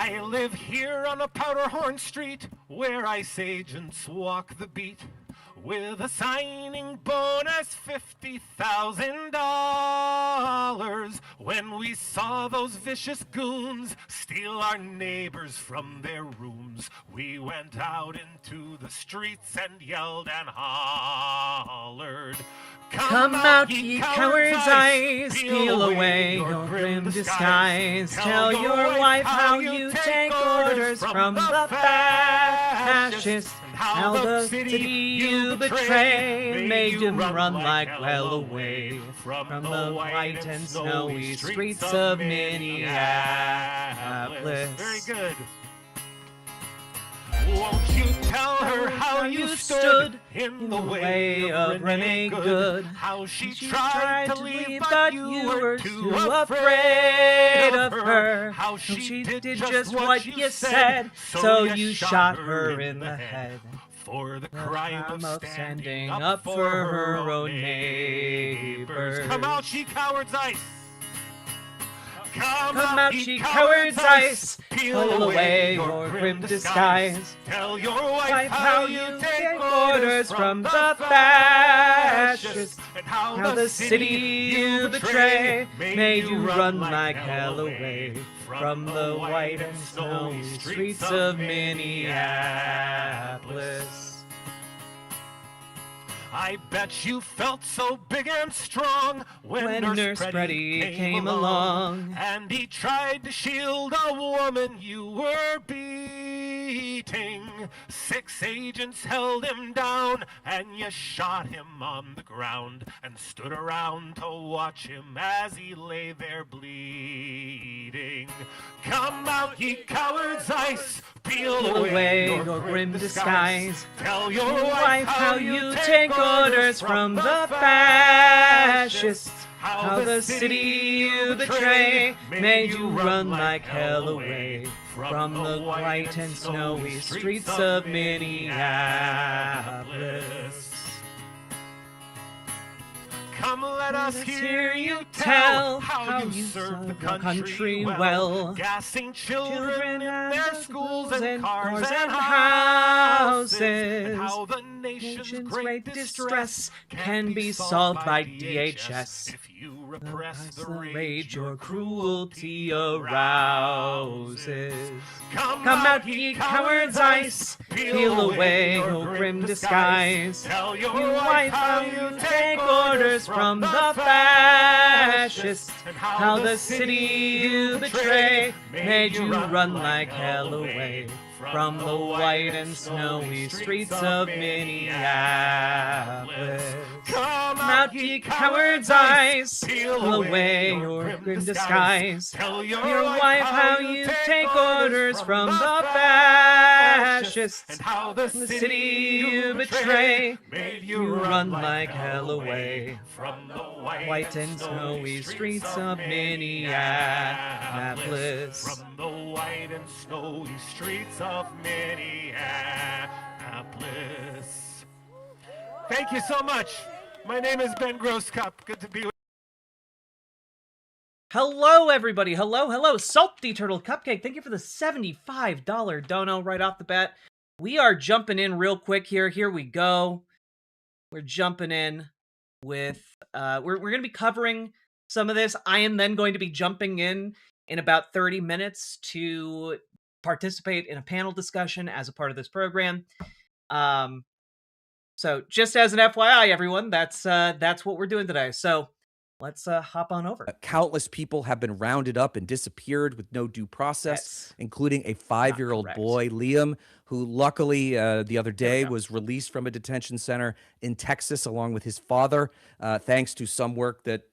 I live here on a Powderhorn Street, where ICE agents walk the beat, with a signing bonus $50,000. When we saw those vicious goons steal our neighbors from their rooms, we went out into the streets and yelled and hollered. Come out, ye cowards' eyes, peel away your grim disguise. Tell your wife how you take orders from the fascists, how the city you betray made you run like well away from the white and snowy streets of Minneapolis. Very good. Won't you tell her how you stood in the way of Renee Good? How she tried to leave, but you were too afraid of her. How she did just what you said, so you shot her in the head for the crime of standing up for her own neighbors. Come out, ye cowards' ice! Come out, ye cowards' ice, peel away your grim disguise. Tell your wife how you take orders from the fascists, and how the city you betray made you run like hell away from the white and snowy streets of Minneapolis. I bet you felt so big and strong when Nurse Freddie came along, and he tried to shield a woman you were beating. 6 agents held him down, and you shot him on the ground and stood around to watch him as he lay there bleeding. Come out, ye cowards' ice, peel away your grim disguise. Tell your wife how you take orders from the fascists, how the city you betray made you run like hell away from the white and snowy streets of Minneapolis. Come, let us hear you tell how you serve the country well, gassing children in their schools and cars and houses, and how the nation's great distress can be solved by DHS if you repress the rage your cruelty arouses. Come out, ye cowards' ice, peel away your grim disguise. Tell your wife how you take orders from the fascists, and how the city you betray made you run like hell away from the white and snowy streets of Minneapolis. Come out, ye cowards' eyes, peel away your grim disguise. Tell your wife how you take orders from the fascists, and how the city you betray made you run like hell away from the white and snowy streets of Minneapolis. From the white and snowy streets of Minneapolis. Thank you so much. My name is Ben Grosscup. Good to be with you. Hello, everybody. Hello. Salty Turtle Cupcake. Thank you for the $75 dono right off the bat. We are jumping in real quick here. Here we go. We're jumping in with, we're going to be covering some of this. I am then going to be jumping in about 30 minutes to participate in a panel discussion as a part of this program. So just as an FYI, everyone, that's what we're doing today. So let's hop on over. Countless people have been rounded up and disappeared with no due process, including a 5-year-old boy, Lieu, who luckily the other day was released from a detention center in Texas along with his father, thanks to some work that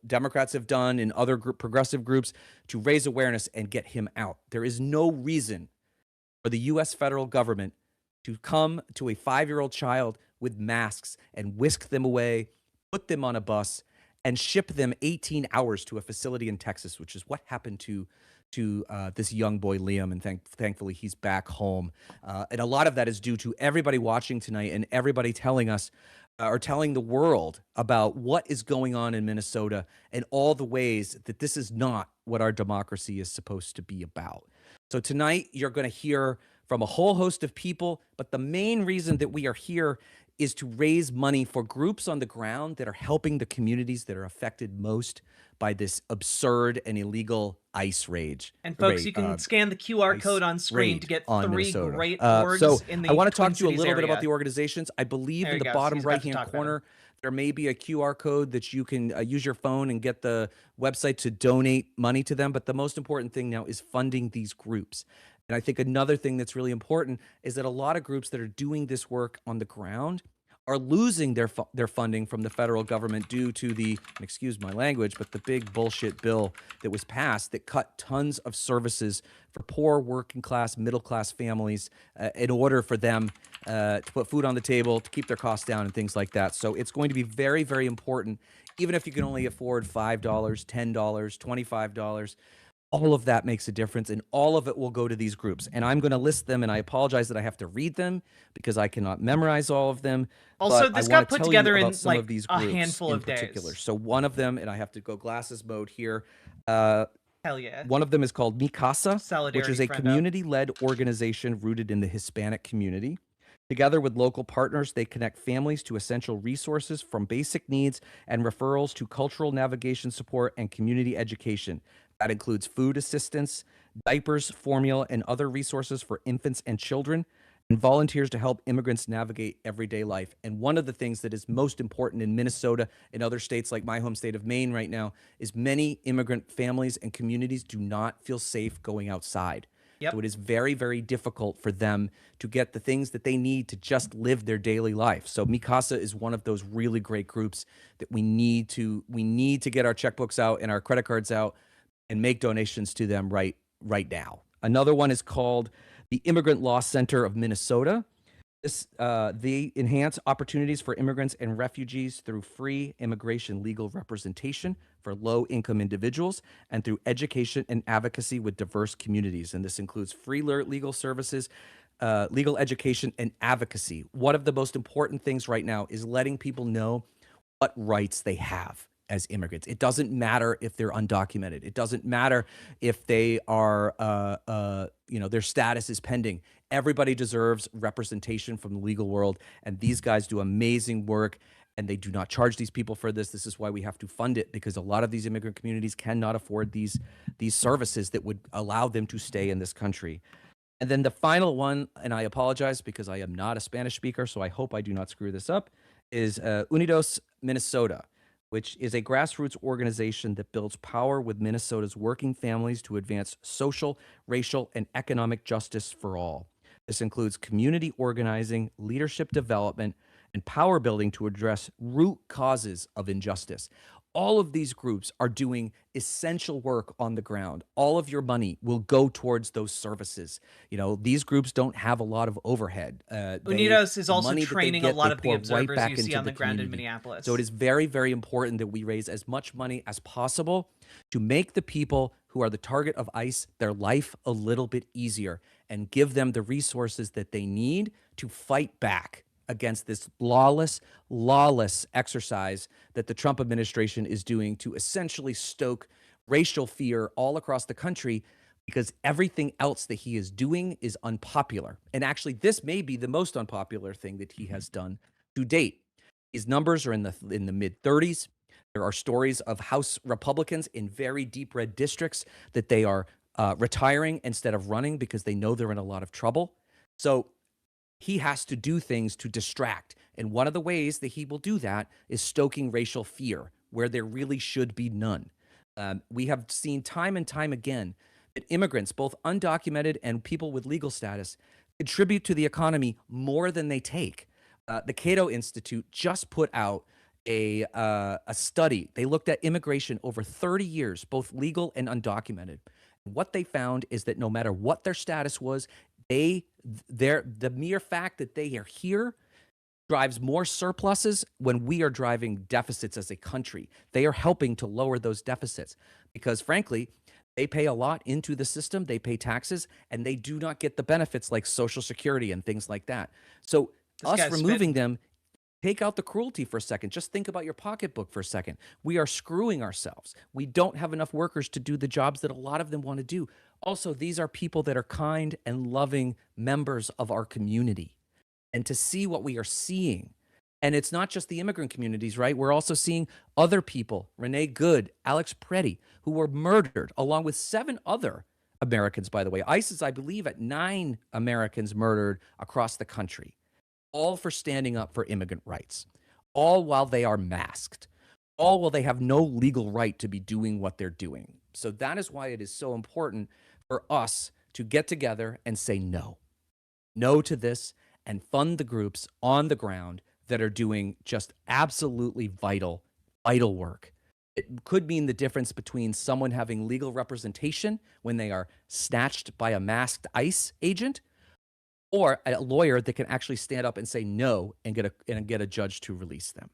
Democrats have done in other progressive groups to raise awareness and get him out. There is no reason for the U.S. federal government to come to a 5-year-old child with masks and whisk them away, put them on a bus, and ship them 18 hours to a facility in Texas, which is what happened to this young boy, Lieu, and thankfully he's back home. And a lot of that is due to everybody watching tonight and everybody telling us are telling the world about what is going on in Minnesota and all the ways that this is not what our democracy is supposed to be about. So tonight, you're going to hear from a whole host of people, but the main reason that we are here is to raise money for groups on the ground that are helping the communities that are affected most by this absurd and illegal ICE rage. And folks, you can scan the QR code on screen to get three Minnesota. great orgs So in the I want to talk Twin to you a Cities little bit area. about the organizations. I believe There in you the go. bottom He's about to right-hand talk about corner, there may be a QR code that you can use your phone and get the website to donate money to them. But the most important thing now is funding these groups. And I think another thing that's really important is that a lot of groups that are doing this work on the ground are losing their funding from the federal government due to the, excuse my language, but the big bullshit bill that was passed that cut tons of services for poor working class, middle class families in order for them to put food on the table, to keep their costs down and things like that. So it's going to be very, very important, even if you can only afford $5, $10, $25. All of that makes a difference, and all of it will go to these groups. And I'm going to list them, and I apologize that I have to read them because I cannot memorize all of them. Also, but this I got want to put tell together you in about some like of these a groups handful in of particular. days. So one of them, and I have to go glasses mode here. Hell yeah. One of them is called Mikasa, which is Solidarity, a friendo. community-led organization rooted in the Hispanic community. Together with local partners, they connect families to essential resources from basic needs and referrals to cultural navigation support and community education. That includes food assistance, diapers, formula, and other resources for infants and children, and volunteers to help immigrants navigate everyday life. And one of the things that is most important in Minnesota and other states like my home state of Maine right now is many immigrant families and communities do not feel safe going outside. Yep. So it is very, very difficult for them to get the things that they need to just live their daily life. So Mikasa is one of those really great groups that we need to get our checkbooks out and our credit cards out and make donations to them right now. Another one is called the Immigrant Law Center of Minnesota. They enhance opportunities for immigrants and refugees through free immigration legal representation for low-income individuals and through education and advocacy with diverse communities. And this includes free legal services, legal education, and advocacy. One of the most important things right now is letting people know what rights they have as immigrants. It doesn't matter if they're undocumented. It doesn't matter if they are, their status is pending. Everybody deserves representation from the legal world, and these guys do amazing work, and they do not charge these people for this. This is why we have to fund it, because a lot of these immigrant communities cannot afford these services that would allow them to stay in this country. And then the final one, and I apologize because I am not a Spanish speaker, so I hope I do not screw this up, is Unidos Minnesota, which is a grassroots organization that builds power with Minnesota's working families to advance social, racial, and economic justice for all. This includes community organizing, leadership development, and power building to address root causes of injustice. All of these groups are doing essential work on the ground. All of your money will go towards those services. You know, these groups don't have a lot of overhead. Unidos is also training a lot of the observers you see on the ground in Minneapolis. So it is very, very important that we raise as much money as possible to make the people who are the target of ICE their life a little bit easier and give them the resources that they need to fight back against this lawless exercise that the Trump administration is doing to essentially stoke racial fear all across the country, because everything else that he is doing is unpopular. And actually, this may be the most unpopular thing that he has done to date. His numbers are in the mid-30s. There are stories of House Republicans in very deep red districts that they are retiring instead of running because they know they're in a lot of trouble. So he has to do things to distract. And one of the ways that he will do that is stoking racial fear where there really should be none. We have seen time and time again that immigrants, both undocumented and people with legal status, contribute to the economy more than they take. The Cato Institute just put out a study. They looked at immigration over 30 years, both legal and undocumented. What they found is that no matter what their status was, the mere fact that they are here drives more surpluses when we are driving deficits as a country. They are helping to lower those deficits because, frankly, they pay a lot into the system. They pay taxes, and they do not get the benefits like Social Security and things like that. So us removing them Take out the cruelty for a second. Just think about your pocketbook for a second. We are screwing ourselves. We don't have enough workers to do the jobs that a lot of them want to do. Also, these are people that are kind and loving members of our community. And to see what we are seeing, and it's not just the immigrant communities, right? We're also seeing other people, Renee Good, Alex Preddy, who were murdered, along with 7 other Americans, by the way. ICE is, I believe, at 9 Americans murdered across the country, all for standing up for immigrant rights, all while they are masked, all while they have no legal right to be doing what they're doing. So that is why it is so important for us to get together and say no. No to this, and fund the groups on the ground that are doing just absolutely vital work. It could mean the difference between someone having legal representation when they are snatched by a masked ICE agent, or a lawyer that can actually stand up and say no and get a judge to release them.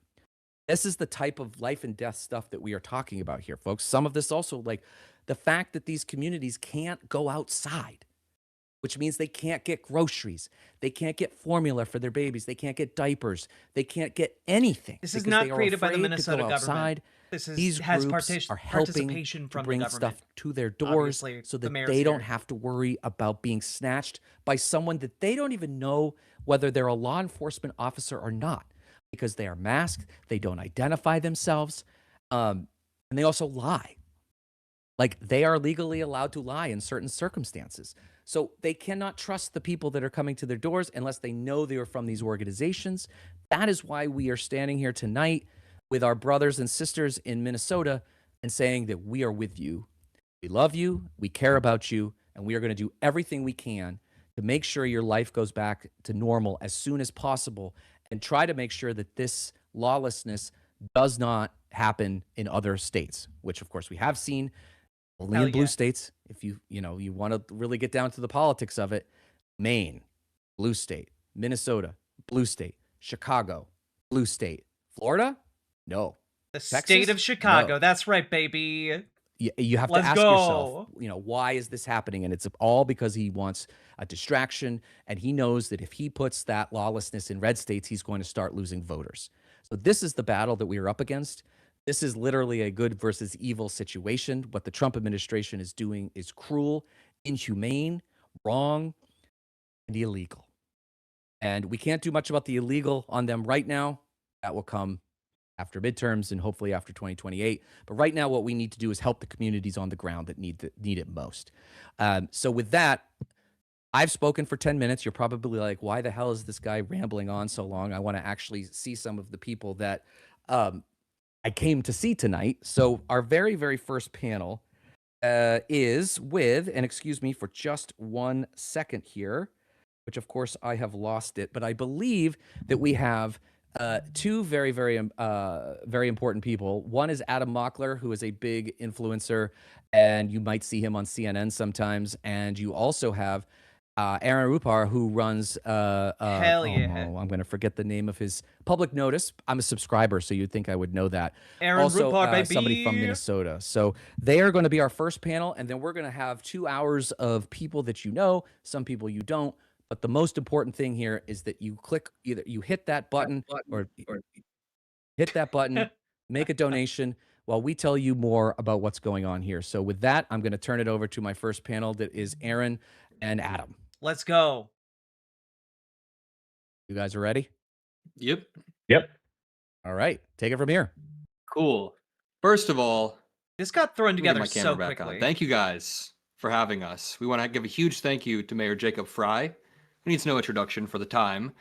This is the type of life and death stuff that we are talking about here, folks. Some of this also, like the fact that these communities can't go outside, which means they can't get groceries. They can't get formula for their babies. They can't get diapers. They can't get anything. This is not created by the Minnesota government. These groups are helping to bring stuff to their doors so that they don't have to worry about being snatched by someone that they don't even know whether they're a law enforcement officer or not, because they are masked, they don't identify themselves, and they also lie. Like, they are legally allowed to lie in certain circumstances. So they cannot trust the people that are coming to their doors unless they know they are from these organizations. That is why we are standing here tonight with our brothers and sisters in Minnesota and saying that we are with you. We love you, we care about you, and we are going to do everything we can to make sure your life goes back to normal as soon as possible, and try to make sure that this lawlessness does not happen in other states, which of course we have seen only in blue states. If you want to really get down to the politics of it, Maine, blue state; Minnesota, blue state; Chicago, blue state; Florida, no. The Texas, state of Chicago. no. That's right, baby. You have to ask yourself, why is this happening? And it's all because he wants a distraction, and he knows that if he puts that lawlessness in red states, he's going to start losing voters. So this is the battle that we are up against. This is literally a good versus evil situation. What the Trump administration is doing is cruel, inhumane, wrong, and illegal. And we can't do much about the illegal on them right now. That will come after midterms and hopefully after 2028. But right now, what we need to do is help the communities on the ground that need it most. So with that, I've spoken for 10 minutes. You're probably like, why the hell is this guy rambling on so long? I want to actually see some of the people that I came to see tonight. So our very, very first panel is with, and excuse me for just 1 second here, which of course I have lost it, but I believe that we have two very, very important people. One is Adam Mockler, who is a big influencer, and you might see him on CNN sometimes. And you also have Aaron Rupar, who runs Hell yeah. I'm going to forget the name of his public notice. I'm a subscriber, so you'd think I would know that. Aaron also, Rupar, baby. Somebody from Minnesota. So they are going to be our first panel, and then we're going to have 2 hours of people that you know, some people you don't. But the most important thing here is that you click, either you hit that button or hit that button, make a donation while we tell you more about what's going on here. So with that, I'm going to turn it over to my first panel, that is Aaron and Adam. Let's go. You guys are ready? Yep. All right. Take it from here. Cool. First of all, This got thrown let me get together my camera so back quickly. on. Thank you guys for having us. We want to give a huge thank you to Mayor Jacob Frey, who needs no introduction for the time.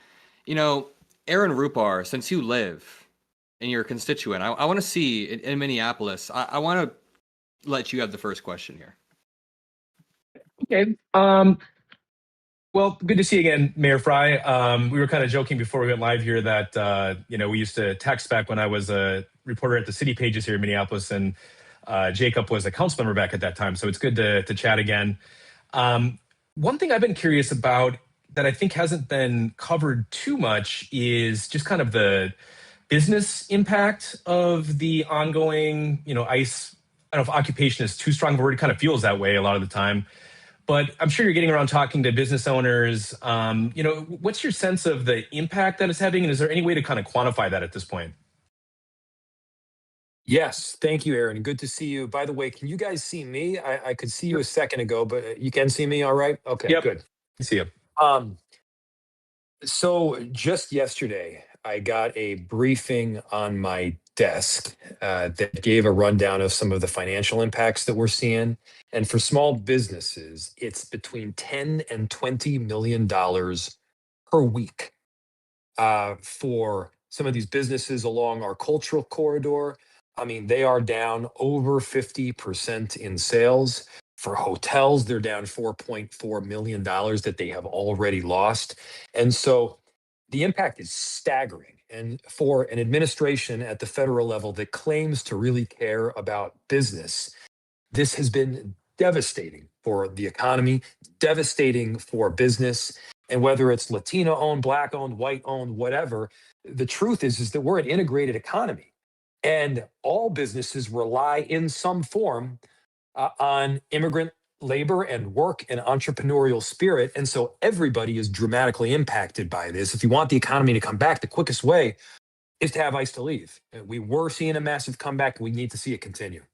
Aaron Rupar, since you live and you're a constituent, I want to see in Minneapolis. I want to let you have the first question here. Okay. Well, good to see you again, Mayor Frey. We were kind of joking before we went live here that, we used to text back when I was a reporter at the City Pages here in Minneapolis, and Jacob was a council member back at that time. So it's good to chat again. One thing I've been curious about that I think hasn't been covered too much is just kind of the business impact of the ongoing, ICE. I don't know if occupation is too strong of a word. It kind of feels that way a lot of the time. But I'm sure you're getting around talking to business owners. What's your sense of the impact that it's having, and is there any way to kind of quantify that at this point? Yes, thank you, Aaron. Good to see you. By the way, can you guys see me? I could see you a second ago, but you can see me all right? Okay, Yep. good. See you. Um, so just yesterday, I got a briefing on my desk that gave a rundown of some of the financial impacts that we're seeing. And for small businesses, it's between 10 and $20 million per week for some of these businesses along our cultural corridor. I mean, they are down over 50% in sales. For hotels, they're down $4.4 million that they have already lost. And so the impact is staggering. And for an administration at the federal level that claims to really care about business, this has been devastating for the economy, devastating for business. And whether it's Latino owned, Black owned, white owned, whatever, the truth is that we're an integrated economy. And all businesses rely in some form on immigrant labor and work and entrepreneurial spirit. And so everybody is dramatically impacted by this. If you want the economy to come back, the quickest way is to have ICE to leave. We were seeing a massive comeback. We need to see it continue.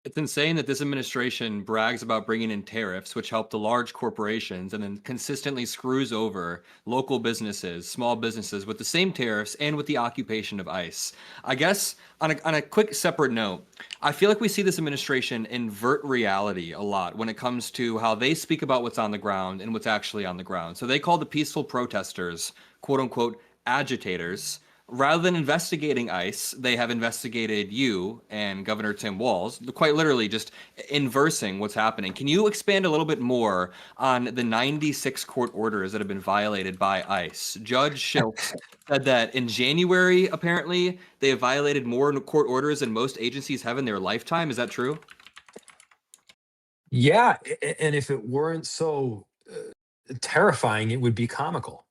It's insane that this administration brags about bringing in tariffs, which help the large corporations, and then consistently screws over local businesses, small businesses, with the same tariffs and with the occupation of ICE. I guess on a quick separate note, I feel like we see this administration invert reality a lot when it comes to how they speak about what's on the ground and what's actually on the ground. So they call the peaceful protesters, quote unquote, agitators. Rather than investigating ICE, they have investigated you and Governor Tim Walz, quite literally just inversing what's happening. Can you expand a little bit more on the 96 court orders that have been violated by ICE? Judge Schiltz said that in January, apparently, they have violated more court orders than most agencies have in their lifetime. Is that true? Yeah, and if it weren't so terrifying, it would be comical.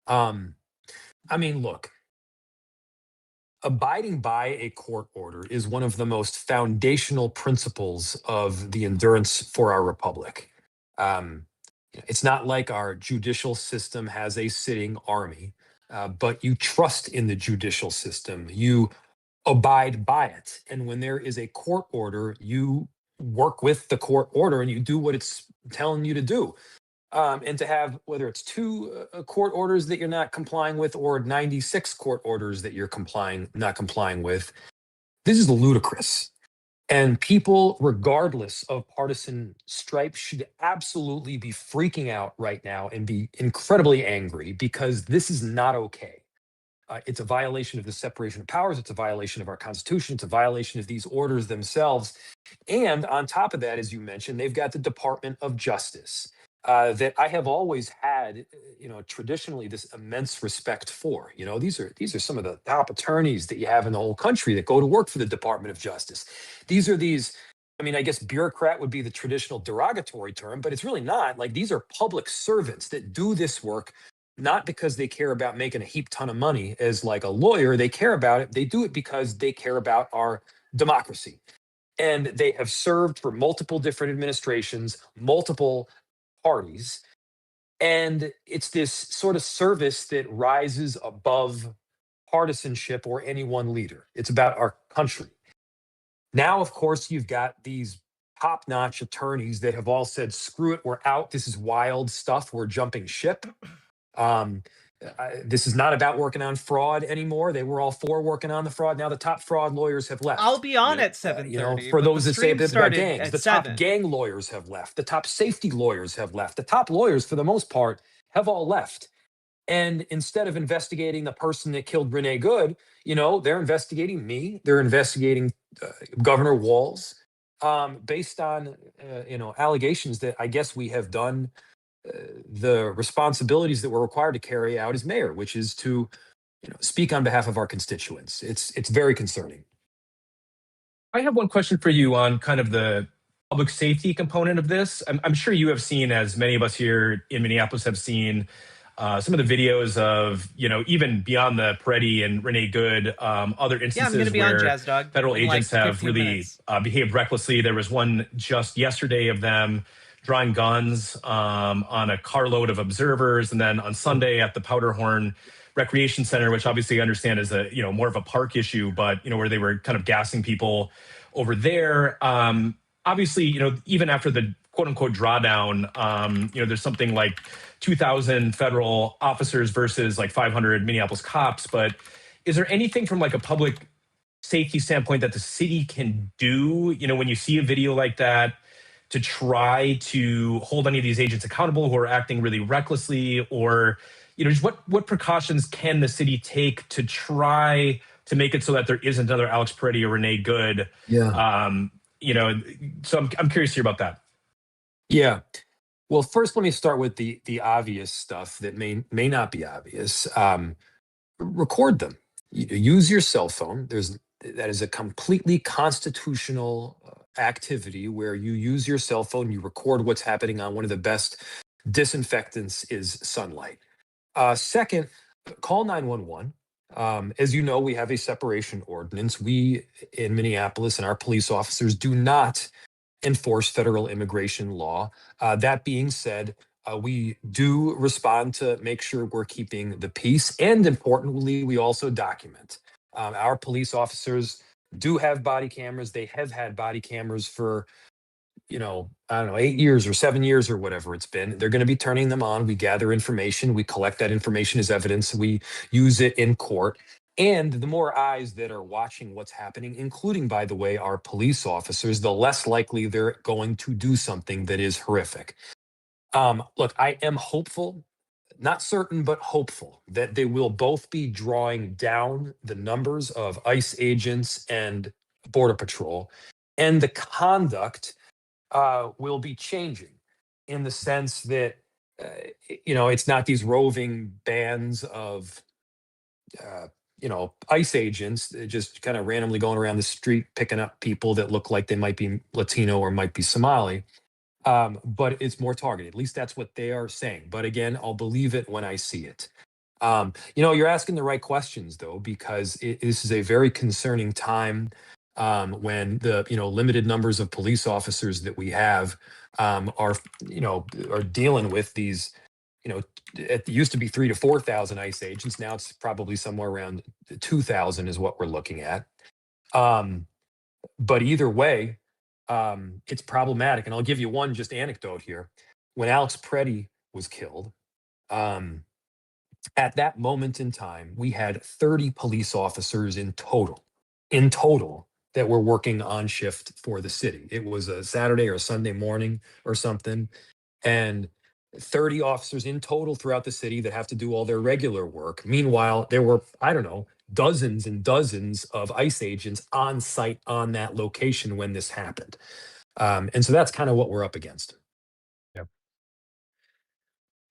I mean, look, abiding by a court order is one of the most foundational principles of the endurance for our republic. Um, it's not like our judicial system has a sitting army, but you trust in the judicial system. You abide by it. And when there is a court order, you work with the court order and you do what it's telling you to do. And to have, whether it's two court orders that you're not complying with or 96 court orders that you're not complying with, this is ludicrous. And people, regardless of partisan stripe, should absolutely be freaking out right now and be incredibly angry because this is not okay. It's a violation of the separation of powers. It's a violation of our Constitution. It's a violation of these orders themselves. And on top of that, as you mentioned, they've got the Department of Justice. That I have always had, traditionally this immense respect for. These are some of the top attorneys that you have in the whole country that go to work for the Department of Justice. I guess bureaucrat would be the traditional derogatory term, but it's really not. Like, these are public servants that do this work not because they care about making a heap ton of money as like a lawyer. They care about it. They do it because they care about our democracy. And they have served for multiple different administrations, multiple parties. And it's this sort of service that rises above partisanship or any one leader. It's about our country. Now, of course, you've got these top-notch attorneys that have all said, screw it, we're out. This is wild stuff. We're jumping ship. This is not about working on fraud anymore. They were all for working on the fraud. Now the top fraud lawyers have left. I'll be on at 7:30. For those that say the about stream gangs, started the at top 7. gang lawyers have left. The top safety lawyers have left. The top lawyers, for the most part, have all left. And instead of investigating the person that killed Renee Good, they're investigating me. They're investigating Governor Walz, based on allegations that I guess we have done the responsibilities that we're required to carry out as mayor, which is to speak on behalf of our constituents. It's very concerning. I have one question for you on kind of the public safety component of this. I'm sure you have seen, as many of us here in Minneapolis have seen, some of the videos of, even beyond the Peretti and Renee Good, other instances where federal agents have really behaved recklessly. There was one just yesterday of them drawing guns on a carload of observers, and then on Sunday at the Powderhorn Recreation Center, which obviously I understand is a more of a park issue, but where they were kind of gassing people over there. Obviously, even after the quote unquote drawdown, there's something like 2,000 federal officers versus like 500 Minneapolis cops. But is there anything from like a public safety standpoint that the city can do, when you see a video like that, to try to hold any of these agents accountable who are acting really recklessly, or just what precautions can the city take to try to make it so that there isn't another Alex Peretti or Renee Good? Yeah. So I'm curious to hear about that. Yeah. Well, first, let me start with the obvious stuff that may not be obvious. Record them. Use your cell phone. That is a completely constitutional activity where you use your cell phone, you record what's happening on one of the best disinfectants is sunlight. Second, call 911. As you know, we have a separation ordinance. We in Minneapolis and our police officers do not enforce federal immigration law. That being said, we do respond to make sure we're keeping the peace. And importantly, we also document. Our police officers do have body cameras. They have had body cameras for, I don't know, 8 years or 7 years or whatever it's been. They're going to be turning them on. We gather information. We collect that information as evidence. We use it in court. And the more eyes that are watching what's happening, including, by the way, our police officers, the less likely they're going to do something that is horrific. Look, I am hopeful, not certain, but hopeful that they will both be drawing down the numbers of ICE agents and Border Patrol, and the conduct will be changing in the sense that, it's not these roving bands of, ICE agents just kind of randomly going around the street picking up people that look like they might be Latino or might be Somali. But it's more targeted. At least that's what they are saying. But again, I'll believe it when I see it. You're asking the right questions though, because this is a very concerning time when the limited numbers of police officers that we have are dealing with these. It used to be 3,000 to 4,000 ICE agents. Now it's probably somewhere around 2,000 is what we're looking at. But either way, it's problematic. And I'll give you one just anecdote here. When Alex Peretti was killed, at that moment in time, we had 30 police officers in total, that were working on shift for the city. It was a Saturday or a Sunday morning or something. And 30 officers in total throughout the city that have to do all their regular work. Meanwhile, there were, I don't know, dozens and dozens of ICE agents on site on that location when this happened. And so that's kind of what we're up against. Yeah.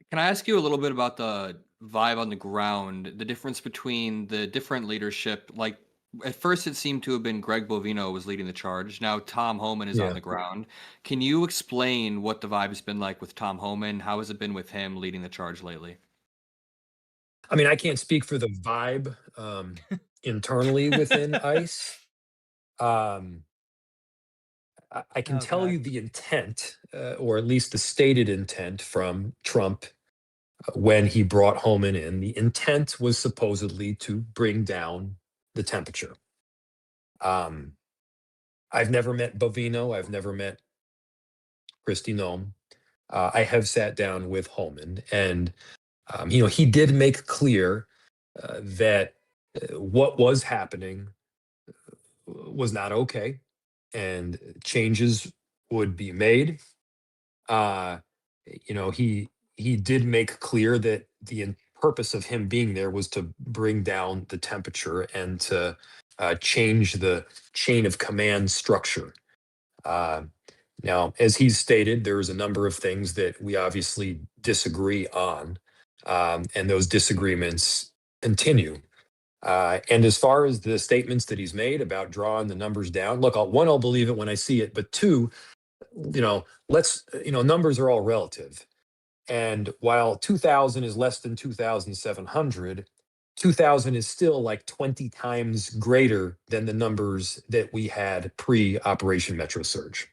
Can I ask you a little bit about the vibe on the ground, the difference between the different leadership? Like at first it seemed to have been Greg Bovino was leading the charge. Now Tom Homan is on the ground. Can you explain what the vibe has been like with Tom Homan? How has it been with him leading the charge lately? I mean, I can't speak for the vibe internally within ICE. I can tell you the intent, or at least the stated intent from Trump when he brought Homan in. The intent was supposedly to bring down the temperature. I've never met Bovino. I've never met Kristi Noem. I have sat down with Homan, and he did make clear that what was happening was not okay, and changes would be made. He did make clear that the purpose of him being there was to bring down the temperature and to change the chain of command structure. Now, as he's stated, there's a number of things that we obviously disagree on, and those disagreements continue. And as far as the statements that he's made about drawing the numbers down, look, I'll believe it when I see it, but two, numbers are all relative. And while 2,000 is less than 2,700, 2,000 is still like 20 times greater than the numbers that we had pre-Operation Metro Surge.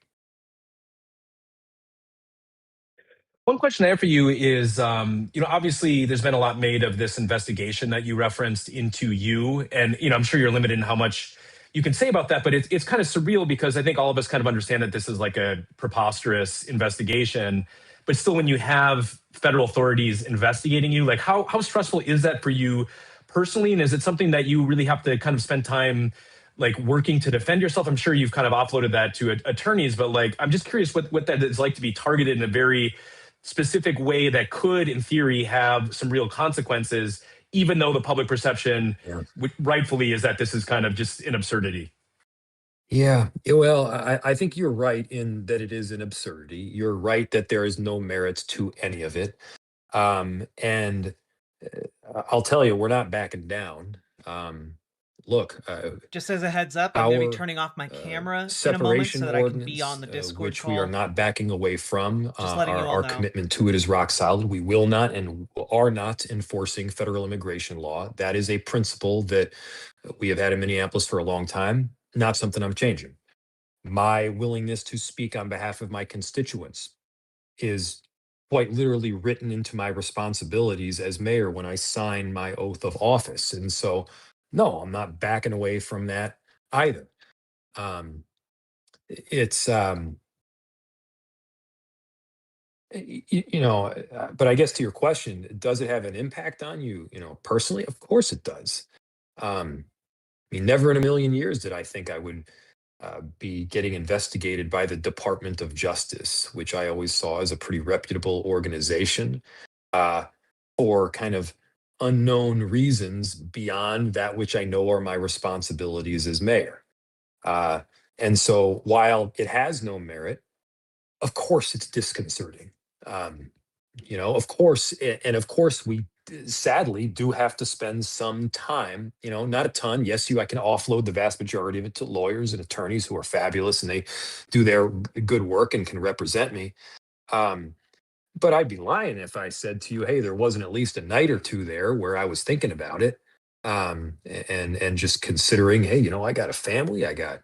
One question I have for you is, obviously there's been a lot made of this investigation that you referenced into you, and I'm sure you're limited in how much you can say about that, but it's kind of surreal because I think all of us kind of understand that this is like a preposterous investigation, but still, when you have federal authorities investigating you, like how stressful is that for you personally, and is it something that you really have to kind of spend time like working to defend yourself? I'm sure you've kind of offloaded that to attorneys, but like I'm just curious what that is like to be targeted in a very specific way that could, in theory, have some real consequences, even though the public perception rightfully is that this is kind of just an absurdity. Yeah, well, I think you're right in that it is an absurdity. You're right that there is no merit to any of it. And I'll tell you, we're not backing down. Look, Just as a heads up, I'm going to be our turning off my camera in a moment so separation that I can be on ordinance, the Discord which we are call. not backing away from, Just letting you all our know. commitment to it is rock solid. We will not and are not enforcing federal immigration law. That is a principle that we have had in Minneapolis for a long time, not something I'm changing. My willingness to speak on behalf of my constituents is quite literally written into my responsibilities as mayor when I sign my oath of office. And so, no, I'm not backing away from that either. Um, it's, but I guess to your question, does it have an impact on you, personally? Of course it does. I mean, never in a million years did I think I would be getting investigated by the Department of Justice, which I always saw as a pretty reputable organization, uh, for kind of unknown reasons beyond that which I know are my responsibilities as mayor. Uh, and so while it has no merit, of course it's disconcerting. Um, of course, and of course we sadly do have to spend some time, not a ton. Yes, I can offload the vast majority of it to lawyers and attorneys who are fabulous and they do their good work and can represent me. Um, but I'd be lying if I said to you, hey, there wasn't at least a night or two there where I was thinking about it. And just considering, hey, I got a family, I got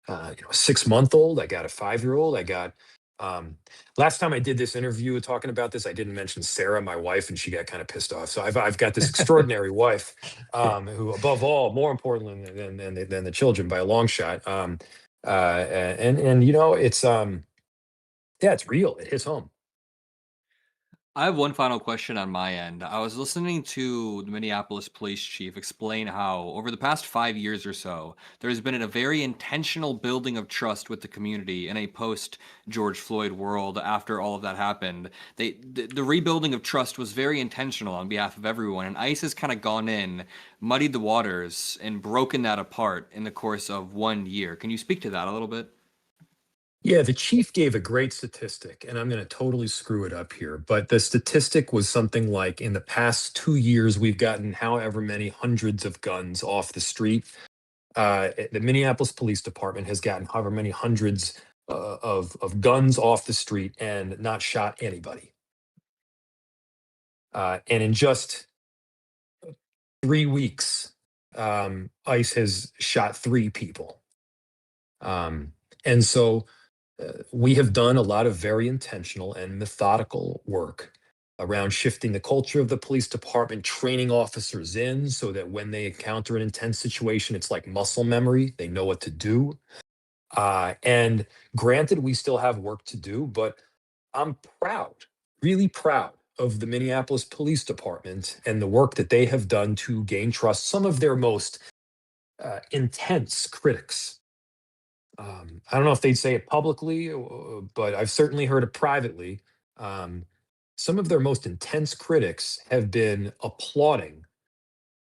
a 6 month old, I got a 5 year old, I got um last time I did this interview talking about this, I didn't mention Sarah, my wife, and she got kind of pissed off. So I've got this extraordinary wife, who above all, more importantly than the children by a long shot. And it's yeah, it's real. It hits home. I have one final question on my end. I was listening to the Minneapolis police chief explain how, over the past 5 years or so, there has been a very intentional building of trust with the community in a post George Floyd world after all of that happened. The rebuilding of trust was very intentional on behalf of everyone, and ICE has kind of gone in, muddied the waters, and broken that apart in the course of 1 year. Can you speak to that a little bit? Yeah, the chief gave a great statistic, and I'm going to totally screw it up here, but the statistic was something like in the past 2 years, we've gotten however many hundreds of guns off the street. The Minneapolis Police Department has gotten however many hundreds of guns off the street and not shot anybody. And in just 3 weeks, ICE has shot 3 people. And so we have done a lot of very intentional and methodical work around shifting the culture of the police department, training officers in so that when they encounter an intense situation, it's like muscle memory. They know what to do. And granted, we still have work to do, but I'm proud, really proud of the Minneapolis Police Department and the work that they have done to gain trust. Some of their most intense critics. I don't know if they'd say it publicly, but I've certainly heard it privately. Um, some of their most intense critics have been applauding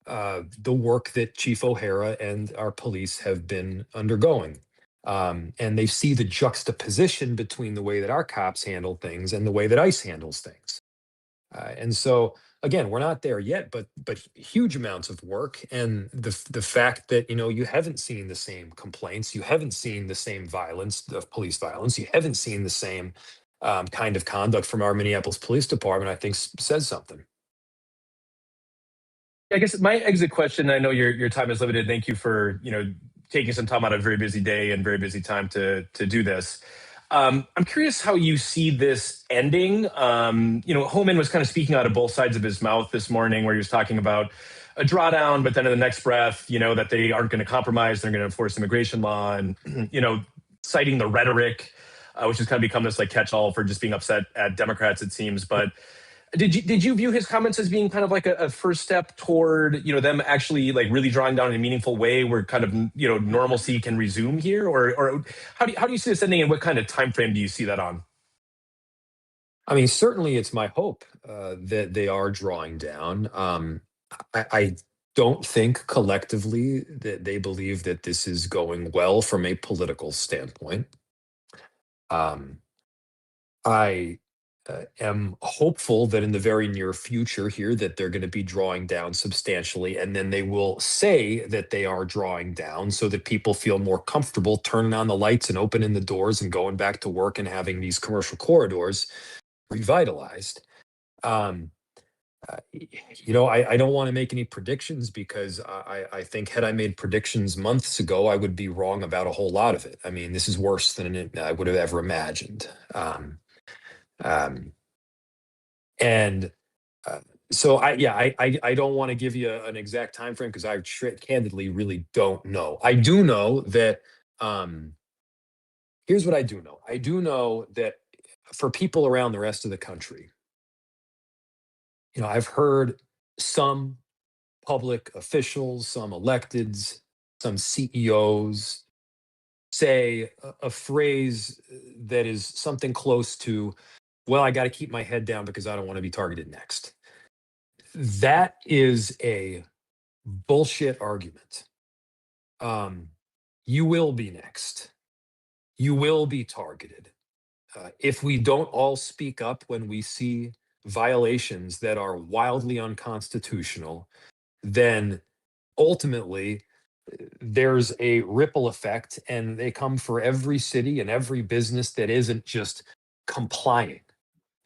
the work that Chief O'Hara and our police have been undergoing. And they see the juxtaposition between the way that our cops handle things and the way that ICE handles things. And so again, we're not there yet, but huge amounts of work, and the fact that you haven't seen the same complaints, you haven't seen the same violence of police violence, you haven't seen the same kind of conduct from our Minneapolis Police Department, I think says something. I guess my exit question, I know your time is limited. Thank you for, taking some time out of a very busy day and very busy time to do this. I'm curious how you see this ending. Homan was kind of speaking out of both sides of his mouth this morning, where he was talking about a drawdown, but then in the next breath, that they aren't going to compromise, they're going to enforce immigration law, and citing the rhetoric, which has kind of become this like catch-all for just being upset at Democrats, it seems. But did you view his comments as being kind of like a first step toward them actually like really drawing down in a meaningful way where kind of normalcy can resume here, or how do you see this ending, and what kind of time frame do you see that on? I mean, certainly it's my hope that they are drawing down. I don't think collectively that they believe that this is going well from a political standpoint. Um, I am hopeful that in the very near future here that they're going to be drawing down substantially, and then they will say that they are drawing down so that people feel more comfortable turning on the lights and opening the doors and going back to work and having these commercial corridors revitalized. Um, I don't want to make any predictions because I think had I made predictions months ago, I would be wrong about a whole lot of it. I mean, this is worse than I would have ever imagined. Um, and so I don't want to give you an exact time frame because candidly really don't know. I do know that here's what I do know. I do know that for people around the rest of the country, I've heard some public officials, some electeds, some CEOs say a phrase that is something close to, well, I got to keep my head down because I don't want to be targeted next. That is a bullshit argument. You will be next. You will be targeted. If we don't all speak up when we see violations that are wildly unconstitutional, then ultimately there's a ripple effect and they come for every city and every business that isn't just complying.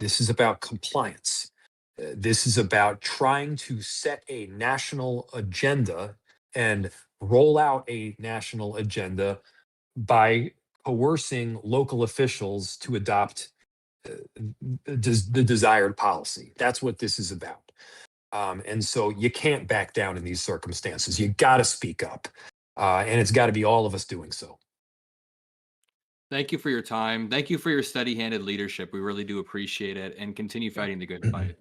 This is about compliance. This is about trying to set a national agenda and roll out a national agenda by coercing local officials to adopt the desired policy. That's what this is about. And so you can't back down in these circumstances. You got to speak up. And it's got to be all of us doing so. Thank you for your time. Thank you for your steady-handed leadership. We really do appreciate it, and continue fighting the good fight.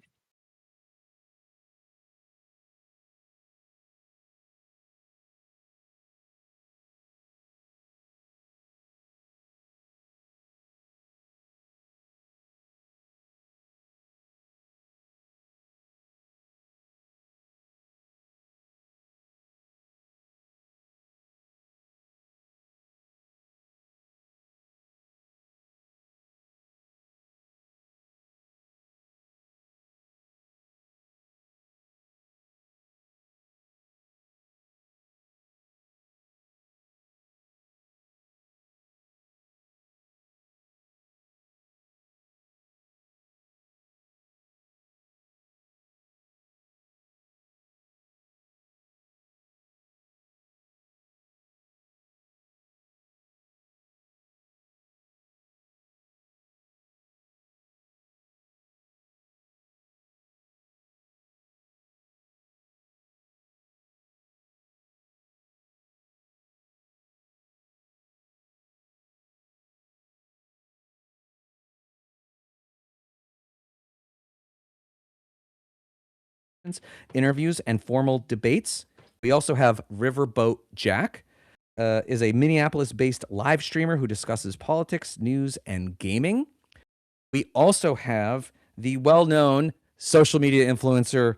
Interviews and formal debates. We also have Riverboat Jack, is a Minneapolis-based live streamer who discusses politics, news, and gaming. We also have the well-known social media influencer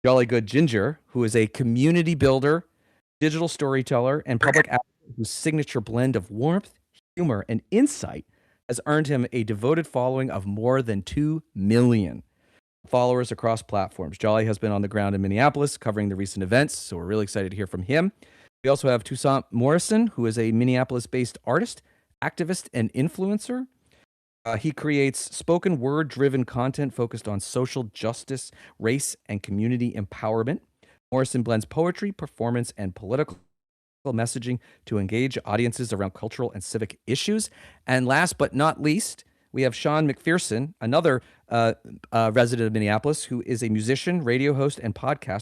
Jolly Good Ginger, who is a community builder, digital storyteller, and public advocate whose signature blend of warmth, humor, and insight has earned him a devoted following of more than 2 million followers across platforms. Jolly has been on the ground in Minneapolis covering the recent events, so we're really excited to hear from him. We also have Toussaint Morrison, who is a Minneapolis-based artist, activist, and influencer. He creates spoken word-driven content focused on social justice, race, and community empowerment. Morrison blends poetry, performance, and political messaging to engage audiences around cultural and civic issues. And last but not least, we have Sean McPherson, another resident of Minneapolis, who is a musician, radio host, and podcaster.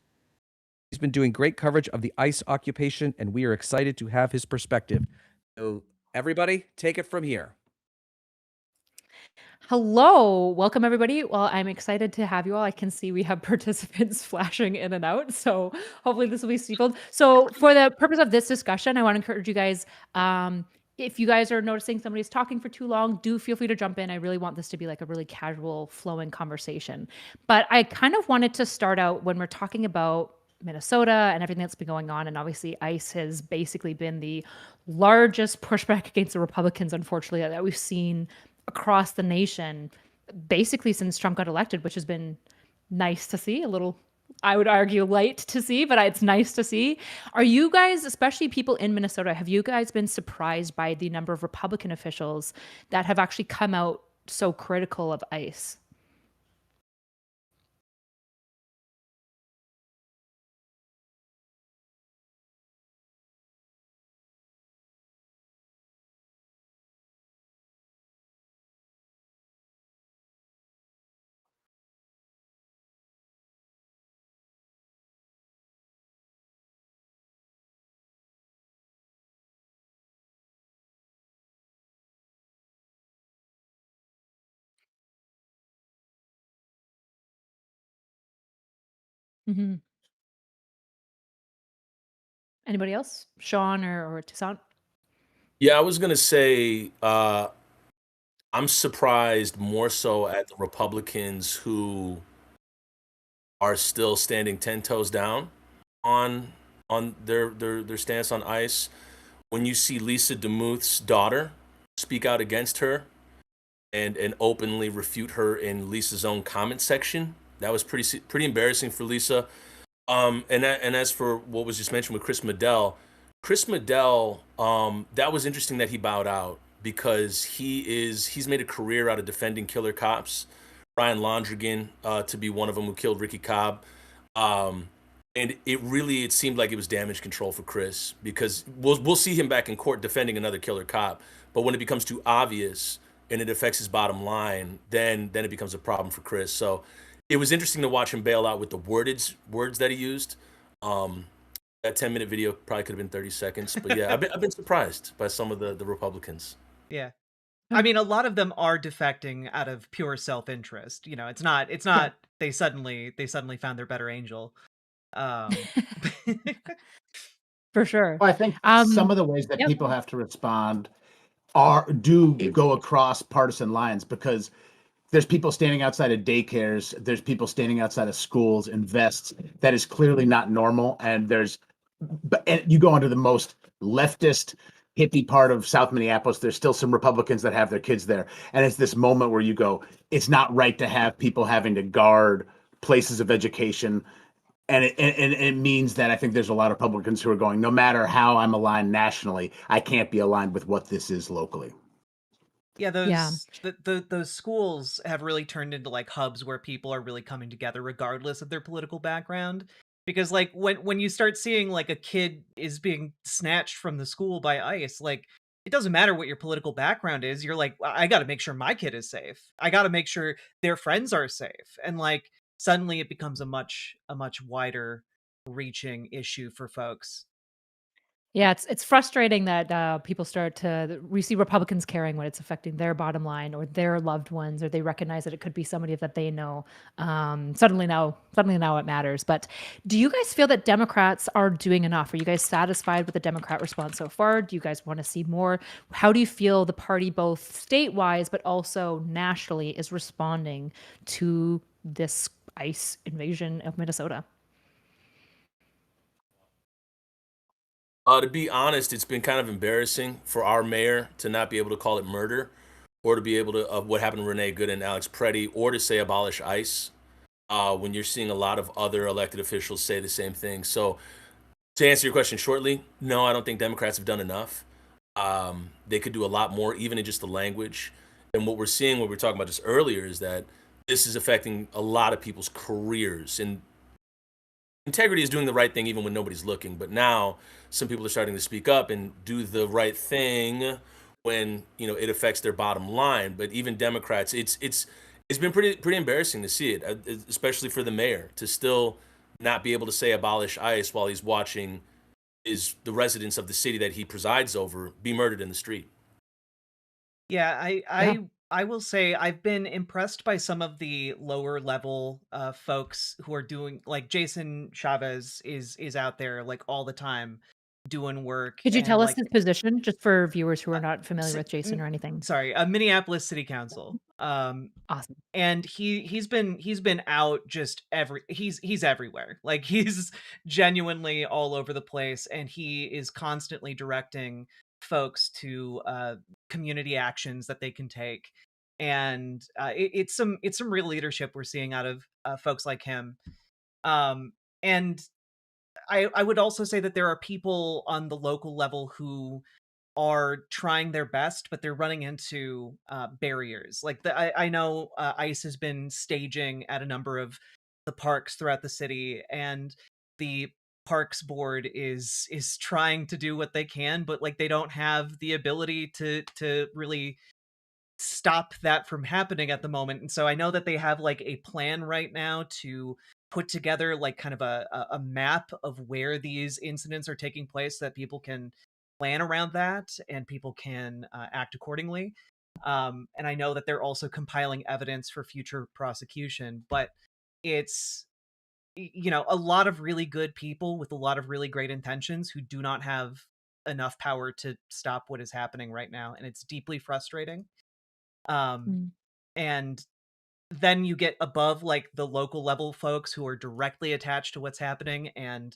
He's been doing great coverage of the ICE occupation, and we are excited to have his perspective. So everybody, take it from here. Hello, welcome everybody. Well, I'm excited to have you all. I can see we have participants flashing in and out, so hopefully this will be steepled. So for the purpose of this discussion, I want to encourage you guys, if you guys are noticing somebody's talking for too long, do feel free to jump in. I really want this to be like a really casual, flowing conversation. But I kind of wanted to start out when we're talking about Minnesota and everything that's been going on. And obviously ICE has basically been the largest pushback against the Republicans, unfortunately, that we've seen across the nation, basically since Trump got elected, which has been nice to see, a little, I would argue, light to see, but it's nice to see. Are you guys, especially people in Minnesota, have you guys been surprised by the number of Republican officials that have actually come out so critical of ICE? Mm-hmm. Anybody else? Sean or Toussaint? Yeah, I was gonna say I'm surprised more so at the Republicans who are still standing 10 toes down on their stance on ICE. When you see Lisa DeMuth's daughter speak out against her and openly refute her in Lisa's own comment section, that was pretty embarrassing for Lisa. And as for what was just mentioned with Chris Medell, that was interesting that he bowed out because he's made a career out of defending killer cops. Brian Londrigan to be one of them who killed Ricky Cobb. And it seemed like it was damage control for Chris because we'll see him back in court defending another killer cop. But when it becomes too obvious and it affects his bottom line, then it becomes a problem for Chris. So it was interesting to watch him bail out with the words that he used. That 10-minute video probably could have been 30 seconds. But yeah, I've been surprised by some of the Republicans. Yeah. I mean, a lot of them are defecting out of pure self-interest. You know, it's not they suddenly found their better angel. For sure. Well, I think some of the ways that people have to respond do go across partisan lines because there's people standing outside of daycares, there's people standing outside of schools in vests. That is clearly not normal. And you go onto the most leftist hippie part of South Minneapolis, there's still some Republicans that have their kids there. And it's this moment where you go, it's not right to have people having to guard places of education. And it means that I think there's a lot of Republicans who are going, no matter how I'm aligned nationally, I can't be aligned with what this is locally. Yeah, those schools have really turned into like hubs where people are really coming together regardless of their political background. Because like when you start seeing like a kid is being snatched from the school by ICE, like it doesn't matter what your political background is. You're like, I got to make sure my kid is safe. I got to make sure their friends are safe. And like suddenly it becomes a much wider reaching issue for folks. Yeah, it's frustrating that people we see Republicans caring when it's affecting their bottom line or their loved ones, or they recognize that it could be somebody that they know. Suddenly now it matters. But do you guys feel that Democrats are doing enough? Are you guys satisfied with the Democrat response so far? Do you guys want to see more? How do you feel the party, both state-wise but also nationally, is responding to this ICE invasion of Minnesota? To be honest, it's been kind of embarrassing for our mayor to not be able to call it murder or to be able to, what happened to Renee Good and Alex Preddy, or to say abolish ICE when you're seeing a lot of other elected officials say the same thing. So to answer your question shortly, no, I don't think Democrats have done enough. They could do a lot more, even in just the language. And what we're seeing, what we were talking about just earlier, is that this is affecting a lot of people's careers. And integrity is doing the right thing even when nobody's looking. But now some people are starting to speak up and do the right thing when it affects their bottom line. But even Democrats, it's been pretty embarrassing to see it, especially for the mayor to still not be able to say abolish ICE while he's watching the residents of the city that he presides over be murdered in the street. Yeah, I will say I've been impressed by some of the lower level folks who are doing, like Jason Chavez is out there like all the time doing work. Could you and tell us like his position, just for viewers who are not familiar si- with Jason or anything? sorry, Minneapolis City Council. Awesome. And he's been out just he's everywhere. Like he's genuinely all over the place, and he is constantly directing folks to community actions that they can take. And it's some real leadership we're seeing out of folks like him. And I would also say that there are people on the local level who are trying their best, but they're running into barriers. Like I know ICE has been staging at a number of the parks throughout the city, and the parks board is trying to do what they can, but like they don't have the ability to really stop that from happening at the moment. And so I know that they have like a plan right now to put together like kind of a map of where these incidents are taking place so that people can plan around that and people can act accordingly. And I know that they're also compiling evidence for future prosecution, but it's a lot of really good people with a lot of really great intentions who do not have enough power to stop what is happening right now, and it's deeply frustrating. And then you get above like the local level folks who are directly attached to what's happening, and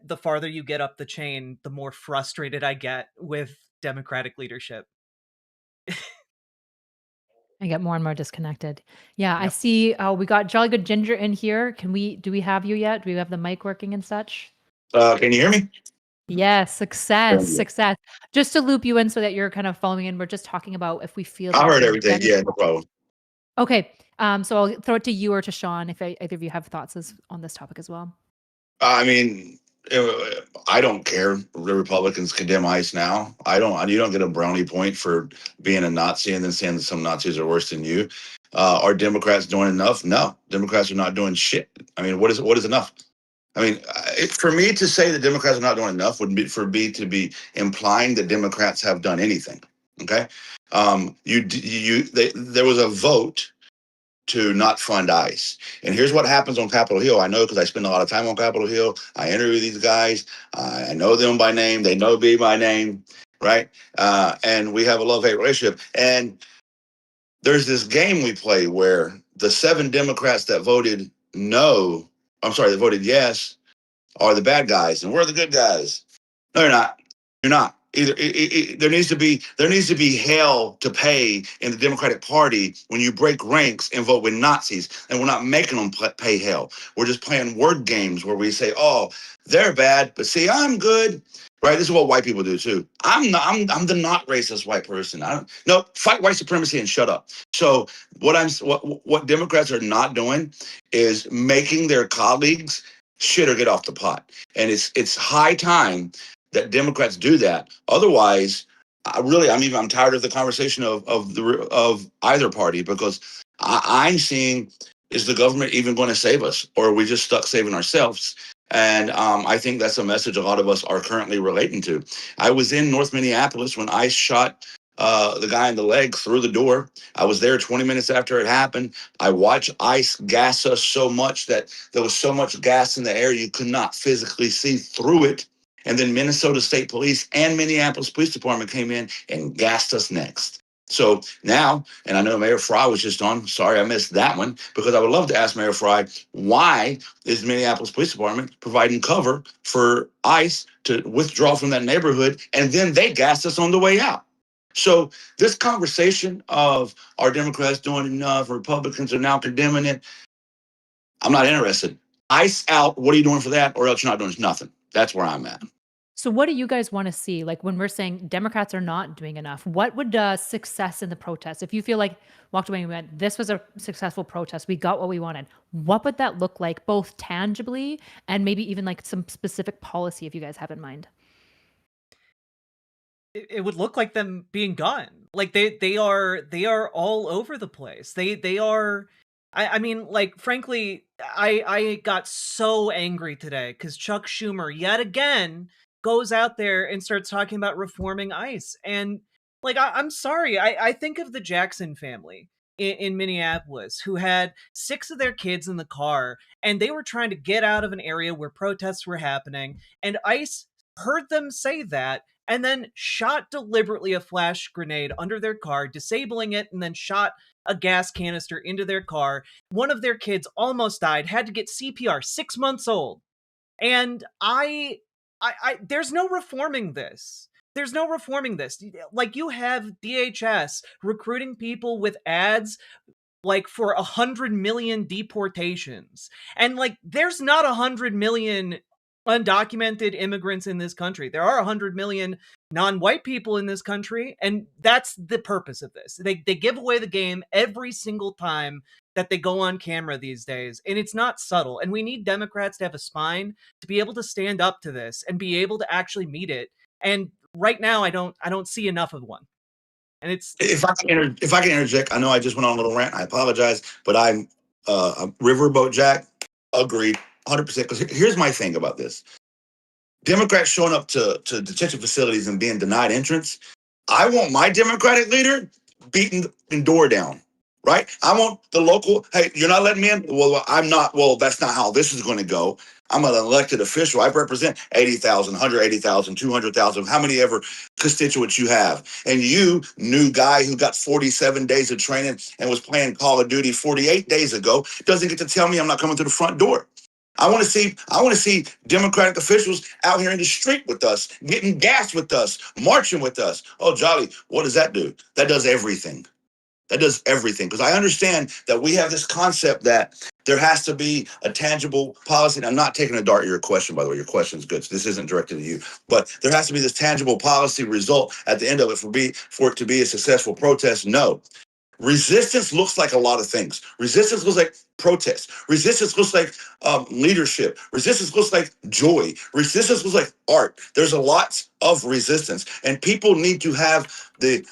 the farther you get up the chain, the more frustrated I get with Democratic leadership. I get more and more disconnected. Yeah, I Yep. see. We got Jolly Good Ginger in here. Do we have you yet? Do we have the mic working and such? Can you hear me? Yes, success. Just to loop you in so that you're kind of following in, we're just talking about if we feel I that heard the everything. Yeah, no problem. Okay. So I'll throw it to you or to Sean if either of you have thoughts on this topic as well. I mean, I don't care. The Republicans condemn ICE now. You don't get a brownie point for being a Nazi and then saying that some Nazis are worse than you. Are Democrats doing enough? No, Democrats are not doing shit. I mean, what is enough? I mean, for me to say that Democrats are not doing enough would be for me to be implying that Democrats have done anything. Okay, there was a vote to not fund ICE. And here's what happens on Capitol Hill. I know because I spend a lot of time on Capitol Hill. I interview these guys. I know them by name. They know me by name, right? And we have a love-hate relationship. And there's this game we play where the 7 Democrats that voted that voted yes, are the bad guys, and we're the good guys. No, you're not. You're not. Either there needs to be hell to pay in the Democratic Party when you break ranks and vote with Nazis, and we're not making them pay hell. We're just playing word games where we say, "Oh, they're bad, but see, I'm good." Right? This is what white people do too. I'm the not racist white person. Fight white supremacy and shut up. So what Democrats are not doing is making their colleagues shit or get off the pot, and it's high time that Democrats do that. Otherwise, I'm tired of the conversation of either party, because I'm seeing, is the government even going to save us, or are we just stuck saving ourselves? And I think that's a message a lot of us are currently relating to. I was in North Minneapolis when ICE shot the guy in the leg through the door. I was there 20 minutes after it happened. I watched ICE gas us so much that there was so much gas in the air you could not physically see through it. And then Minnesota State Police and Minneapolis Police Department came in and gassed us next. So now, and I know Mayor Frey was just on, sorry I missed that one, because I would love to ask Mayor Frey, why is the Minneapolis Police Department providing cover for ICE to withdraw from that neighborhood, and then they gassed us on the way out? So this conversation of, are Democrats doing enough, Republicans are now condemning it, I'm not interested. ICE out, what are you doing for that? Or else you're not doing nothing. That's where I'm at. So what do you guys want to see? Like when we're saying Democrats are not doing enough, what would success in the protest, if you feel like walked away and went, this was a successful protest, we got what we wanted, what would that look like both tangibly and maybe even like some specific policy if you guys have in mind? It would look like them being gone. Like they are all over the place. They are. I mean, like frankly, I got so angry today because Chuck Schumer yet again goes out there and starts talking about reforming ICE. And like I'm sorry, I think of the Jackson family in Minneapolis who had 6 of their kids in the car and they were trying to get out of an area where protests were happening, and ICE heard them say that and then shot deliberately a flash grenade under their car, disabling it, and then shot a gas canister into their car. One of their kids almost died, had to get CPR, 6 months old. And I there's no reforming this. There's no reforming this. Like, you have DHS recruiting people with ads like for 100 million deportations. And like, there's not 100 million undocumented immigrants in this country. There are 100 million non-white people in this country, and that's the purpose of this. They give away the game every single time that they go on camera these days, and it's not subtle. And we need Democrats to have a spine to be able to stand up to this and be able to actually meet it. And right now, I don't see enough of one. And it's If I can interject, I know I just went on a little rant. I apologize, but I'm a Riverboat Jack. Agreed, 100%. Because here's my thing about this: Democrats showing up to detention facilities and being denied entrance. I want my Democratic leader beating the door down, right? I want the local, hey, you're not letting me in? Well, I'm not. Well, that's not how this is going to go. I'm an elected official. I represent 80,000, 180,000, 200,000, how many ever constituents you have. And you, new guy who got 47 days of training and was playing Call of Duty 48 days ago, doesn't get to tell me I'm not coming to the front door. I want to see Democratic officials out here in the street with us, getting gas with us, marching with us. Oh, jolly, what does that do? That does everything. That does everything. Because I understand that we have this concept that there has to be a tangible policy. And I'm not taking a dart at your question, by the way. Your question is good. So this isn't directed to you. But there has to be this tangible policy result at the end of it for it to be a successful protest. No. Resistance looks like a lot of things. Resistance looks like protest. Resistance looks like leadership. Resistance looks like joy. Resistance looks like art. There's a lot of resistance, and people need to have the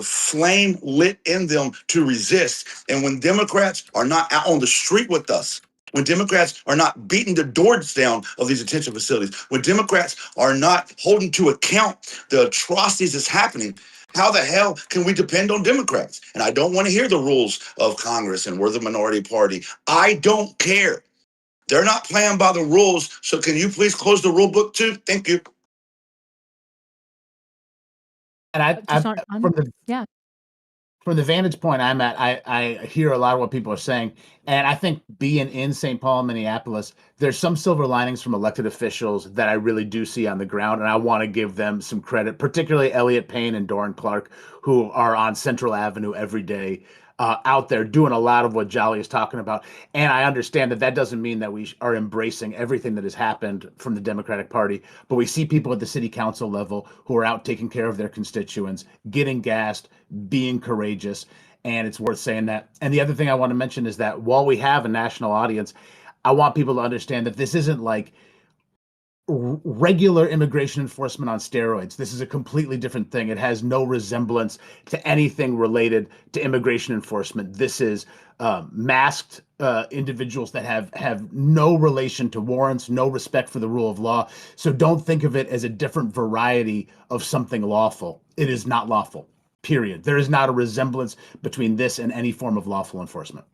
flame lit in them to resist. And when Democrats are not out on the street with us, when Democrats are not beating the doors down of these detention facilities, when Democrats are not holding to account the atrocities that's happening, how the hell can we depend on Democrats? And I don't want to hear the rules of Congress and we're the minority party. I don't care. They're not playing by the rules. So can you please close the rule book too? Thank you. And Yeah. from the vantage point I'm at, I hear a lot of what people are saying. And I think being in St. Paul, Minneapolis, there's some silver linings from elected officials that I really do see on the ground. And I want to give them some credit, particularly Elliot Payne and Doran Clark, who are on Central Avenue every day, out there doing a lot of what Jolly is talking about. And I understand that doesn't mean that we are embracing everything that has happened from the Democratic Party, but we see people at the city council level who are out taking care of their constituents, getting gassed, being courageous. And it's worth saying that. And the other thing I want to mention is that while we have a national audience, I want people to understand that this isn't like regular immigration enforcement on steroids. This is a completely different thing. It has no resemblance to anything related to immigration enforcement. This is masked individuals that have no relation to warrants, no respect for the rule of law. So don't think of it as a different variety of something lawful. It is not lawful, period. There is not a resemblance between this and any form of lawful enforcement.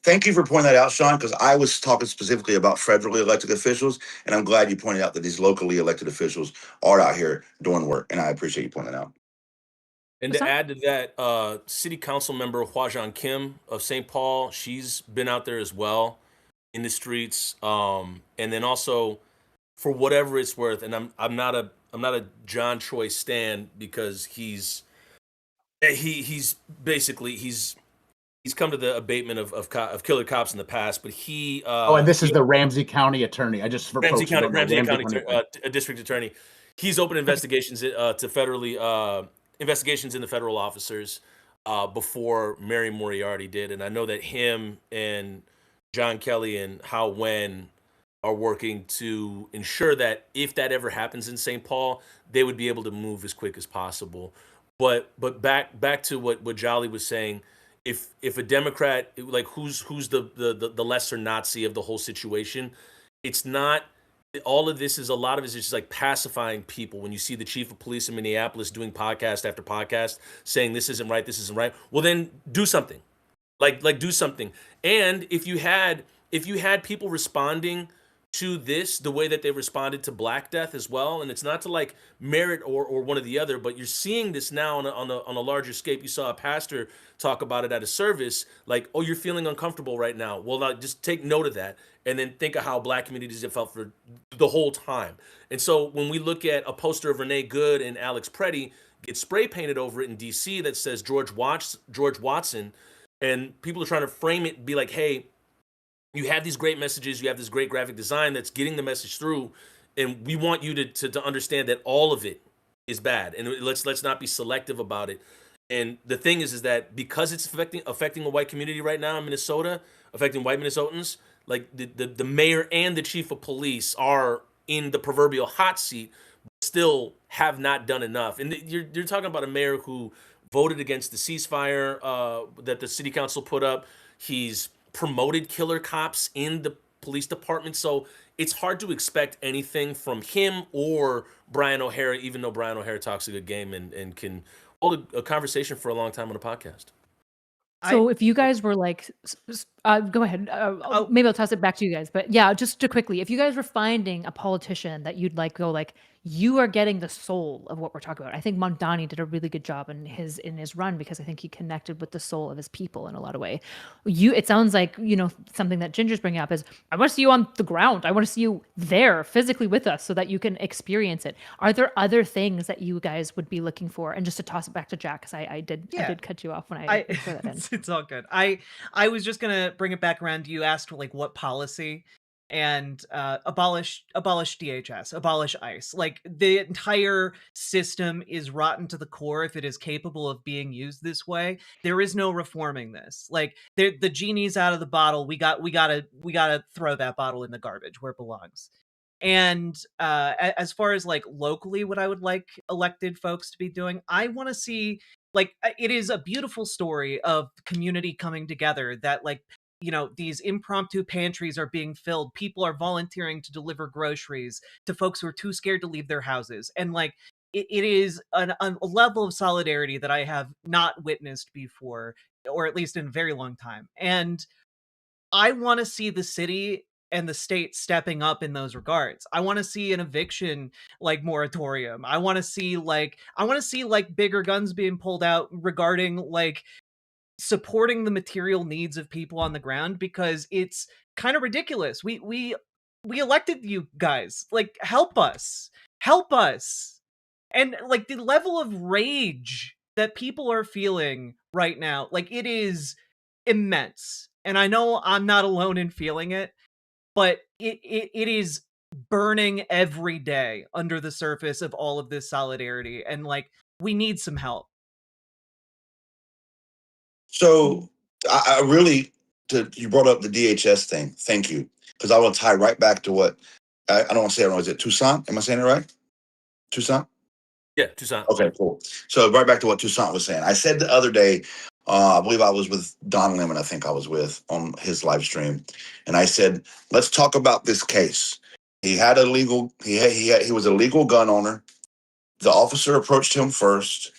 Thank you for pointing that out, Sean, because I was talking specifically about federally elected officials, and I'm glad you pointed out that these locally elected officials are out here doing work, and I appreciate you pointing that out. And to add to that, City Council member Hwajeon Kim of St. Paul, she's been out there as well in the streets. And then also, for whatever it's worth, and I'm not a John Troy stan because he's he's come to the abatement of killer cops in the past, but he and this is the Ramsey County attorney. I just for Ramsey folks who County, don't know, Ramsey County district attorney. He's opened investigations to federally investigations into federal officers before Mary Moriarty did, and I know that him and John Kelly and Hao Wen are working to ensure that if that ever happens in St. Paul, they would be able to move as quick as possible. But back to what Jolly was saying, if a Democrat, like who's the lesser Nazi of the whole situation, it's not. All of this is a lot of it is just like pacifying people. When you see the chief of police in Minneapolis doing podcast after podcast saying this isn't right, well then do something, like do something. And if you had people responding to this the way that they responded to Black Death as well, and it's not to like merit or one or the other, but you're seeing this now on a larger scale. You saw a pastor talk about it at a service, like, oh, you're feeling uncomfortable right now. Well, now just take note of that, and then think of how Black communities have felt for the whole time. And so when we look at a poster of Renee Good and Alex Preddy get spray painted over it in D.C. that says George Watson, and people are trying to frame it, be like, hey, you have these great messages, you have this great graphic design that's getting the message through, and we want you to understand that all of it is bad, and let's not be selective about it. And the thing is that because it's affecting a white community right now in Minnesota, affecting white Minnesotans, like the mayor and the chief of police are in the proverbial hot seat, but still have not done enough. And you're talking about a mayor who voted against the ceasefire that the city council put up. He's promoted killer cops in the police department. So it's hard to expect anything from him or Brian O'Hara, even though Brian O'Hara talks a good game and can hold a conversation for a long time on a podcast. So if you guys were like, go ahead. Maybe I'll toss it back to you guys. But yeah, just to quickly, if you guys were finding a politician that you'd like go like, you are getting the soul of what we're talking about. I think Mamdani did a really good job in his run because I think he connected with the soul of his people in a lot of way. It sounds like, something that Ginger's bringing up is, I want to see you on the ground. I want to see you there physically with us so that you can experience it. Are there other things that you guys would be looking for? And just to toss it back to Jack, because I did cut you off when I threw that in. It's all good. I was just gonna bring it back around. You asked like what policy, and abolish DHS, abolish ICE. Like the entire system is rotten to the core if it is capable of being used this way. There is no reforming this. Like the genie's out of the bottle. We gotta throw that bottle in the garbage where it belongs. And as far as like locally, what I would like elected folks to be doing, I want to see, like, it is a beautiful story of community coming together, that like, these impromptu pantries are being filled. People are volunteering to deliver groceries to folks who are too scared to leave their houses. And like, it is a level of solidarity that I have not witnessed before, or at least in a very long time. And I want to see the city and the state stepping up in those regards. I want to see an eviction like moratorium. I want to see like bigger guns being pulled out regarding like supporting the material needs of people on the ground, because it's kind of ridiculous. We elected you guys. Like, help us. And like the level of rage that people are feeling right now, like it is immense. And I know I'm not alone in feeling it, but it is burning every day under the surface of all of this solidarity. And like, we need some help. So I really, you brought up the DHS thing. Thank you. Because I want to tie right back to what, I don't want to say it wrong. Is it Toussaint? Am I saying it right? Toussaint? Yeah, Toussaint. Okay, cool. So right back to what Toussaint was saying. I said the other day, I believe I was with Don Lemon, I think I was with, on his live stream. And I said, let's talk about this case. He had a legal, he was a legal gun owner. The officer approached him first.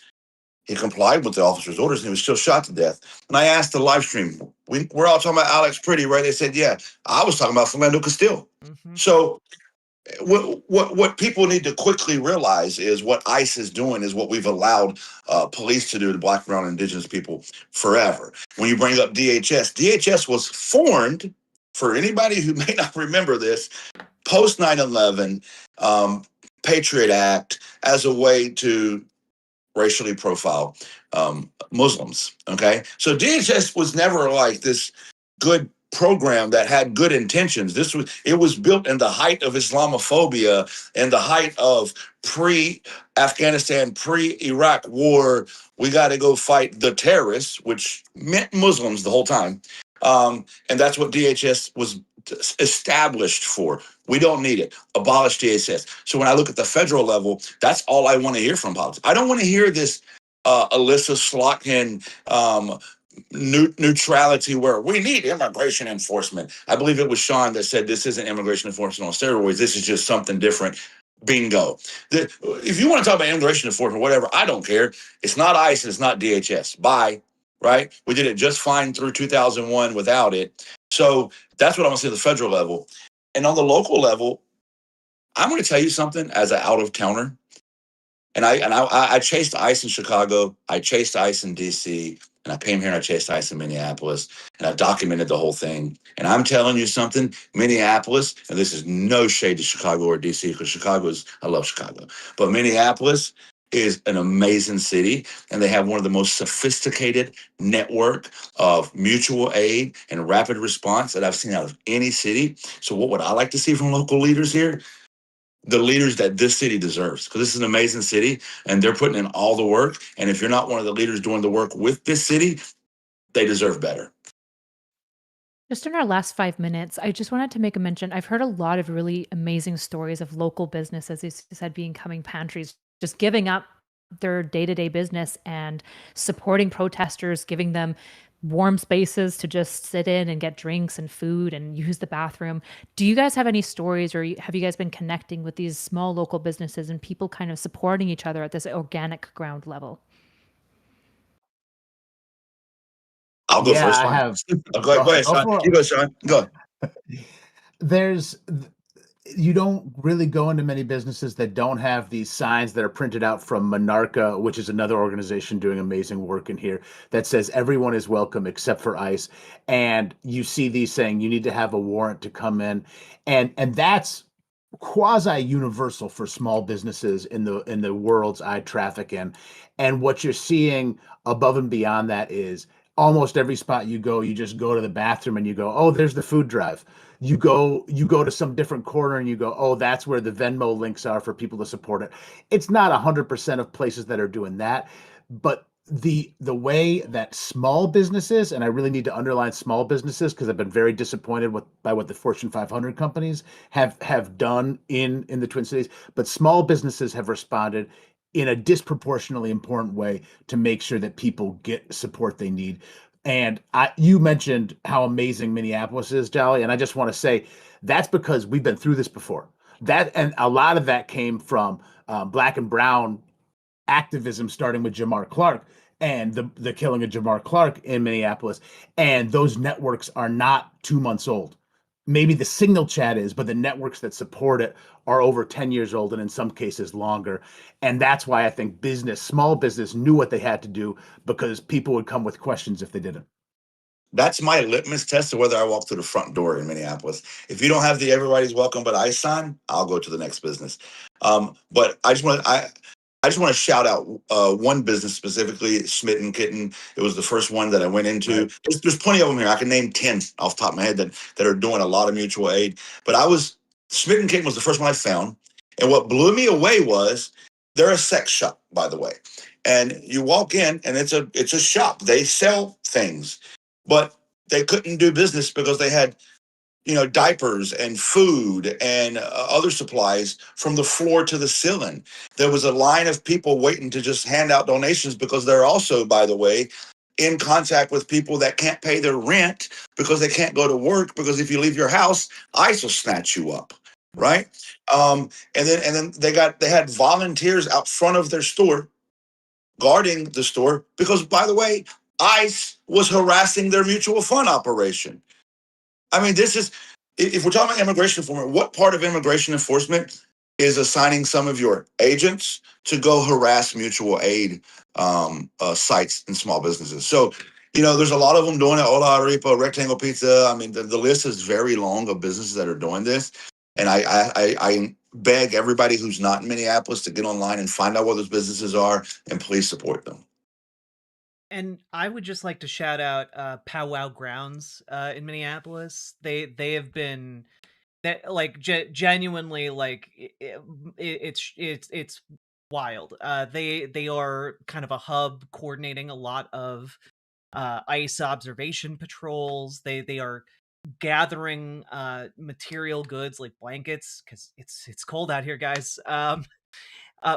He complied with the officer's orders, and he was still shot to death. And I asked the live stream, we're all talking about Alex Pretty, right? They said, yeah. I was talking about Philando Castile. Mm-hmm. So what people need to quickly realize is what ICE is doing is what we've allowed police to do to Black, brown, and indigenous people forever. When you bring up DHS was formed, for anybody who may not remember this, post 9/11 Patriot Act, as a way to racially profile Muslims. Okay. So DHS was never like this good program that had good intentions. It was built in the height of Islamophobia and the height of pre-Afghanistan, pre-Iraq war. We got to go fight the terrorists, which meant Muslims the whole time. And that's what DHS was established for. We don't need it. Abolish DHS. So when I look at the federal level, that's all I want to hear from politics. I don't want to hear this Alyssa Slotkin neutrality where we need immigration enforcement. I believe it was Sean that said this isn't immigration enforcement on steroids. This is just something different. Bingo. If you want to talk about immigration enforcement, whatever, I don't care. It's not ICE and it's not DHS. Bye. Right? We did it just fine through 2001 without it. So that's what I want to see at the federal level. And on the local level, I'm going to tell you something as an out-of-towner. And I chased ICE in Chicago. I chased ICE in DC. And I came here and I chased ICE in Minneapolis. And I documented the whole thing. And I'm telling you something, Minneapolis, and this is no shade to Chicago or DC, because I love Chicago. But Minneapolis is an amazing city. And they have one of the most sophisticated network of mutual aid and rapid response that I've seen out of any city. So what would I like to see from local leaders here? The leaders that this city deserves, because this is an amazing city and they're putting in all the work. And if you're not one of the leaders doing the work with this city, they deserve better. Just in our last 5 minutes, I just wanted to make a mention. I've heard a lot of really amazing stories of local businesses, as you said, becoming pantries, just giving up their day-to-day business and supporting protesters, giving them warm spaces to just sit in and get drinks and food and use the bathroom. Do you guys have any stories, or have you guys been connecting with these small local businesses and people kind of supporting each other at this organic ground level? I'll go Yeah, first. I have. Go ahead, Sean. You go, Sean. Go. You don't really go into many businesses that don't have these signs that are printed out from Monarca, which is another organization doing amazing work in here, that says everyone is welcome except for ICE. And you see these saying you need to have a warrant to come in. And that's quasi universal for small businesses in the worlds I traffic in. And what you're seeing above and beyond that is almost every spot you go, you just go to the bathroom and you go, oh, there's the food drive. You go to some different corner and you go, oh, that's where the Venmo links are for people to support it. It's not 100% of places that are doing that, but the way that small businesses, and I really need to underline small businesses because I've been very disappointed by what the Fortune 500 companies have done in the Twin Cities, but small businesses have responded in a disproportionately important way to make sure that people get support they need. And you mentioned how amazing Minneapolis is, Jolly, and I just want to say that's because we've been through this before. And a lot of that came from Black and brown activism, starting with Jamar Clark and the killing of Jamar Clark in Minneapolis. And those networks are not 2 months old. Maybe the signal chat is, but the networks that support it are over 10 years old and in some cases longer. And that's why I think small business knew what they had to do, because people would come with questions if they didn't. That's my litmus test of whether I walk through the front door in Minneapolis. If you don't have the everybody's welcome but ICE sign, I'll go to the next business. But I just want to shout out one business specifically, Smitten Kitten. It was the first one that I went into. Right. There's plenty of them here. I can name 10 off the top of my head that are doing a lot of mutual aid. But Smitten Kitten was the first one I found. And what blew me away was they're a sex shop, by the way. And you walk in and it's a shop. They sell things, but they couldn't do business because they had diapers and food and other supplies from the floor to the ceiling. There was a line of people waiting to just hand out donations because they're also, by the way, in contact with people that can't pay their rent because they can't go to work, because if you leave your house, ICE will snatch you up, right? And then they had volunteers out front of their store guarding the store because, by the way, ICE was harassing their mutual fund operation. I mean, if we're talking about immigration enforcement, what part of immigration enforcement is assigning some of your agents to go harass mutual aid sites and small businesses? So, there's a lot of them doing it. Hola Arepa, Rectangle Pizza. I mean, the list is very long of businesses that are doing this. And I beg everybody who's not in Minneapolis to get online and find out what those businesses are and please support them. And I would just like to shout out Powwow Grounds in Minneapolis. They have been that like genuinely like it's wild. They are kind of a hub coordinating a lot of ice observation patrols. They are gathering material goods like blankets because it's cold out here, guys.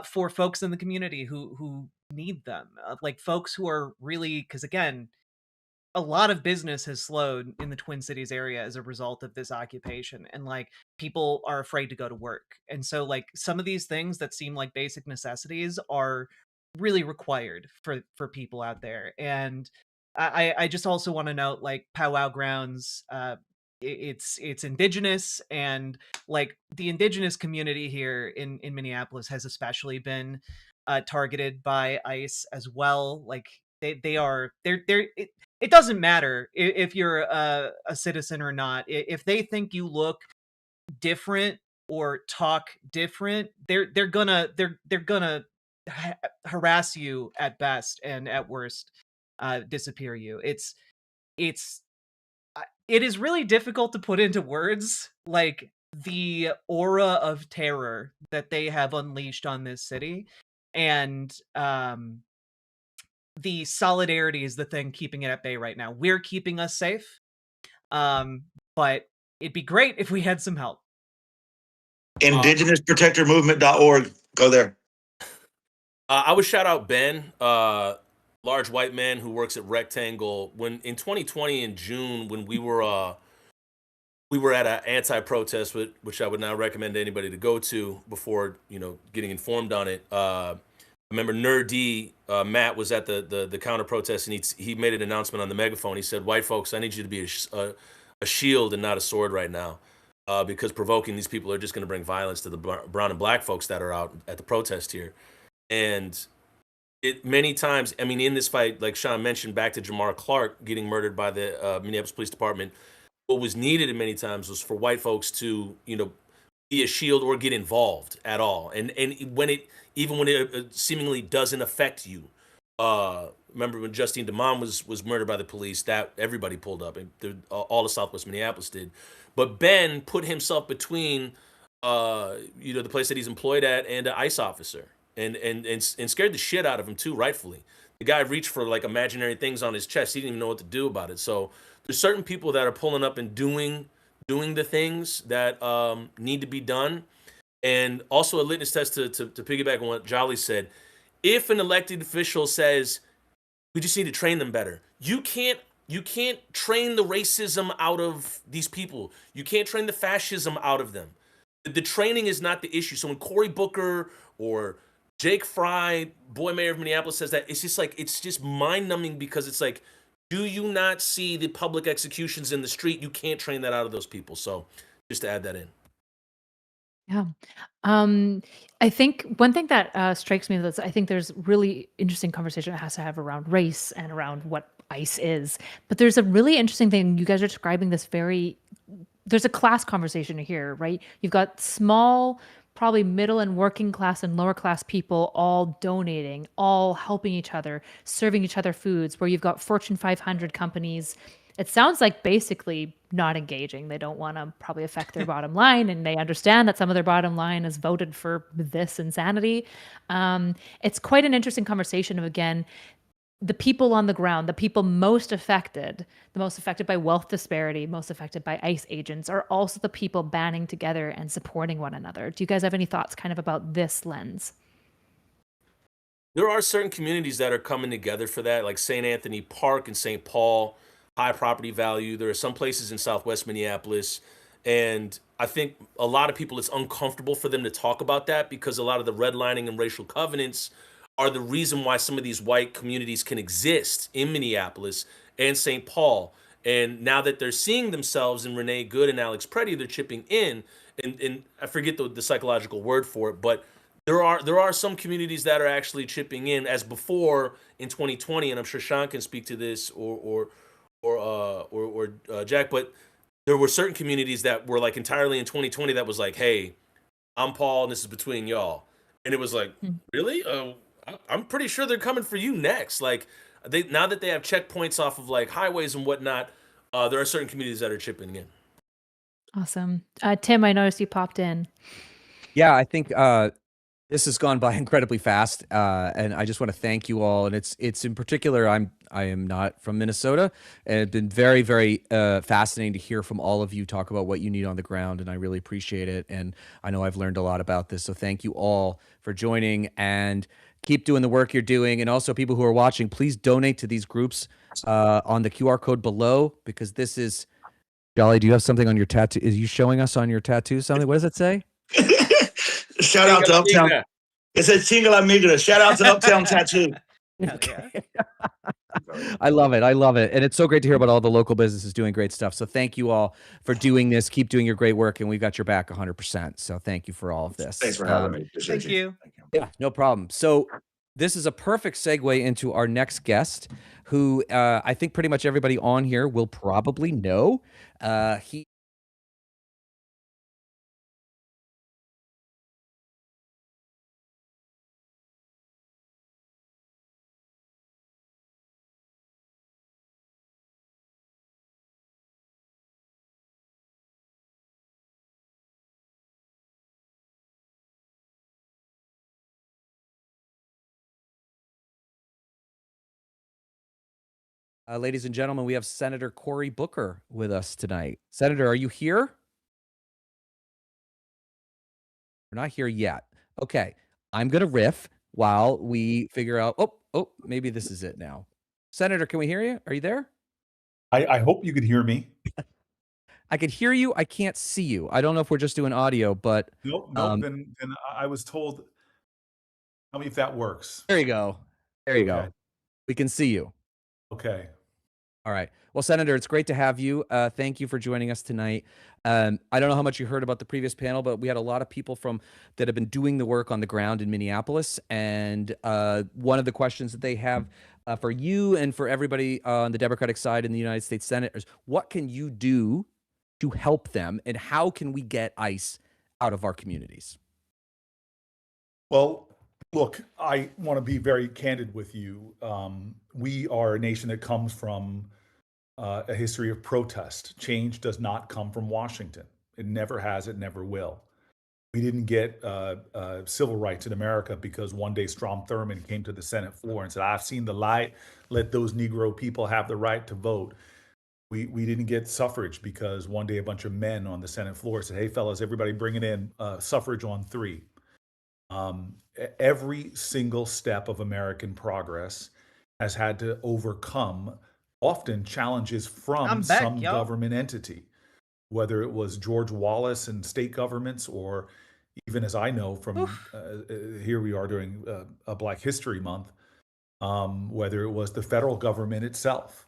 For folks in the community who need them, like folks who are really, because again, a lot of business has slowed in the Twin Cities area as a result of this occupation, and like people are afraid to go to work, and so like some of these things that seem like basic necessities are really required for people out there. And I just also want to note like Powwow Grounds, it's indigenous, and like the indigenous community here in Minneapolis has especially been targeted by ICE as well. Like it doesn't matter if you're a citizen or not. If they think you look different or talk different, they're gonna harass you at best, and at worst disappear you. It's it is really difficult to put into words like the aura of terror that they have unleashed on this city. And the solidarity is the thing keeping it at bay right now. We're keeping us safe, but it'd be great if we had some help. IndigenousProtectorMovement.org. Go there. I would shout out Ben, large white man who works at Rectangle. When in 2020 in June, when we were at an anti-protest, which I would not recommend anybody to go to before getting informed on it. I remember Nerd D, Matt was at the counter protest, and he made an announcement on the megaphone. He said, "White folks, I need you to be a shield and not a sword right now, because provoking these people are just going to bring violence to the brown and black folks that are out at the protest here." And it many times, I mean, in this fight, like Sean mentioned, back to Jamar Clark getting murdered by the Minneapolis Police Department, what was needed in many times was for white folks to, be a shield or get involved at all. And when it seemingly doesn't affect you. Remember when Justine DeMond was murdered by the police, that everybody pulled up, and all of Southwest Minneapolis did. But Ben put himself between, the place that he's employed at and an ICE officer, and scared the shit out of him too, rightfully. The guy reached for like imaginary things on his chest. He didn't even know what to do about it. So there's certain people that are pulling up and doing the things that need to be done. And also a litmus test to piggyback on what Jolly said. If an elected official says, we just need to train them better, you can't train the racism out of these people. You can't train the fascism out of them. The training is not the issue. So when Cory Booker or Jake Frey, boy mayor of Minneapolis, says that, it's just mind-numbing, because it's like, do you not see the public executions in the street? You can't train that out of those people. So just to add that in. Yeah. I think one thing that strikes me is I think there's really interesting conversation that has to have around race and around what ICE is. But there's a really interesting thing. You guys are describing this there's a class conversation here, right? You've got small, probably middle and working class and lower class people all donating, all helping each other, serving each other foods, where you've got Fortune 500 companies. It sounds like basically not engaging. They don't want to probably affect their bottom line, and they understand that some of their bottom line is voted for this insanity. It's quite an interesting conversation of, again, the people on the ground, the people most affected by wealth disparity, most affected by ICE agents, are also the people banding together and supporting one another. Do you guys have any thoughts kind of about this lens? There are certain communities that are coming together for that, like St. Anthony Park and St. Paul, high property value. There are some places in Southwest Minneapolis, and I think a lot of people, it's uncomfortable for them to talk about that, because a lot of the redlining and racial covenants are the reason why some of these white communities can exist in Minneapolis and St. Paul. And now that they're seeing themselves in Renee Good and Alex Preddy, they're chipping in. And I forget the psychological word for it, but there are some communities that are actually chipping in, as before in 2020, and I'm sure Sean can speak to this, or Jack, but there were certain communities that were like entirely in 2020 that was like, hey, I'm Paul and this is between y'all. And it was like, really? I'm pretty sure they're coming for you next. Like, now that they have checkpoints off of like highways and whatnot, there are certain communities that are chipping in. Awesome. Tim, I noticed you popped in. Yeah, I think this has gone by incredibly fast, and I just want to thank you all. And it's in particular, I am not from Minnesota, and it's been very, very fascinating to hear from all of you talk about what you need on the ground, and I really appreciate it. And I know I've learned a lot about this, so thank you all for joining, and keep doing the work you're doing. And also, people who are watching, please donate to these groups on the QR code below, because this is Jolly. Do you have something on your tattoo? Is you showing us on your tattoo something? What does it say? Shout out to Uptown. It says Single Amiga. Shout out to Uptown Tattoo. Okay. I love it. I love it. And it's so great to hear about all the local businesses doing great stuff. So thank you all for doing this. Keep doing your great work, and we've got your back 100%. So thank you for all of this. Thanks for having me. Appreciate Thank you. Yeah, no problem. So this is a perfect segue into our next guest, who I think pretty much everybody on here will probably know. He ladies and gentlemen, we have Senator Cory Booker with us tonight. Senator, are you here? We're not here yet. Okay, I'm going to riff while we figure out. Oh, maybe this is it now. Senator, can we hear you? Are you there? I hope you could hear me. I could hear you. I can't see you. I don't know if we're just doing audio, but Nope. Then I was told. Tell me if that works. there you go. There you Okay. go. We can see you. Okay. All right. Well, Senator, it's great to have you. Thank you for joining us tonight. I don't know how much you heard about the previous panel, but we had a lot of people that have been doing the work on the ground in Minneapolis. And one of the questions that they have for you and for everybody on the Democratic side in the United States Senate is, what can you do to help them, and how can we get ICE out of our communities? Well, look, I want to be very candid with you. We are a nation that comes from a history of protest. Change does not come from Washington. It never has. It never will. We didn't get civil rights in America because one day Strom Thurmond came to the Senate floor and said, "I've seen the light. Let those Negro people have the right to vote." We didn't get suffrage because one day a bunch of men on the Senate floor said, "Hey, fellas, everybody bring it in, suffrage on 3." Every single step of American progress has had to overcome often challenges from some government entity, whether it was George Wallace and state governments, or even, as I know from here we are during a Black History Month, whether it was the federal government itself.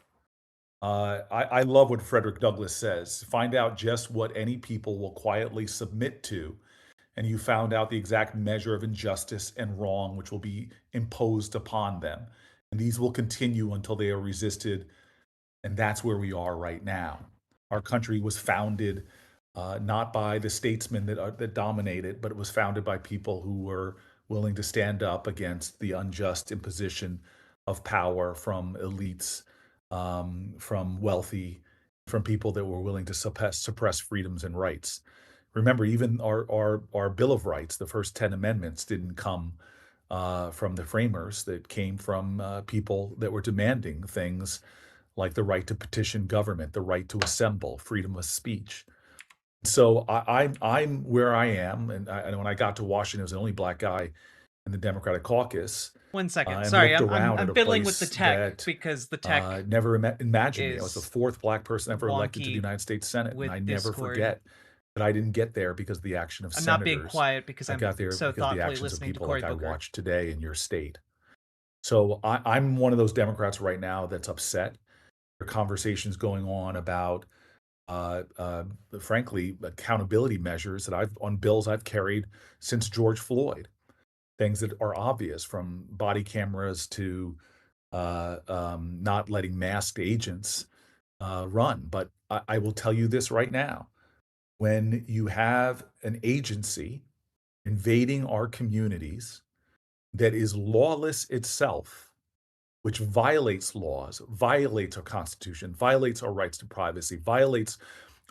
I love what Frederick Douglass says: find out just what any people will quietly submit to, and you found out the exact measure of injustice and wrong which will be imposed upon them. And these will continue until they are resisted. And that's where we are right now. Our country was founded not by the statesmen that dominated, but it was founded by people who were willing to stand up against the unjust imposition of power from elites, from wealthy, from people that were willing to suppress freedoms and rights. Remember, even our Bill of Rights, the first 10 amendments, didn't come from the framers. That came from people that were demanding things like the right to petition government, the right to assemble, freedom of speech. So I'm where I am, and when I got to Washington, I was the only Black guy in the Democratic caucus. 1 second. And Sorry, looked I'm around at a fiddling with place the tech that, because the tech never imagined me. I was the is 4th Black person ever elected to the wonky United States Senate, and with I never Discord. forget that I didn't get there because of the action of I'm senators. not being quiet because I I'm got there so because of the thoughtfully actions of listening to people Cory like I Booker. watched today in your state. So I'm one of those Democrats right now that's upset. There are conversations going on about, frankly, accountability measures on bills I've carried since George Floyd. Things that are obvious, from body cameras to not letting masked agents run. But I will tell you this right now: when you have an agency invading our communities that is lawless itself, which violates laws, violates our Constitution, violates our rights to privacy, violates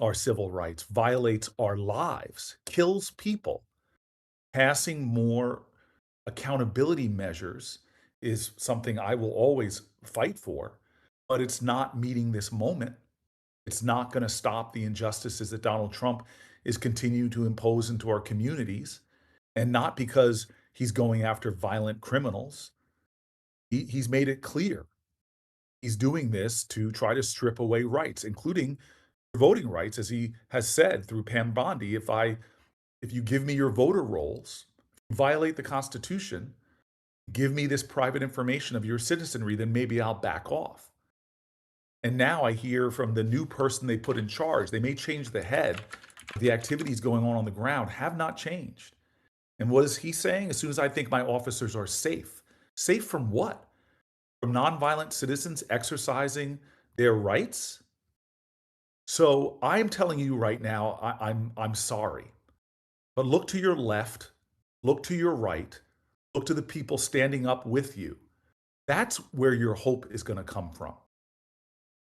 our civil rights, violates our lives, kills people. Passing more accountability measures is something I will always fight for, but it's not meeting this moment. It's not going to stop the injustices that Donald Trump is continuing to impose into our communities, and not because he's going after violent criminals. He's made it clear he's doing this to try to strip away rights, including voting rights, as he has said through Pam Bondi. If you give me your voter rolls, violate the Constitution, give me this private information of your citizenry, then maybe I'll back off. And now I hear from the new person they put in charge, they may change the head, but the activities going on the ground have not changed. And what is he saying? As soon as I think my officers are safe. Safe from what? From nonviolent citizens exercising their rights? So I'm telling you right now, I'm sorry. But look to your left, look to your right, look to the people standing up with you. That's where your hope is going to come from.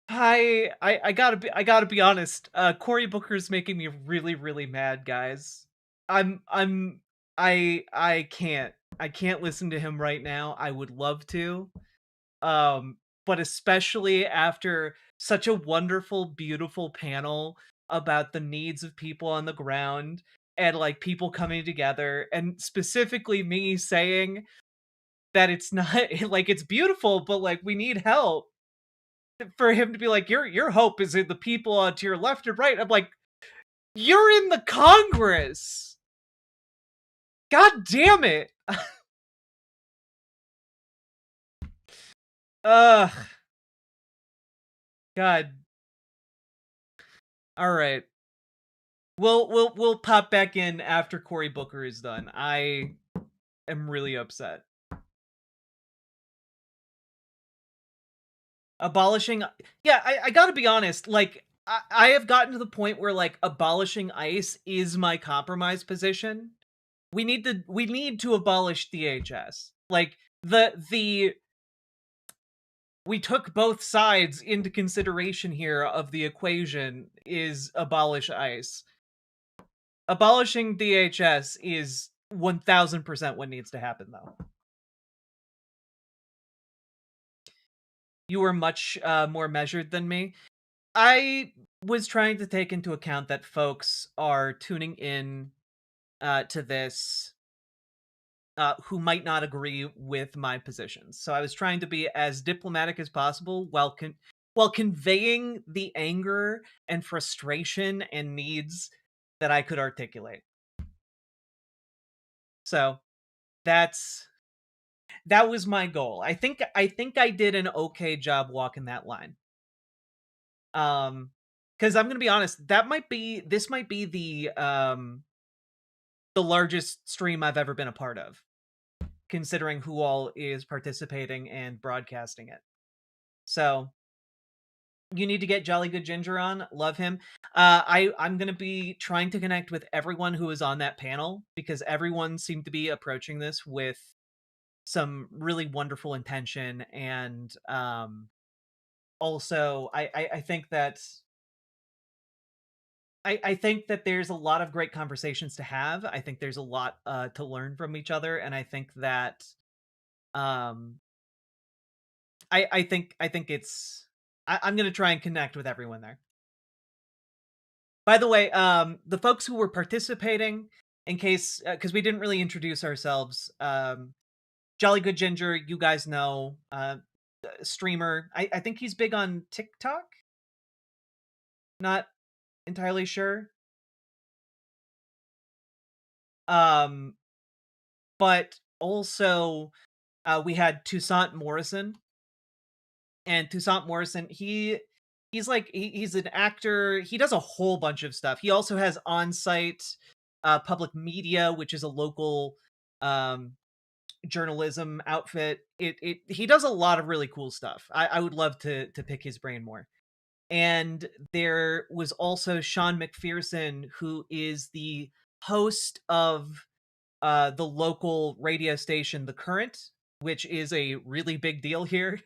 I gotta be honest. Cory Booker's making me really, really mad, guys. I can't listen to him right now. I would love to. But especially after such a wonderful, beautiful panel about the needs of people on the ground and like people coming together, and specifically me saying that it's not like it's beautiful, but like we need help. For him to be like, your hope is in the people to your left and right. I'm like, you're in the Congress. God damn it. Ugh. God. All right. We'll pop back in after Cory Booker is done. I am really upset. Abolishing, yeah, I gotta be honest, like, I have gotten to the point where, like, abolishing ICE is my compromise position. We need to abolish DHS. Like, we took both sides into consideration here of the equation is abolish ICE. Abolishing DHS is 1000% what needs to happen, though. You were much more measured than me. I was trying to take into account that folks are tuning in to this who might not agree with my positions. So I was trying to be as diplomatic as possible while conveying the anger and frustration and needs that I could articulate. So that was my goal. I think I did an okay job walking that line. Because I'm gonna be honest, this might be the largest stream I've ever been a part of, considering who all is participating and broadcasting it. So you need to get Jolly Good Ginger on. Love him. I'm gonna be trying to connect with everyone who is on that panel, because everyone seemed to be approaching this with some really wonderful intention, and also I think that I think that there's a lot of great conversations to have. I think there's a lot to learn from each other, and I think that I think it's I'm gonna try and connect with everyone there. By the way, the folks who were participating, in case because we didn't really introduce ourselves, Jolly Good Ginger, you guys know, streamer. I think he's big on TikTok. Not entirely sure. But also we had Toussaint Morrison. And Toussaint Morrison, he's an actor. He does a whole bunch of stuff. He also has On-Site Public Media, which is a local journalism outfit. He does a lot of really cool stuff. I would love to pick his brain more. And there was also Sean McPherson, who is the host of the local radio station, The Current, which is a really big deal here,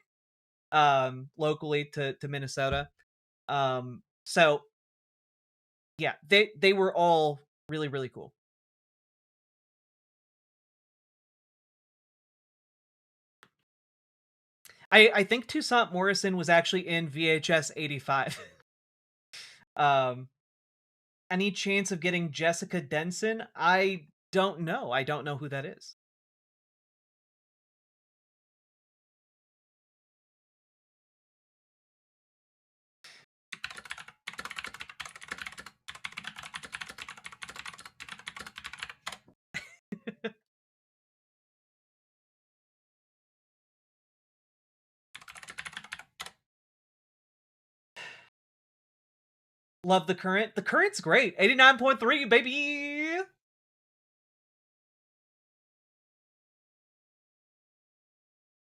locally to Minnesota. So yeah, they were all really, really cool. I think Toussaint Morrison was actually in VHS 85. Any chance of getting Jessica Denson? I don't know. I don't know who that is. Love The Current. The Current's great. 89.3, baby!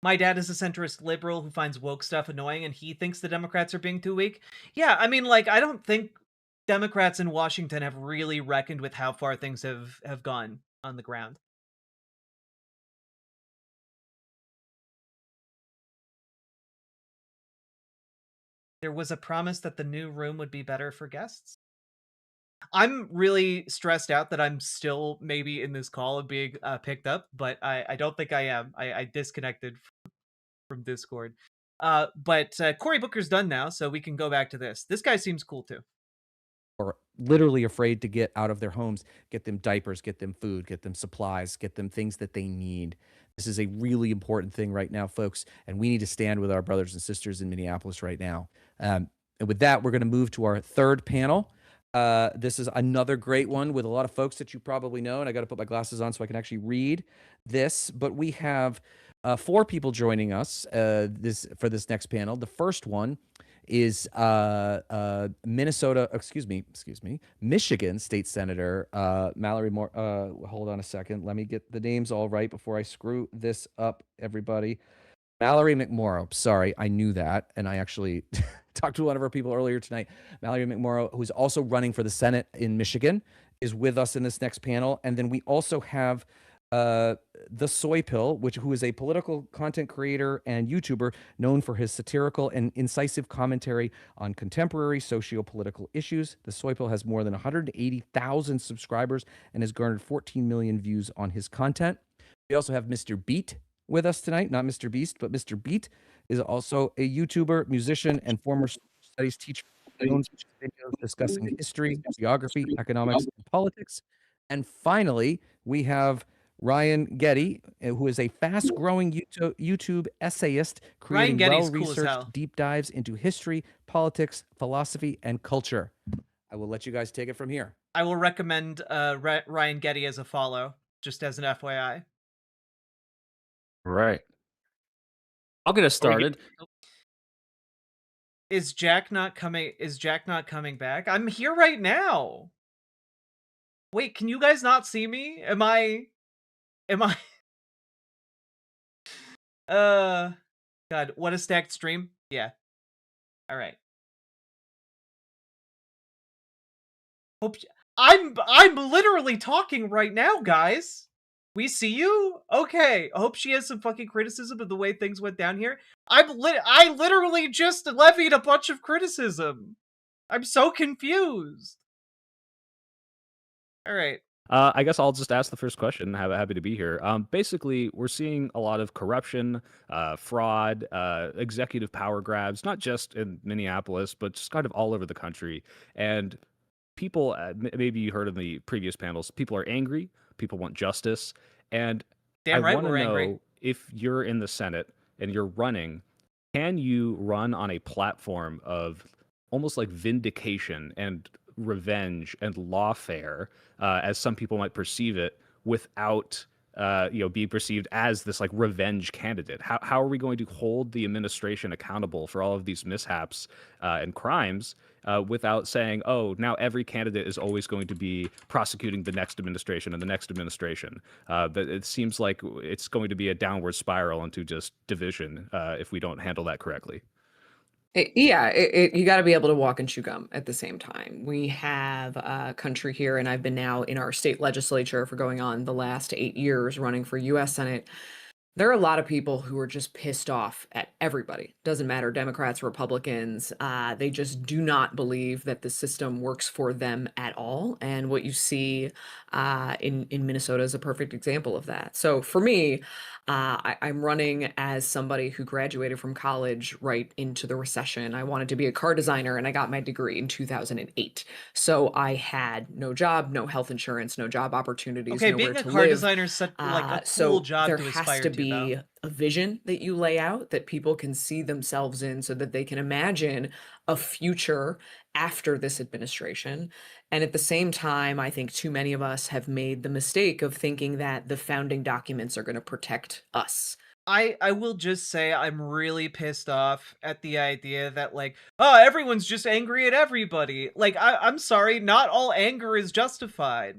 My dad is a centrist liberal who finds woke stuff annoying, and he thinks the Democrats are being too weak. Yeah, I mean, like, I don't think Democrats in Washington have really reckoned with how far things have gone on the ground. There was a promise that the new room would be better for guests. I'm really stressed out that I'm still maybe in this call and being picked up, but I don't think I am. I disconnected from Discord. But Cory Booker's done now, so we can go back to this. This guy seems cool too. Or literally afraid to get out of their homes, get them diapers, get them food, get them supplies, get them things that they need. This is a really important thing right now, folks, and we need to stand with our brothers and sisters in Minneapolis right now. And with that, we're going to move to our third panel. This is another great one with a lot of folks that you probably know, and I got to put my glasses on so I can actually read this. But we have 4 people joining us for this next panel. The first one is Michigan State Senator Mallory Moore. Hold on a second. Let me get the names all right before I screw this up, everybody. Mallory McMorrow. Sorry, I knew that. And I actually talked to one of our people earlier tonight. Mallory McMorrow, who's also running for the Senate in Michigan, is with us in this next panel. And then we also have The Soy Pill, who is a political content creator and YouTuber known for his satirical and incisive commentary on contemporary socio-political issues. The Soy Pill has more than 180,000 subscribers and has garnered 14 million views on his content. We also have Mr. Beat with us tonight, not Mr. Beast, but Mr. Beat is also a YouTuber, musician, and former studies teacher videos discussing history, geography, economics, and politics. And finally, we have Ryan Getty, who is a fast-growing YouTube essayist creating well-researched deep dives into history, politics, philosophy, and culture. I will let you guys take it from here. I will recommend Ryan Getty as a follow, just as an FYI. Right. I'll get us started. Is Jack not coming? Is Jack not coming back? I'm here right now. Wait, can you guys not see me? Am I? God, what a stacked stream. Yeah. All right. I'm literally talking right now, guys. We see you? Okay. I hope she has some fucking criticism of the way things went down here. I literally just levied a bunch of criticism. I'm so confused. All right. I guess I'll just ask the first question. Happy to be here. Basically, we're seeing a lot of corruption, fraud, executive power grabs, not just in Minneapolis, but just kind of all over the country. And people, maybe you heard in the previous panels, people are angry. People want justice. And Damn right, I want to know angry. if you're in the Senate and you're running, can you run on a platform of almost like vindication and revenge and lawfare, as some people might perceive it, without being perceived as this like revenge candidate? How are we going to hold the administration accountable for all of these mishaps and crimes without saying, oh, now every candidate is always going to be prosecuting the next administration and the next administration? But it seems like it's going to be a downward spiral into just division if we don't handle that correctly. You got to be able to walk and chew gum at the same time. We have a country here, and I've been now in our state legislature for going on the last 8 years running for U.S. Senate. There are a lot of people who are just pissed off at everybody. Doesn't matter, Democrats, Republicans. They just do not believe that the system works for them at all. And what you see in Minnesota is a perfect example of that. So for me, I'm running as somebody who graduated from college right into the recession. I wanted to be a car designer, and I got my degree in 2008. So I had no job, no health insurance, no job opportunities, Okay, nowhere being a to car live. designer is such like a So cool job there to has aspire to to, be though. a vision that you lay out that people can see themselves in, so that they can imagine a future after this administration. And at the same time, I think too many of us have made the mistake of thinking that the founding documents are going to protect us. I will just say I'm really pissed off at the idea that, like, oh, everyone's just angry at everybody. Like, I'm sorry, not all anger is justified.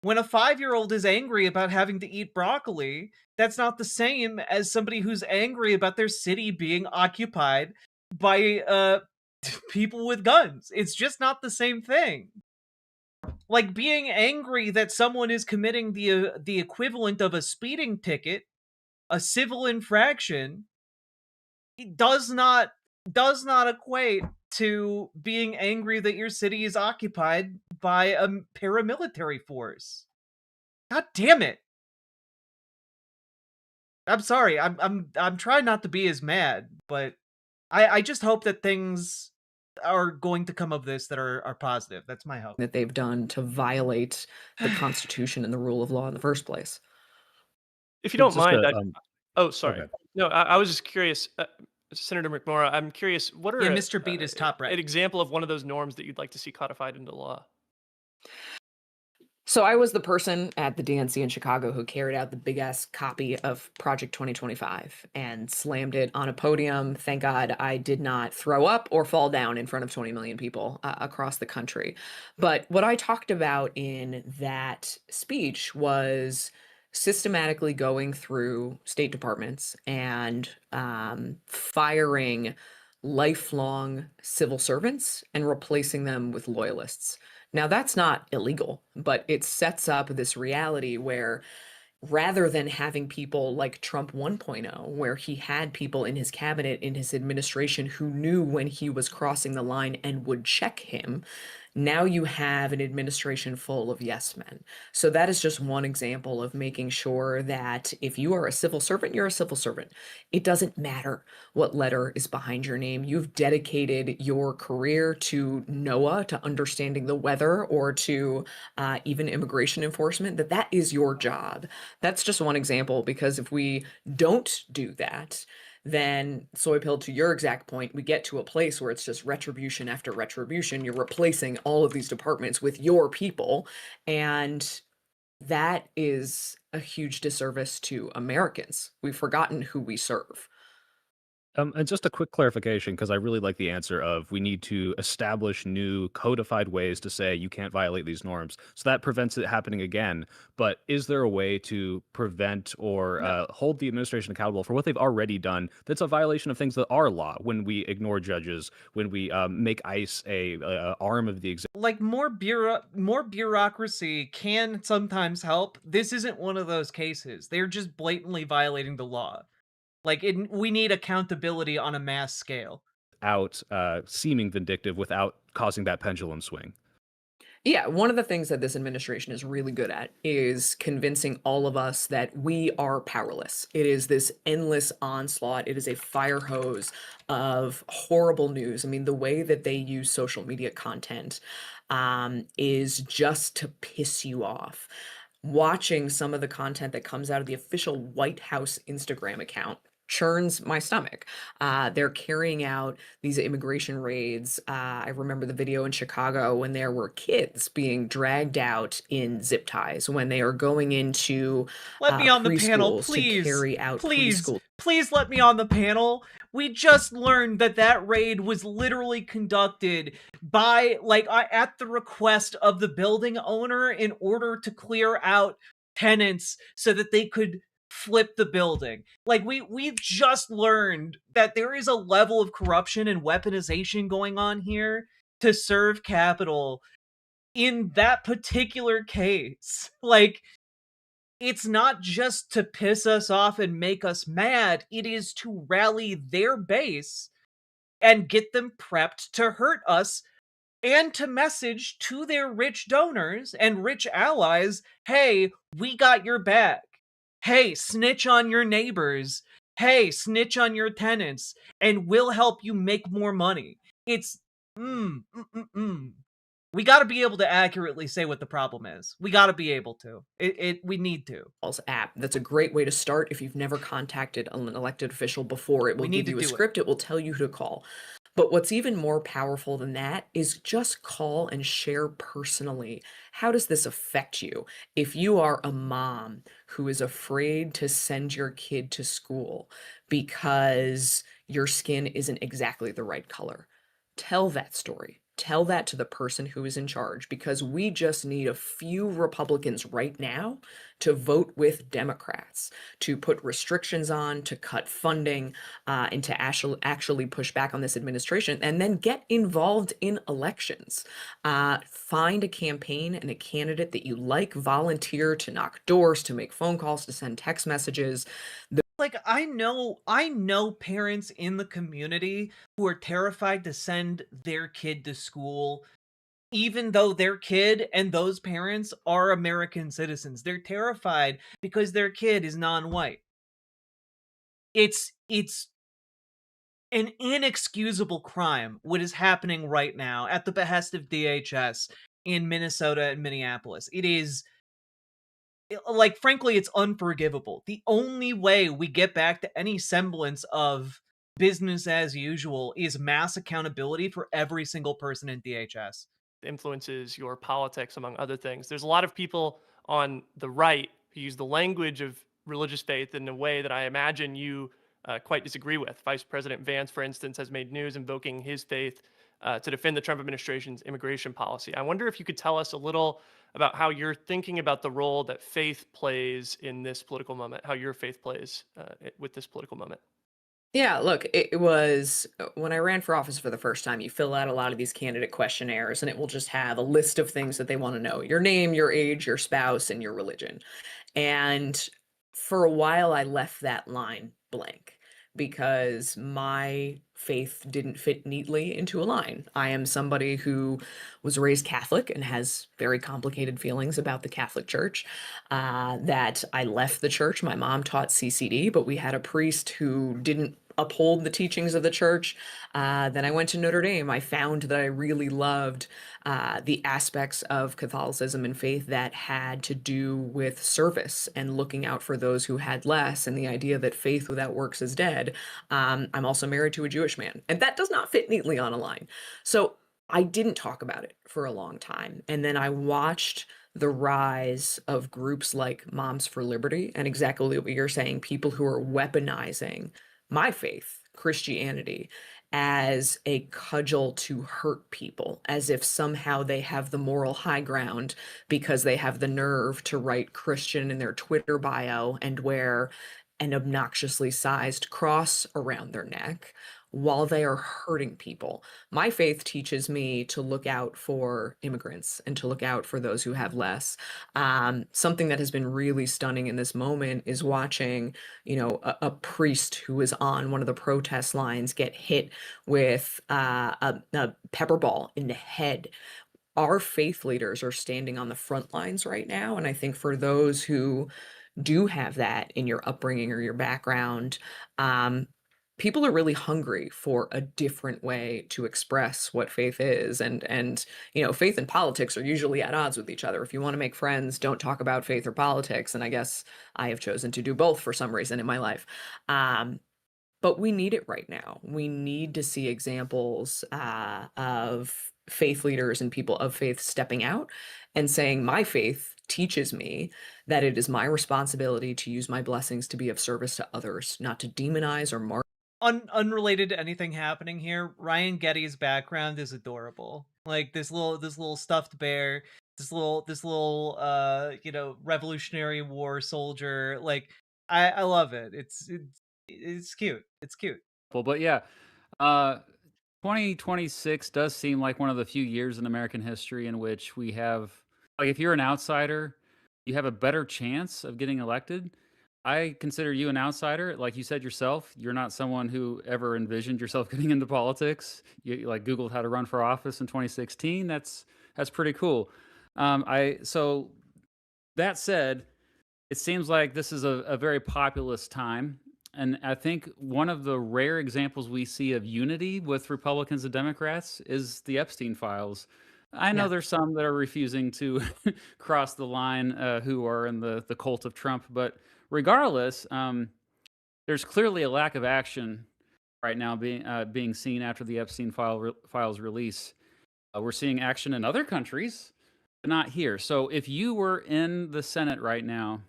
When a 5-year-old is angry about having to eat broccoli, that's not the same as somebody who's angry about their city being occupied by people with guns. It's just not the same thing. Like, being angry that someone is committing the equivalent of a speeding ticket, a civil infraction, it does not equate to being angry that your city is occupied by a paramilitary force. God damn it. I'm sorry. I'm trying not to be as mad, but I just hope that things are going to come of this that are positive. That's my hope. That they've done to violate the Constitution and the rule of law in the first place. If you don't Just mind, to, oh, sorry. okay. No, I was just curious, Senator McMorrow, I'm curious, what are Yeah, Mr. Beat is top right. an example of one of those norms that you'd like to see codified into law? So I was the person at the DNC in Chicago who carried out the big ass copy of Project 2025 and slammed it on a podium. Thank God I did not throw up or fall down in front of 20 million people across the country. But what I talked about in that speech was systematically going through state departments and firing lifelong civil servants and replacing them with loyalists. Now, that's not illegal, but it sets up this reality where rather than having people like Trump 1.0, where he had people in his cabinet, in his administration who knew when he was crossing the line and would check him, now you have an administration full of yes men. So that is just one example of making sure that if you are a civil servant, you're a civil servant. It doesn't matter what letter is behind your name. You've dedicated your career to NOAA, to understanding the weather, or to even immigration enforcement, that is your job. That's just one example, because if we don't do that, then Soy Pill, to your exact point, we get to a place where it's just retribution after retribution. You're replacing all of these departments with your people, and that is a huge disservice to Americans. We've forgotten who we serve. And just a quick clarification, because I really like the answer of we need to establish new codified ways to say you can't violate these norms. So that prevents it happening again. But is there a way to prevent or hold the administration accountable for what they've already done that's a violation of things that are law, when we ignore judges, when we make ICE a arm of the executive? Like, more bureaucracy can sometimes help. This isn't one of those cases. They're just blatantly violating the law. Like, we need accountability on a mass scale. Out seeming vindictive without causing that pendulum swing. Yeah, one of the things that this administration is really good at is convincing all of us that we are powerless. It is this endless onslaught. It is a fire hose of horrible news. I mean, the way that they use social media content is just to piss you off. Watching some of the content that comes out of the official White House Instagram account churns my stomach. They're carrying out these immigration raids. I remember the video in Chicago when there were kids being dragged out in zip ties, when they are going into let me on the panel, please. To carry out preschool. Please let me on the panel. We just learned that raid was literally conducted by, like, at the request of the building owner in order to clear out tenants so that they could flip the building. Like, we've just learned that there is a level of corruption and weaponization going on here to serve capital in that particular case. Like, it's not just to piss us off and make us mad. It is to rally their base and get them prepped to hurt us, and to message to their rich donors and rich allies, hey, we got your back. Hey, snitch on your neighbors. Hey, snitch on your tenants, and we'll help you make more money. It's, We got to be able to accurately say what the problem is. We got to be able to. We need to. App. That's a great way to start. If you've never contacted an elected official before, it will give you a script. It will tell you who to call. But what's even more powerful than that is just call and share personally. How does this affect you? If you are a mom who is afraid to send your kid to school because your skin isn't exactly the right color, tell that story. Tell that to the person who is in charge, because we just need a few Republicans right now to vote with Democrats, to put restrictions on, to cut funding, and to actually push back on this administration, and then get involved in elections. Find a campaign and a candidate that you like, volunteer to knock doors, to make phone calls, to send text messages. Like, I know parents in the community who are terrified to send their kid to school, even though their kid and those parents are American citizens. They're terrified because their kid is non-white. It's an inexcusable crime what is happening right now at the behest of DHS in Minnesota and Minneapolis. It is, like, frankly, it's unforgivable. The only way we get back to any semblance of business as usual is mass accountability for every single person in DHS. Influences your politics, among other things. There's a lot of people on the right who use the language of religious faith in a way that I imagine you quite disagree with. Vice President Vance, for instance, has made news invoking his faith to defend the Trump administration's immigration policy. I wonder if you could tell us a little about how you're thinking about the role that faith plays in this political moment, how your faith plays with this political moment. Yeah, look, it was when I ran for office for the first time, you fill out a lot of these candidate questionnaires, and it will just have a list of things that they want to know: your name, your age, your spouse, and your religion. And for a while, I left that line blank because my faith didn't fit neatly into a line. I am somebody who was raised Catholic and has very complicated feelings about the Catholic Church. That I left the church. My mom taught CCD, but we had a priest who didn't uphold the teachings of the church. Then I went to Notre Dame. I found that I really loved the aspects of Catholicism and faith that had to do with service and looking out for those who had less, and the idea that faith without works is dead. I'm also married to a Jewish man, and that does not fit neatly on a line. So I didn't talk about it for a long time. And then I watched the rise of groups like Moms for Liberty, and exactly what you're saying, people who are weaponizing my faith, Christianity, as a cudgel to hurt people, as if somehow they have the moral high ground because they have the nerve to write Christian in their Twitter bio and wear an obnoxiously sized cross around their neck while they are hurting people. My faith teaches me to look out for immigrants and to look out for those who have less. Something that has been really stunning in this moment is watching, a priest who was on one of the protest lines get hit with a pepper ball in the head. Our faith leaders are standing on the front lines right now. And I think for those who do have that in your upbringing or your background, people are really hungry for a different way to express what faith is. And faith and politics are usually at odds with each other. If you want to make friends, don't talk about faith or politics. And I guess I have chosen to do both for some reason in my life. But we need it right now. We need to see examples of faith leaders and people of faith stepping out and saying, my faith teaches me that it is my responsibility to use my blessings to be of service to others, not to demonize or mark. Unrelated to anything happening here, Ryan Getty's background is adorable. Like this little stuffed bear, this little Revolutionary War soldier. Like I love it. It's cute. It's cute. Well, but yeah, 2026 does seem like one of the few years in American history in which we have, like, if you're an outsider, you have a better chance of getting elected. I consider you an outsider. Like you said yourself, you're not someone who ever envisioned yourself getting into politics. You like Googled how to run for office in 2016. That's pretty cool. So that said, it seems like this is a very populist time. And I think one of the rare examples we see of unity with Republicans and Democrats is the Epstein files. I know Yeah. there's some that are refusing to cross the line who are in the cult of Trump, but regardless, there's clearly a lack of action right now being seen after the Epstein files release. We're seeing action in other countries, but not here. So if you were in the Senate right now,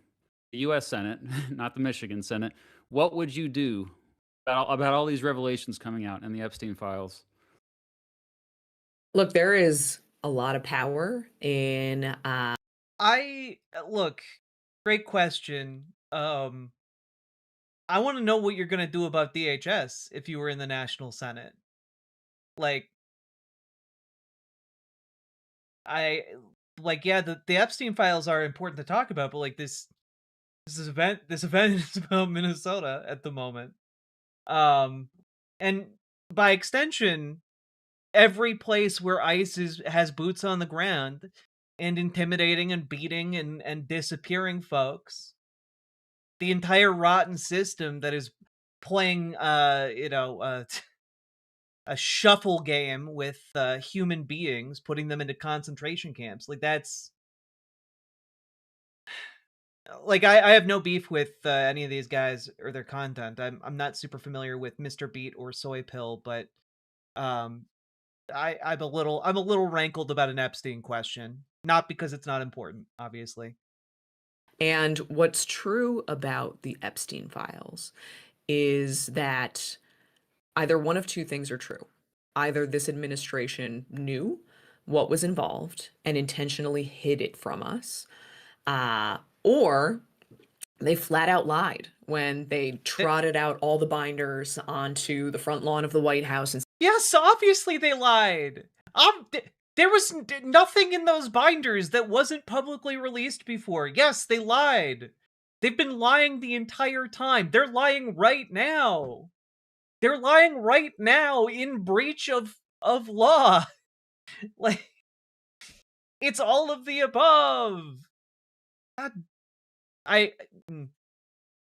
the U.S. Senate, not the Michigan Senate, what would you do about all these revelations coming out in the Epstein files? Look, there is a lot of power in. Look, great question. I want to know what you're going to do about DHS if you were in the National Senate. Like, yeah, the Epstein files are important to talk about, but like this event is about Minnesota at the moment. And by extension, every place where ICE has boots on the ground and intimidating and beating and disappearing folks. The entire rotten system that is playing, a shuffle game with human beings, putting them into concentration camps. Like that's, like I have no beef with any of these guys or their content. I'm not super familiar with Mr. Beat or Soy Pill, but I'm a little rankled about an Epstein question. Not because it's not important, obviously. And what's true about the Epstein files is that either one of two things are true. Either this administration knew what was involved and intentionally hid it from us, or they flat out lied when they trotted out all the binders onto the front lawn of the White House. And yes, obviously they lied. There was nothing in those binders that wasn't publicly released before. Yes, they lied. They've been lying the entire time. They're lying right now. They're lying right now in breach of law. Like, it's all of the above. God,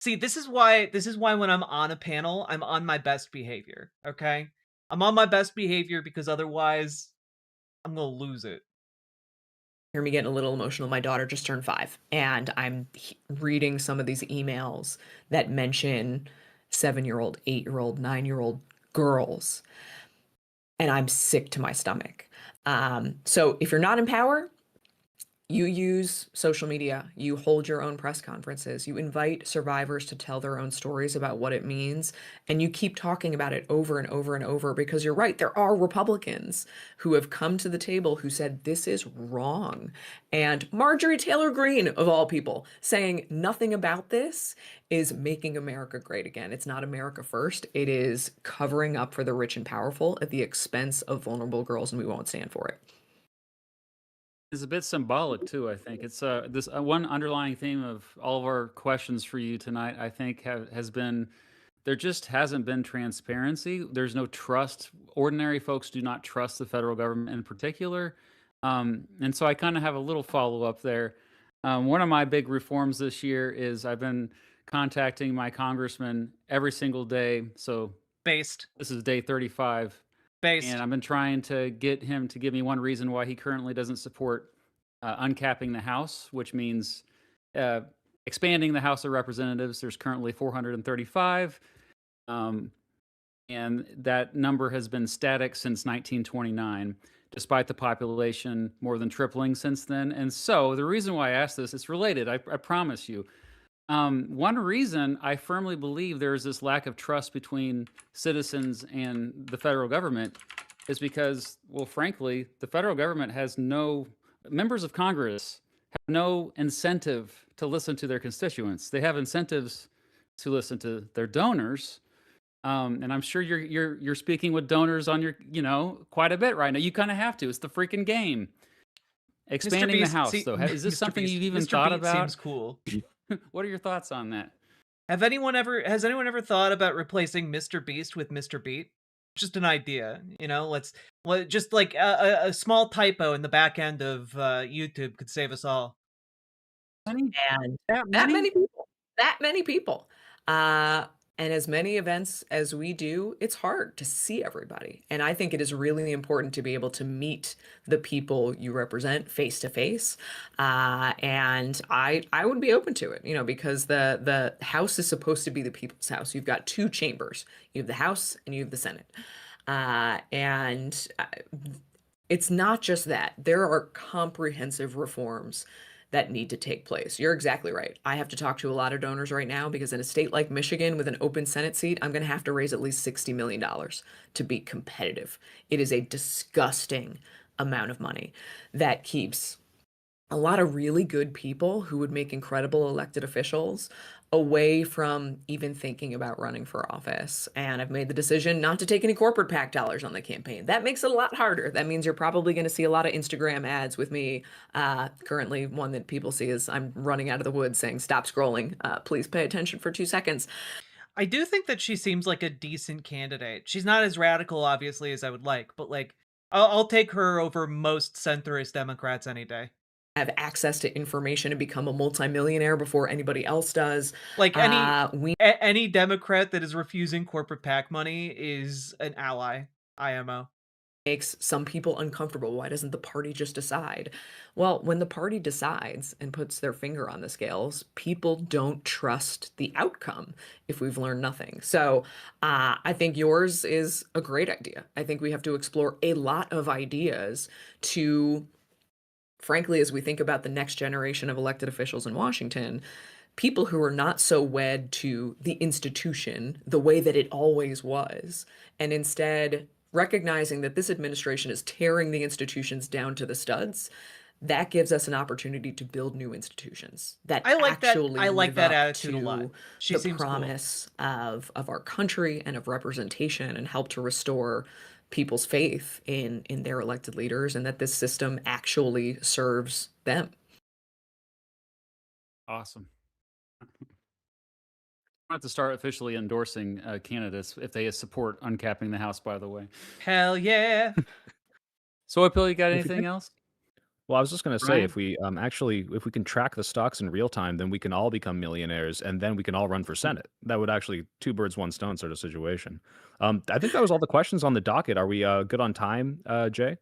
see, this is why when I'm on a panel, I'm on my best behavior, okay? I'm on my best behavior because otherwise I'm going to lose it. Hear me getting a little emotional. My daughter just turned 5, and I'm reading some of these emails that mention 7-year-old, 8-year-old, 9-year-old girls, and I'm sick to my stomach. So if you're not in power, you use social media, you hold your own press conferences, you invite survivors to tell their own stories about what it means, and you keep talking about it over and over and over, because you're right, there are Republicans who have come to the table who said this is wrong. And Marjorie Taylor Greene, of all people, saying nothing about this is making America great again. It's not America first. It is covering up for the rich and powerful at the expense of vulnerable girls, and we won't stand for it. It's a bit symbolic too. I think it's this one underlying theme of all of our questions for you tonight. I think has been there just hasn't been transparency. There's no trust. Ordinary folks do not trust the federal government in particular, and so I kind of have a little follow up there. One of my big reforms this year is I've been contacting my congressman every single day. So this is day 35. And I've been trying to get him to give me one reason why he currently doesn't support uncapping the House, which means expanding the House of Representatives. There's currently 435, and that number has been static since 1929, despite the population more than tripling since then. And so the reason why I asked this, it's related, I promise you. One reason I firmly believe there is this lack of trust between citizens and the federal government is because, well, frankly, the federal government members of Congress have no incentive to listen to their constituents. They have incentives to listen to their donors. And I'm sure you're speaking with donors on your, quite a bit right now. You kind of have to. It's the freaking game. Expanding the Beast, House, see, though, is this Mr. something Beast, you've even Mr. thought Beast about? Seems cool. What are your thoughts on that? Has anyone ever thought about replacing Mr. Beast with Mr. Beat? Just an idea, you know. Just like a small typo in the back end of YouTube could save us all. And That that many? many people. And as many events as we do, it's hard to see everybody. And I think it is really important to be able to meet the people you represent face to face. And I would be open to it, you know, because the House is supposed to be the people's house. You've got two chambers. You have the House and you have the Senate. It's not just that. There are comprehensive reforms that need to take place. You're exactly right. I have to talk to a lot of donors right now because in a state like Michigan with an open Senate seat, I'm going to have to raise at least $60 million to be competitive. It is a disgusting amount of money that keeps a lot of really good people who would make incredible elected officials away from even thinking about running for office. And I've made the decision not to take any corporate PAC dollars on the campaign. That makes it a lot harder. That means you're probably going to see a lot of Instagram ads with me. Currently, one that people see is I'm running out of the woods saying, stop scrolling. Please pay attention for 2 seconds. I do think that she seems like a decent candidate. She's not as radical, obviously, as I would like, but like, I'll take her over most centrist Democrats any day. Have access to information and become a multimillionaire before anybody else does. Like any Democrat that is refusing corporate PAC money is an ally. IMO. Makes some people uncomfortable. Why doesn't the party just decide? Well, when the party decides and puts their finger on the scales, people don't trust the outcome if we've learned nothing. So I think yours is a great idea. I think we have to explore a lot of ideas to, frankly, as we think about the next generation of elected officials in Washington, people who are not so wed to the institution the way that it always was, and instead recognizing that this administration is tearing the institutions down to the studs, that gives us an opportunity to build new institutions that I like live that up attitude a lot. to She the seems cool. promise of our country and of representation, and help to restore people's faith in their elected leaders, and that this system actually serves them. Awesome. I have to start officially endorsing candidates if they support uncapping the House, by the way. Hell yeah. Soy Pill, you got anything else? Well, I was just going to say, Brian? if we if we can track the stocks in real time, then we can all become millionaires, and then we can all run for Senate. That would actually 2 birds, 1 stone sort of situation. I think that was all the questions on the docket. Are we good on time, Jay?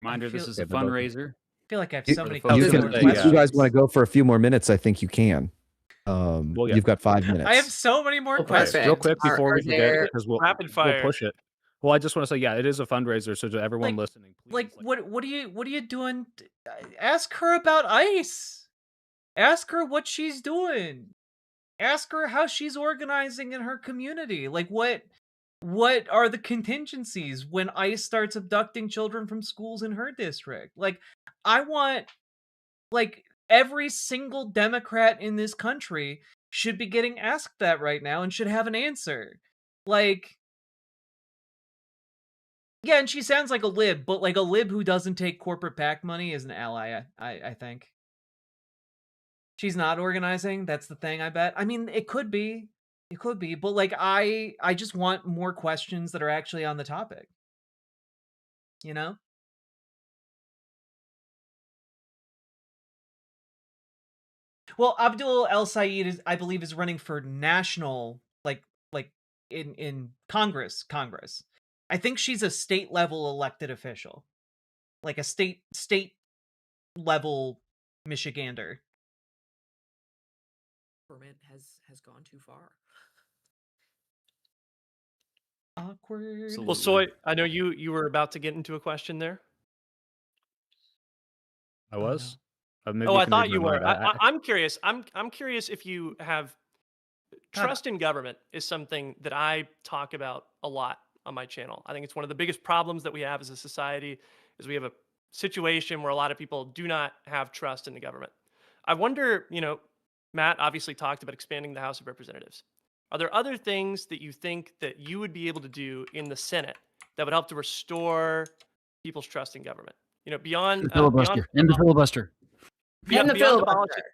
Reminder: feel- this is a Yeah, they're both- fundraiser. I feel like I have You- so many You You can- questions. can, if you guys want to go for a few more minutes, I think you can. Well, yeah. You've got 5 minutes. I have so many more Oh, questions. perfect. Real quick before Are we forget, there- because we'll Rapid fire. push it. Well, I just want to say, yeah, it is a fundraiser, so to everyone listening, please, Like what are you doing? Ask her about ICE. Ask her what she's doing. Ask her how she's organizing in her community. Like what are the contingencies when ICE starts abducting children from schools in her district? Like I want like every single Democrat in this country should be getting asked that right now and should have an answer. Like yeah, and she sounds like a lib, but like a lib who doesn't take corporate PAC money is an ally, I think. She's not organizing, that's the thing, I bet. I mean, it could be. It could be, but like I just want more questions that are actually on the topic. You know? Well, Abdul El Sayed is, I believe, is running for national, like in Congress. I think she's a state level elected official, like a state level Michigander. Government has gone too far. Awkward. Well, Soy, I know you were about to get into a question there. I was. Maybe Oh, you I can thought read you my were. mind. I'm curious. I'm curious if you have trust in government is something that I talk about a lot on my channel. I think it's one of the biggest problems that we have as a society is we have a situation where a lot of people do not have trust in the government. I wonder, Matt obviously talked about expanding the House of Representatives. Are there other things that you think that you would be able to do in the Senate that would help to restore people's trust in government. You know, beyond The filibuster. End the filibuster. End the beyond filibuster. abolishing.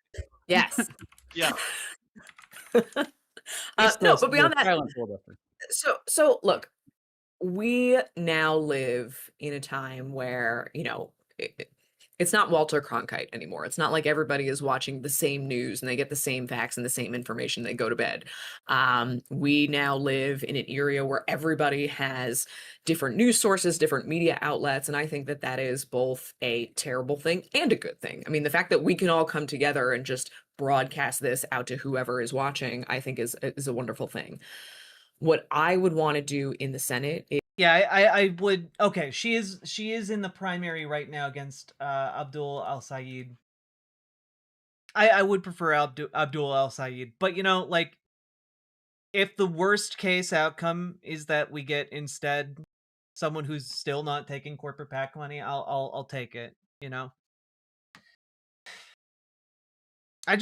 Yes. Yeah. No, but beyond that, silent filibuster. so look, we now live in a time where, you know, it's not Walter Cronkite anymore. It's not like everybody is watching the same news and they get the same facts and the same information. They go to bed. We now live in an area where everybody has different news sources, different media outlets. And I think that that is both a terrible thing and a good thing. I mean, the fact that we can all come together and just broadcast this out to whoever is watching, I think is a wonderful thing. What I would want to do in the Senate is Yeah, I would. Okay, she is in the primary right now against Abdul Al-Sayed. I would prefer Abdul Al-Sayed, but you know, like, if the worst case outcome is that we get instead someone who's still not taking corporate PAC money, I'll take it. You know, I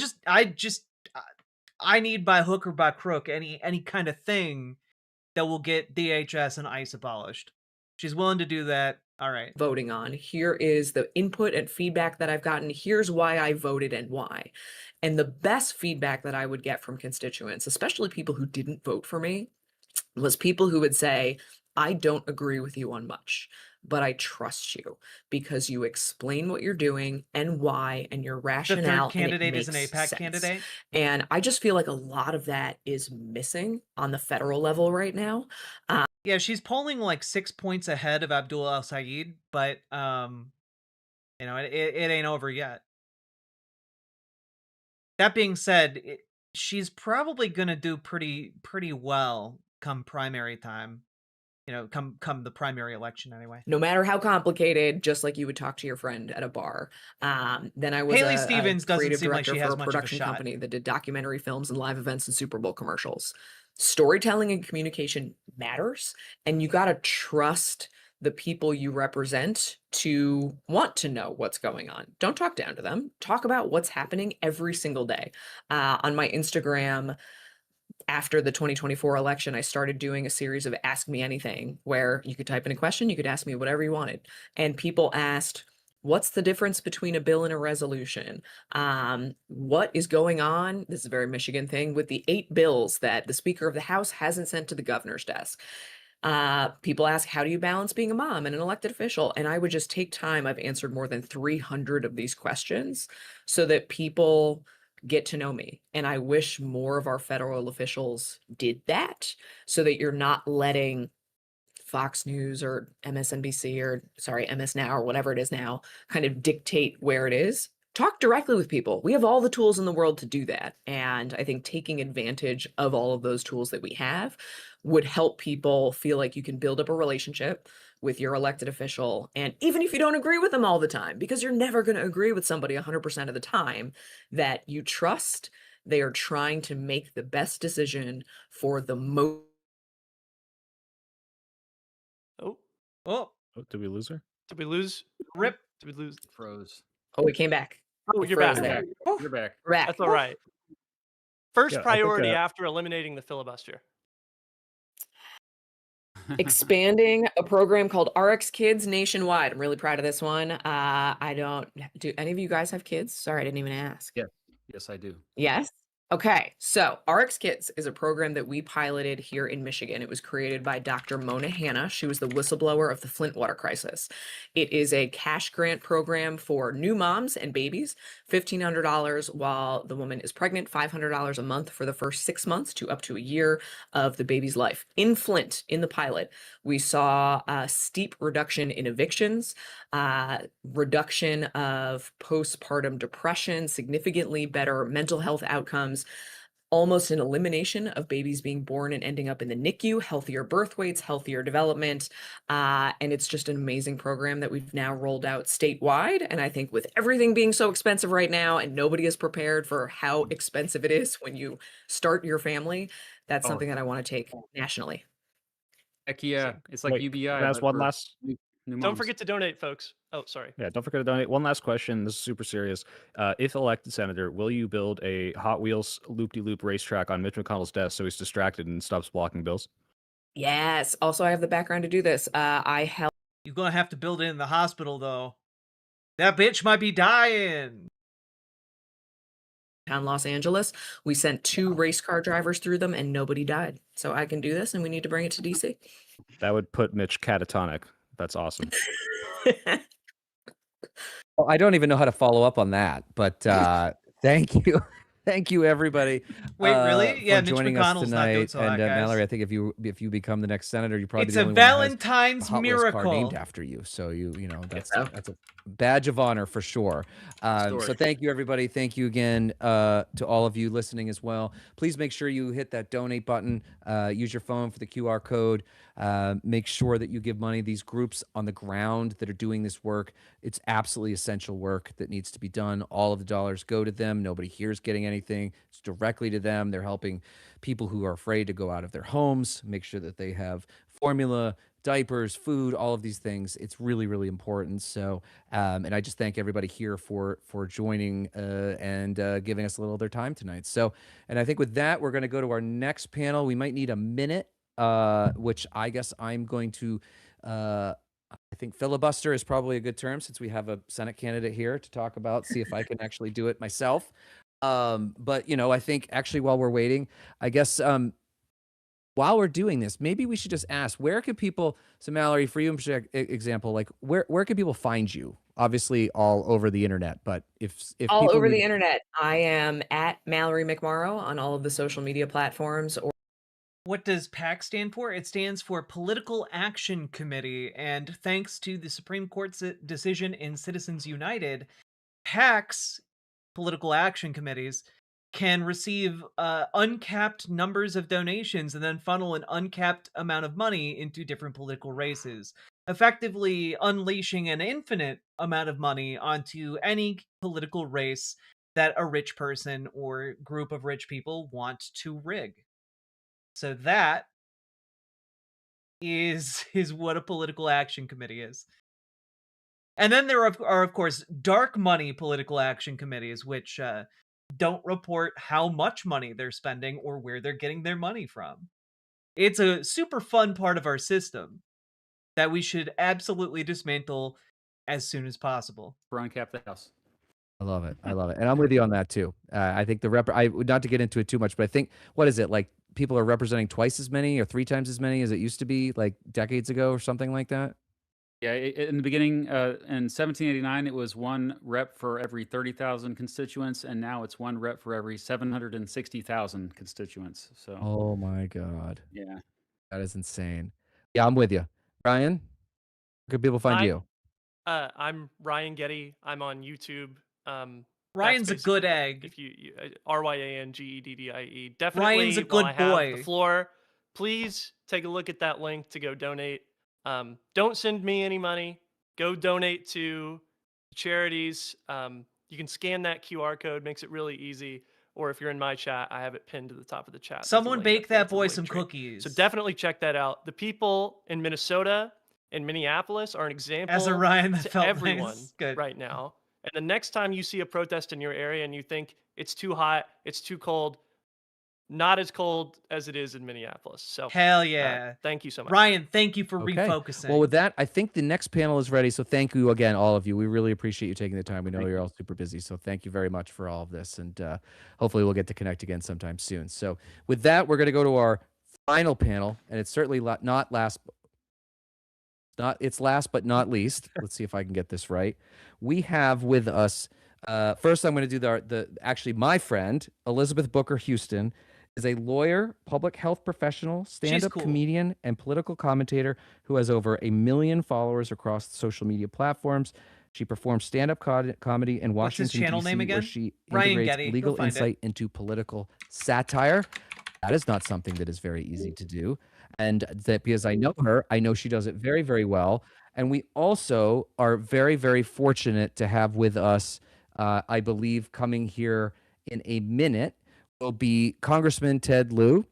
need by hook or by crook any kind of thing that will get DHS and ICE abolished. She's willing to do that. All right. Voting on. Here is the input and feedback that I've gotten. Here's why I voted and why. And the best feedback that I would get from constituents, especially people who didn't vote for me, was people who would say, I don't agree with you on much, but I trust you because you explain what you're doing and why and your The rationale. third candidate and it is an makes APAC sense. candidate. And I just feel like a lot of that is missing on the federal level right now. Yeah, she's polling like 6 points ahead of Abdul Al-Sayed, but you know, it ain't over yet. That being said, she's probably gonna do pretty well come primary time. You know, come the primary election anyway. No matter how complicated, just like you would talk to your friend at a bar. Then I was Haley a Stevens doesn't creative seem like director she for has a much of a production shot. company that did documentary films and live events and Super Bowl commercials. Storytelling and communication matters, and you got to trust the people you represent to want to know what's going on. Don't talk down to them. Talk about what's happening every single day. On my Instagram, after the 2024 election, I started doing a series of Ask Me Anything, where you could type in a question, you could ask me whatever you wanted. And people asked, what's the difference between a bill and a resolution? What is going on? This is a very Michigan thing with the 8 bills that the Speaker of the House hasn't sent to the governor's desk. People ask, how do you balance being a mom and an elected official? And I would just take time. I've answered more than 300 of these questions so that people get to know me. And I wish more of our federal officials did that so that you're not letting Fox News or MSNBC or MS Now or whatever it is now kind of dictate where it is. Talk directly with people. We have all the tools in the world to do that. And I think taking advantage of all of those tools that we have would help people feel like you can build up a relationship with your elected official. And even if you don't agree with them all the time, because you're never going to agree with somebody 100% of the time, that you trust they are trying to make the best decision for the most. Oh, did we lose her? Did we lose? Rip. Did we lose? Froze. Oh, we came back. Oh, We you're froze back. there. You're back. We're back. That's all right. First Yeah, I think, priority after eliminating the filibuster. Expanding a program called RX Kids nationwide. I'm really proud of this one. Do any of you guys have kids? Sorry, I didn't even ask. Yes, I do. Yes. Okay, so RX Kids is a program that we piloted here in Michigan. It was created by Dr. Mona Hanna. She was the whistleblower of the Flint water crisis. It is a cash grant program for new moms and babies, $1,500 while the woman is pregnant, $500 a month for the first 6 months to up to a year of the baby's life. In Flint, in the pilot, we saw a steep reduction in evictions, reduction of postpartum depression, significantly better mental health outcomes, almost an elimination of babies being born and ending up in the NICU, healthier birth weights, healthier development. And it's just an amazing program that we've now rolled out statewide. And I think with everything being so expensive right now and nobody is prepared for how expensive it is when you start your family, that's something that I want to take nationally. Heck yeah. It's like Wait, UBI. can I ask but one for last? new Don't moms. forget to donate, folks. Oh, sorry. Yeah, don't forget to donate. One last question. This is super serious. If elected senator, will you build a Hot Wheels loop-de-loop racetrack on Mitch McConnell's desk so he's distracted and stops blocking bills? Yes. Also, I have the background to do this. I helped. You're gonna have to build it in the hospital, though. That bitch might be dying. Town Los Angeles. We sent 2 race car drivers through them and nobody died. So I can do this and we need to bring it to DC. That would put Mitch catatonic. That's awesome. Well, I don't even know how to follow up on that, but thank you. Thank you, everybody. Wait, really? Yeah, for Mitch joining us McConnell's not doing tonight. so hot, And guys. Mallory, I think if you become the next senator, you probably It's be the a only one that has Valentine's a Hot Wheels car miracle. named after you. So you know that's a badge of honor for sure. So thank you, everybody. Thank you again to all of you listening as well. Please make sure you hit that donate button. Use your phone for the QR code. Make sure that you give money. These groups on the ground that are doing this work, it's absolutely essential work that needs to be done. All of the dollars go to them. Nobody here is getting anything. It's directly to them. They're helping people who are afraid to go out of their homes, make sure that they have formula, diapers, food, all of these things. It's really, really important. So, and I just thank everybody here for joining and giving us a little of their time tonight. So, and I think with that, we're going to go to our next panel. We might need a minute, which I guess I'm going to, I think filibuster is probably a good term since we have a Senate candidate here to talk about, see if I can actually do it myself. But, you know, I think actually while we're waiting, I guess while we're doing this, maybe we should just ask, where can people, so Mallory, for you, example, like where can people find you? Obviously all over the internet, but if all people over need the internet, I am at Mallory McMorrow on all of the social media platforms. Or What does PAC stand for? It stands for Political Action Committee, and thanks to the Supreme Court's decision in Citizens United, PACs, political action committees, can receive uncapped numbers of donations and then funnel an uncapped amount of money into different political races, effectively unleashing an infinite amount of money onto any political race that a rich person or group of rich people want to rig. So that is what a political action committee is. And then there are of course, dark money political action committees, which don't report how much money they're spending or where they're getting their money from. It's a super fun part of our system that we should absolutely dismantle as soon as possible. Uncap the House. I love it. I love it. And I'm with you on that too. I think not to get into it too much, but I think, what is it? Like people are representing twice as many or 3 times as many as it used to be like decades ago or something like that? Yeah, in the beginning, in 1789, it was 1 rep for every 30,000 constituents, and now it's 1 rep for every 760,000 constituents. So. Oh my God. Yeah. That is insane. Yeah, I'm with you. Ryan, where can people find you? I'm Ryan Getty. I'm on YouTube. Ryan's a good egg. If you RyanGeddie. Definitely. Ryan's a good boy. The floor. Please take a look at that link to go donate. Don't send me any money. Go donate to charities. You can scan that QR code, makes it really easy. Or if you're in my chat, I have it pinned to the top of the chat. Someone bake that boy some cookies. So definitely check that out. The people in Minnesota and Minneapolis are an example As a Ryan that to felt everyone nice. Good. right now. And the next time you see a protest in your area and you think it's too hot, it's too cold, not as cold as it is in Minneapolis. So hell yeah. Thank you so much. Ryan, thank you for Okay. refocusing. Well, with that, I think the next panel is ready. So thank you again, all of you. We really appreciate you taking the time. We know you're all super busy. So thank you very much for all of this. And hopefully we'll get to connect again sometime soon. So with that, we're going to go to our final panel. And it's certainly it's last but not least. Let's see if I can get this right. We have with us, first I'm going to do actually my friend, Elizabeth Booker Houston, is a lawyer, public health professional, stand-up comedian, and political commentator who has over 1 million followers across social media platforms. She performs stand-up comedy in Washington, What's his channel D.C., name again? where she Ryan integrates Getty. legal You'll find insight into political satire. That is not something that is very easy to do. And that because I know her, I know she does it very, very well. And we also are very, very fortunate to have with us, I believe, coming here in a minute, will be Congressman Ted Lieu,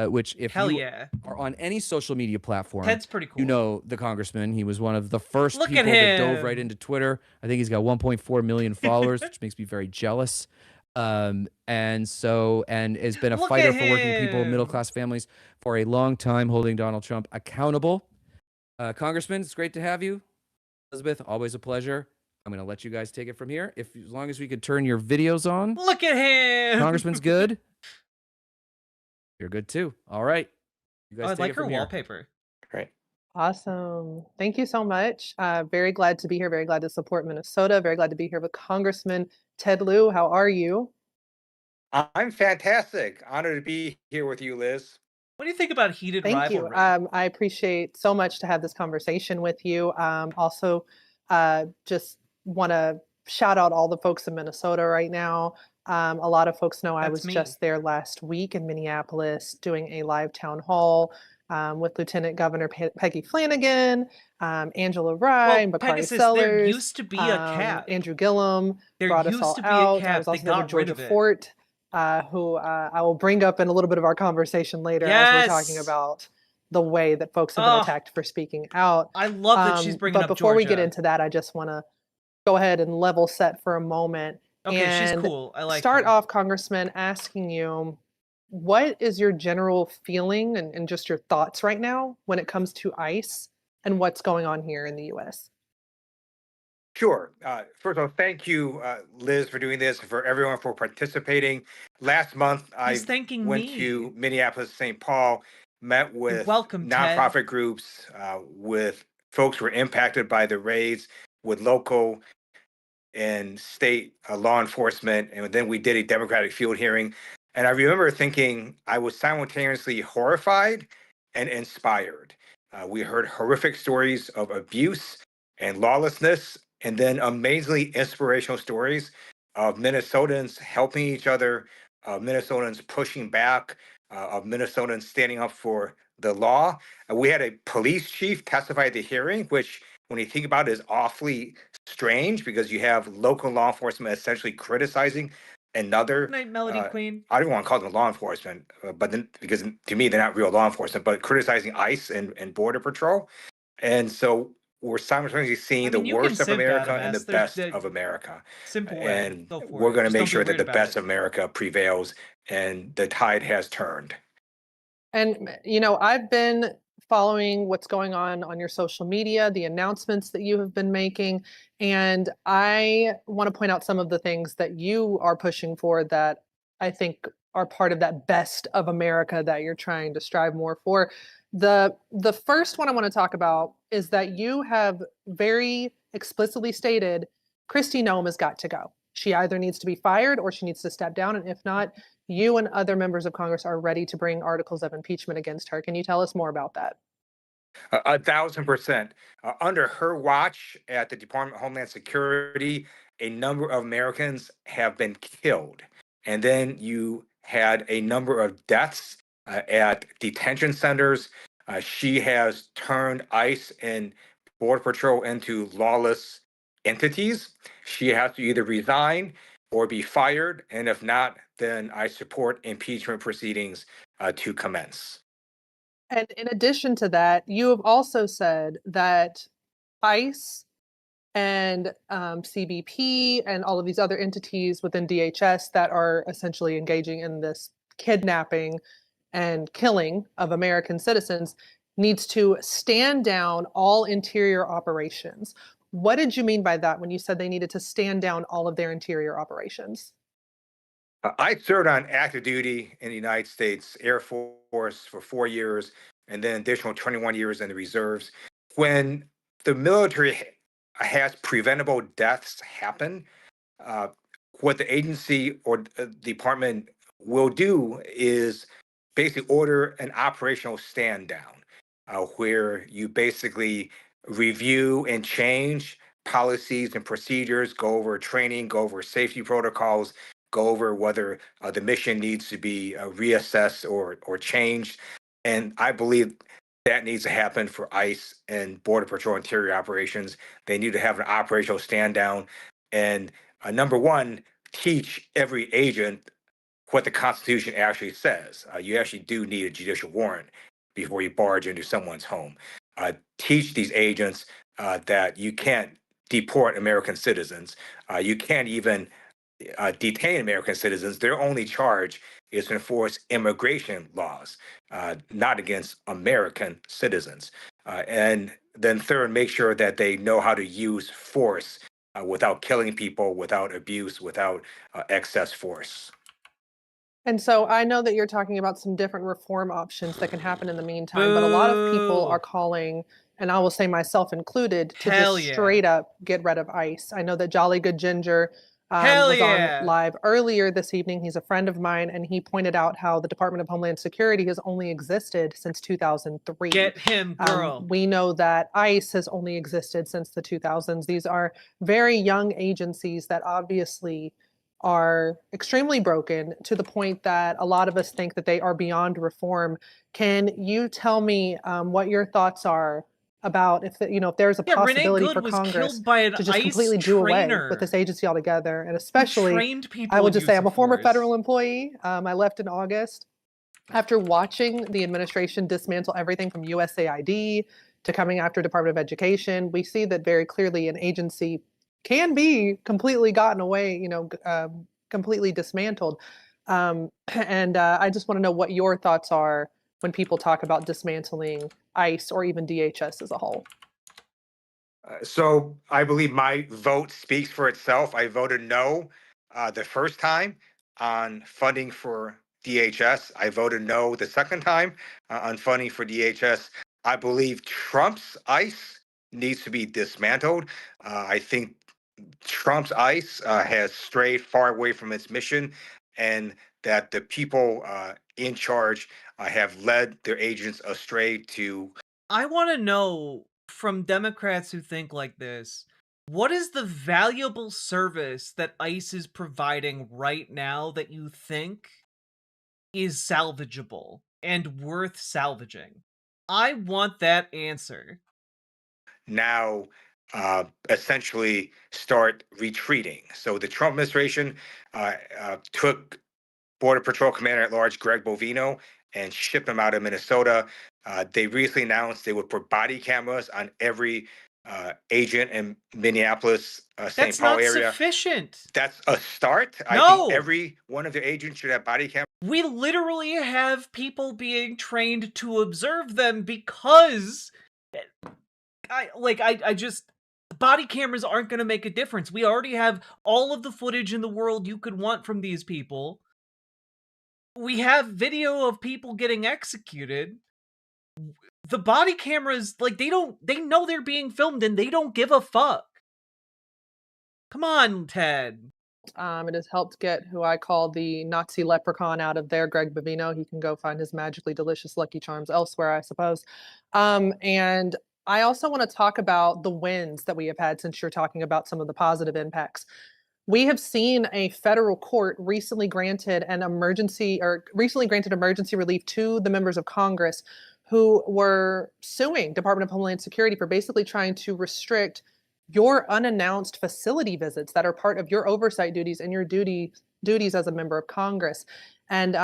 which if Hell you yeah. are on any social media platform, Ted's pretty cool. You know the congressman. He was one of the first Look people at that dove him. right into Twitter. I think he's got 1.4 million followers, which makes me very jealous. And has been a Look fighter at for working people, middle him. class families for a long time, holding Donald Trump accountable. Congressman, it's great to have you. Elizabeth, always a pleasure. I'm going to let you guys take it from here. As long as we could turn your videos on. Look at him. Congressman's good. You're good too. All right. You guys I take like it her from here. wallpaper. Great. Awesome. Thank you so much. Very glad to be here. Very glad to support Minnesota. Very glad to be here with Congressman Ted Lieu. How are you? I'm fantastic. Honored to be here with you, Liz. What do you think about heated Thank you. rivalry? I appreciate so much to have this conversation with you. Also, just want to shout out all the folks in Minnesota right now. A lot of folks know I was just there last week in Minneapolis doing a live town hall with Lieutenant Governor Peggy Flanagan, Angela Rye, and Bakari Pegasus, Sellers. there used to be a cat. Andrew Gillum brought us all out. I was also there with Georgia Fort, who I will bring up in a little bit of our conversation later as we're talking about the way that folks have been attacked for speaking out. I love that she's bringing up But before we get Georgia. into that, I just want to go ahead and level set for a moment. Okay, and she's cool. I like start her. off, Congressman, asking you, what is your general feeling and just your thoughts right now when it comes to ICE and what's going on here in the U.S.? Sure. First of all, thank you, Liz, for doing this, and for everyone for participating. Last month, I went to Minneapolis, St. Paul, met with nonprofit groups, with folks who were impacted by the raids, with local and state law enforcement, and then we did a Democratic field hearing. And I remember thinking I was simultaneously horrified and inspired. We heard horrific stories of abuse and lawlessness, and then amazingly inspirational stories of Minnesotans helping each other, of Minnesotans pushing back, of Minnesotans standing up for the law. We had a police chief testify at the hearing, which, when you think about it, is awfully strange because you have local law enforcement essentially criticizing another. Good night, Melody Queen. I don't want to call them law enforcement, but then, because to me they're not real law enforcement, but criticizing ICE and Border Patrol. And so we're simultaneously seeing the worst of America and the best of America. Simple way. And we're going to make sure that the best of America prevails, and the tide has turned. And, you know, I've been following what's going on your social media, the announcements that you have been making, and I want to point out some of the things that you are pushing for that I think are part of that best of America that you're trying to strive more for. The first one I want to talk about is that you have very explicitly stated Kristi Noem has got to go. She either needs to be fired or she needs to step down, and if not, you and other members of Congress are ready to bring articles of impeachment against her. Can you tell us more about that? 1,000%. Under her watch at the Department of Homeland Security, a number of Americans have been killed. And then you had a number of deaths at detention centers. She has turned ICE and Border Patrol into lawless entities. She has to either resign or be fired. And if not, then I support impeachment proceedings to commence. And in addition to that, you have also said that ICE and CBP and all of these other entities within DHS that are essentially engaging in this kidnapping and killing of American citizens needs to stand down all interior operations. What did you mean by that when you said they needed to stand down all of their interior operations? I served on active duty in the United States Air Force for 4 years, and then additional 21 years in the reserves. When the military has preventable deaths happen, what the agency or the department will do is basically order an operational stand down, where you basically review and change policies and procedures, go over training, go over safety protocols, go over whether the mission needs to be reassessed or changed. And I believe that needs to happen for ICE and Border Patrol interior operations. They need to have an operational stand down and number one, teach every agent what the Constitution actually says. You actually do need a judicial warrant before you barge into someone's home. Teach these agents that you can't deport American citizens. You can't even detain American citizens. Their only charge is to enforce immigration laws, not against American citizens. And then third, make sure that they know how to use force without killing people, without abuse, without excess force. And so I know that you're talking about some different reform options that can happen in the meantime, but a lot of people are calling, and I will say myself included, to Hell just yeah. straight up get rid of ICE. I know that Jolly Good Ginger Hell was on yeah. live earlier this evening. He's a friend of mine, and he pointed out how the Department of Homeland Security has only existed since 2003. Get him, girl. We know that ICE has only existed since the 2000s. These are very young agencies that obviously are extremely broken to the point that a lot of us think that they are beyond reform. Can you tell me what your thoughts are about if there's a Yeah, Renee possibility Good for was Congress killed by an to just ICE completely do away with trainer this agency altogether? And especially, trained people I will in just say use I'm a of former force. federal employee. I left in August. After watching the administration dismantle everything from USAID to coming after Department of Education, we see that very clearly an agency can be completely gotten away, completely dismantled. And I just want to know what your thoughts are when people talk about dismantling ICE or even DHS as a whole. So I believe my vote speaks for itself. I voted no the first time on funding for DHS. I voted no the second time on funding for DHS. I believe Trump's ICE needs to be dismantled. I think Trump's ICE has strayed far away from its mission, and that the people in charge have led their agents astray to. I want to know from Democrats who think like this, what is the valuable service that ICE is providing right now that you think is salvageable and worth salvaging? I want that answer. Now essentially start retreating. So the Trump administration took Border Patrol Commander at Large Greg Bovino and shipped him out of Minnesota. They recently announced they would put body cameras on every agent in Minneapolis, St. Paul area. That's not sufficient. That's a start. No. I think every one of their agents should have body cameras. We literally have people being trained to observe them because body cameras aren't going to make a difference. We already have all of the footage in the world you could want from these people. We have video of people getting executed. The body cameras, they know they're being filmed and they don't give a fuck. Come on, Ted. It has helped get who I call the Nazi leprechaun out of there, Greg Bovino. He can go find his magically delicious Lucky Charms elsewhere, I suppose. And I also want to talk about the wins that we have had since you're talking about some of the positive impacts. We have seen a federal court recently granted emergency relief to the members of Congress who were suing Department of Homeland Security for basically trying to restrict your unannounced facility visits that are part of your oversight duties and your duties as a member of Congress. And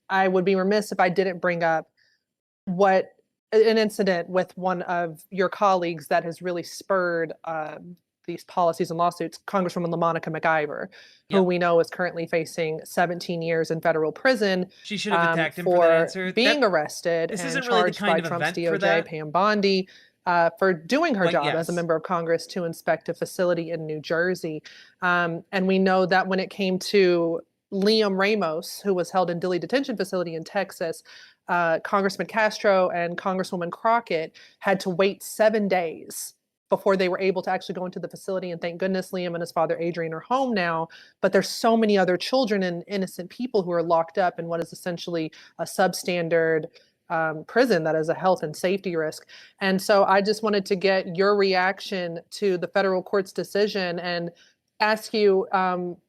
I would be remiss if I didn't bring up an incident with one of your colleagues that has really spurred these policies and lawsuits, Congresswoman LaMonica McIver, who we know is currently facing 17 years in federal prison. She should have attacked him for that answer. Being arrested and isn't charged really the kind by of Trump's event for DOJ, that. Pam Bondi, for doing her job as a yes. member of Congress to inspect a facility in New Jersey. And we know that when it came to Liam Ramos, who was held in Dilley Detention Facility in Texas, Congressman Castro and Congresswoman Crockett had to wait 7 days before they were able to actually go into the facility. And thank goodness Liam and his father Adrian are home now. But there's so many other children and innocent people who are locked up in what is essentially a substandard prison that is a health and safety risk. And so I just wanted to get your reaction to the federal court's decision and ask you,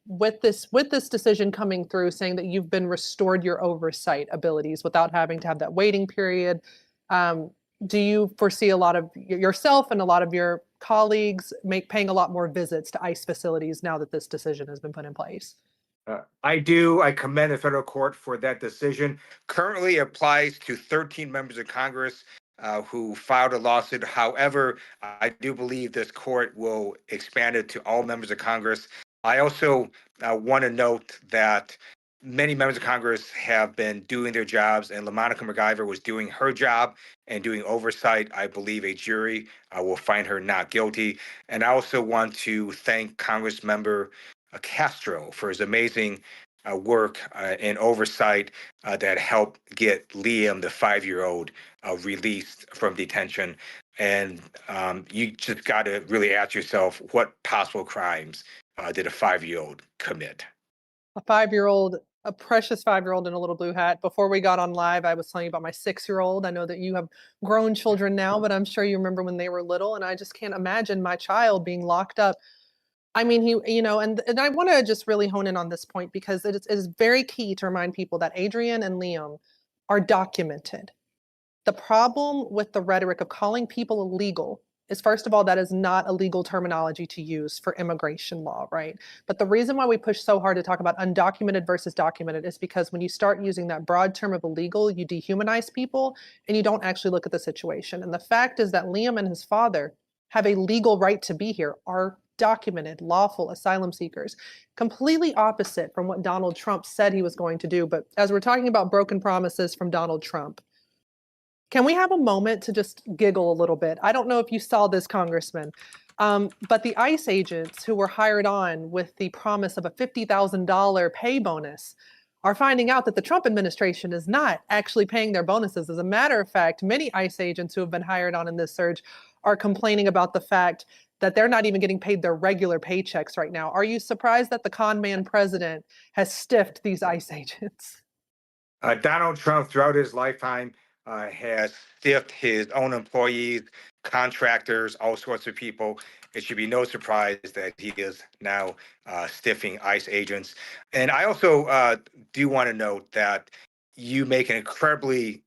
with this decision coming through saying that you've been restored your oversight abilities without having to have that waiting period, do you foresee a lot of yourself and a lot of your colleagues paying a lot more visits to ICE facilities now that this decision has been put in place? I do. I commend the federal court for that decision. Currently applies to 13 members of Congress who filed a lawsuit. However, I do believe this court will expand it to all members of Congress. I also want to note that many members of Congress have been doing their jobs, and LaMonica MacGyver was doing her job and doing oversight. I believe a jury will find her not guilty. And I also want to thank Congressmember Castro for his amazing work and oversight that helped get Liam, the 5-year-old, released from detention. And you just got to really ask yourself, what possible crimes did a 5-year-old commit? A 5-year-old, a precious 5-year-old in a little blue hat. Before we got on live, I was telling you about my 6-year-old. I know that you have grown children now, but I'm sure you remember when they were little, and I just can't imagine my child being locked up. I mean, and I want to just really hone in on this point because it is very key to remind people that Adrian and Liam are documented. The problem with the rhetoric of calling people illegal is, first of all, that is not a legal terminology to use for immigration law, right? But the reason why we push so hard to talk about undocumented versus documented is because when you start using that broad term of illegal, you dehumanize people and you don't actually look at the situation. And the fact is that Liam and his father have a legal right to be here, are documented, lawful asylum seekers, completely opposite from what Donald Trump said he was going to do. But as we're talking about broken promises from Donald Trump, can we have a moment to just giggle a little bit? I don't know if you saw this, Congressman, but the ICE agents who were hired on with the promise of a $50,000 pay bonus are finding out that the Trump administration is not actually paying their bonuses. As a matter of fact, many ICE agents who have been hired on in this surge are complaining about the fact that they're not even getting paid their regular paychecks right now. Are you surprised that the con man president has stiffed these ICE agents? Donald Trump, throughout his lifetime, has stiffed his own employees, contractors, all sorts of people. It should be no surprise that he is now stiffing ICE agents. And I also do want to note that you make an incredibly,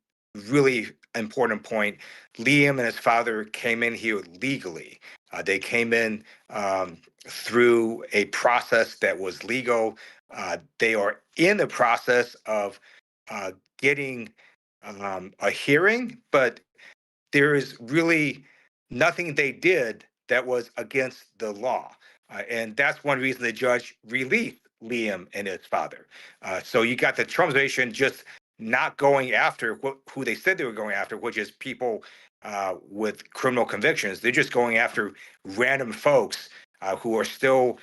really important point. Liam and his father came in here legally. They came in through a process that was legal. They are in the process of getting a hearing, but there is really nothing they did that was against the law. And that's one reason the judge released Liam and his father. So you got the Trumpization just not going after who they said they were going after, which is people with criminal convictions. They're just going after random folks who are still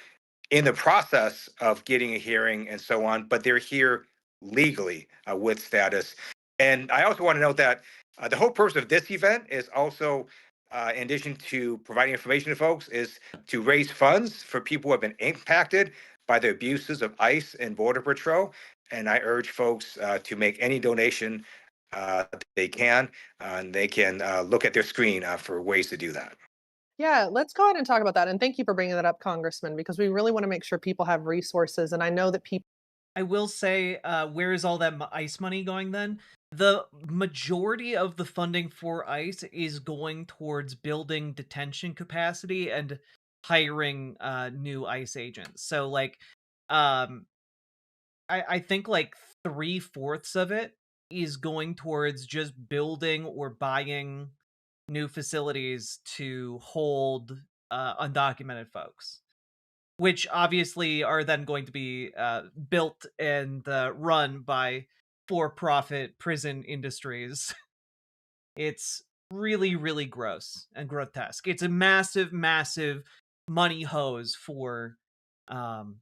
in the process of getting a hearing and so on, but they're here legally with status. And I also want to note that the whole purpose of this event is also, in addition to providing information to folks, is to raise funds for people who have been impacted by the abuses of ICE and Border Patrol. And I urge folks to make any donation they can, and they can look at their screen for ways to do that. Yeah, let's go ahead and talk about that. And thank you for bringing that up, Congressman, because we really want to make sure people have resources. And I know that people. I will say, where is all that ICE money going then? The majority of the funding for ICE is going towards building detention capacity and hiring new ICE agents. So, like, I think like 3/4 of it is going towards just building or buying new facilities to hold undocumented folks, which obviously are then going to be built and run by for-profit prison industries. It's really, really gross and grotesque. It's a massive, massive money hose for the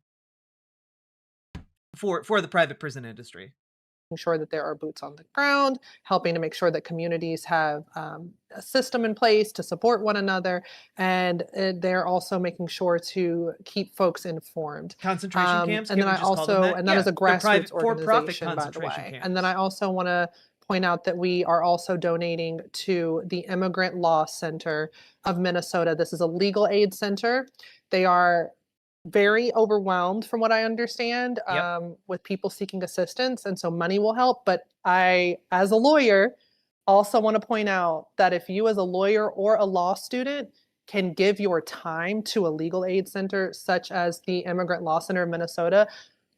private prison industry. Sure that there are boots on the ground, helping to make sure that communities have a system in place to support one another, and they're also making sure to keep folks informed. Concentration camps, and then I also, and that is a grassroots organization, by the way. Camps. And then I also want to point out that we are also donating to the Immigrant Law Center of Minnesota. This is a legal aid center. They are very overwhelmed, from what I understand, with people seeking assistance. And so money will help. But I, as a lawyer, also want to point out that if you as a lawyer or a law student can give your time to a legal aid center, such as the Immigrant Law Center of Minnesota,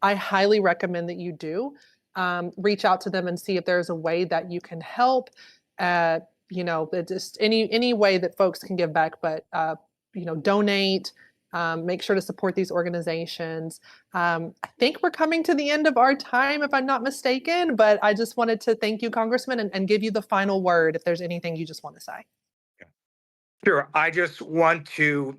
I highly recommend that you do. Reach out to them and see if there's a way that you can help. Just any way that folks can give back, but donate, Make sure to support these organizations. I think we're coming to the end of our time, if I'm not mistaken, but I just wanted to thank you, Congressman, and give you the final word if there's anything you just want to say. Sure. I just want to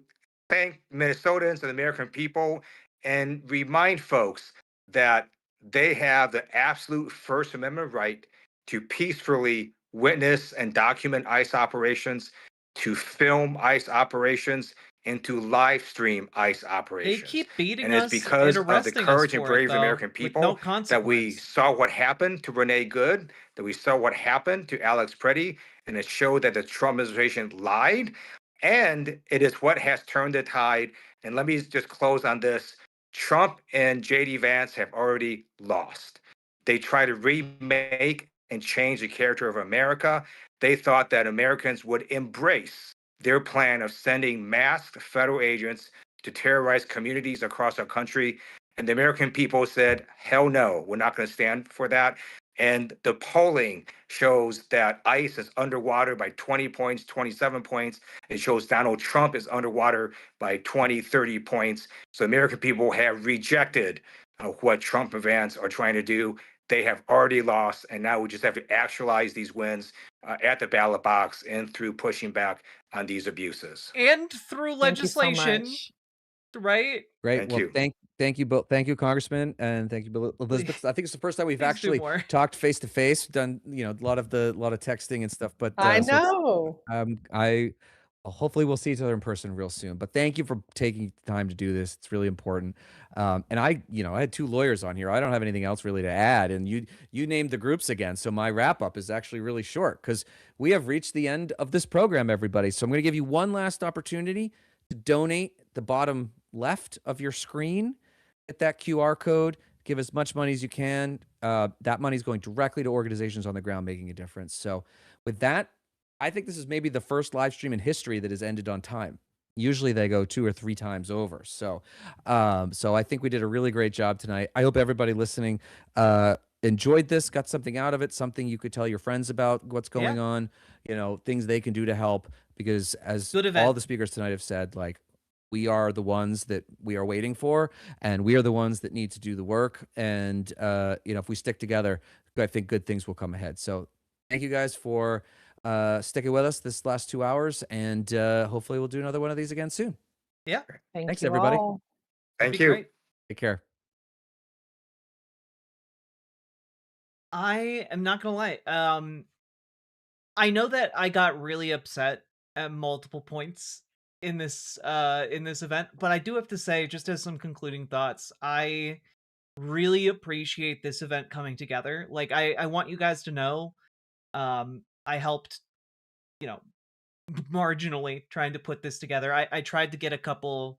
thank Minnesotans and the American people and remind folks that they have the absolute First Amendment right to peacefully witness and document ICE operations, to film ICE operations, and to live stream ICE They operations. keep beating And it's us and because of the arresting us courage and for it, bravery of though, American with people no that we consequence. saw what happened to Renee Good, that we saw what happened to Alex Preddy, and it showed that the Trump administration lied. And it is what has turned the tide. And let me just close on this. Trump and JD Vance have already lost. They try to remake and change the character of America. They thought that Americans would embrace their plan of sending masked federal agents to terrorize communities across our country. And the American people said, hell no, we're not going to stand for that. And the polling shows that ICE is underwater by 20 points, 27 points. It shows Donald Trump is underwater by 20, 30 points. So American people have rejected what Trump and Vance are trying to do. They have already lost, and now we just have to actualize these wins at the ballot box and through pushing back on these abuses. And through Thank you so legislation, much. right? Great. Thank Well, you. thank you both. Thank you, Congressman, and thank you, Elizabeth. I think it's the first time we've Please do actually more. talked face to face. Done, a lot of texting and stuff. But I so know. I hopefully we'll see each other in person real soon. But thank you for taking time to do this. It's really important. And I had two lawyers on here. I don't have anything else really to add. And you named the groups again, so my wrap up is actually really short because we have reached the end of this program, everybody. So I'm going to give you one last opportunity to donate. The bottom left of your screen, hit that QR code. Give as much money as you can. That money is going directly to organizations on the ground making a difference. So with that, I think this is maybe the first live stream in history that has ended on time. Usually they go 2 or 3 times over. So I think we did a really great job tonight. I hope everybody listening enjoyed this, got something out of it, something you could tell your friends about what's going on, things they can do to help. Because as all the speakers tonight have said, like, we are the ones that we are waiting for, and we are the ones that need to do the work. And, if we stick together, I think good things will come ahead. So thank you guys for sticking with us this last 2 hours, and hopefully we'll do another one of these again soon. Yeah. Thanks, you everybody. all. Thank you. Great. Take care. I am not gonna lie. I know that I got really upset at multiple points in this event, but I do have to say, just as some concluding thoughts, I really appreciate this event coming together. Like, I want you guys to know, I helped, marginally trying to put this together. I tried to get a couple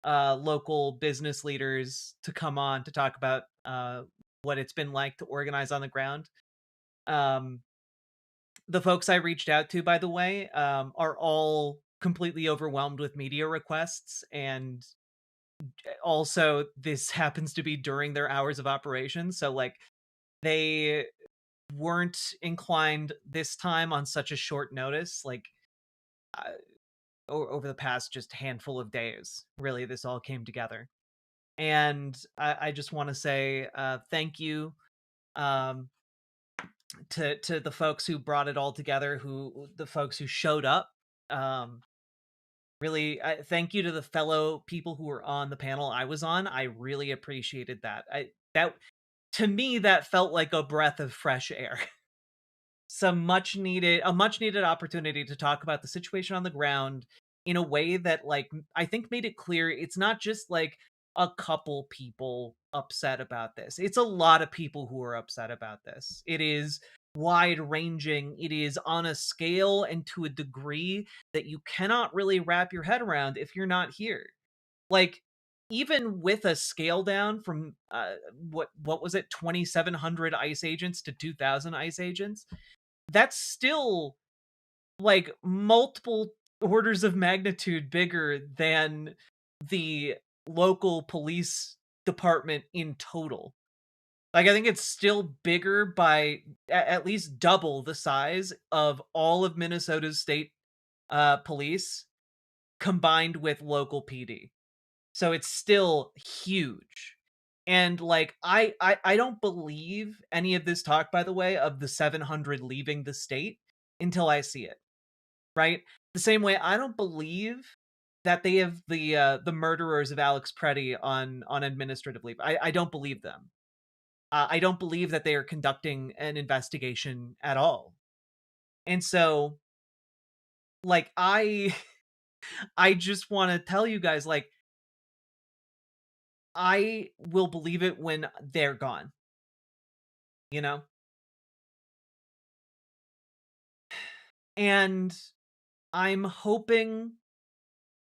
local business leaders to come on to talk about what it's been like to organize on the ground. The folks I reached out to, by the way, are all completely overwhelmed with media requests, and also this happens to be during their hours of operation, so like they weren't inclined this time on such a short notice. Like over the past just handful of days, really, this all came together, and I just want to say thank you. To the folks who brought it all together, the folks who showed up. Really, thank you to the fellow people who were on the panel I was on. I really appreciated that. That to me, that felt like a breath of fresh air. A much needed opportunity to talk about the situation on the ground in a way that, like, I think made it clear it's not just like a couple people upset about this. It's a lot of people who are upset about this. It is wide ranging. It is on a scale and to a degree that you cannot really wrap your head around if you're not here. Like, even with a scale down from what was it, 2,700 ICE agents to 2,000 ICE agents, that's still like multiple orders of magnitude bigger than the local police department in total. Like, I think it's still bigger by at least double the size of all of Minnesota's state police combined with local PD. So it's still huge. And like I don't believe any of this talk, by the way, of the 700 leaving the state until I see it. Right? The same way I don't believe that they have the murderers of Alex Preddy on administrative leave. I don't believe them. I don't believe that they are conducting an investigation at all. And so like I just want to tell you guys, like, I will believe it when they're gone. You know? And I'm hoping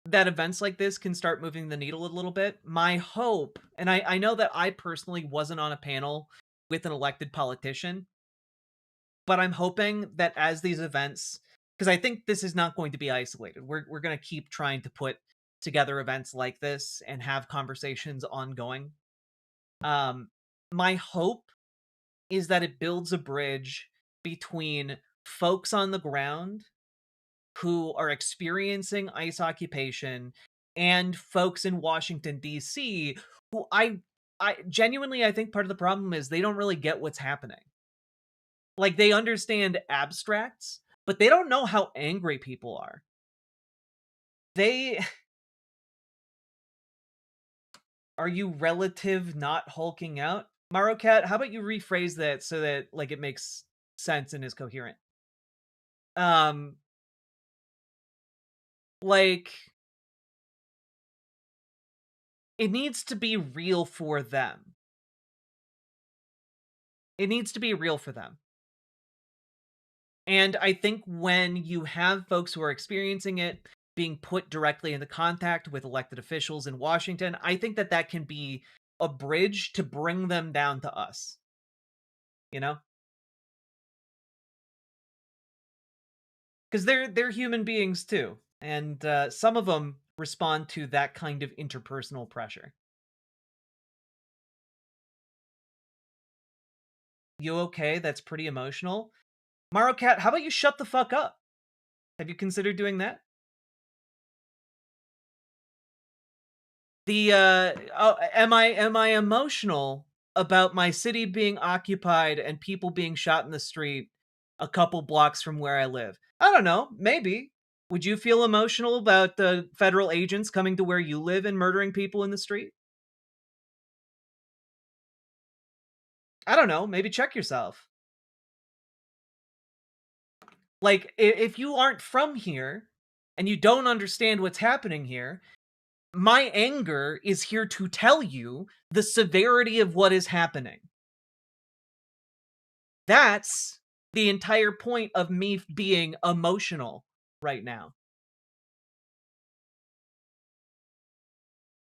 that events like this can start moving the needle a little bit. My hope, and I know that I personally wasn't on a panel with an elected politician, but I'm hoping that as these events, because I think this is not going to be isolated. We're going to keep trying to put together events like this and have conversations ongoing. My hope is that it builds a bridge between folks on the ground who are experiencing ICE occupation and folks in Washington, D.C., who I genuinely, I think part of the problem is they don't really get what's happening. Like, they understand abstracts, but they don't know how angry people are. Are you relative not hulking out? Marocat, how about you rephrase that so that, like, it makes sense and is coherent? Like, it needs to be real for them. It needs to be real for them. And I think when you have folks who are experiencing it being put directly into contact with elected officials in Washington, I think that that can be a bridge to bring them down to us. You know? Because they're human beings too. And some of them respond to that kind of interpersonal pressure. You okay? That's pretty emotional. Marocat, how about you shut the fuck up? Have you considered doing that? Am I emotional about my city being occupied and people being shot in the street a couple blocks from where I live? I don't know, maybe. Would you feel emotional about the federal agents coming to where you live and murdering people in the street? I don't know, maybe check yourself. Like, if you aren't from here and you don't understand what's happening here, my anger is here to tell you the severity of what is happening. That's the entire point of me being emotional right now.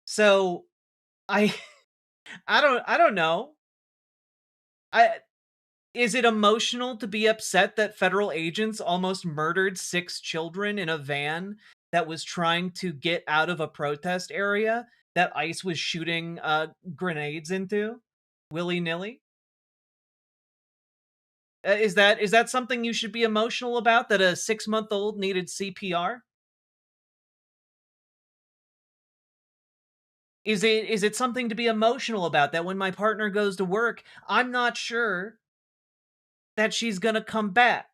So I don't know. Is it emotional to be upset that federal agents almost murdered 6 children in a van that was trying to get out of a protest area that ICE was shooting grenades into willy-nilly? Is that something you should be emotional about, that a 6-month-old needed CPR? Is it something to be emotional about, that when my partner goes to work, I'm not sure that she's gonna come back?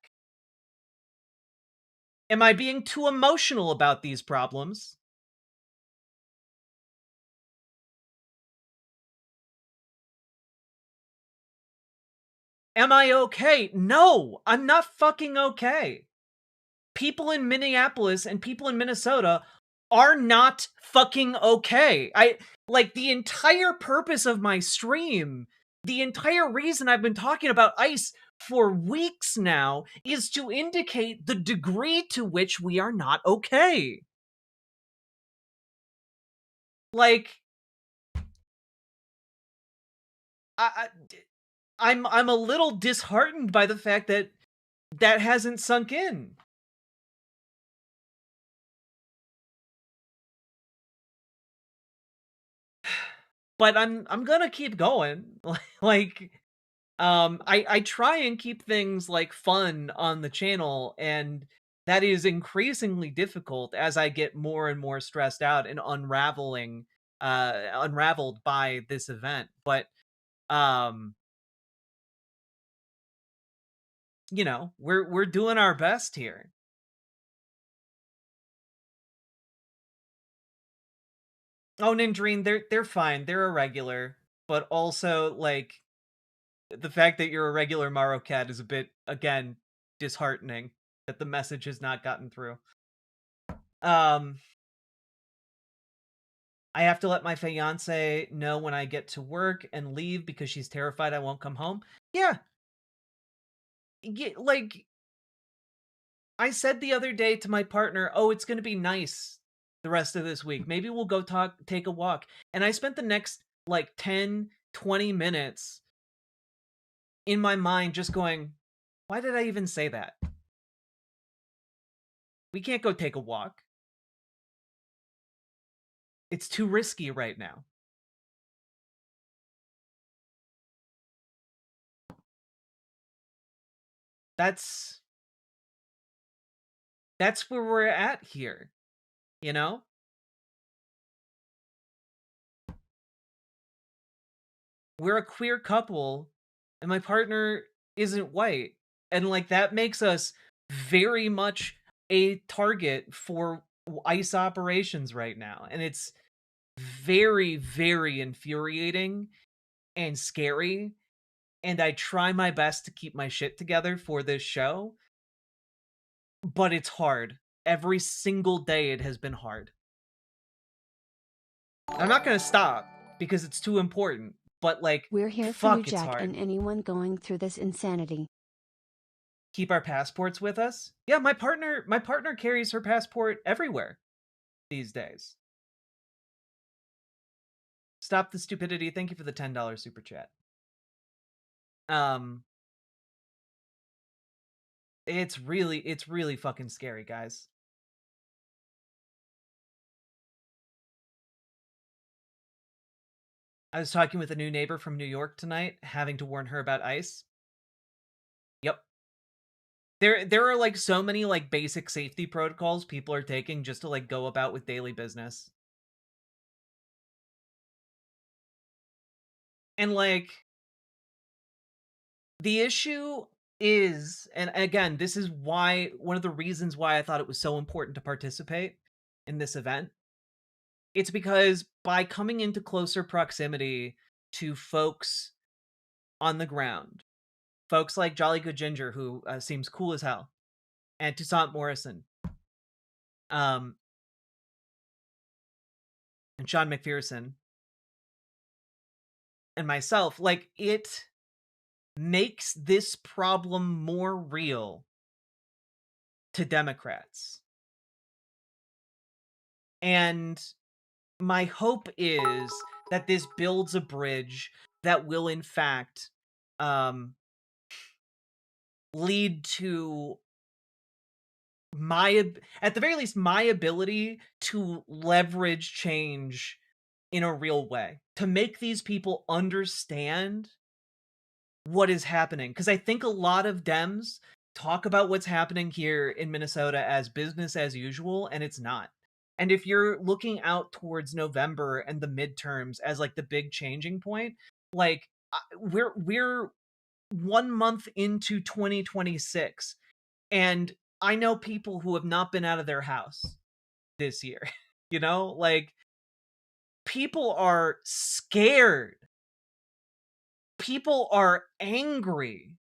Am I being too emotional about these problems? Am I okay? No, I'm not fucking okay. People in Minneapolis and people in Minnesota are not fucking okay. Like, the entire purpose of my stream, the entire reason I've been talking about ICE for weeks now, is to indicate the degree to which we are not okay. Like, I'm a little disheartened by the fact that that hasn't sunk in. But I'm gonna keep going. Like, I try and keep things, like, fun on the channel, and that is increasingly difficult as I get more and more stressed out and unraveling unraveled by this event. But you know, we're doing our best here. Oh, Nindreen, they're fine. They're a regular, but also like the fact that you're a regular Maro cat is a bit, again, disheartening that the message has not gotten through. I have to let my fiance know when I get to work and leave because she's terrified I won't come home. Yeah. Like, I said the other day to my partner, oh, it's going to be nice the rest of this week. Maybe we'll go take a walk. And I spent the next like 10, 20 minutes in my mind just going, why did I even say that? We can't go take a walk. It's too risky right now. That's where we're at here, you know? We're a queer couple, and my partner isn't white. And, like, that makes us very much a target for ICE operations right now. And it's very, very infuriating and scary. And I try my best to keep my shit together for this show. But it's hard. Every single day it has been hard. I'm not going to stop because it's too important. But, like, we're here for you, Jack, and anyone going through this insanity. Keep our passports with us? Yeah, my partner carries her passport everywhere these days. Stop the stupidity. Thank you for the $10 super chat. It's really fucking scary, guys. I was talking with a new neighbor from New York tonight, having to warn her about ICE. Yep. There are like so many like basic safety protocols people are taking just to like go about with daily business. And like the issue is, and again, this is why one of the reasons why I thought it was so important to participate in this event. It's because by coming into closer proximity to folks on the ground, folks like Jolly Good Ginger, who seems cool as hell, and Toussaint Morrison, and Sean McPherson, and myself, like, it makes this problem more real to Democrats. And my hope is that this builds a bridge that will, in fact, lead to at the very least, my ability to leverage change in a real way, to make these people understand what is happening. Because I think a lot of Dems talk about what's happening here in Minnesota as business as usual, and it's not. And if you're looking out towards November and the midterms as like the big changing point, like we're 1 month into 2026, and I know people who have not been out of their house this year. You know, like, people are scared. People are angry.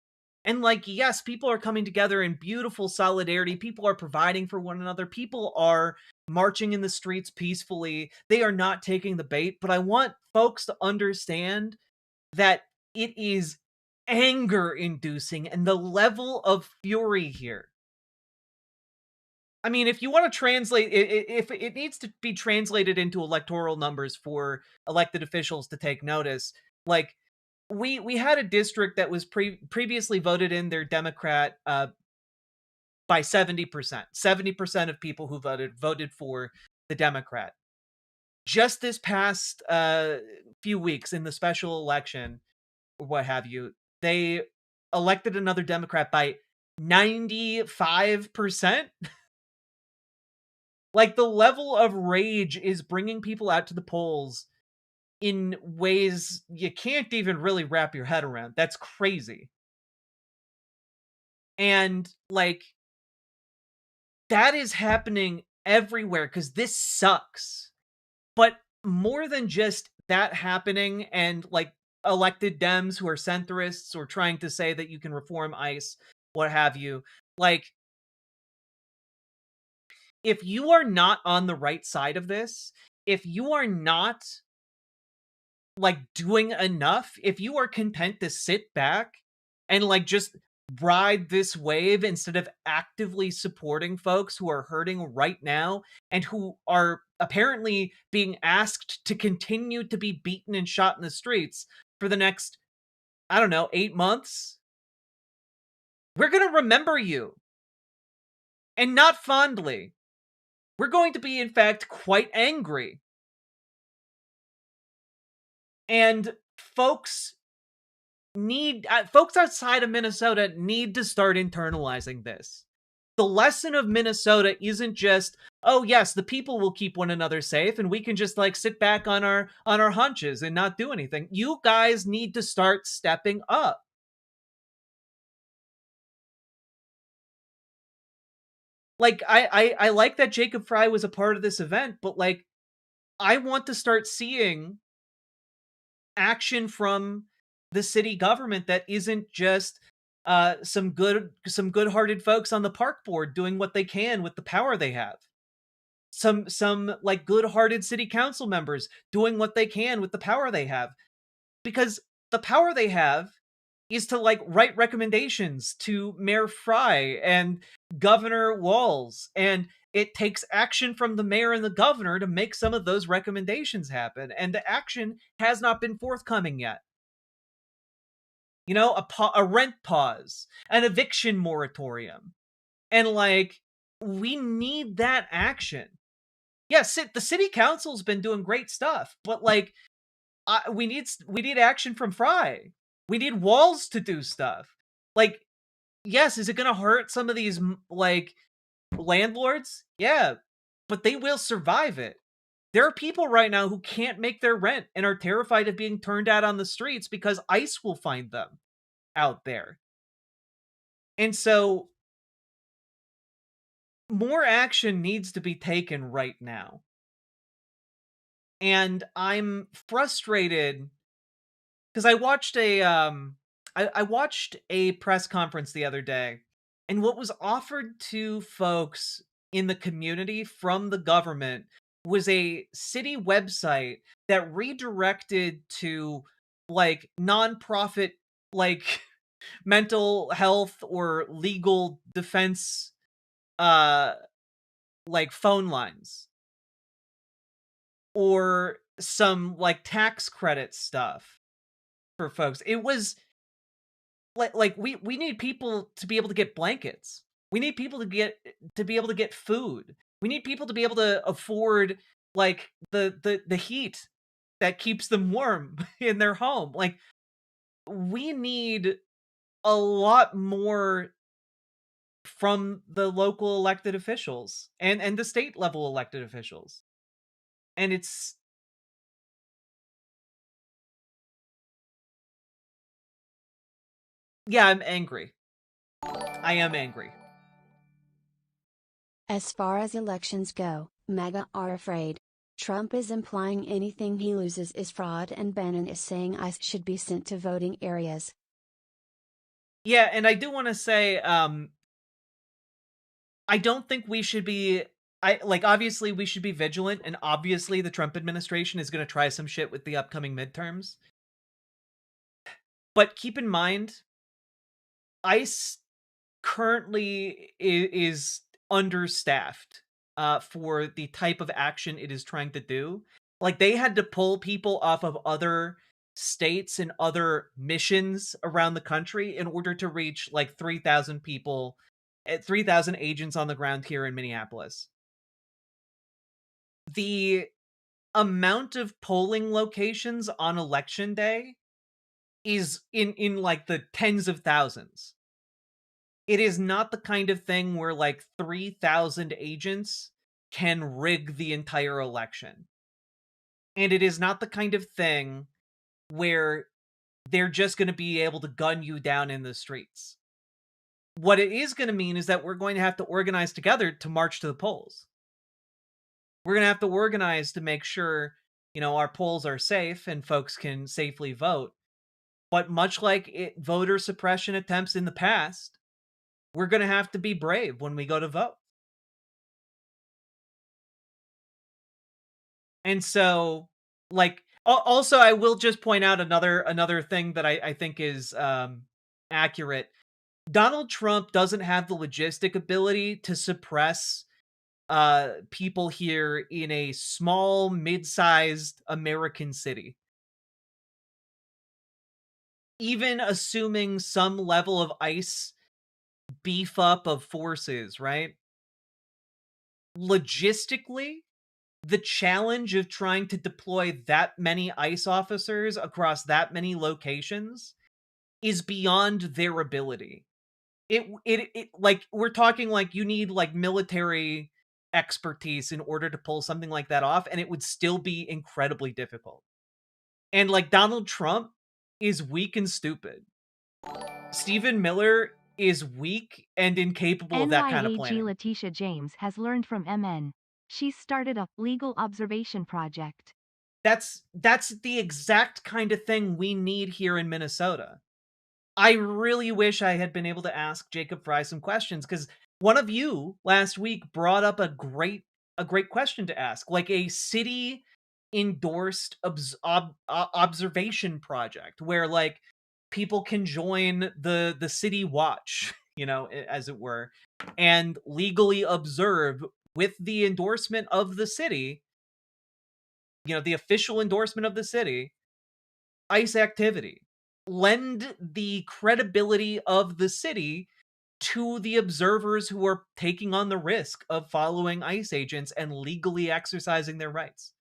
And, like, yes, people are coming together in beautiful solidarity. People are providing for one another. People are marching in the streets peacefully. They are not taking the bait. But I want folks to understand that it is anger-inducing, and the level of fury here. I mean, if you want to translate, if it needs to be translated into electoral numbers for elected officials to take notice, like, we had a district that was previously voted in their Democrat by 70%. 70% of people who voted for the Democrat. Just this past few weeks in the special election, or what have you, they elected another Democrat by 95%. Like, the level of rage is bringing people out to the polls in ways you can't even really wrap your head around. That's crazy. And like, that is happening everywhere because this sucks. But more than just that happening and like elected Dems who are centrists or trying to say that you can reform ICE, what have you, like, if you are not on the right side of this, if you are not like doing enough, if you are content to sit back and like just ride this wave instead of actively supporting folks who are hurting right now and who are apparently being asked to continue to be beaten and shot in the streets for the next, I don't know, 8 months, we're going to remember you. And not fondly. We're going to be, in fact, quite angry. And folks outside of Minnesota need to start internalizing this. The lesson of Minnesota isn't just, oh yes, the people will keep one another safe and we can just like sit back on our hunches and not do anything. You guys need to start stepping up. Like, I like that Jacob Frey was a part of this event, but like, I want to start seeing action from the city government that isn't just some good-hearted folks on the park board doing what they can with the power they have. Some like good-hearted city council members doing what they can with the power they have. Because the power they have is to like write recommendations to Mayor Frey and Governor Walz, and it takes action from the mayor and the governor to make some of those recommendations happen, and the action has not been forthcoming yet. You know, a rent pause, an eviction moratorium, and like, we need that action. Yes, the city council's been doing great stuff, but like, we need action from Frey. We need Walz to do stuff. Like, yes, is it going to hurt some of these like landlords? Yeah, but they will survive it. There are people right now who can't make their rent and are terrified of being turned out on the streets because ICE will find them out there. And so more action needs to be taken right now. And I'm frustrated because I watched I watched a press conference the other day, and what was offered to folks in the community from the government was a city website that redirected to like nonprofit like mental health or legal defense like phone lines, or some like tax credit stuff for folks. It was like we need people to be able to get blankets. We need people to be able to get food. We need people to be able to afford like the heat that keeps them warm in their home. Like, we need a lot more from the local elected officials and the state level elected officials. And it's yeah, I'm angry. I am angry. As far as elections go, MAGA are afraid. Trump is implying anything he loses is fraud, and Bannon is saying ICE should be sent to voting areas. Yeah, and I do want to say, I don't think we should be, obviously we should be vigilant, and obviously the Trump administration is going to try some shit with the upcoming midterms. But keep in mind, ICE currently is understaffed for the type of action it is trying to do. Like, they had to pull people off of other states and other missions around the country in order to reach like 3,000 people, 3,000 agents on the ground here in Minneapolis. The amount of polling locations on election day is in like the tens of thousands. It is not the kind of thing where like 3,000 agents can rig the entire election. And it is not the kind of thing where they're just going to be able to gun you down in the streets. What it is going to mean is that we're going to have to organize together to march to the polls. We're going to have to organize to make sure, our polls are safe and folks can safely vote. But much like voter suppression attempts in the past, we're going to have to be brave when we go to vote. And so, also, I will just point out another thing that I think is accurate. Donald Trump doesn't have the logistic ability to suppress people here in a small, mid-sized American city. Even assuming some level of ICE beef up of forces, right? Logistically, the challenge of trying to deploy that many ICE officers across that many locations is beyond their ability. It like, we're talking like you need like military expertise in order to pull something like that off, and it would still be incredibly difficult. And like, Donald Trump is weak and stupid. Stephen Miller is weak and incapable of that kind of NYAG planning. Letitia James has learned from MN. She's started a legal observation project. That's the exact kind of thing we need here in Minnesota. I really wish I had been able to ask Jacob Frey some questions, because one of you last week brought up a great question to ask, like a city endorsed observation project where like people can join the city watch, as it were, and legally observe with the endorsement of the city, the official endorsement of the city, ICE activity. Lend the credibility of the city to the observers who are taking on the risk of following ICE agents and legally exercising their rights.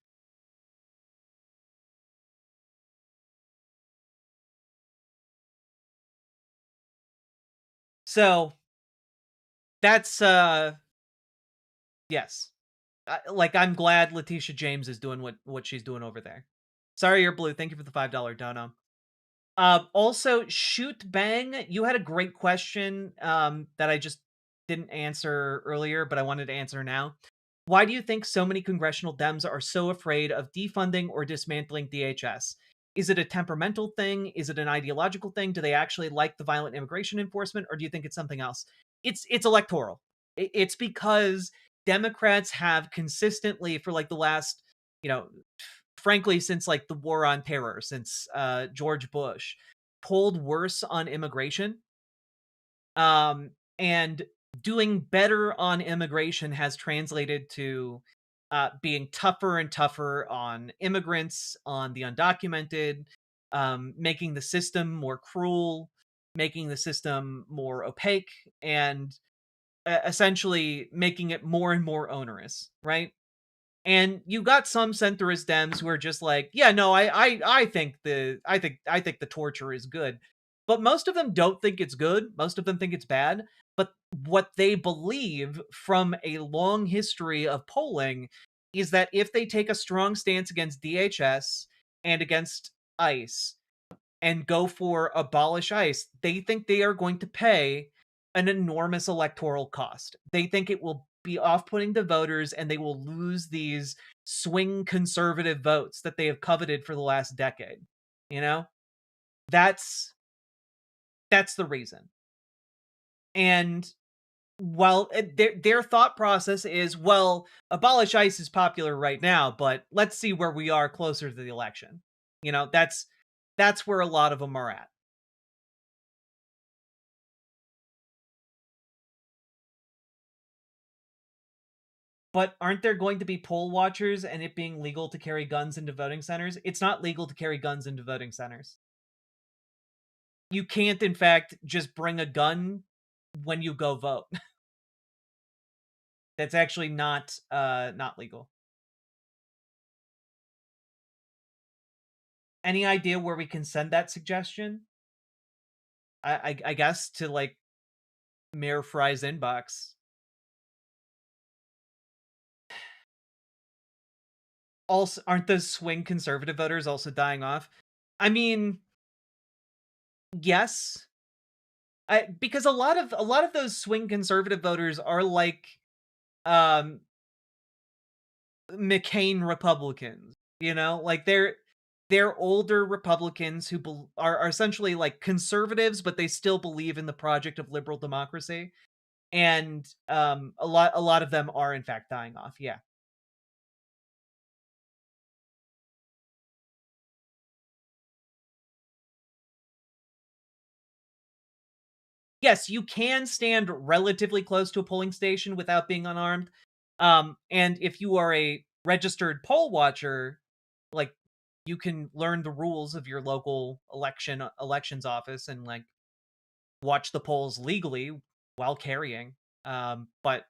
So that's yes. I'm glad Letitia James is doing what she's doing over there. Sorry, you're blue. Thank you for the $5 dono. Also, Shoot Bang, you had a great question that I just didn't answer earlier, but I wanted to answer now. Why do you think so many congressional Dems are so afraid of defunding or dismantling DHS? Is it a temperamental thing? Is it an ideological thing? Do they actually like the violent immigration enforcement, or do you think it's something else? It's electoral. It's because Democrats have consistently, for like the last, frankly, since like the war on terror, since George Bush, pulled worse on immigration. And doing better on immigration has translated to being tougher and tougher on immigrants, on the undocumented, making the system more cruel, making the system more opaque, and essentially making it more and more onerous, right? And you got some centrist Dems who are just like, yeah, no, I think the torture is good. But most of them don't think it's good. Most of them think it's bad. But what they believe from a long history of polling is that if they take a strong stance against DHS and against ICE and go for abolish ICE, they think they are going to pay an enormous electoral cost. They think it will be off-putting to voters, and they will lose these swing conservative votes that they have coveted for the last decade. That's the reason. And while their thought process is, well, abolish ICE is popular right now, but let's see where we are closer to the election. That's where a lot of them are at. But aren't there going to be poll watchers and it being legal to carry guns into voting centers? It's not legal to carry guns into voting centers. You can't, in fact, just bring a gun when you go vote. That's actually not legal. Any idea where we can send that suggestion? I guess to like Mayor Frey's inbox. also aren't those swing conservative voters also dying off? I mean, yes. Because a lot of those swing conservative voters are like McCain Republicans, you know? Like they're older Republicans who are essentially like conservatives, but they still believe in the project of liberal democracy. And a lot of them are in fact dying off. Yeah. Yes, you can stand relatively close to a polling station without being unarmed. And if you are a registered poll watcher, like you can learn the rules of your local elections office and like watch the polls legally while carrying. But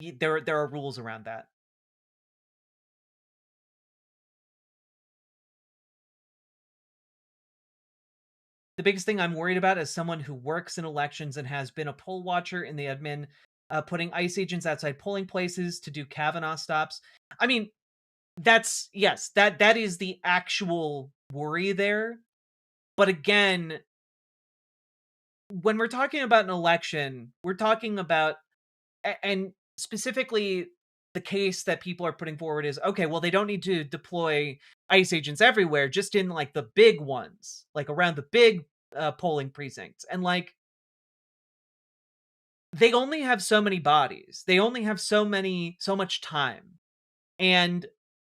there are rules around that. The biggest thing I'm worried about as someone who works in elections and has been a poll watcher in the admin, putting ICE agents outside polling places to do Kavanaugh stops. I mean, yes, that is the actual worry there. But again, when we're talking about an election, we're talking about, and specifically the case that people are putting forward is, okay, well, they don't need to deploy ICE agents everywhere, just in like the big ones, like around the big polling precincts. And like, they only have so many bodies. They only have so much time. And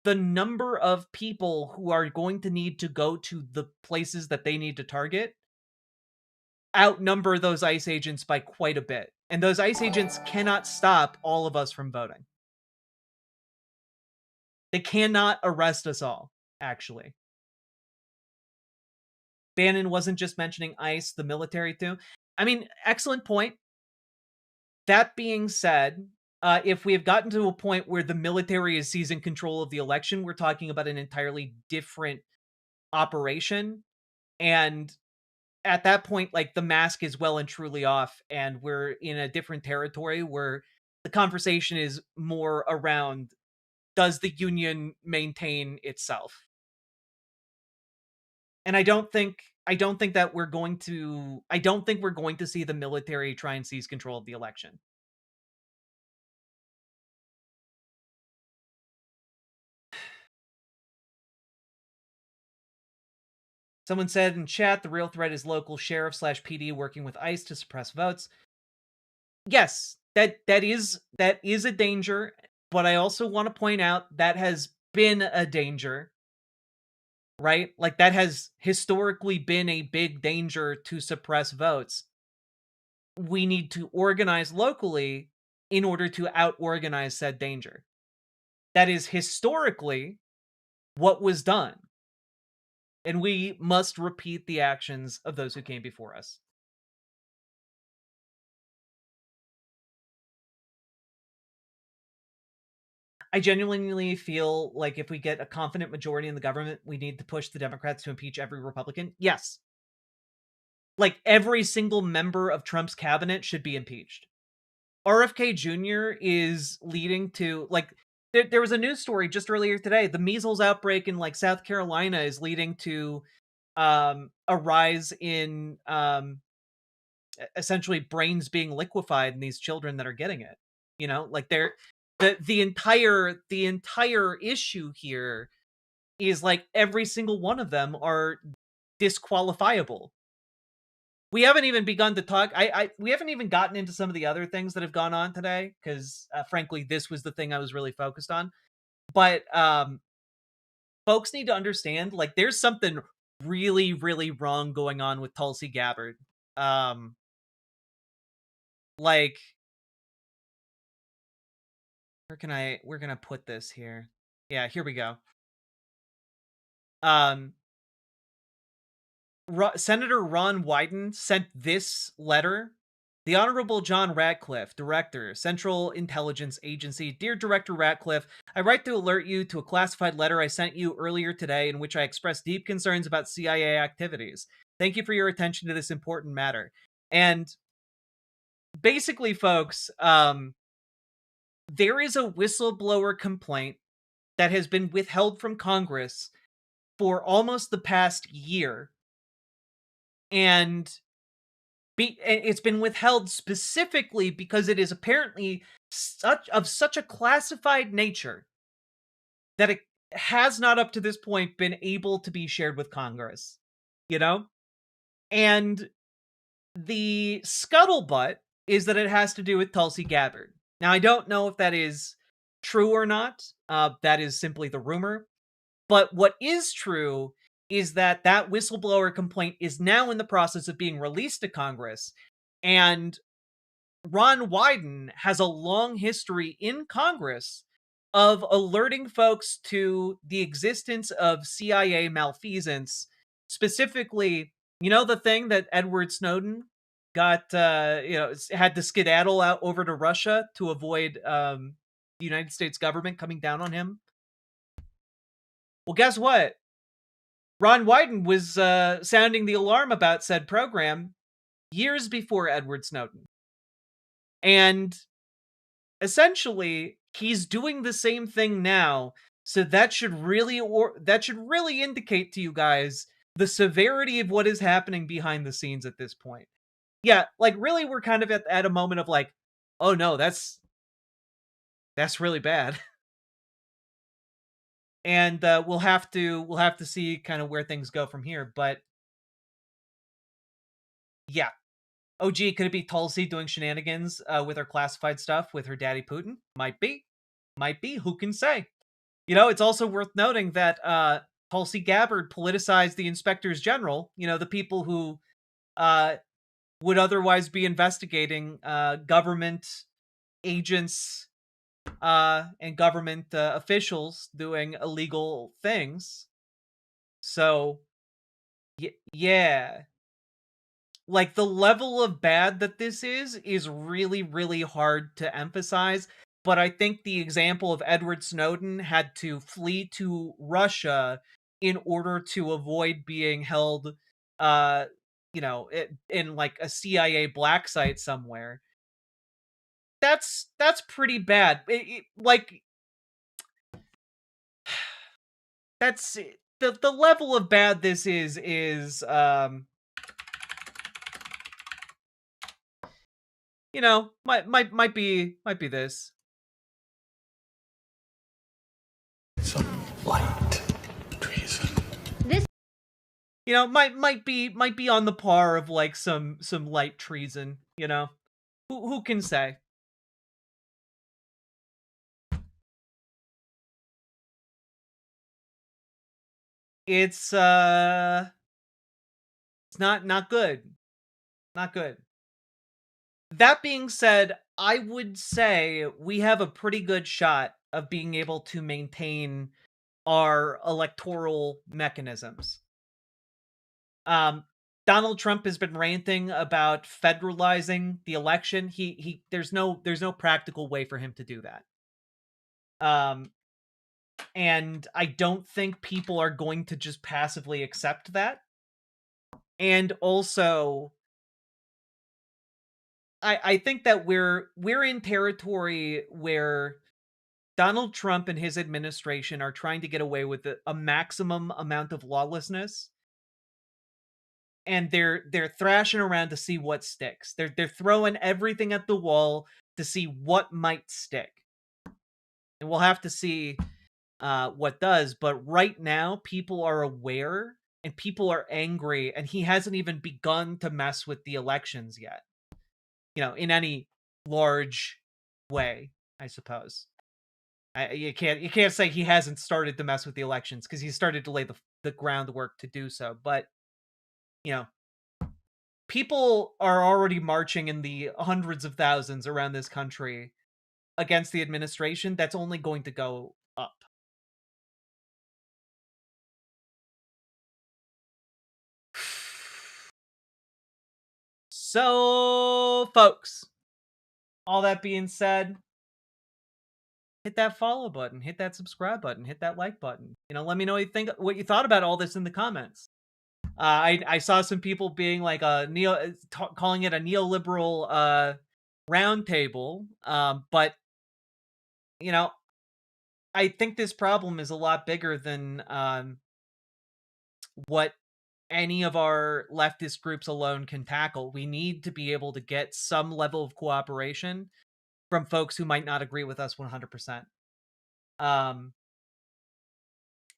the number of people who are going to need to go to the places that they need to target outnumber those ICE agents by quite a bit. And those ICE agents cannot stop all of us from voting. They cannot arrest us all, actually. Bannon wasn't just mentioning ICE, the military too. I mean, excellent point. That being said, if we have gotten to a point where the military is seizing control of the election, we're talking about an entirely different operation. And at that point, like, the mask is well and truly off, and we're in a different territory where the conversation is more around, does the Union maintain itself? And I don't think that we're going to see the military try and seize control of the election. Someone said in chat, the real threat is local sheriff / PD working with ICE to suppress votes. Yes, that is a danger, but I also want to point out that has been a danger, right? Like, that has historically been a big danger to suppress votes. We need to organize locally in order to out-organize said danger. That is historically what was done. And we must repeat the actions of those who came before us. I genuinely feel like if we get a confident majority in the government, we need to push the Democrats to impeach every Republican. Yes. Like, every single member of Trump's cabinet should be impeached. RFK Jr. is leading to, like, there was a news story just earlier today. The measles outbreak in, like, South Carolina is leading to a rise in essentially brains being liquefied in these children that are getting it. You know, like, the entire issue here is like every single one of them are disqualifiable. We haven't even begun to talk. We haven't even gotten into some of the other things that have gone on today, because frankly, this was the thing I was really focused on. But folks need to understand, like, there's something really, really wrong going on with Tulsi Gabbard. Like, we're gonna put this here. Yeah, here we go. Senator Ron Wyden sent this letter. The Honorable John Ratcliffe, Director, Central Intelligence Agency. Dear Director Ratcliffe, I write to alert you to a classified letter I sent you earlier today in which I expressed deep concerns about CIA activities. Thank you for your attention to this important matter. And basically, folks, there is a whistleblower complaint that has been withheld from Congress for almost the past year. And it's been withheld specifically because it is apparently such a classified nature that it has not up to this point been able to be shared with Congress, you know? And the scuttlebutt is that it has to do with Tulsi Gabbard. Now, I don't know if that is true or not. That is simply the rumor. But what is true is that that whistleblower complaint is now in the process of being released to Congress. And Ron Wyden has a long history in Congress of alerting folks to the existence of CIA malfeasance. Specifically, you know, the thing that Edward Snowden got, had to skedaddle out over to Russia to avoid the United States government coming down on him? Well, guess what? Ron Wyden was sounding the alarm about said program years before Edward Snowden. And essentially, he's doing the same thing now. So that should really indicate to you guys the severity of what is happening behind the scenes at this point. Yeah, like really we're kind of at a moment of like, oh no, that's really bad. And we'll have to see kind of where things go from here, but yeah. Oh, gee, could it be Tulsi doing shenanigans with her classified stuff with her daddy Putin? Might be. Who can say? You know, it's also worth noting that Tulsi Gabbard politicized the inspectors general, you know, the people who would otherwise be investigating government agents and government officials doing illegal things. So, yeah. Like, the level of bad that this is really, really hard to emphasize. But I think the example of Edward Snowden had to flee to Russia in order to avoid being held, in like a CIA black site somewhere. That's pretty bad. That's the level of bad this is you know, might be this. Some light treason. This, you know, might be on the par of like some light treason, you know. Who can say? It's not good. Not good. That being said, I would say we have a pretty good shot of being able to maintain our electoral mechanisms. Donald Trump has been ranting about federalizing the election. There's no practical way for him to do that. And I don't think people are going to just passively accept that. And also, I think that we're in territory where Donald Trump and his administration are trying to get away with a maximum amount of lawlessness. And they're thrashing around to see what sticks. They're throwing everything at the wall to see what might stick. And we'll have to see what does. But right now, people are aware and people are angry, and he hasn't even begun to mess with the elections yet. You know, in any large way, I suppose. You can't say he hasn't started to mess with the elections, because he started to lay the groundwork to do so. But, you know, people are already marching in the hundreds of thousands around this country against the administration. That's only going to go up. So, folks, all that being said, hit that follow button, hit that subscribe button, hit that like button. You know, let me know what you thought about all this in the comments. I saw some people being like calling it a neoliberal roundtable, but you know, I think this problem is a lot bigger than what any of our leftist groups alone can tackle. We need to be able to get some level of cooperation from folks who might not agree with us 100%.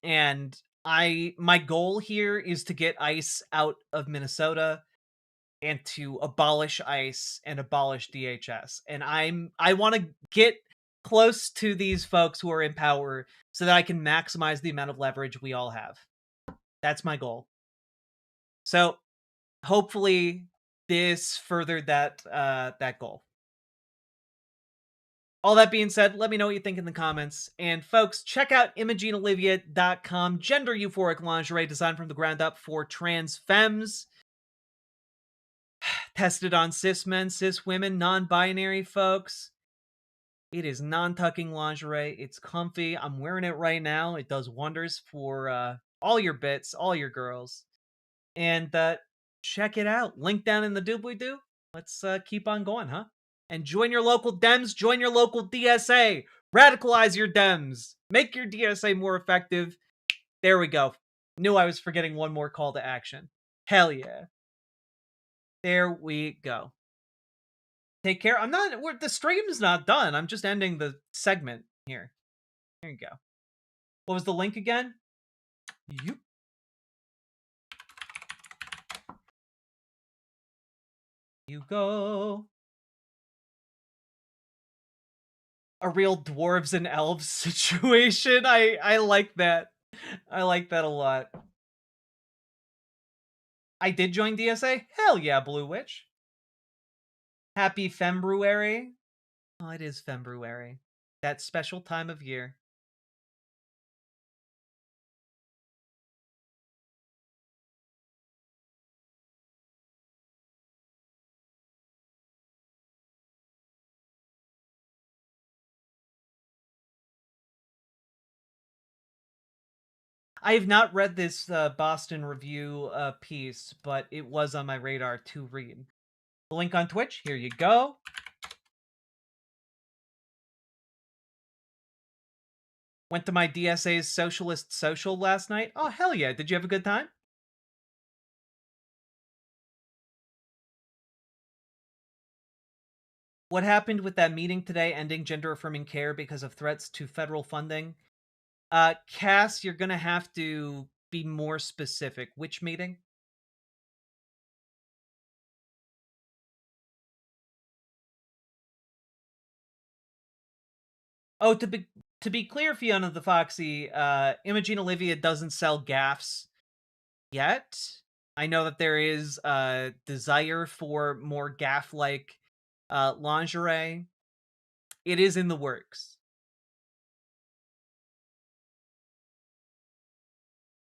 And my goal here is to get ICE out of Minnesota and to abolish ICE and abolish DHS. And I want to get close to these folks who are in power so that I can maximize the amount of leverage we all have. That's my goal. So hopefully this furthered that goal. All that being said, let me know what you think in the comments. And folks, check out ImogeneOlivia.com, gender euphoric lingerie designed from the ground up for trans femmes. Tested on cis men, cis women, non-binary folks. It is non-tucking lingerie. It's comfy. I'm wearing it right now. It does wonders for all your bits, all your girls. And check it out. Link down in the doobly-doo. Let's keep on going, huh? And join your local Dems. Join your local DSA. Radicalize your Dems. Make your DSA more effective. There we go. Knew I was forgetting one more call to action. Hell yeah. There we go. Take care. The stream's not done. I'm just ending the segment here. There you go. What was the link again? You. You go. A real dwarves and elves situation. I like that. I like that a lot. I did join DSA? Hell yeah, Blue Witch. Happy Fembruary. Oh, it is Fembruary. That special time of year. I have not read this Boston Review piece, but it was on my radar to read. The link on Twitch, here you go. Went to my DSA's Socialist Social last night. Oh, hell yeah. Did you have a good time? What happened with that meeting today, ending gender-affirming care because of threats to federal funding? Cass, you're going to have to be more specific. Which meeting? Oh, to be clear, Fiona the Foxy, Imogene Olivia doesn't sell gaffs yet. I know that there is a desire for more gaff-like lingerie. It is in the works.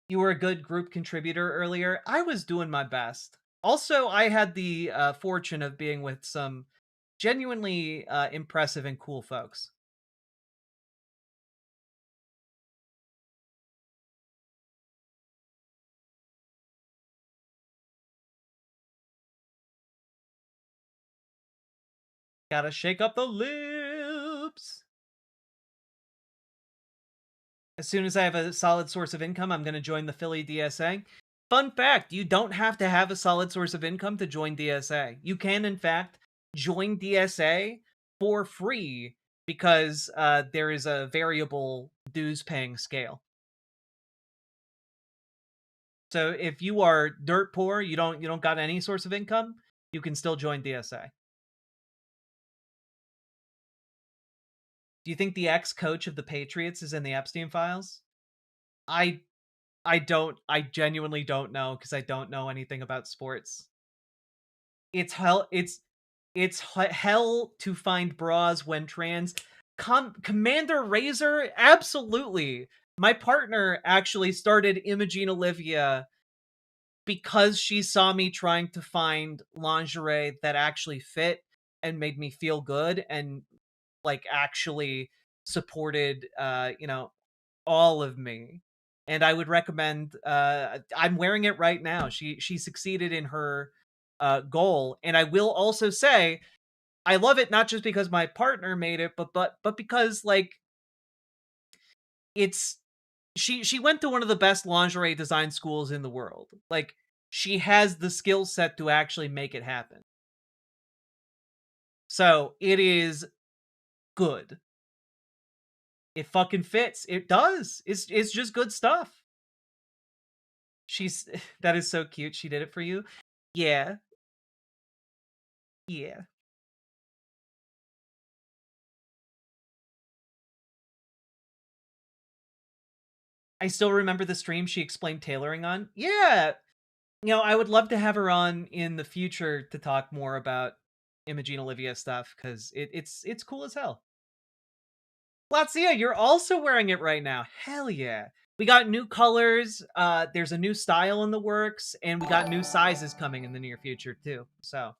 You were a good group contributor earlier. I was doing my best. Also, I had the fortune of being with some genuinely impressive and cool folks. Gotta shake up the loops. As soon as I have a solid source of income, I'm going to join the Philly DSA. Fun fact, you don't have to have a solid source of income to join DSA. You can, in fact, join DSA for free because there is a variable dues paying scale. So if you are dirt poor, you don't got any source of income, you can still join DSA. Do you think the ex-coach of the Patriots is in the Epstein files? I genuinely don't know because I don't know anything about sports. It's hell to find bras when trans. Commander Razor, absolutely. My partner actually started Imogene Olivia because she saw me trying to find lingerie that actually fit and made me feel good and like actually supported all of me. And I would recommend I'm wearing it right now. She succeeded in her goal. And I will also say I love it not just because my partner made it, but because like she went to one of the best lingerie design schools in the world. Like, she has the skill set to actually make it happen. So it is good. It fucking fits. It does. It's just good stuff. That is so cute. She did it for you. Yeah. Yeah. I still remember the stream she explained tailoring on. Yeah. I would love to have her on in the future to talk more about Imogene Olivia stuff, because it's cool as hell. Latzia, you're also wearing it right now. Hell yeah. We got new colors, there's a new style in the works, and we got new sizes coming in the near future too. So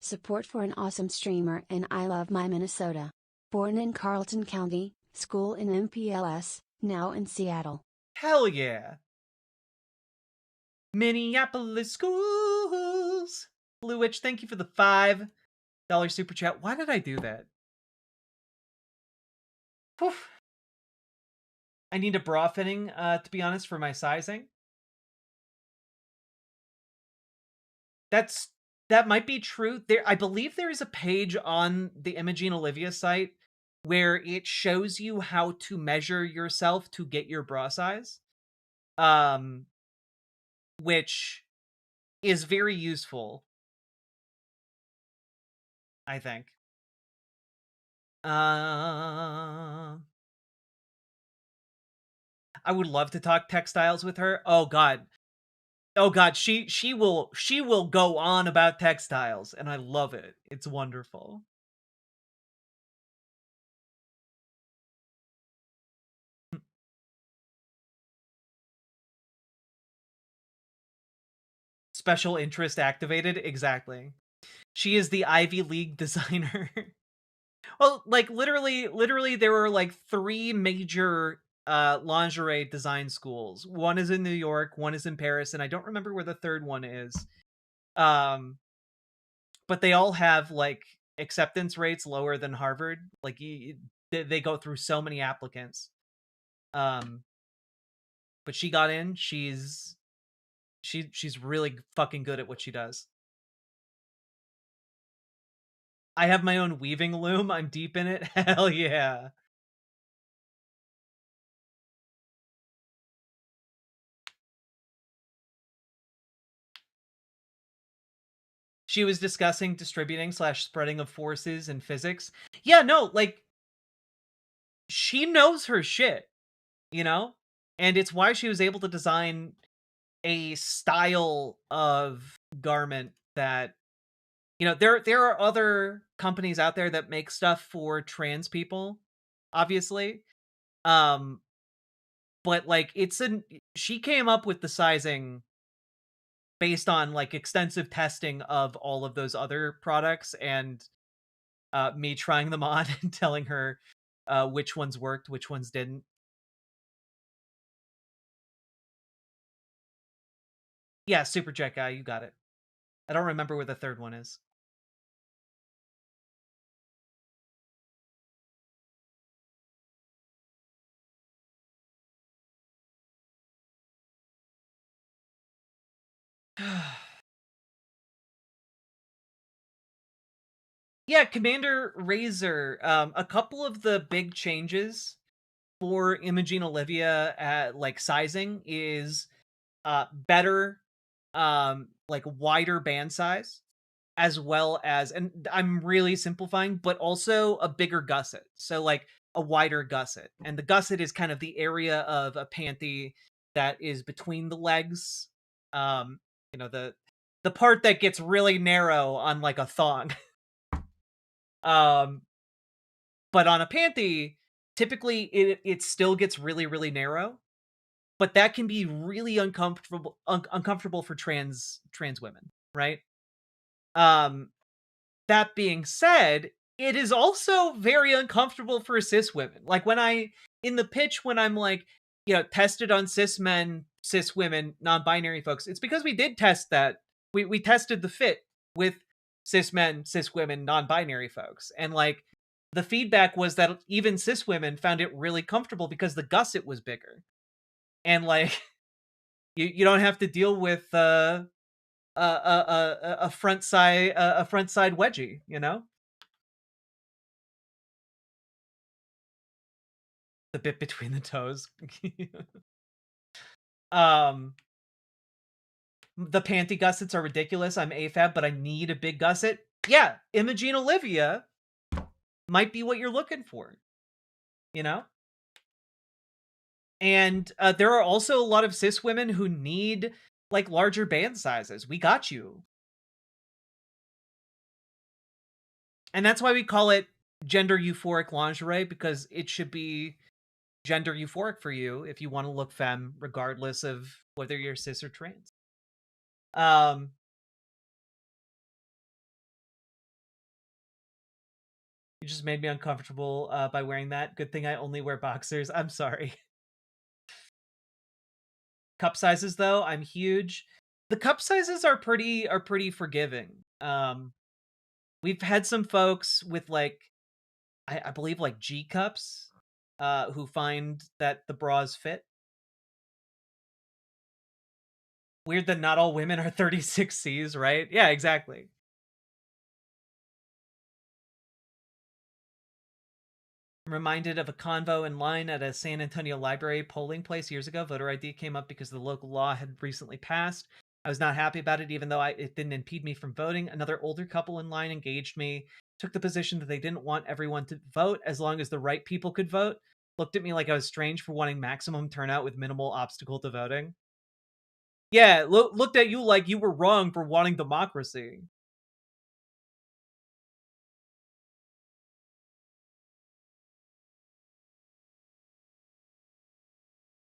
Support for an awesome streamer in I Love My Minnesota. Born in Carleton County, school in MPLS, now in Seattle. hell yeah. Minneapolis schools. Blue Witch, thank you for the $5 super chat. Why did I do that? Whew. I need a bra fitting, to be honest, for my sizing. That might be true. I believe there is a page on the Imogene Olivia site where it shows you how to measure yourself to get your bra size. Which is very useful, I think. I would love to talk textiles with her. Oh god. Oh god, she will go on about textiles, and I love it. It's wonderful. Special interest activated, exactly. She is the Ivy League designer. Well, like literally there were like 3 major lingerie design schools. One is in New York, one is in Paris, and I don't remember where the third one is. But they all have like acceptance rates lower than Harvard. Like they go through so many applicants. But she got in. She's really fucking good at what she does. I have my own weaving loom. I'm deep in it. Hell yeah. She was discussing distributing / spreading of forces in physics. Yeah, no, like, she knows her shit, And it's why she was able to design a style of garment that, there are other companies out there that make stuff for trans people, obviously. But like, she came up with the sizing based on like extensive testing of all of those other products, and me trying them on and telling her which ones worked, which ones didn't. Yeah, Super Jet Guy, you got it. I don't remember where the third one is. Yeah, Commander Razor. A couple of the big changes for Imogene Olivia at like sizing is better, like wider band size, as well as, and I'm really simplifying, but also a bigger gusset. So like a wider gusset, and the gusset is kind of the area of a panty that is between the legs. The part that gets really narrow on like a thong. But on a panty, typically it still gets really, really narrow, but that can be really uncomfortable for trans women, right? That being said, it is also very uncomfortable for cis women. Like when I'm like, tested on cis men, cis women, non-binary folks, it's because we did test that. We tested the fit with cis men, cis women, non-binary folks. And like, the feedback was that even cis women found it really comfortable because the gusset was bigger. And like you don't have to deal with a front side wedgie, you know? The bit between the toes. The panty gussets are ridiculous. I'm AFAB, but I need a big gusset. Yeah, Imogene Olivia might be what you're looking for, you know? And there are also a lot of cis women who need like larger band sizes. We got you. And that's why we call it gender euphoric lingerie, because it should be gender euphoric for you if you want to look femme, regardless of whether you're cis or trans. You just made me uncomfortable by wearing that. Good thing I only wear boxers. I'm sorry. Cup sizes, though, I'm huge. The cup sizes are pretty forgiving. We've had some folks with like, I believe like G cups, who find that the bras fit. Weird that not all women are 36Cs, right? Yeah, exactly. I'm reminded of a convo in line at a San Antonio library polling place years ago. Voter ID came up because the local law had recently passed. I was not happy about it, even though it didn't impede me from voting. Another older couple in line engaged me, took the position that they didn't want everyone to vote as long as the right people could vote. Looked at me like I was strange for wanting maximum turnout with minimal obstacle to voting. Yeah, looked at you like you were wrong for wanting democracy.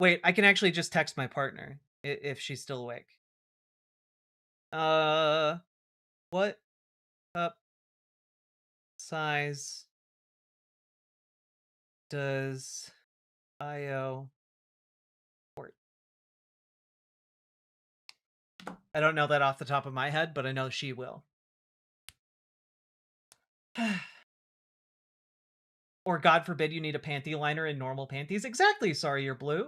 Wait, I can actually just text my partner if she's still awake. What cup size does IO support? I don't know that off the top of my head, but I know she will. Or God forbid you need a panty liner in normal panties. Exactly, sorry you're blue.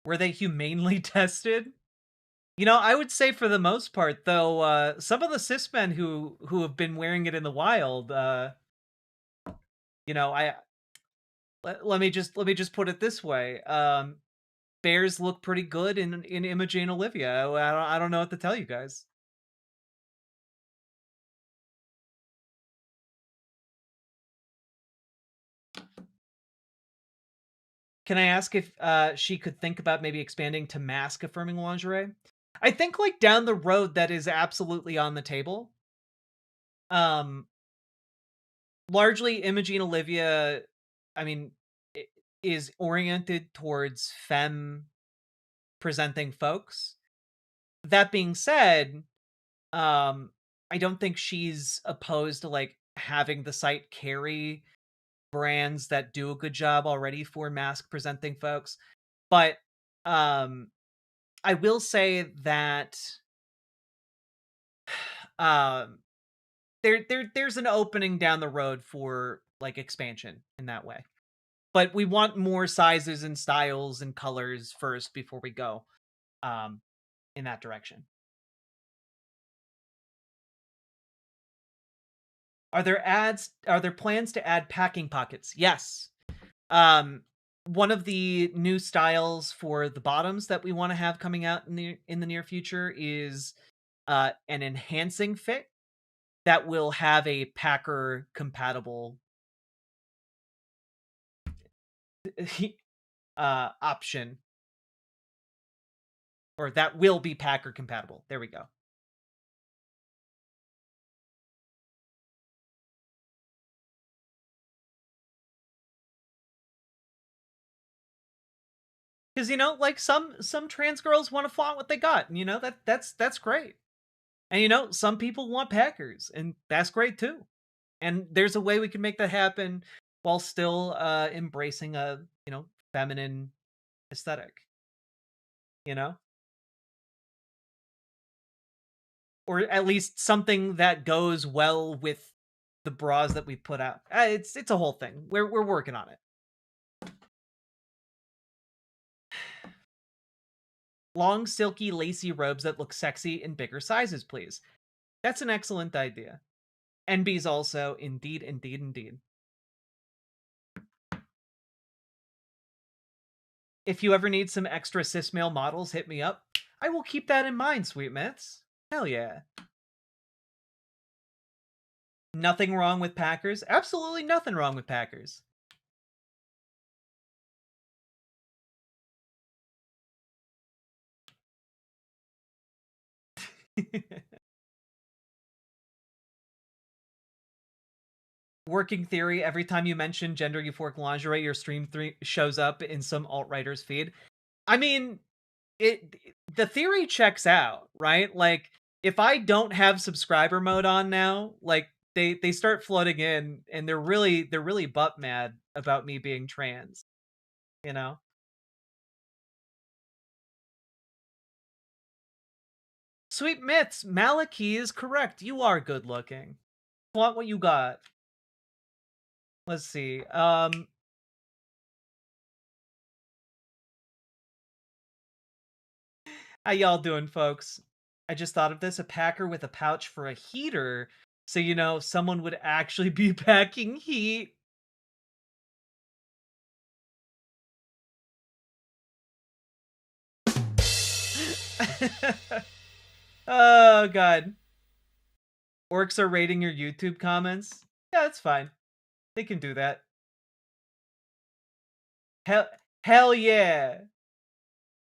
Were they humanely tested? You know, I would say for the most part, though, some of the cis men who have been wearing it in the wild, you know, let me just put it this way. Bears look pretty good in Imogen Olivia. I don't know what to tell you guys. Can I ask if she could think about maybe expanding to mask affirming lingerie? I think like down the road that is absolutely on the table. Largely Imogen Olivia, I mean, is oriented towards femme presenting folks. That being said, I don't think she's opposed to like having the site carry brands that do a good job already for mask presenting folks. But I will say that there's an opening down the road for like expansion in that way. But we want more sizes and styles and colors first before we go in that direction. Are there plans to add packing pockets? Yes. One of the new styles for the bottoms that we want to have coming out in the near future is an enhancing fit that will have a Packer compatible option, or that will be Packer compatible. There we go. Because, you know, like some trans girls want to flaunt what they got, and, you know, that's great. And, you know, some people want Packers, and that's great too. And there's a way we can make that happen while still embracing a, you know, feminine aesthetic. You know? Or at least something that goes well with the bras that we put out. It's a whole thing. We're working on it. Long, silky, lacy robes that look sexy in bigger sizes, please. That's an excellent idea. NBs also, indeed, indeed, indeed. If you ever need some extra cis male models, hit me up. I will keep that in mind, sweet myths. Hell yeah. Nothing wrong with Packers? Absolutely nothing wrong with Packers. Working theory, every time you mention gender euphoric lingerie, your stream shows up in some alt-writer's feed. I mean, the theory checks out, right? Like, if I don't have subscriber mode on now, like, they start flooding in, and they're really butt mad about me being trans, you know? Sweet myths, Maliki is correct. You are good looking. Want what you got? Let's see. How y'all doing, folks? I just thought of this. A packer with a pouch for a heater. So, you know, someone would actually be packing heat. Oh, God. Orcs are rating your YouTube comments? Yeah, that's fine. They can do that. Hell yeah.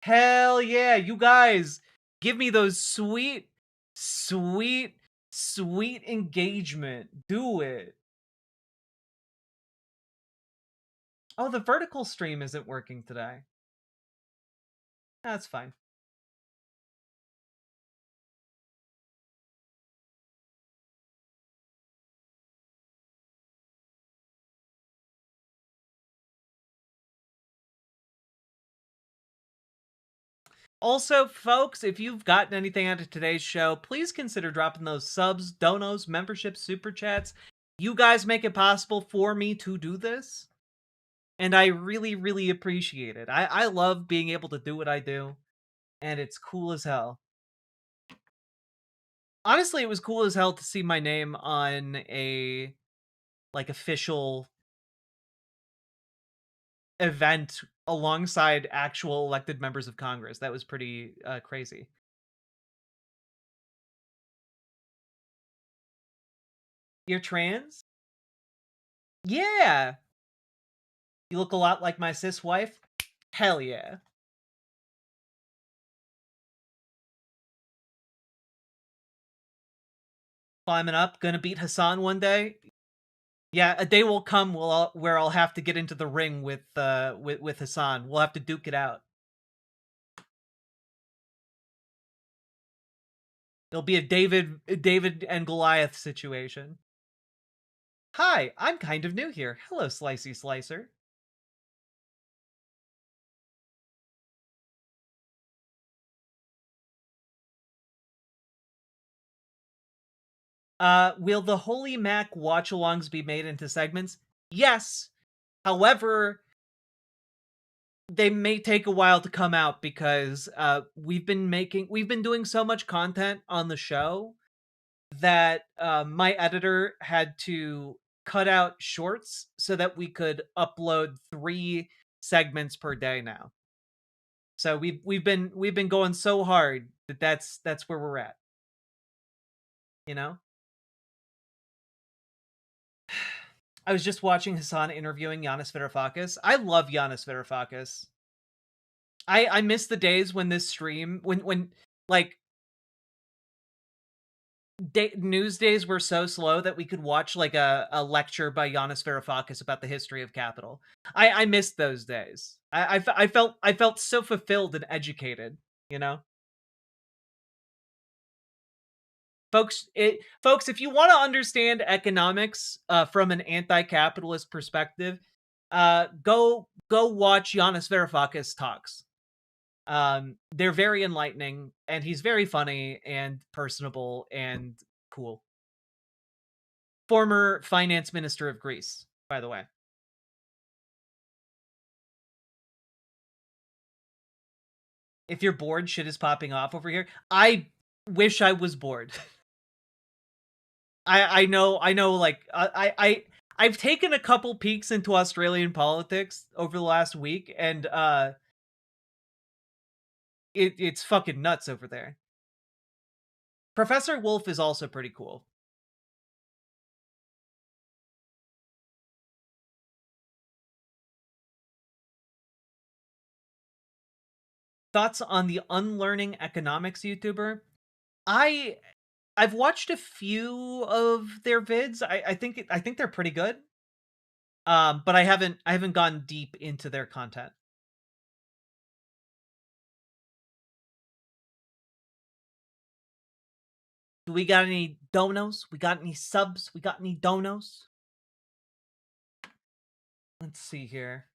Hell yeah. You guys, give me those sweet, sweet, sweet engagement. Do it. Oh, the vertical stream isn't working today. That's fine. Also, folks, if you've gotten anything out of today's show, please consider dropping those subs, donos, memberships, super chats. You guys make it possible for me to do this. And I really, really appreciate it. I love being able to do what I do. And it's cool as hell. Honestly, it was cool as hell to see my name on a, like, official event alongside actual elected members of Congress. That was pretty crazy. You're trans? Yeah. You look a lot like my cis wife? Hell yeah. Climbing up, gonna beat Hassan one day? Yeah, a day will come where I'll have to get into the ring with Hassan. We'll have to duke it out. It'll be a David and Goliath situation. Hi, I'm kind of new here. Hello, Slicey Slicer. Will the Holy Mac watch-alongs be made into segments? Yes. However, they may take a while to come out because we've been doing so much content on the show that my editor had to cut out shorts so that we could upload 3 segments per day now. So we've been going so hard that's where we're at. You know? I was just watching Hassan interviewing Yanis Varoufakis. I love Yanis Varoufakis. I miss the days when this stream when like news days were so slow that we could watch like a lecture by Yanis Varoufakis about the history of Capital. I missed those days. I felt so fulfilled and educated, you know? Folks, if you want to understand economics from an anti-capitalist perspective, go watch Yanis Varoufakis talks. They're very enlightening, and he's very funny and personable and cool. Former finance minister of Greece, by the way. If you're bored, shit is popping off over here. I wish I was bored. I know, like, I've taken a couple peeks into Australian politics over the last week, and it's fucking nuts over there. Professor Wolf is also pretty cool. Thoughts on the Unlearning Economics YouTuber? I've watched a few of their vids. I think they're pretty good. But I haven't gone deep into their content. Do we got any donos? We got any subs? We got any donos? Let's see here.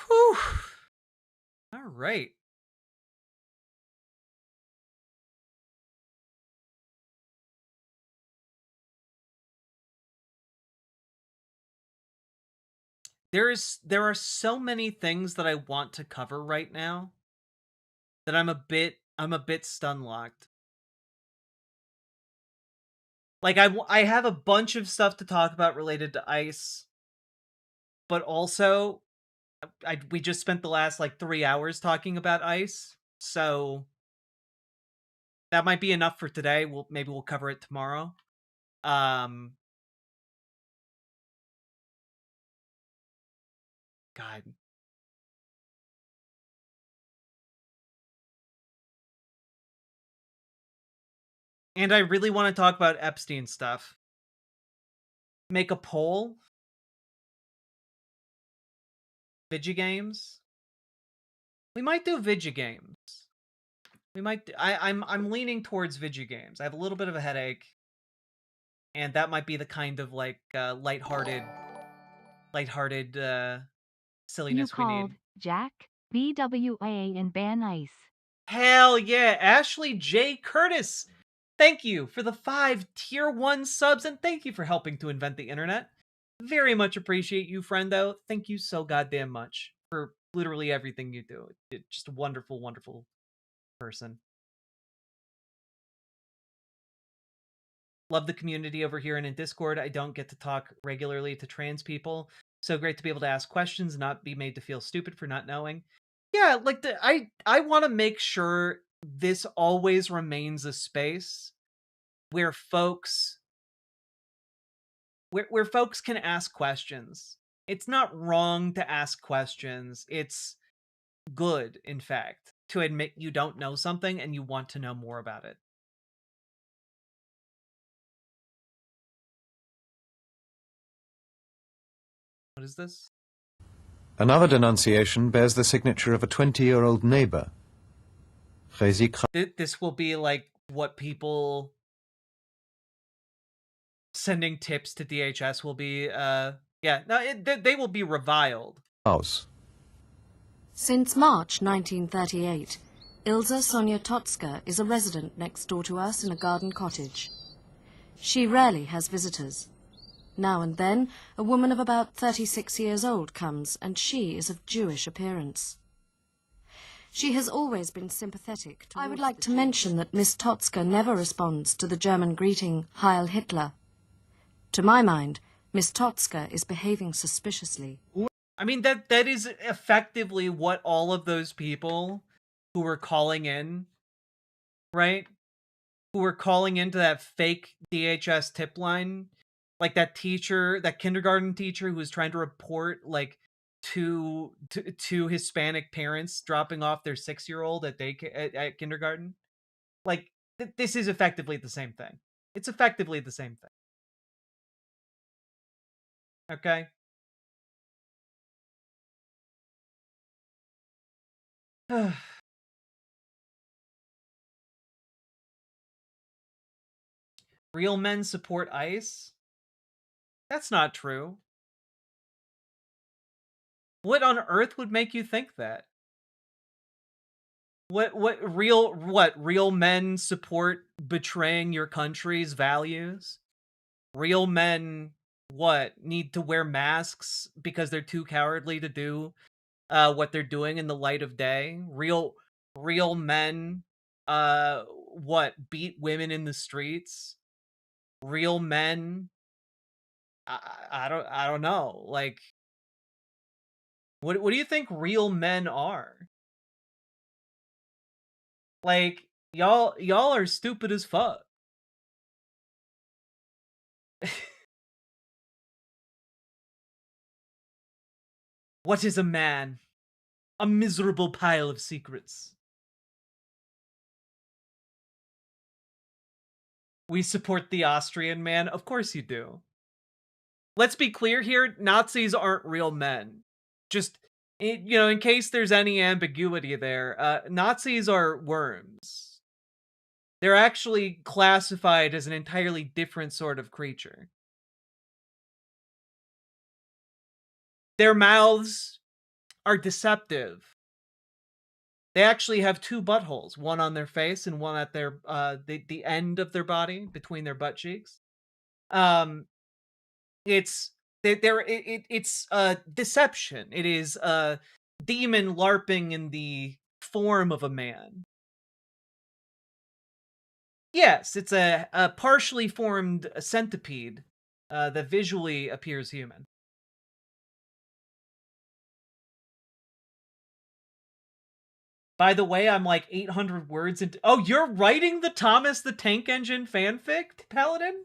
Whew. All right. There are so many things that I want to cover right now that I'm a bit stun locked. Like I have a bunch of stuff to talk about related to ICE, but also we just spent the last like 3 hours talking about ICE, so that might be enough for today. Maybe we'll cover it tomorrow. God. And I really want to talk about Epstein stuff. Make a poll. Vigigames. We might do Vigigames. We might. I'm leaning towards Vigigames. I have a little bit of a headache, and that might be the kind of like lighthearted silliness we need. Jack, BWA, and Ban Ice. Hell yeah, Ashley J. Curtis. Thank you for the 5 tier 1 subs, and thank you for helping to invent the internet. Very much appreciate you, friendo. Thank you so goddamn much for literally everything you do. You're just a wonderful, wonderful person. Love the community over here and in Discord. I don't get to talk regularly to trans people. So great to be able to ask questions, not be made to feel stupid for not knowing. Yeah, like I want to make sure this always remains a space where folks can ask questions. It's not wrong to ask questions. It's good, in fact, to admit you don't know something and you want to know more about it. What is this? Another denunciation bears the signature of a 20-year-old neighbor. This will be like what people sending tips to DHS will be. Yeah, no, they will be reviled. Since March 1938, Ilza Sonia Totska is a resident next door to us in a garden cottage. She rarely has visitors. Now and then, a woman of about 36 years old comes, and she is of Jewish appearance. She has always been sympathetic. I would like to mention that Miss Totska never responds to the German greeting, Heil Hitler. To my mind, Miss Totska is behaving suspiciously. I mean, that is effectively what all of those people who were calling in, right? Who were calling into that fake DHS tip line, like that teacher, that kindergarten teacher who was trying to report like two Hispanic parents dropping off their 6-year-old at kindergarten. Like this is effectively the same thing. It's effectively the same thing. Okay. Real men support ICE? That's not true. What on earth would make you think that? What real men support betraying your country's values? Real men need to wear masks because they're too cowardly to do what they're doing in the light of day? Real men beat women in the streets? Real men, I don't know. Like, what do you think real men are? Like, y'all are stupid as fuck. What is a man? A miserable pile of secrets. We support the Austrian man. Of course you do. Let's be clear here. Nazis aren't real men. Just, in case there's any ambiguity there, Nazis are worms. They're actually classified as an entirely different sort of creature. Their mouths are deceptive. They actually have two buttholes, one on their face and one at their the end of their body between their butt cheeks. It's deception. It is demon LARPing in the form of a man. Yes, it's a partially formed centipede that visually appears human. By the way, I'm like 800 words into... Oh, you're writing the Thomas the Tank Engine fanfic, Paladin?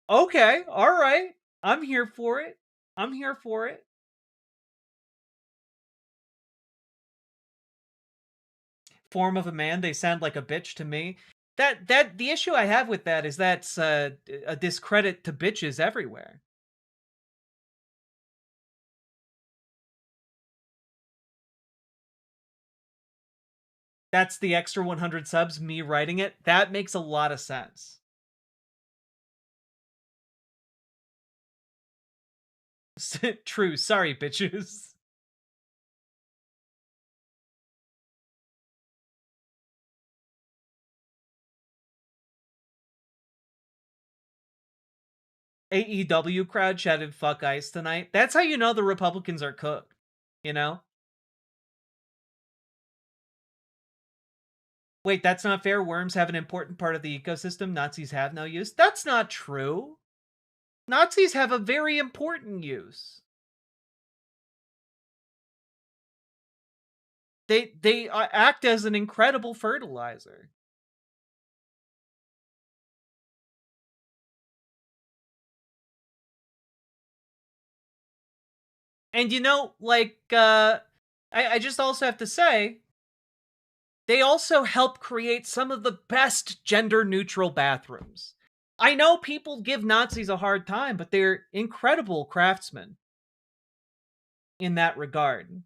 Okay, alright. I'm here for it. I'm here for it. Form of a man, they sound like a bitch to me. The issue I have with that is that's a discredit to bitches everywhere. That's the extra 100 subs, me writing it. That makes a lot of sense. True, sorry, bitches. AEW crowd chatted fuck ICE tonight. That's how you know the Republicans are cooked, you know? Wait, that's not fair. Worms have an important part of the ecosystem. Nazis have no use. That's not true. Nazis have a very important use. They act as an incredible fertilizer. And I just also have to say, they also help create some of the best gender-neutral bathrooms. I know people give Nazis a hard time, but they're incredible craftsmen in that regard.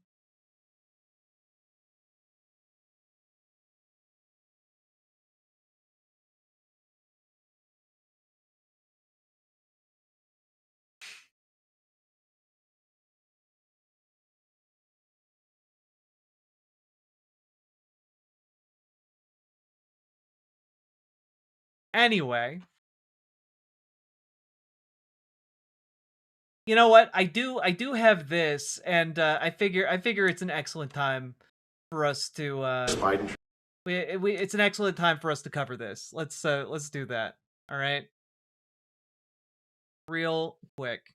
Anyway, you know what? I do have this, and I figure it's an excellent time for us to it's an excellent time for us to cover this. Let's do that. All right. Real quick.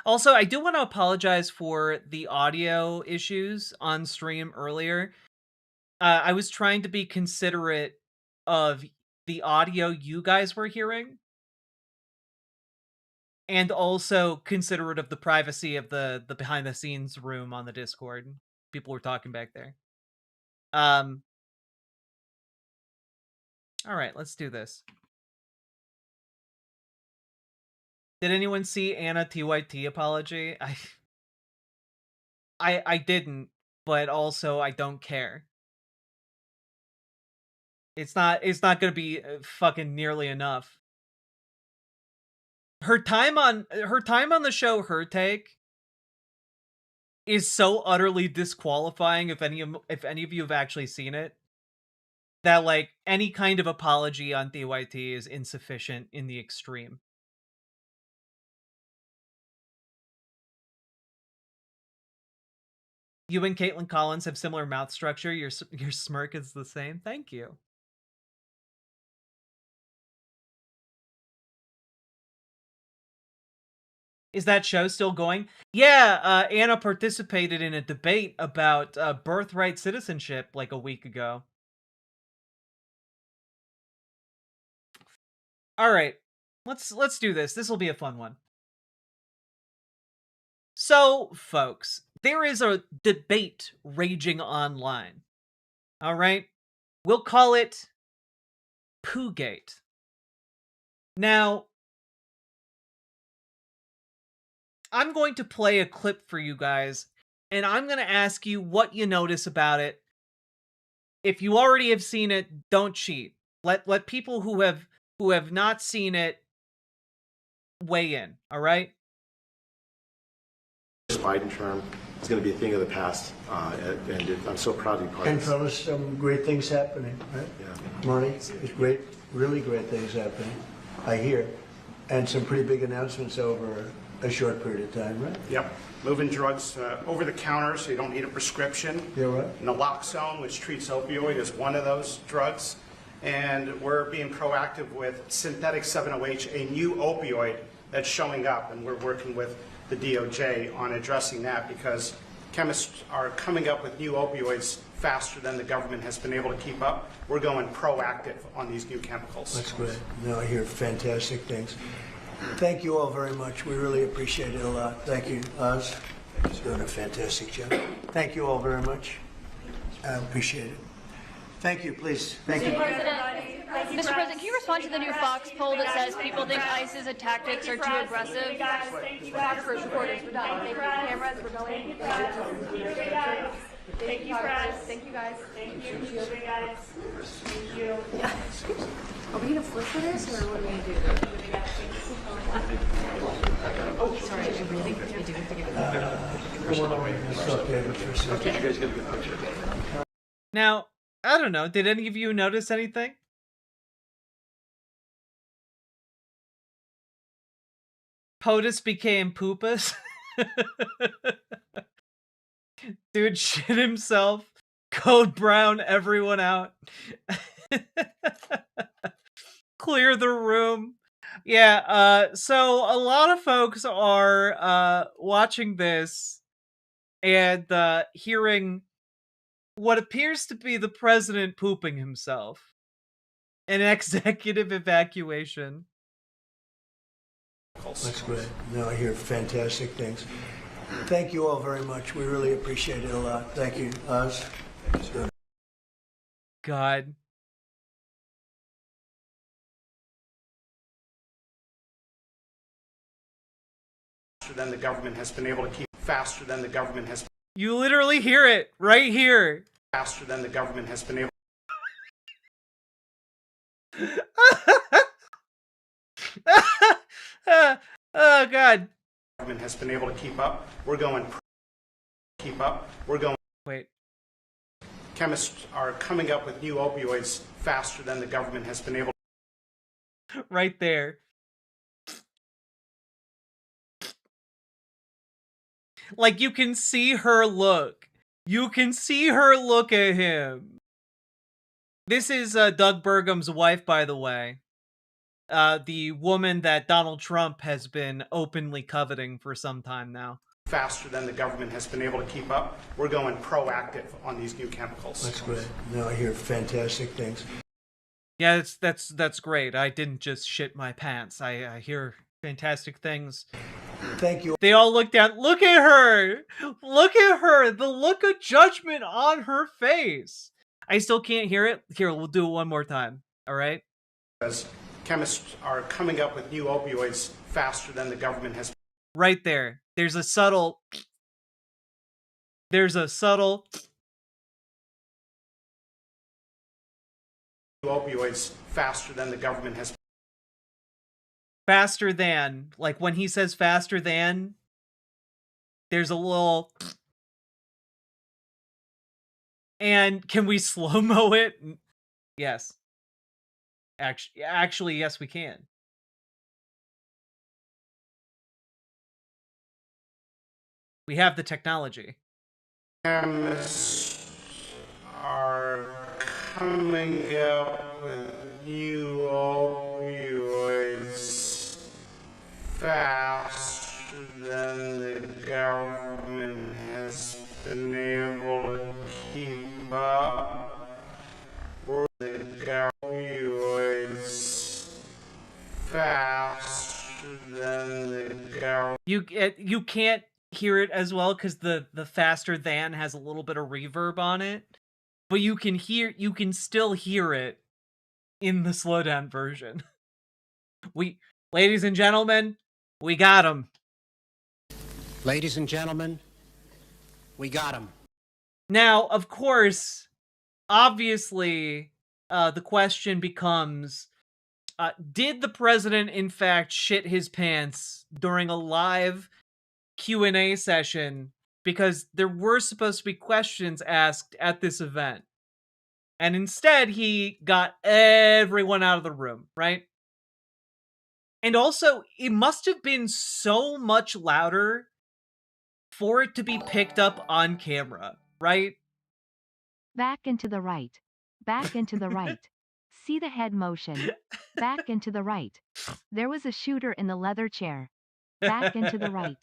Also, I do want to apologize for the audio issues on stream earlier. I was trying to be considerate of the audio you guys were hearing, and also considerate of the privacy of the behind the scenes room on the Discord. People were talking back there. All right, let's do this. Did anyone see Anna TYT apology? I didn't, but also I don't care. It's not going to be fucking nearly enough. Her time on the show, Her Take, is so utterly disqualifying if any of you have actually seen it, that like any kind of apology on DYT is insufficient in the extreme. You and Caitlin Collins have similar mouth structure. Your smirk is the same. Thank you. Is that show still going? Yeah, Anna participated in a debate about birthright citizenship like a week ago. All right, let's do this. This will be a fun one. So, folks, there is a debate raging online. All right, we'll call it Poogate. Now, I'm going to play a clip for you guys, and I'm going to ask you what you notice about it. If you already have seen it, don't cheat. Let people who have not seen it weigh in, all right? Biden term is going to be a thing of the past, and I'm so proud to be part of And this. fellas, some great things happening, right? Yeah. Marty, there's great, really great things happening, I hear. And some pretty big announcements over a short period of time, right? Yep. Moving drugs over the counter so you don't need a prescription. Yeah, right. Naloxone, which treats opioid, is one of those drugs. And we're being proactive with synthetic 7-OH, a new opioid that's showing up. And we're working with the DOJ on addressing that because chemists are coming up with new opioids faster than the government has been able to keep up. We're going proactive on these new chemicals. That's great. No, I hear fantastic things. Thank you all very much. We really appreciate it a lot. Thank you, Oz. He's doing a fantastic job. Thank you all very much. I appreciate it. Thank you, please. Thank you. Mr. President, can you respond to the new Fox poll that says people think ICE's tactics are too aggressive? Thank you, guys. First reporters, we're done. Thank you, cameras, we're going. Thank you, press. Thank you, guys. Thank you, guys. Thank you. Are we gonna flip for this, or what are we gonna do? Oh, sorry, I really do have to get Now, I don't know. Did any of you notice anything? POTUS became Poopus. Dude shit himself. Code Brown everyone out. Clear the room. Yeah, so a lot of folks are watching this and hearing what appears to be the president pooping himself. An executive evacuation. That's great. No, I hear fantastic things. Thank you all very much. We really appreciate it a lot. Thank you, Oz. God. Than the government has been able to keep faster than the government has. You literally hear it right here. Faster than the government has been able. Oh God. Government has been able to keep up. We're going. Keep up. We're going. Wait. Chemists are coming up with new opioids faster than the government has been able. Right there. Like, you can see her look. You can see her look at him. This is Doug Burgum's wife, by the way. The woman that Donald Trump has been openly coveting for some time now. Faster than the government has been able to keep up. We're going proactive on these new chemicals. That's great. No, I hear fantastic things. Yeah, that's great. I didn't just shit my pants. I hear fantastic things. Thank you. They all look down. Look at her! Look at her! The look of judgment on her face. I still can't hear it. Here, we'll do it one more time. All right? As chemists are coming up with new opioids faster than the government has. Right there. There's a subtle opioids faster than the government has. Faster than, like when he says faster than, there's a little. And can we slow-mo it? Yes. Actually, yes, we can. We have the technology. Are coming up with new opioids faster than the government has been able to keep up. The opioids faster than the government. You can't hear it as well because the faster than has a little bit of reverb on it, but you can still hear it in the slowdown version. Ladies and gentlemen, we got him. Ladies and gentlemen, we got him. Now, of course, obviously, the question becomes, did the president in fact shit his pants during a live Q&A session, because there were supposed to be questions asked at this event. And instead, he got everyone out of the room, right? And also, it must have been so much louder for it to be picked up on camera, right? Back and to the right. Back and to the right. See the head motion. Back and to the right. There was a shooter in the leather chair. Back and to the right.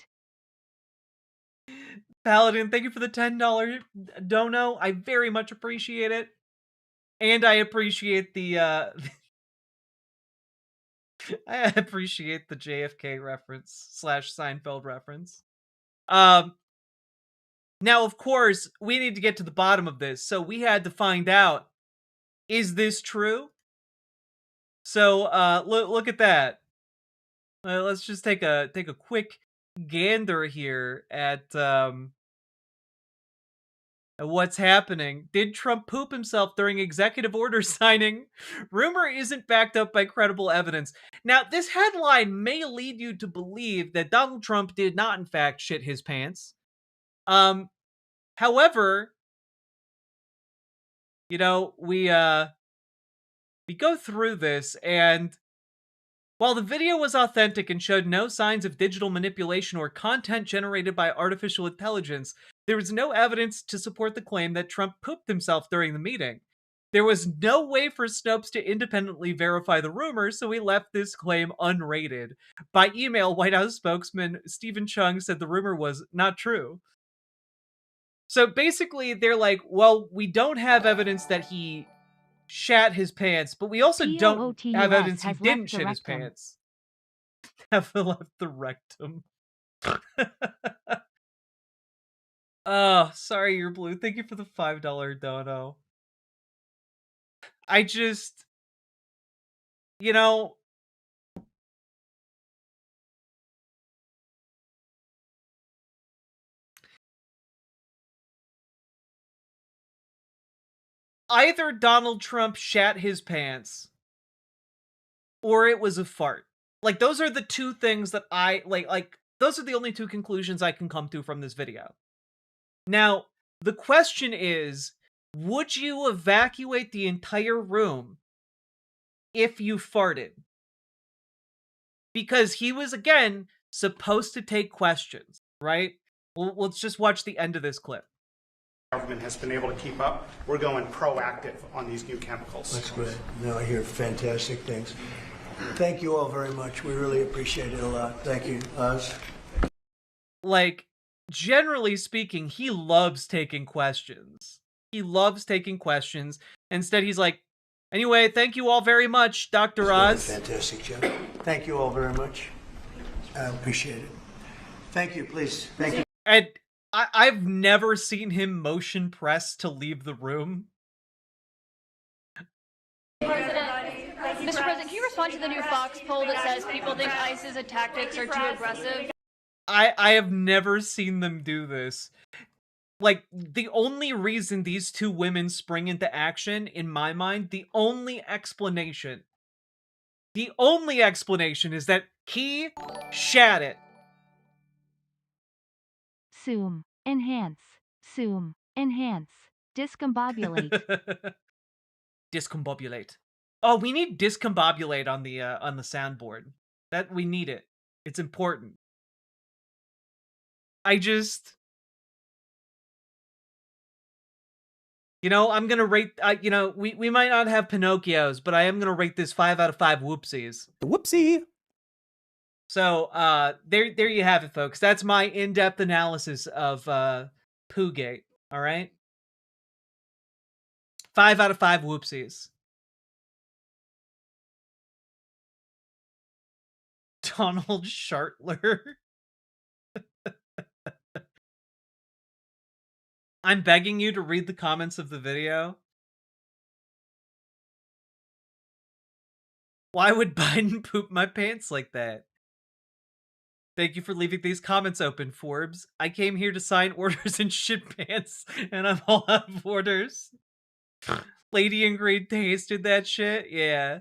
Paladin, thank you for the $10 dono. I very much appreciate it. And I appreciate the I appreciate the JFK reference / Seinfeld reference. Now, of course, we need to get to the bottom of this. So we had to find out, is this true? So look at that. Let's just take a quick gander here at what's happening. Did Trump poop himself during executive order signing? Rumor isn't backed up by credible evidence. Now, this headline may lead you to believe that Donald Trump did not, in fact, shit his pants. However, you know, we go through this, and while the video was authentic and showed no signs of digital manipulation or content generated by artificial intelligence, there was no evidence to support the claim that Trump pooped himself during the meeting. There was no way for Snopes to independently verify the rumors, so we left this claim unrated. By email, White House spokesman Stephen Chung said the rumor was not true. So basically, they're like, well, we don't have evidence that he shat his pants, but we also don't have evidence he didn't shit his pants. Have left the rectum. Oh, sorry, you're blue. Thank you for the $5 dono. I just, you know, either Donald Trump shat his pants or it was a fart. Like, those are the two things that I like those are the only two conclusions I can come to from this video. Now, the question is, would you evacuate the entire room if you farted? Because he was, again, supposed to take questions, right? Well, let's just watch the end of this clip. Government has been able to keep up. We're going proactive on these new chemicals. That's great. No, I hear fantastic things. Thank you all very much. We really appreciate it a lot. Thank you, Oz. Like, generally speaking, he loves taking questions. He loves taking questions. Instead, he's like, anyway, thank you all very much, Dr. Oz. Fantastic job. Thank you all very much. I appreciate it. Thank you, please. Thank you. And I've never seen him motion press to leave the room. Mr. President, can you respond to the new Fox poll that says people think ISIS's tactics are too aggressive? I have never seen them do this. Like, the only reason these two women spring into action, in my mind, the only explanation is that he shat it. Zoom. Enhance. Zoom. Enhance. Discombobulate. Discombobulate. Oh, we need discombobulate on the soundboard. That we need it. It's important. I just, you know, I'm gonna rate. You know, we might not have Pinocchios, but I am gonna rate this 5 out of 5 whoopsies. Whoopsie. So there you have it, folks. That's my in-depth analysis of Poogate. All right, 5 out of 5 whoopsies. Donald Shartler. I'm begging you to read the comments of the video. Why would Biden poop my pants like that? Thank you for leaving these comments open, Forbes. I came here to sign orders and shit pants, and I'm all out of orders. Lady in green tasted that shit? Yeah.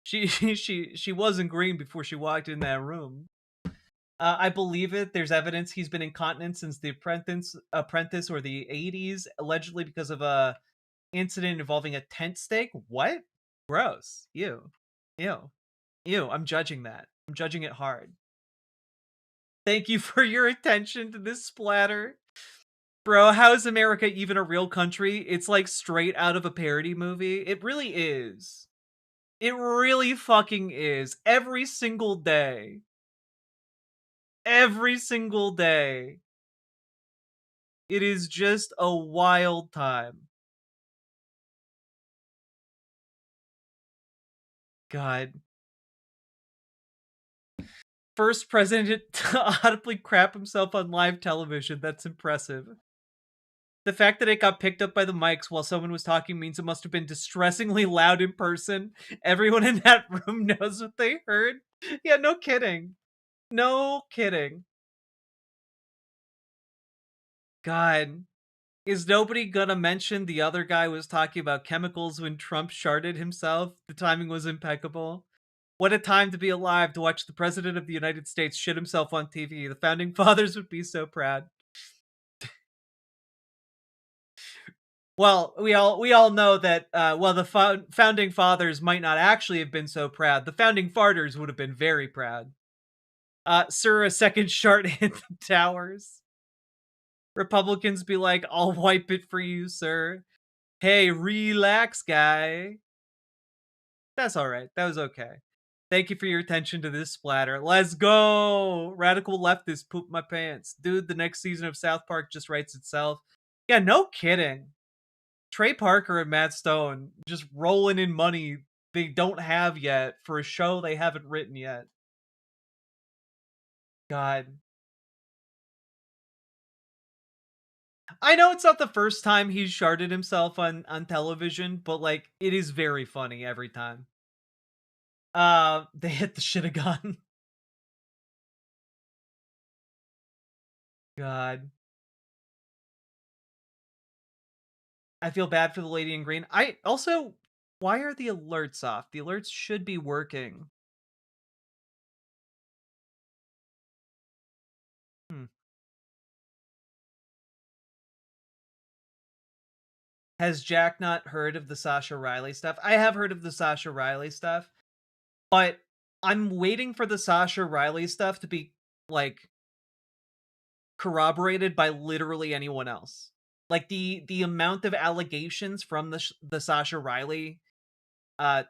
She wasn't green before she walked in that room. I believe it. There's evidence he's been incontinent since The Apprentice or the 80s, allegedly because of a incident involving a tent stake. What? Gross. Ew. I'm judging that. I'm judging it hard. Thank you for your attention to this splatter. Bro, how is America even a real country? It's like straight out of a parody movie. It really is. It really fucking is. Every single day. Every single day. It is just a wild time. God. First president to audibly crap himself on live television. That's impressive. The fact that it got picked up by the mics while someone was talking means it must have been distressingly loud in person. Everyone in that room knows what they heard. Yeah, no kidding. No kidding. God. Is nobody gonna mention the other guy was talking about chemicals when Trump sharted himself? The timing was impeccable. What a time to be alive to watch the President of the United States shit himself on TV. The Founding Fathers would be so proud. Well, we all know that, while the Founding Fathers might not actually have been so proud, the Founding Farters would have been very proud. Sir, a second shart hit the towers. Republicans be like, I'll wipe it for you, sir. Hey, relax, guy. That's alright. That was okay. Thank you for your attention to this splatter. Let's go! Radical leftist poop my pants. Dude, the next season of South Park just writes itself. Yeah, no kidding. Trey Parker and Matt Stone just rolling in money they don't have yet for a show they haven't written yet. God. I know it's not the first time he's sharded himself on television, but like it is very funny every time. They hit the shit a gun. God. I feel bad for the lady in green. I also, why are the alerts off? The alerts should be working. Has Jack not heard of the Sasha Riley stuff? I have heard of the Sasha Riley stuff, but I'm waiting for the Sasha Riley stuff to be, like, corroborated by literally anyone else. Like, the amount of allegations from the Sasha Riley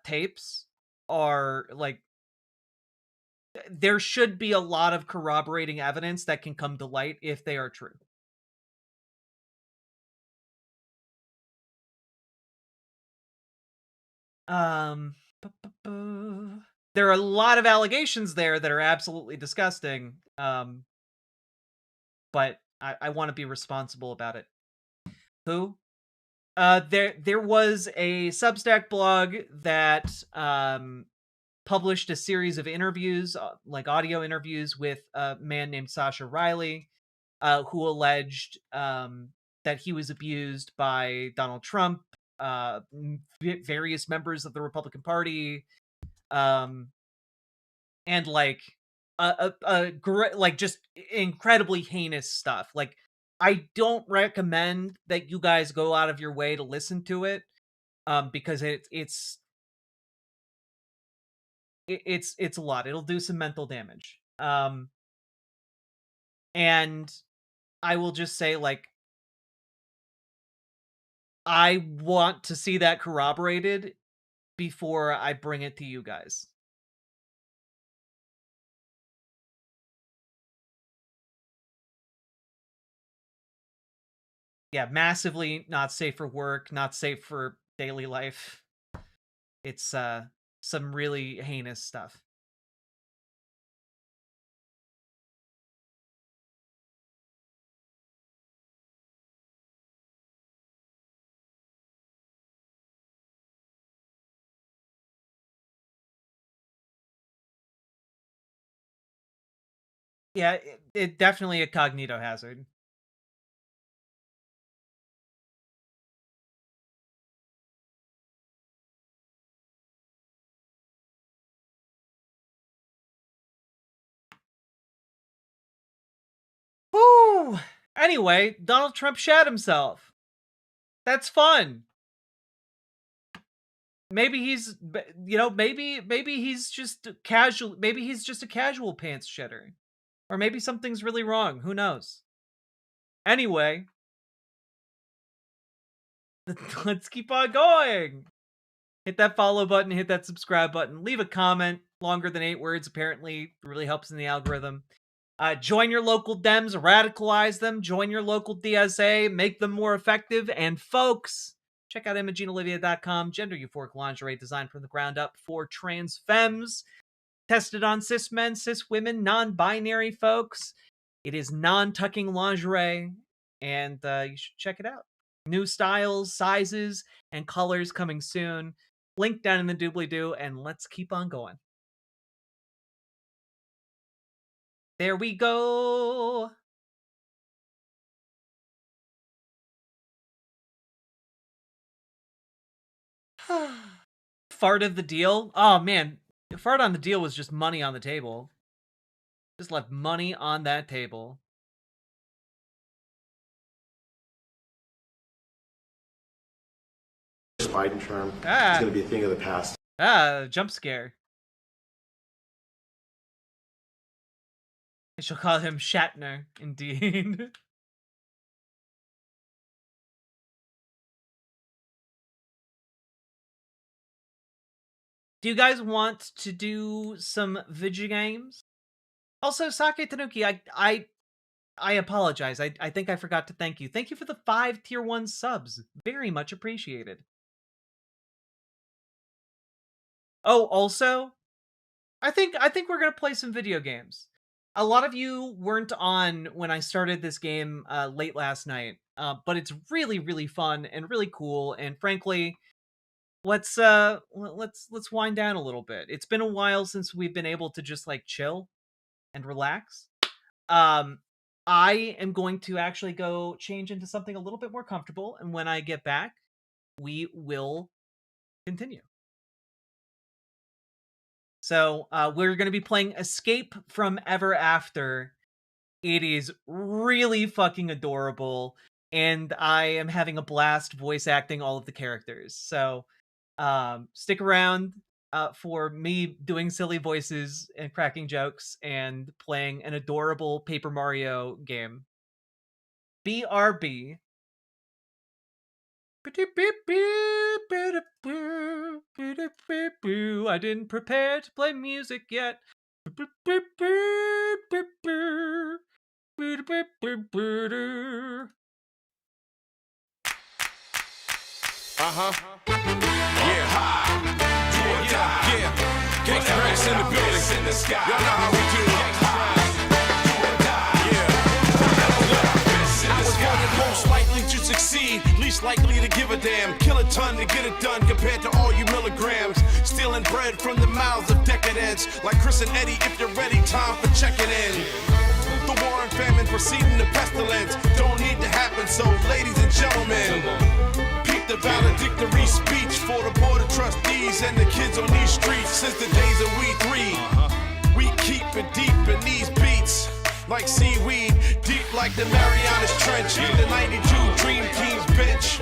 tapes are, like, there should be a lot of corroborating evidence that can come to light if they are true. There are a lot of allegations there that are absolutely disgusting. But I want to be responsible about it. Who? There was a Substack blog that published a series of interviews, like audio interviews with a man named Sasha Riley. who alleged that he was abused by Donald Trump, various members of the Republican Party, and like like just incredibly heinous stuff. Like, I don't recommend that you guys go out of your way to listen to it, because it's a lot. It'll do some mental damage. And I will just say, like, I want to see that corroborated before I bring it to you guys. Yeah, massively not safe for work, not safe for daily life. It's some really heinous stuff. Yeah, it definitely a cognito hazard. Whew. Anyway, Donald Trump shat himself. That's fun. Maybe he's, you know, maybe he's just casual. Maybe he's just a casual pants shitter, or maybe something's really wrong. Who knows? Anyway, let's keep on going. Hit that follow button. Hit that subscribe button. Leave a comment longer than 8 words. Apparently, it really helps in the algorithm. Join your local Dems, radicalize them. Join your local DSA, make them more effective. And folks, check out ImogeneOlivia.com. Gender euphoric lingerie designed from the ground up for trans femmes. Tested on cis men, cis women, non-binary folks. It is non-tucking lingerie, and you should check it out. New styles, sizes, and colors coming soon. Link down in the doobly-doo, and let's keep on going. There we go. Fart of the deal. Oh man, fart on the deal was just money on the table. Just left money on that table. Biden term. It's going to be a thing of the past. Jump scare. I shall call him Shatner, indeed. Do you guys want to do some video games? Also, Sake Tanuki, I apologize. I think I forgot to thank you. Thank you for the 5 tier 1 subs. Very much appreciated. Oh, also, I think we're gonna play some video games. A lot of you weren't on when I started this game late last night, but it's really, really fun and really cool. And frankly, let's wind down a little bit. It's been a while since we've been able to just like chill and relax. I am going to actually go change into something a little bit more comfortable, and when I get back, we will continue. So we're going to be playing Escape from Ever After. It is really fucking adorable, and I am having a blast voice acting all of the characters. So stick around for me doing silly voices and cracking jokes and playing an adorable Paper Mario game. BRB. I didn't prepare to play music yet. Yeah. Gangsta Rex in the building. Y'all know how we do. Most likely to succeed, least likely to give a damn. Kill a ton to get it done compared to all you milligrams. Stealing bread from the mouths of decadence. Like Chris and Eddie, if you're ready, time for checking in. The war and famine preceding the pestilence don't need to happen, so ladies and gentlemen, peep the valedictory speech for the board of trustees and the kids on these streets. Since the days of we three, we keep it deep in these beats, like seaweed, deep like the Marianas Trench, the 92 Dream Team's bench.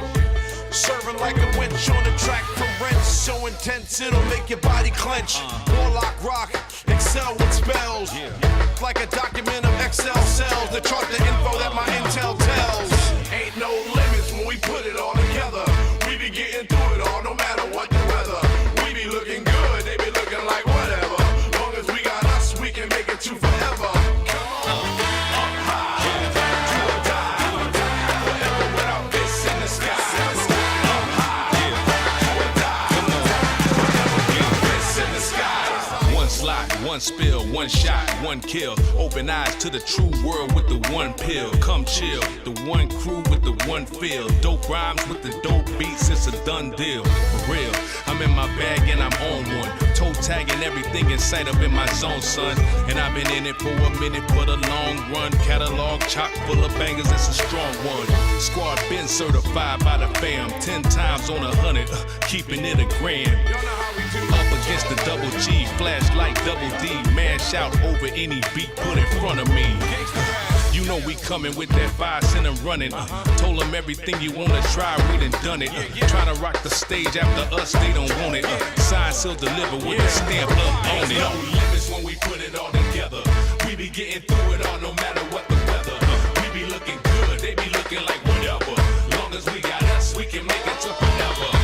Serving like a winch on the track from wrench, so intense it'll make your body clench. Warlock rock, excel with spells, like a document of Excel cells that chart the info that my intel tells. Ain't no limits when we put it all together. We be getting through it all, no matter what the weather. We be looking good, they be looking like whatever. Long as we got us, we can make it to forever. One spill, one shot, one kill. Open eyes to the true world with the one pill. Come chill, the one crew with the one feel. Dope rhymes with the dope beats, it's a done deal. For real, I'm in my bag and I'm on one. Toe tagging everything in sight up in my zone, son. And I've been in it for a minute, for the long run. Catalog chock full of bangers, it's a strong one. Squad been certified by the fam. 10 times on 100, keeping it a grand. Up against the double G, flashlight double D, mash out over any beat put in front of me. You know we coming with that 5 cent and running. Told them everything you wanna try, we done done it. Trying to rock the stage after us, they don't want it. Sign, seal, deliver with a stamp up on it. No limits when we put it all together. We be getting through it all, no matter what the weather. We be looking good, they be looking like whatever. Long as we got us, we can make it to forever.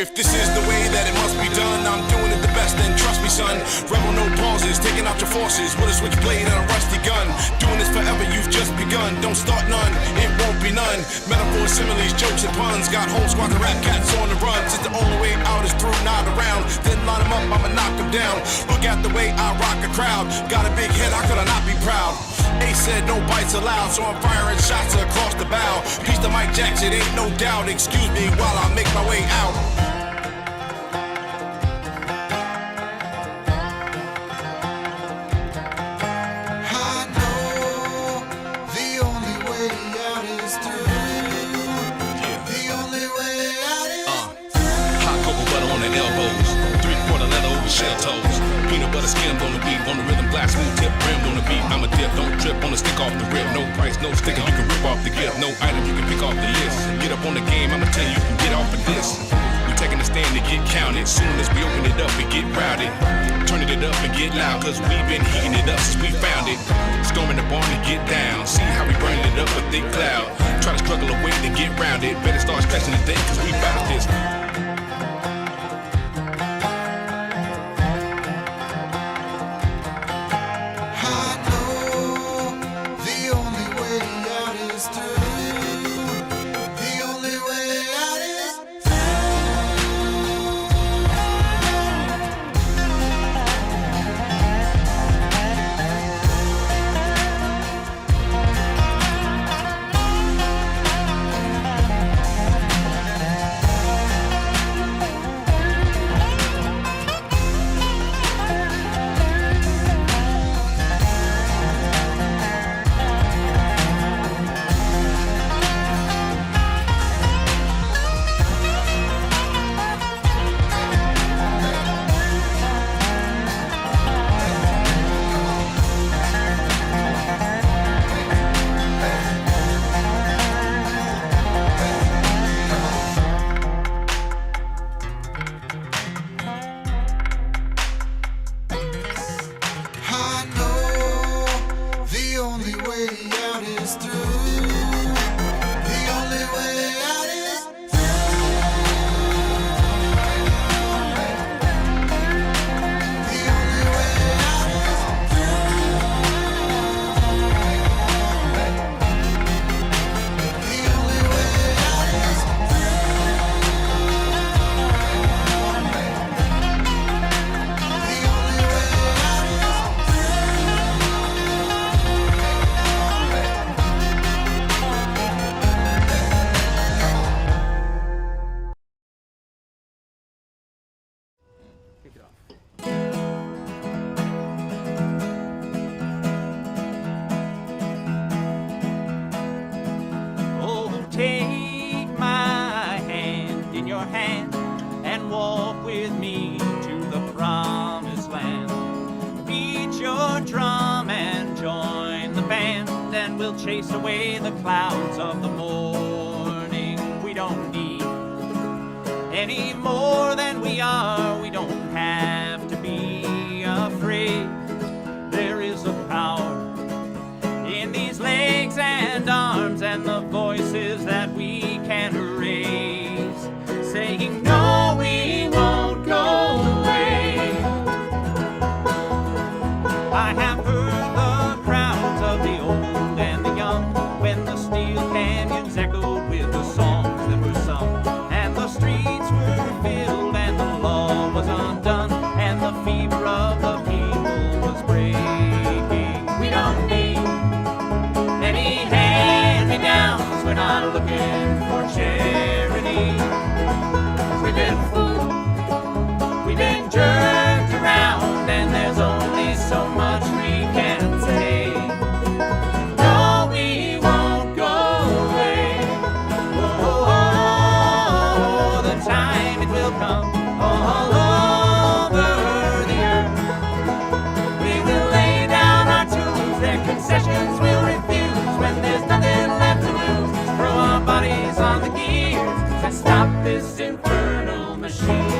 If this is the way that it must be done, I'm doing it the best, then trust me, son. Rebel, no pauses, taking out your forces with a switchblade and a rusty gun. Doing this forever, you've just begun. Don't start none, it won't be none. Metaphors, similes, jokes, and puns. Got whole squad of rap cats on the run. Since the only way out is through, not around. Then line them up, I'ma knock them down. Look at the way I rock a crowd. Got a big head, how could I not be proud? A said no bites allowed, so I'm firing shots across the bow. Piece to Mike Jackson, ain't no doubt. Excuse me while I make my way out. Shell toes, peanut butter skimmed on the beat, on the rhythm, glass smooth tip, rimmed on the beat. I'm a dip, don't trip on the stick off the rip. No price, no sticker, you can rip off the gift. No item, you can pick off the list. Get up on the game, I'ma tell you, you can get off of this. We taking a stand to get counted. Soon as we open it up, we get routed. Turning it up and get loud, cause we've been heating it up since we found it. Storming the barn to get down, see how we burning it up with thick cloud. Try to struggle away to get rounded. Better start stretching today, cause we bout this. will chase away the clouds of the morning. We don't need any more than we are. We don't have to be afraid. There is a power in these legs and arms and the voices that we can raise, saying no, we won't go away. I have heard the crowds of the old and the young when the steel canyons echoed with the songs that were sung, and the streets were filled and the law was undone, and the fever of the people was breaking. We don't need any hand-me-downs. We're not looking for charity. 'Cause we've been fooled, we've been jerked around, and there's only so much we can say. No, we won't go away. Oh, the time it will come all over the earth. We will lay down our tools, their concessions we'll refuse. When there's nothing left to lose, throw our bodies on the gears and stop this infernal machine.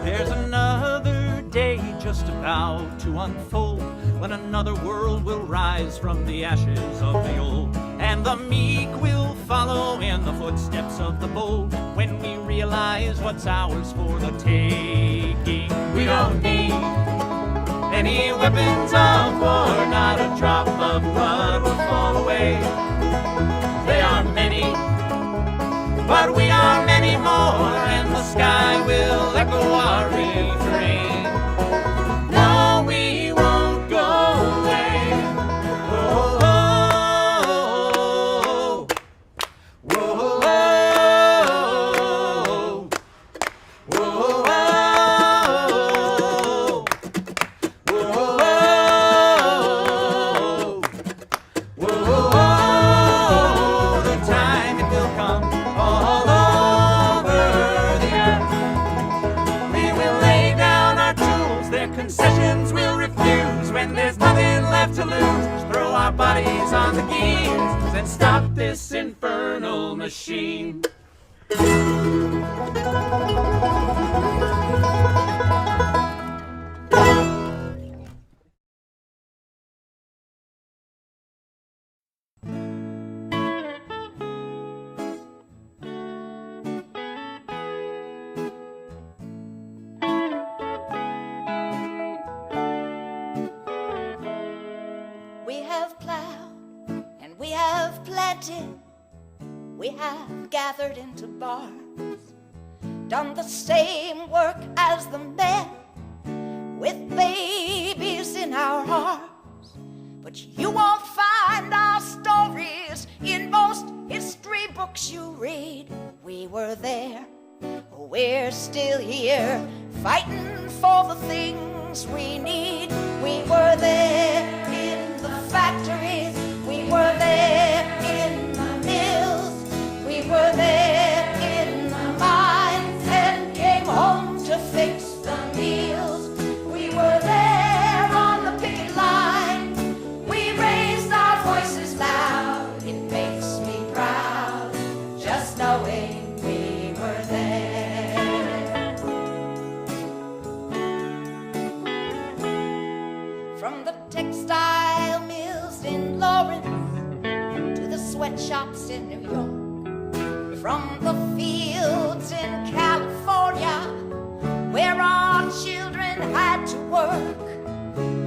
There's another day just about to unfold, when another world will rise from the ashes of the old, and the meek will follow in the footsteps of the bold, when we realize what's ours for the taking. We don't need any weapons of war, not a drop of blood will fall away. They are many, but we are many more, and the sky will echo our refrain. No, we won't go away. Oh, oh, oh, oh, oh, oh, the time it will come all over the earth. We will lay down our tools, their concessions we'll refuse. When there's nothing left to lose, throw our bodies on the gears and stop this infernal machine. We have plowed and we have planted, we have gathered into barns, done the same work as the men, with babies in our arms. But you won't find our stories in most history books you read. We were there, we're still here, fighting for the things we need. We were there in the factories, we were there in the mills, we were there in the mines, and came home to fix the meals. We were there on the picket line, we raised our voices loud. It makes me proud just knowing we were there. From the textile mills in Lawrence to the sweatshops in New York, from the fields in California where our children had to work,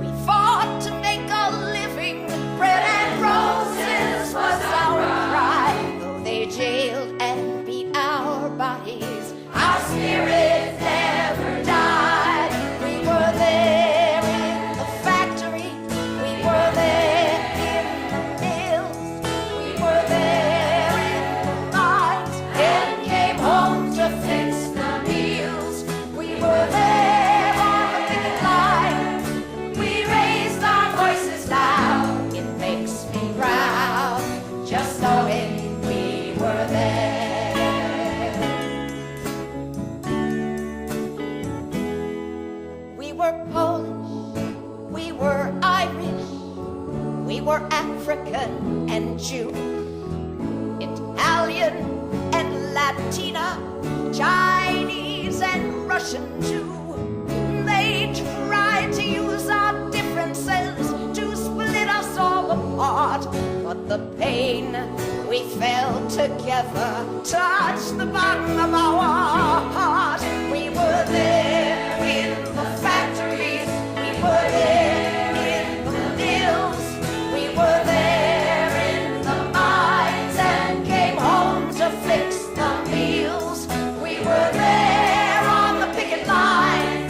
we fought to make a living. Bread and roses was our cry. Though they jailed and beat our bodies, our spirit never died. We were there in the factory, we were there in the mills, we were there in the mines, and came home Mexican and Jew, Italian and Latina, Chinese and Russian too. They tried to use our differences to split us all apart, but the pain we felt together touched the bottom of our heart. We were there in the factories, we were there in the mills, we were there in the mines and came home to fix the meals. We were there on the picket line,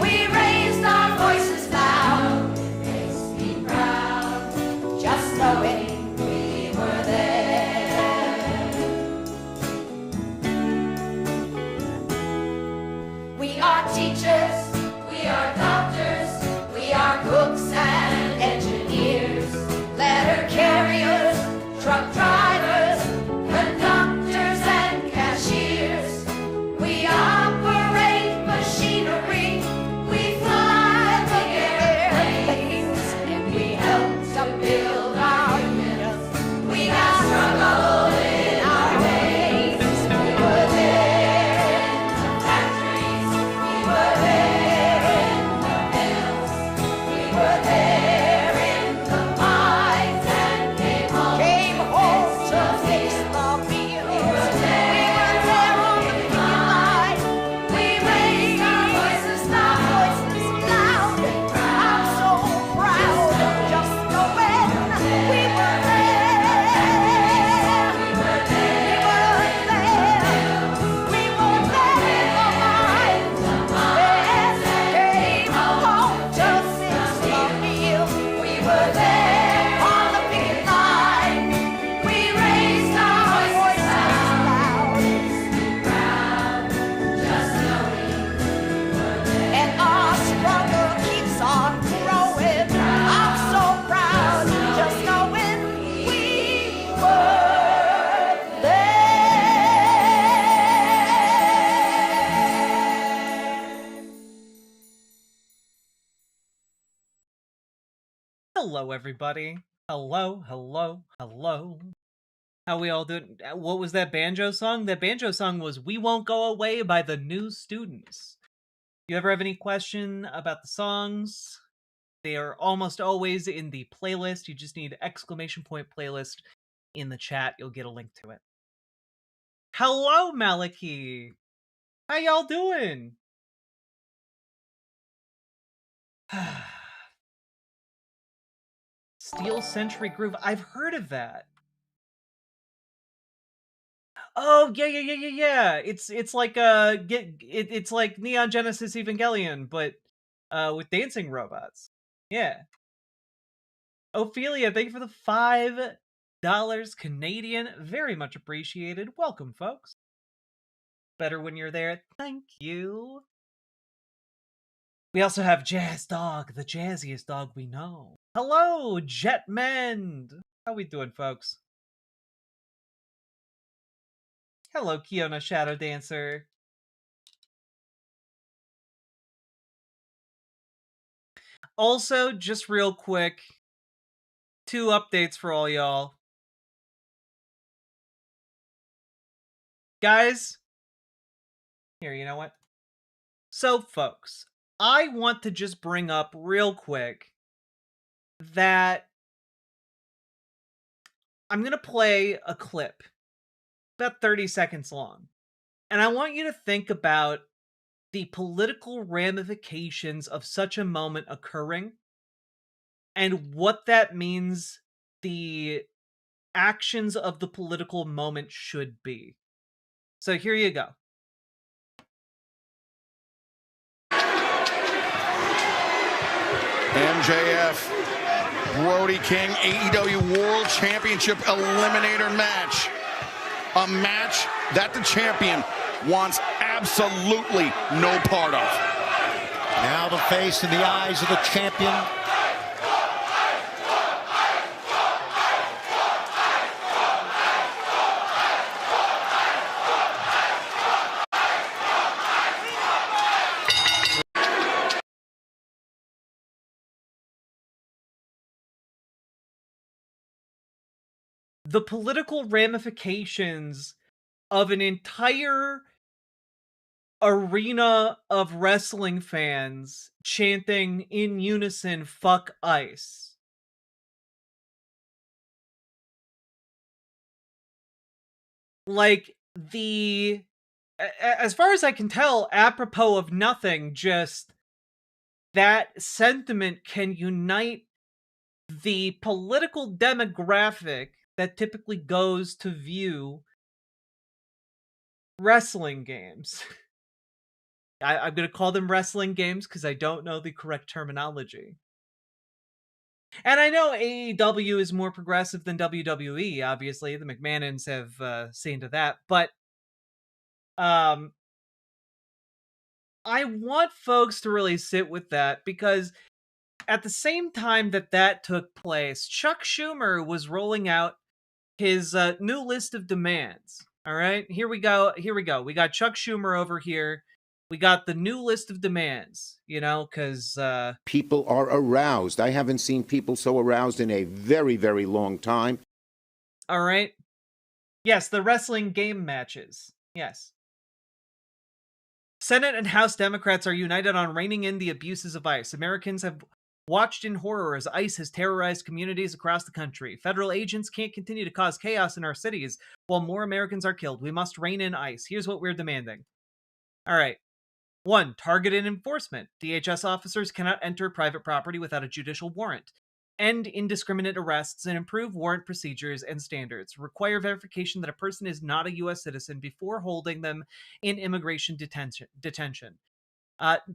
we raised our voices loud. It makes me proud just knowing we were there. We are teachers, we are doctors, we are cooks and engineers, letter carriers, truck drivers, conductors and cashiers. We operate machinery, we fly the airplanes, and we help to build our unions. We got struggle in our veins. We were there in the factories, we were there in the mills, we were there in the mines and came home to fix the meals. We were there on the picket line, we raised our voices loud. I'm so proud of just knowing we were there. We were there. We were there in the mines. Yes, came home to fix the meal. We were there on the picket line. We raised our voices loud. Proud, just knowing we were there. And our struggle keeps on growing. I'm so proud, just knowing we were there. Hello, everybody. Hello, hello, hello. How we all doing? What was that banjo song? That banjo song was "We Won't Go Away" by the New Students. You ever have any question about the songs? They are almost always in the playlist. You just need exclamation point playlist in the chat. You'll get a link to it. Hello, Maliki. How y'all doing? Steel Century Groove. I've heard of that. Oh yeah. It's like it's like Neon Genesis Evangelion, but with dancing robots. Yeah. Ophelia, thank you for the $5 Canadian. Very much appreciated. Welcome, folks. Better when you're there. Thank you. We also have Jazz Dog, the jazziest dog we know. Hello, Jetmend. How we doing, folks? Hello, Kiona Shadow Dancer. Also, just real quick, 2 updates for all y'all. Guys, here, you know what? So, folks, I want to just bring up real quick that I'm going to play a clip, about 30 seconds long. And I want you to think about the political ramifications of such a moment occurring and what that means the actions of the political moment should be. So here you go. MJF, Brody King, AEW World Championship Eliminator match. A match that the champion wants absolutely no part of. Now the face in the eyes of the champion. the political ramifications of an entire arena of wrestling fans chanting in unison, "Fuck ICE." Like, as far as I can tell, apropos of nothing, just that sentiment can unite the political demographic that typically goes to view wrestling games. I'm going to call them wrestling games because I don't know the correct terminology. And I know AEW is more progressive than WWE, obviously. The McMahons have seen to that. But I want folks to really sit with that, because at the same time that took place, Chuck Schumer was rolling out his new list of demands. All right, here we go. We got Chuck Schumer over here. We got the new list of demands, because people are aroused. I haven't seen people so aroused in a very, very long time. All right. Yes, the wrestling game matches. Yes. Senate and House Democrats are united on reining in the abuses of ICE. Americans have watched in horror as ICE has terrorized communities across the country. Federal agents can't continue to cause chaos in our cities while more Americans are killed. We must rein in ICE. Here's what we're demanding. All right. 1. Targeted enforcement. DHS officers cannot enter private property without a judicial warrant. End indiscriminate arrests and improve warrant procedures and standards. Require verification that a person is not a U.S. citizen before holding them in immigration detention.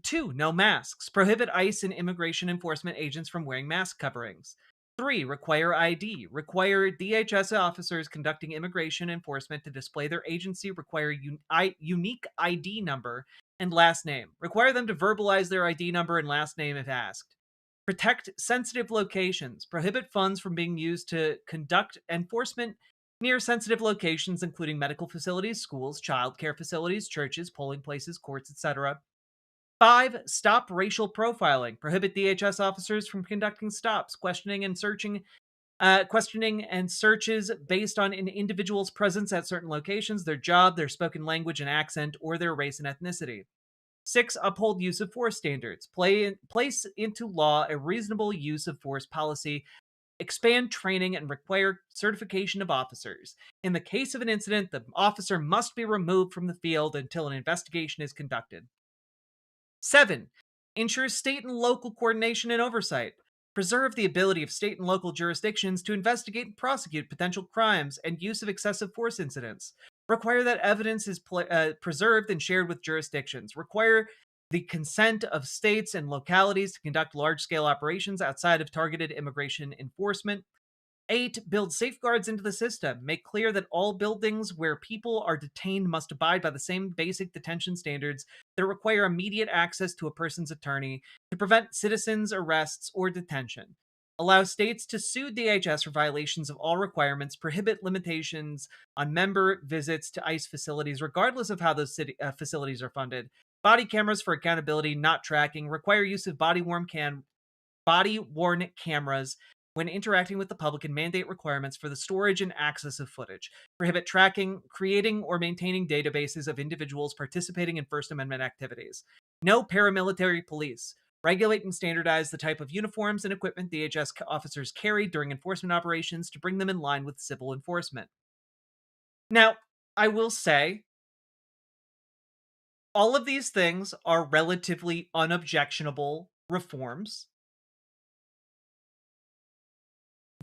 2. No masks. Prohibit ICE and immigration enforcement agents from wearing mask coverings. 3. Require ID. Require DHS officers conducting immigration enforcement to display their agency require unique ID number and last name. Require them to verbalize their ID number and last name if asked. Protect sensitive locations. Prohibit funds from being used to conduct enforcement near sensitive locations, including medical facilities, schools, childcare facilities, churches, polling places, courts, etc. 5. Stop racial profiling. Prohibit DHS officers from conducting stops, questioning and searches based on an individual's presence at certain locations, their job, their spoken language and accent, or their race and ethnicity. 6. Uphold use of force standards. Place into law a reasonable use of force policy. Expand training and require certification of officers. In the case of an incident, the officer must be removed from the field until an investigation is conducted. 7. Ensure state and local coordination and oversight. Preserve the ability of state and local jurisdictions to investigate and prosecute potential crimes and use of excessive force incidents. Require that evidence is preserved and shared with jurisdictions. Require the consent of states and localities to conduct large-scale operations outside of targeted immigration enforcement. 8. Build safeguards into the system. Make clear that all buildings where people are detained must abide by the same basic detention standards that require immediate access to a person's attorney to prevent citizens' arrests or detention. Allow states to sue DHS for violations of all requirements. Prohibit limitations on member visits to ICE facilities, regardless of how those facilities are funded. Body cameras for accountability, not tracking. Require use of body-worn cameras when interacting with the public, and mandate requirements for the storage and access of footage. Prohibit tracking, creating, or maintaining databases of individuals participating in First Amendment activities. No paramilitary police. Regulate and standardize the type of uniforms and equipment DHS officers carry during enforcement operations to bring them in line with civil enforcement. Now, I will say, all of these things are relatively unobjectionable reforms.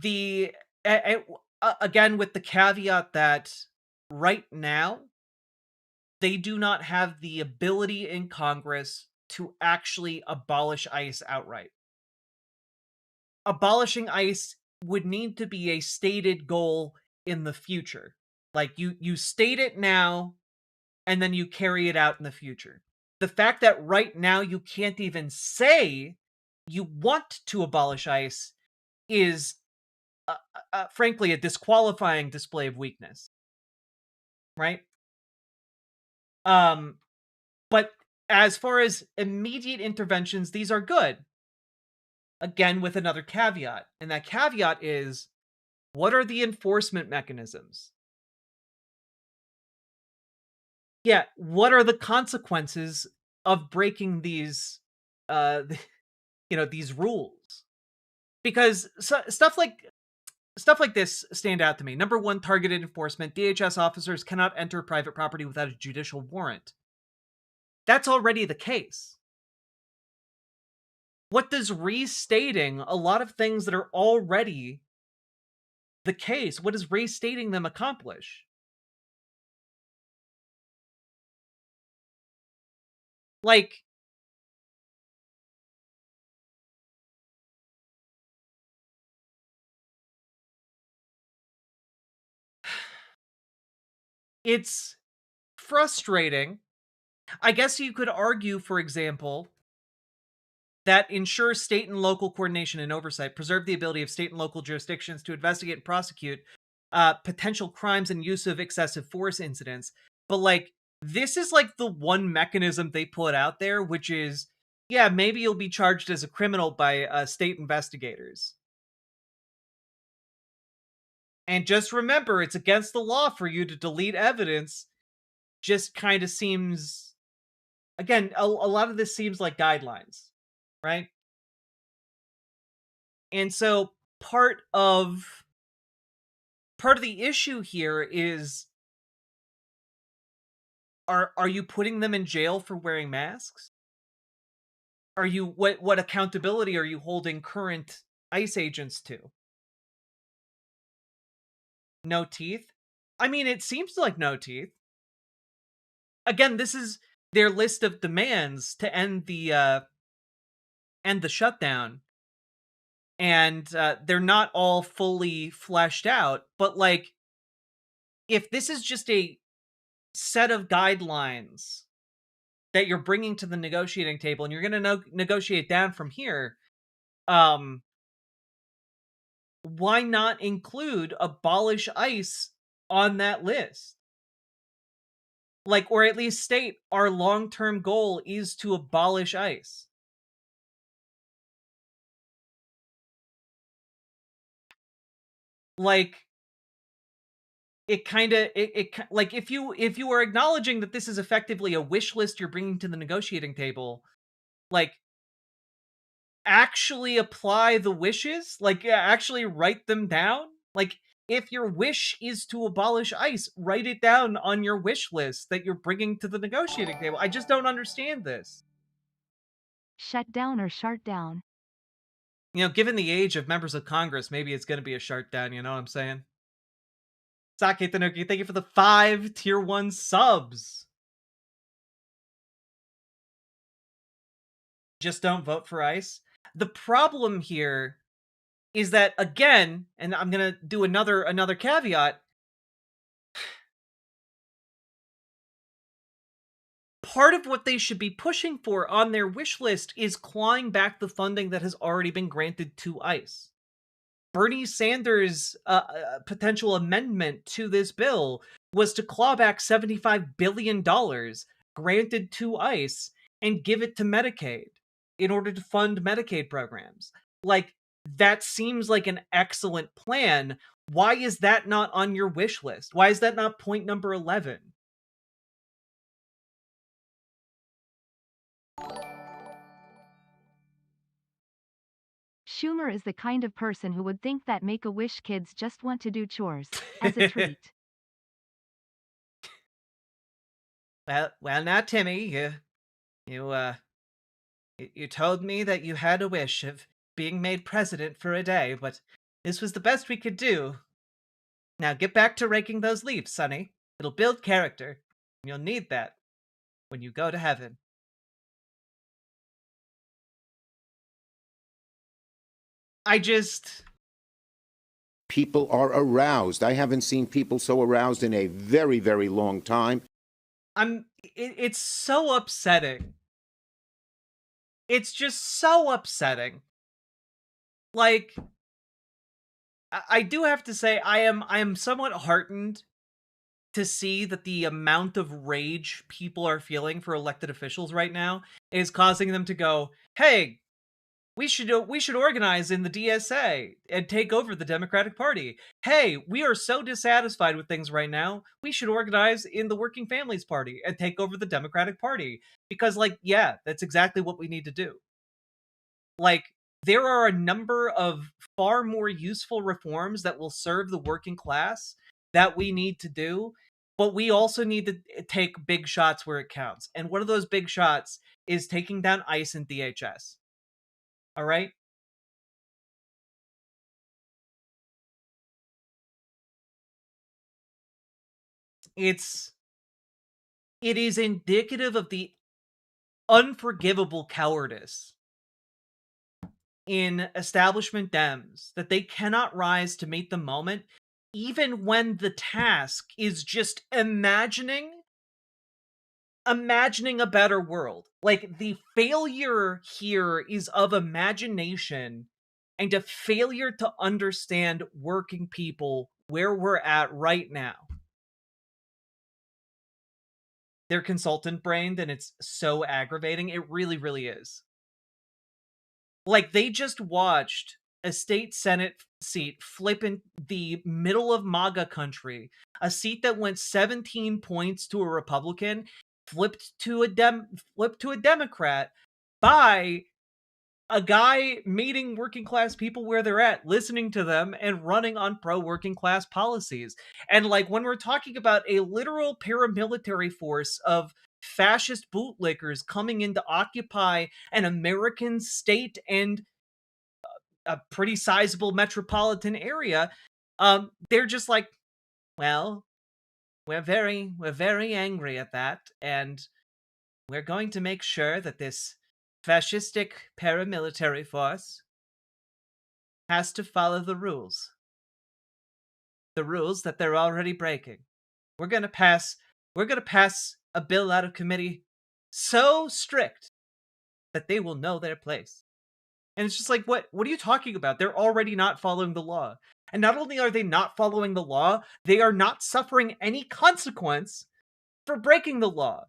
Again, with the caveat that right now, they do not have the ability in Congress to actually abolish ICE outright. Abolishing ICE would need to be a stated goal in the future. Like, you state it now, and then you carry it out in the future. The fact that right now you can't even say you want to abolish ICE is frankly a disqualifying display of weakness, right? But as far as immediate interventions, these are good. Again, with another caveat, and that caveat is What are the enforcement mechanisms? Yeah, what are the consequences of breaking these, these rules? Because stuff like this stand out to me. Number one, targeted enforcement. DHS officers cannot enter private property without a judicial warrant. That's already the case. What does restating a lot of things that are already the case, what does restating them accomplish? Like, it's frustrating. I guess you could argue, for example, that ensure state and local coordination and oversight, preserve the ability of state and local jurisdictions to investigate and prosecute potential crimes and use of excessive force incidents. But, like, this is, like, the one mechanism they put out there, which is, yeah, maybe you'll be charged as a criminal by state investigators. And just remember, it's against the law for you to delete evidence. Just kind of seems, again, a lot of this seems like guidelines, right? And so part of the issue here is, are you putting them in jail for wearing masks? Are you, what accountability are you holding current ICE agents to? No teeth? I mean, it seems like no teeth. Again, this is their list of demands to end the shutdown. And they're not all fully fleshed out, but, like, if this is just a set of guidelines that you're bringing to the negotiating table and you're going to negotiate down from here, why not include abolish ICE on that list? Like, or at least state our long-term goal is to abolish ICE. Like, it kind of, like, if you are acknowledging that this is effectively a wish list you're bringing to the negotiating table, like, actually apply the wishes, like, actually write them down. Like, if your wish is to abolish ICE, write it down on your wish list that you're bringing to the negotiating table. I just don't understand this. Shut down or shut down. You know, given the age of members of Congress, maybe it's going to be a shut down, you know what I'm saying? Sake Tanuki, thank you for the 5 tier 1 subs. Just don't vote for ICE. The problem here is that, again, and I'm going to do another caveat, part of what they should be pushing for on their wish list is clawing back the funding that has already been granted to ICE. Bernie Sanders' potential amendment to this bill was to claw back $75 billion granted to ICE and give it to Medicaid in order to fund Medicaid programs. Like, that seems like an excellent plan. Why is that not on your wish list? Why is that not point number 11? Schumer is the kind of person who would think that Make-A-Wish kids just want to do chores as a treat. Well, now, Timmy, you told me that you had a wish of being made president for a day, but this was the best we could do. Now get back to raking those leaves, Sonny. It'll build character, and you'll need that when you go to heaven. People are aroused. I haven't seen people so aroused in a very, very long time. It's so upsetting. It's just so upsetting. Like, I do have to say, I am somewhat heartened to see that the amount of rage people are feeling for elected officials right now is causing them to go, hey, We should organize in the DSA and take over the Democratic Party. Hey, we are so dissatisfied with things right now. We should organize in the Working Families Party and take over the Democratic Party. Because, like, yeah, that's exactly what we need to do. Like, there are a number of far more useful reforms that will serve the working class that we need to do, but we also need to take big shots where it counts. And one of those big shots is taking down ICE and DHS. All right? It is indicative of the unforgivable cowardice in establishment Dems that they cannot rise to meet the moment, even when the task is just imagining a better world. Like, the failure here is of imagination and a failure to understand working people where we're at right now. They're consultant brained, and it's so aggravating. It really, really is. Like, they just watched a state senate seat flip in the middle of MAGA country, a seat that went 17 points to a Republican, flipped to a Democrat by a guy meeting working class people where they're at, listening to them, and running on pro-working class policies. And, like, when we're talking about a literal paramilitary force of fascist bootlickers coming in to occupy an American state and a pretty sizable metropolitan area, they're just like, well, we're very angry at that, and we're going to make sure that this fascistic paramilitary force has to follow the rules that they're already breaking. We're going to pass a bill out of committee so strict that they will know their place. And it's just like, what are you talking about? They're already not following the law. And not only are they not following the law, they are not suffering any consequence for breaking the law.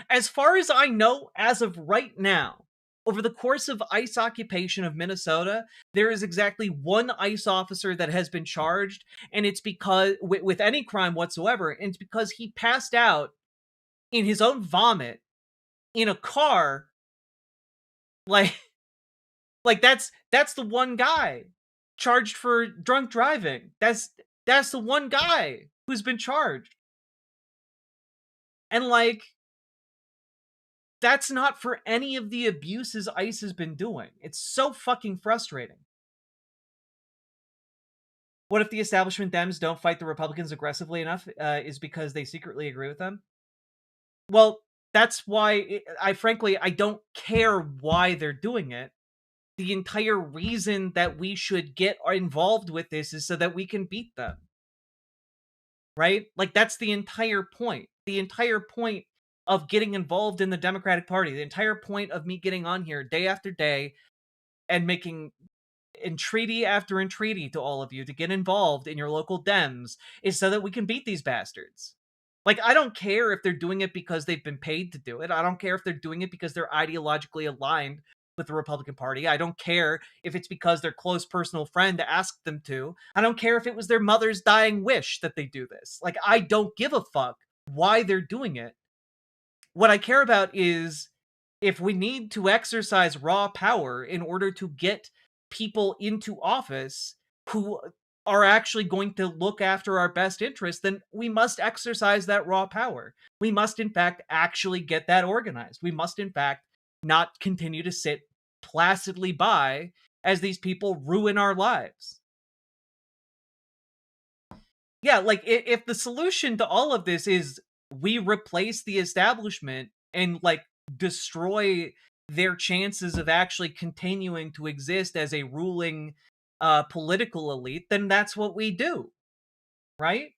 As far as I know, as of right now, over the course of ICE occupation of Minnesota, there is exactly one ICE officer that has been charged, and it's because, with any crime whatsoever, and it's because he passed out in his own vomit in a car. Like that's the one guy charged for drunk driving. That's the one guy who's been charged. And, like, that's not for any of the abuses ICE has been doing. It's so fucking frustrating. What if the establishment Dems don't fight the Republicans aggressively enough is because they secretly agree with them? Well, that's why I don't care why they're doing it. The entire reason that we should get involved with this is so that we can beat them. Right? Like, that's the entire point. The entire point of getting involved in the Democratic Party, the entire point of me getting on here day after day and making entreaty after entreaty to all of you to get involved in your local Dems is so that we can beat these bastards. Like, I don't care if they're doing it because they've been paid to do it. I don't care if they're doing it because they're ideologically aligned with the Republican Party. I don't care if it's because their close personal friend asked them to. I don't care if it was their mother's dying wish that they do this. Like, I don't give a fuck why they're doing it. What I care about is if we need to exercise raw power in order to get people into office who are actually going to look after our best interests, then we must exercise that raw power. We must, in fact, actually get that organized. We must, in fact, not continue to sit placidly by as these people ruin our lives. Yeah, like, if the solution to all of this is we replace the establishment and, like, destroy their chances of actually continuing to exist as a ruling political elite, then that's what we do, right?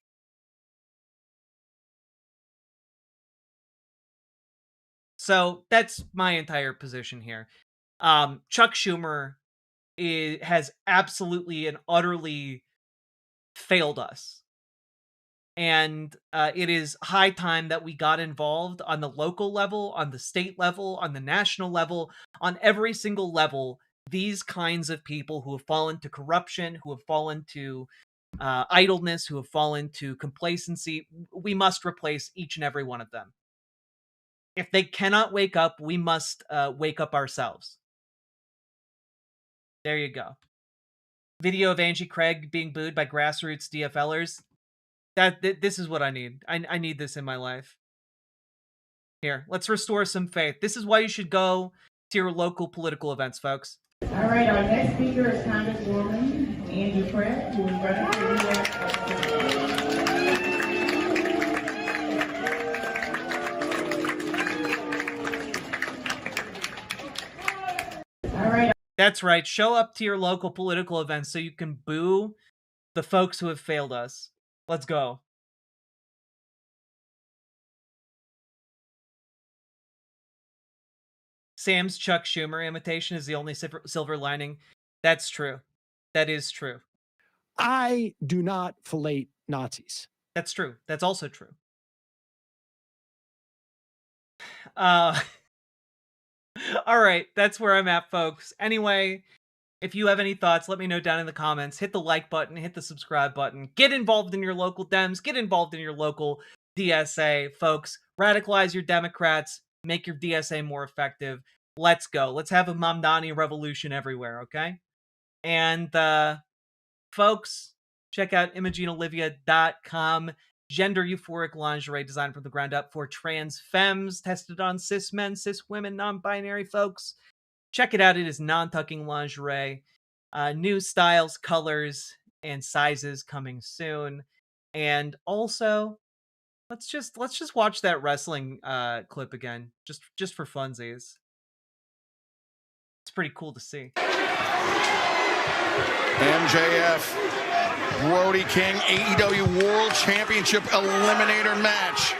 So that's my entire position here. Chuck Schumer has absolutely and utterly failed us And it is high time that we got involved on the local level, on the state level, on the national level, on every single level. These kinds of people who have fallen to corruption, who have fallen to idleness, who have fallen to complacency, we must replace each and every one of them. If they cannot wake up, we must wake up ourselves. There you go. Video of Angie Craig being booed by grassroots DFLers. This is what I need. I need this in my life. Here, let's restore some faith. This is why you should go to your local political events, folks. All right, our next speaker is Congresswoman Angie Craig, who is running for All right. That's right. Show up to your local political events so you can boo the folks who have failed us. Let's go. Sam's Chuck Schumer imitation is the only silver lining. That's true. That is true. I do not fillet Nazis. That's true. That's also true. All right. That's where I'm at, folks. Anyway, if you have any thoughts, let me know down in the comments. Hit the like button, hit the subscribe button. Get involved in your local Dems. Get involved in your local DSA, folks. Radicalize your Democrats. Make your DSA more effective. Let's go. Let's have a Mamdani revolution everywhere, okay? And, folks, check out ImogeneOlivia.com. Gender euphoric lingerie designed from the ground up for trans femmes, tested on cis men, cis women, non-binary folks. Check it out. It is non-tucking lingerie. New styles, colors, and sizes coming soon. And also, let's just watch that wrestling clip again, just for funsies. It's pretty cool to see. MJF, Brody King, AEW World Championship Eliminator match.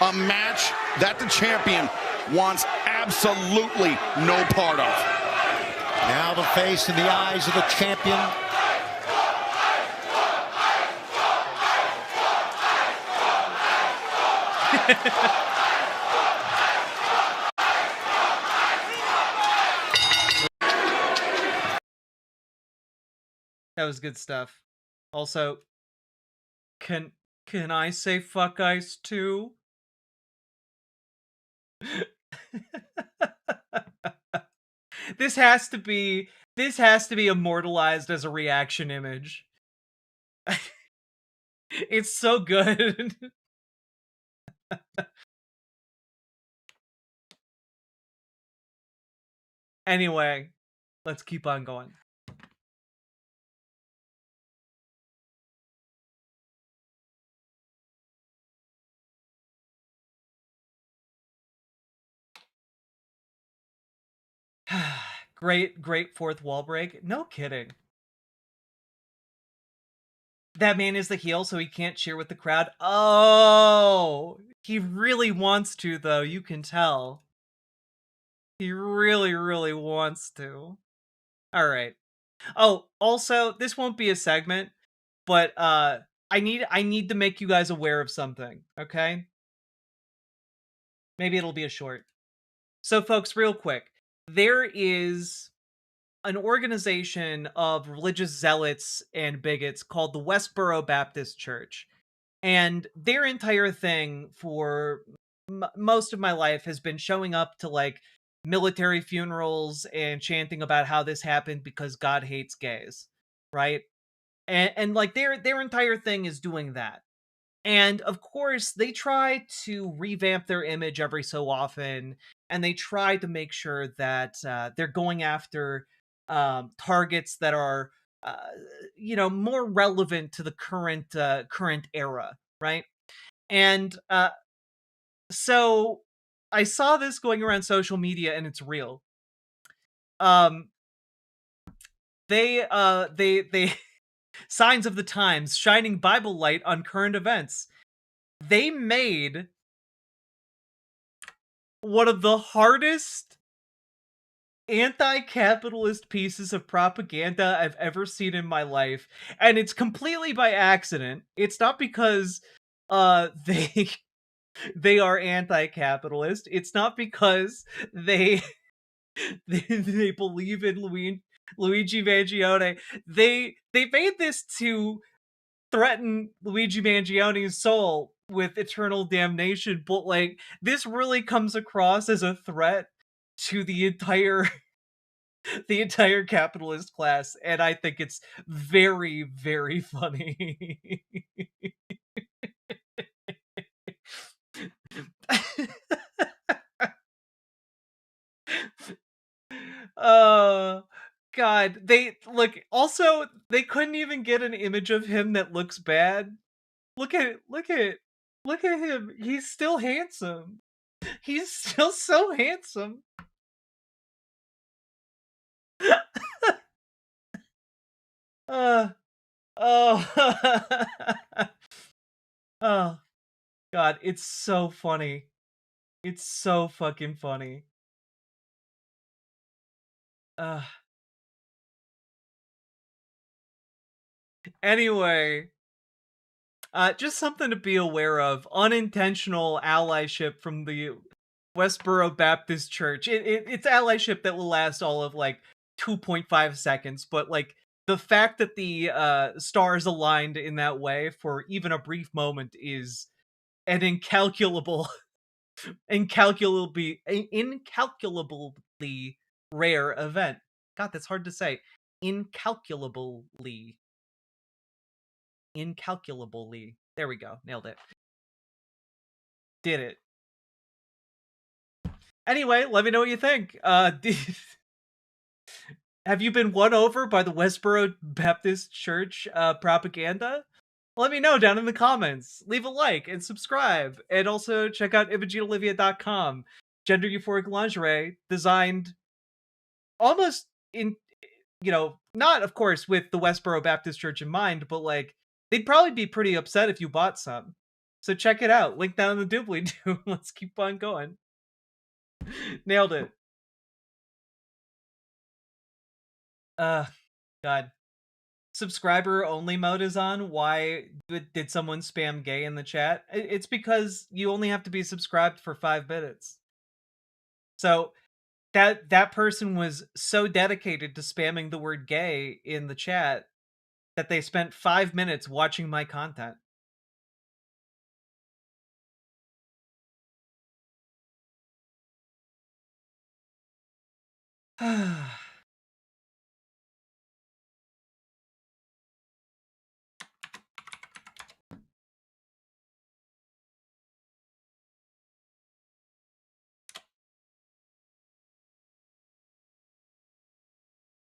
A match that the champion wants absolutely no part of. Now the face in the eyes of the champion. That was good stuff. Also, can I say fuck ice too? This has to be immortalized as a reaction image. It's so good. Anyway, let's keep on going. Great fourth wall break. No kidding. That man is the heel, so he can't cheer with the crowd. Oh, he really wants to, though. You can tell. He really, really wants to. All right. Oh, also, this won't be a segment, but I need to make you guys aware of something, okay? Maybe it'll be a short. So, folks, real quick. There is an organization of religious zealots and bigots called the Westboro Baptist Church. And their entire thing for most of my life has been showing up to, like, military funerals and chanting about how this happened because God hates gays, right? And like, their entire thing is doing that. And, of course, they try to revamp their image every so often, and they try to make sure that they're going after targets that are, more relevant to the current era, right? And so I saw this going around social media, and it's real. They Signs of the Times, shining Bible light on current events. They made one of the hardest anti-capitalist pieces of propaganda I've ever seen in my life, and it's completely by accident. It's not because they they are anti-capitalist. It's not because they they believe in Luigi Mangione. They made this to threaten Luigi Mangione's soul with eternal damnation, but like this really comes across as a threat to the entire the entire capitalist class, and I think it's very, very funny. Oh God, they look. Also, they couldn't even get an image of him that looks bad. Look at look at him. He's still handsome. He's still so handsome. Oh, oh, God, it's so funny. It's so fucking funny. Anyway, just something to be aware of. Unintentional allyship from the Westboro Baptist Church. It's allyship that will last all of like 2.5 seconds, but like the fact that the stars aligned in that way for even a brief moment is an incalculably rare event. God, that's hard to say. Incalculably. There we go. Nailed it. Did it. Anyway, let me know what you think. Have you been won over by the Westboro Baptist Church propaganda? Let me know down in the comments. Leave a like and subscribe. And also check out ImageneOlivia.com. Gender euphoric lingerie designed almost in, not of course with the Westboro Baptist Church in mind, but like they'd probably be pretty upset if you bought some. So check it out. Link down in the doobly-doo. Let's keep on going. Nailed it. God. Subscriber only mode is on. Why did someone spam gay in the chat? It's because you only have to be subscribed for 5 minutes. So that person was so dedicated to spamming the word gay in the chat that they spent 5 minutes watching my content.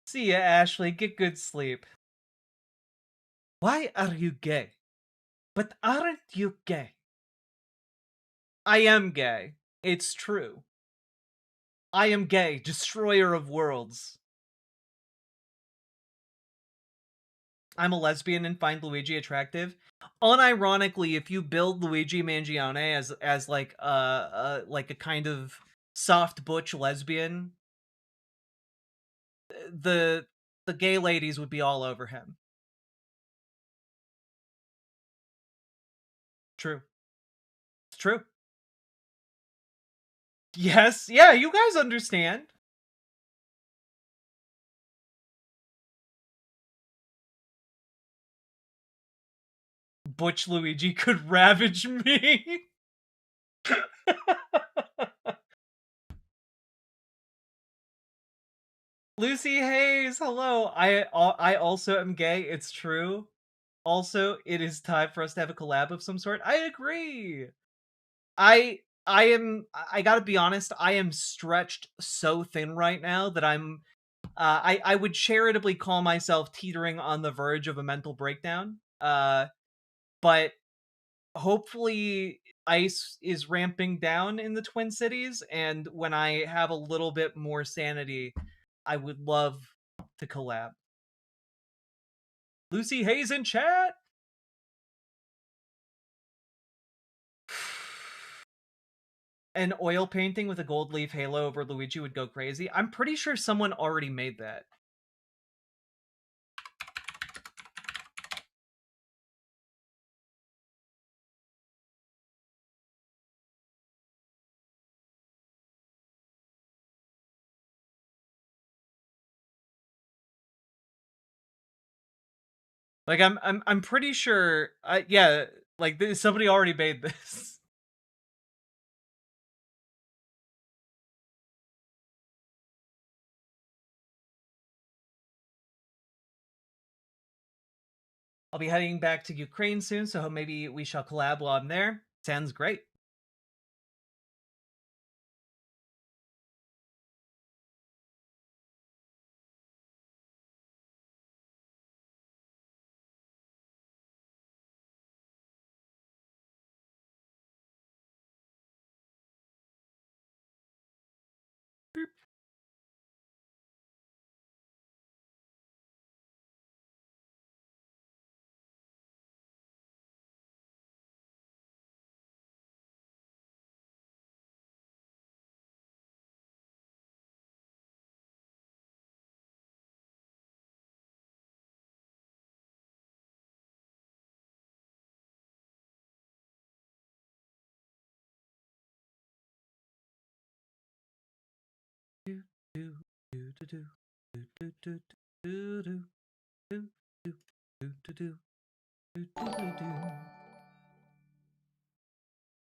See ya, Ashley. Get good sleep. Why are you gay? But aren't you gay? I am gay. It's true. I am gay, destroyer of worlds. I'm a lesbian and find Luigi attractive. Unironically, if you build Luigi Mangione as like a kind of soft butch lesbian, the gay ladies would be all over him. True. It's true. Yes, yeah, you guys understand. Butch Luigi could ravage me. Lucy Hayes, hello. I also am gay. It's true. Also, it is time for us to have a collab of some sort. I agree. I gotta be honest, I am stretched so thin right now that I would charitably call myself teetering on the verge of a mental breakdown. But hopefully ice is ramping down in the Twin Cities, and when I have a little bit more sanity, I would love to collab. Lucy Hayes in chat. an oil painting with a gold leaf halo over Luigi would go crazy. I'm pretty sure someone already made that. Like I'm pretty sure. Yeah, like somebody already made this. I'll be heading back to Ukraine soon, so maybe we shall collab while I'm there. Sounds great.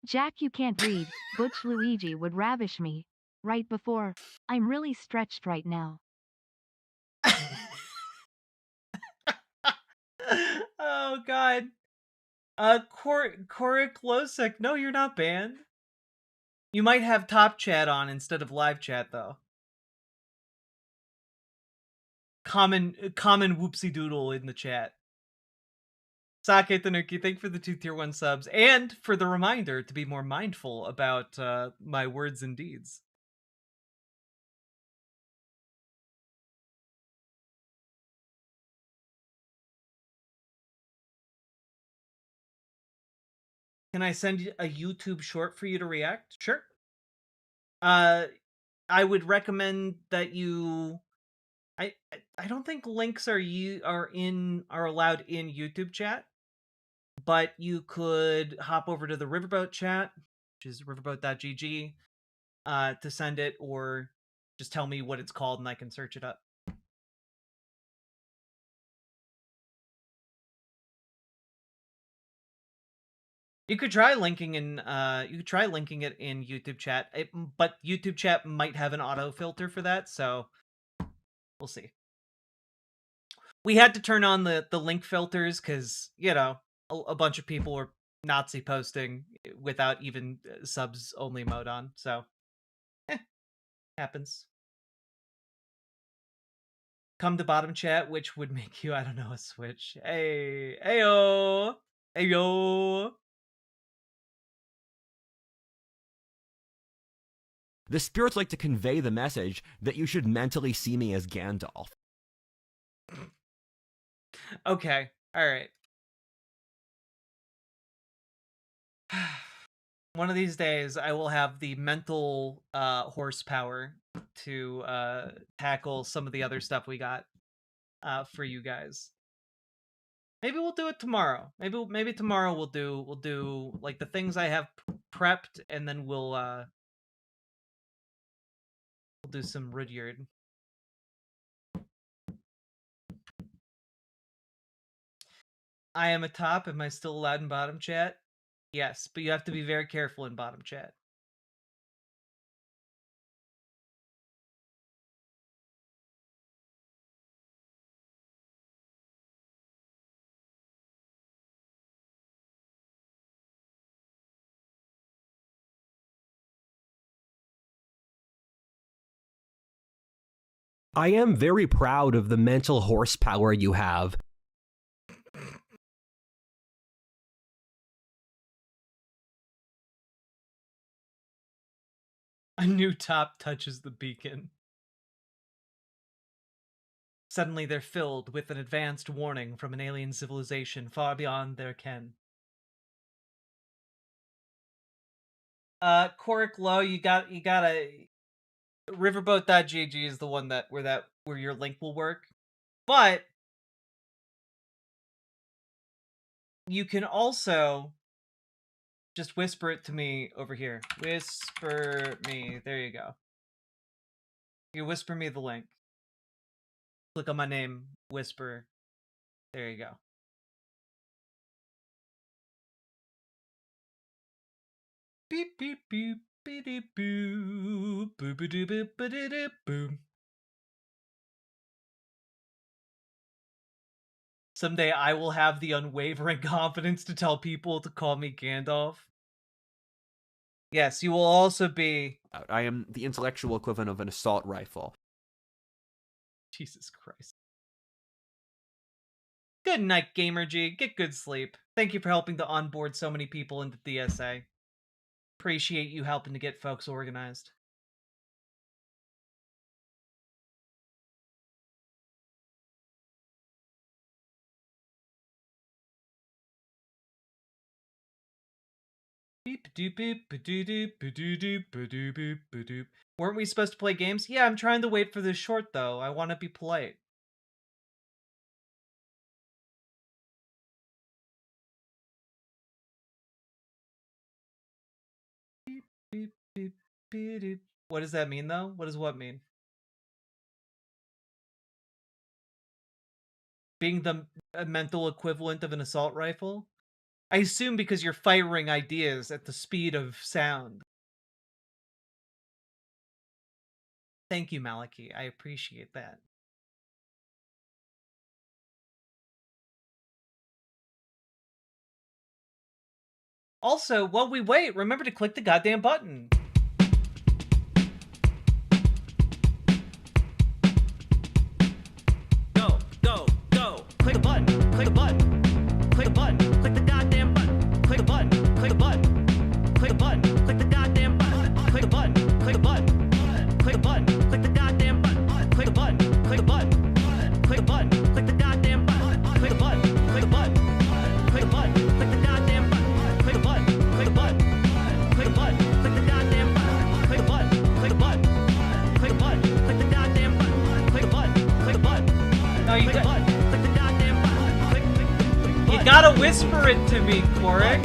Jack, you can't read. Butch Luigi would ravish me. Right before. I'm really stretched right now. Oh god. Cory Klosek. No, you're not banned. You might have top chat on instead of live chat though. Common whoopsie doodle in the chat. Sake Tanuki, thank you for the 2 tier 1 subs and for the reminder to be more mindful about my words and deeds. Can I send you a YouTube short for you to react? Sure. I would recommend that you. I don't think links are allowed in YouTube chat, but you could hop over to the Riverboat chat, which is riverboat.gg, to send it, or just tell me what it's called and I can search it up. You could try linking it in YouTube chat, but YouTube chat might have an auto filter for that, so we'll see. We had to turn on the link filters because, you know, a bunch of people were Nazi posting without even subs only mode on, so happens. Come to bottom chat, which would make you, I don't know, a switch. Hey, ayo, ayo. The spirits like to convey the message that you should mentally see me as Gandalf. Okay, all right. One of these days, I will have the mental horsepower to tackle some of the other stuff we got for you guys. Maybe we'll do it tomorrow. Maybe tomorrow we'll do like the things I have prepped, and then we'll do some Rudyard. I am a top. Am I still allowed in bottom chat? Yes, but you have to be very careful in bottom chat. I am very proud of the mental horsepower you have. A new top touches the beacon. Suddenly they're filled with an advanced warning from an alien civilization far beyond their ken. Cory, Lieu, you gotta riverboat.gg is the one where your link will work. But you can also just whisper it to me over here. Whisper me. There you go. You whisper me the link. Click on my name. Whisper. There you go. Beep beep beep beep beep boop boop boop boop boop boop. Someday I will have the unwavering confidence to tell people to call me Gandalf. Yes, you will also be... I am the intellectual equivalent of an assault rifle. Jesus Christ. Good night, GamerG. Get good sleep. Thank you for helping to onboard so many people into DSA. Appreciate you helping to get folks organized. Weren't we supposed to play games? Yeah, I'm trying to wait for this short, though. I want to be polite. What does that mean, though? What does what mean? Being the mental equivalent of an assault rifle? I assume because you're firing ideas at the speed of sound. Thank you, Maliki. I appreciate that. Also, while we wait, remember to click the goddamn button. Go, go, go. Click a button. Click a button. Click a button. Click the goddamn button. Click a button. Click a button. Click a button. Click the goddamn button. Click a button. Click a button. Click a button. Click the goddamn button. Click a button. Click a button. Click a button. Click the goddamn button. Click a button. Click a button. Click a button. Click the goddamn button. Click a button. Click a button. Click a button. Click the goddamn button. Click a button. Click a button. Click a button. Click the goddamn button. Click a button. Click a button. No, you got. Click the goddamn button. Click. You gotta whisper it to me, Cory.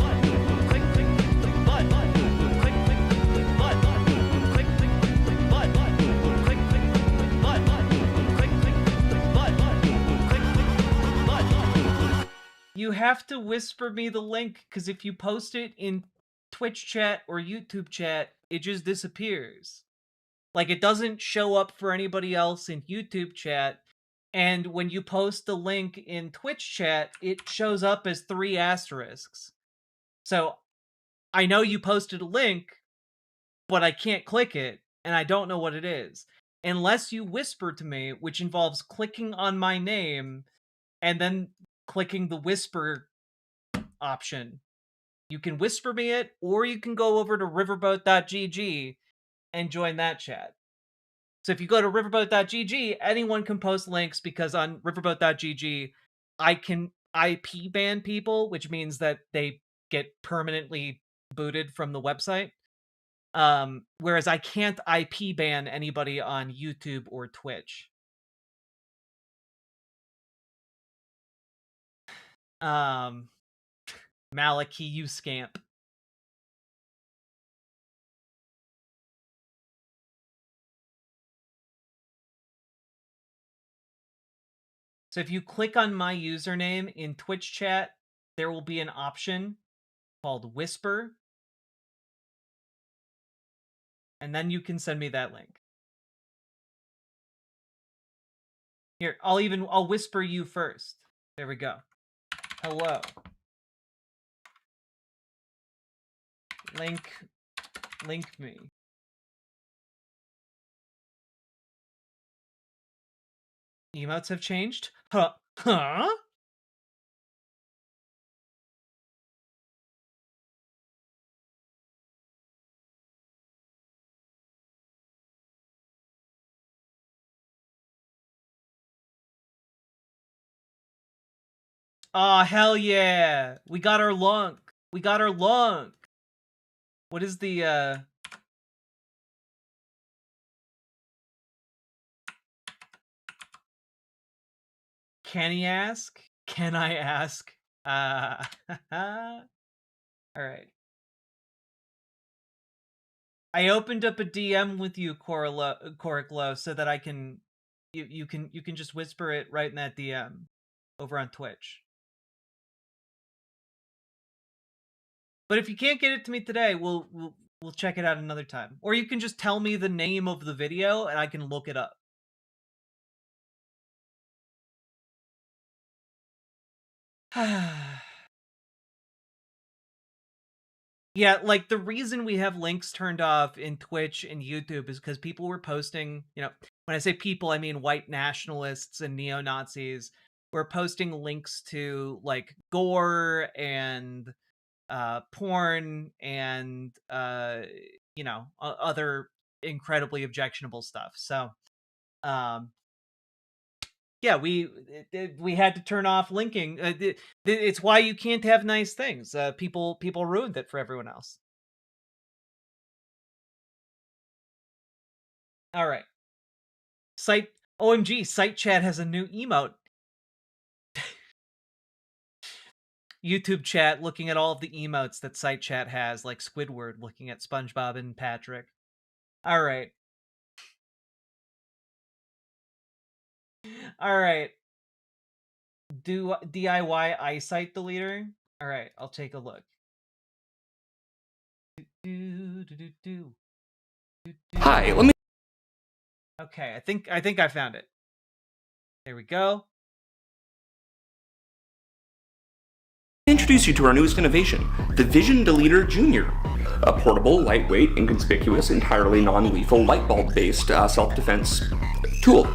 You have to whisper me the link, because if you post it in Twitch chat or YouTube chat, it just disappears. Like, it doesn't show up for anybody else in YouTube chat, and when you post the link in Twitch chat, it shows up as 3 asterisks. So, I know you posted a link, but I can't click it, and I don't know what it is. Unless you whisper to me, which involves clicking on my name, and then clicking the whisper option. You can whisper me it, or you can go over to riverboat.gg and join that chat. So if you go to riverboat.gg, anyone can post links, because on riverboat.gg, I can IP ban people, which means that they get permanently booted from the website. Whereas I can't IP ban anybody on YouTube or Twitch. Maliki, you scamp. So if you click on my username in Twitch chat, there will be an option called Whisper. And then you can send me that link. Here, I'll whisper you first. There we go. Hello. Link me. Emotes have changed? Huh? Aw, hell yeah. We got our lunk. We got our lunk. What is the can he ask? Can I ask? All right. I opened up a DM with you, Cory Lieu, so that I can you can just whisper it right in that DM over on Twitch. But if you can't get it to me today, we'll check it out another time. Or you can just tell me the name of the video and I can look it up. Yeah, like the reason we have links turned off in Twitch and YouTube is because people were posting, you know, when I say people, I mean white nationalists and neo-Nazis were posting links to like gore and porn and you know, other incredibly objectionable stuff. So yeah, we had to turn off linking. It's why you can't have nice things. People ruined it for everyone else. All right. Site OMG, Site Chat has a new emote. YouTube chat looking at all of the emotes that Site Chat has, like Squidward looking at SpongeBob and Patrick. All right. All right. Do DIY eyesight deleter? All right, I'll take a look. Hi, let me. Okay, I think I found it. There we go. Introduce you to our newest innovation, the Vision Deleter Junior, a portable, lightweight, inconspicuous, entirely non-lethal light bulb-based self-defense tool.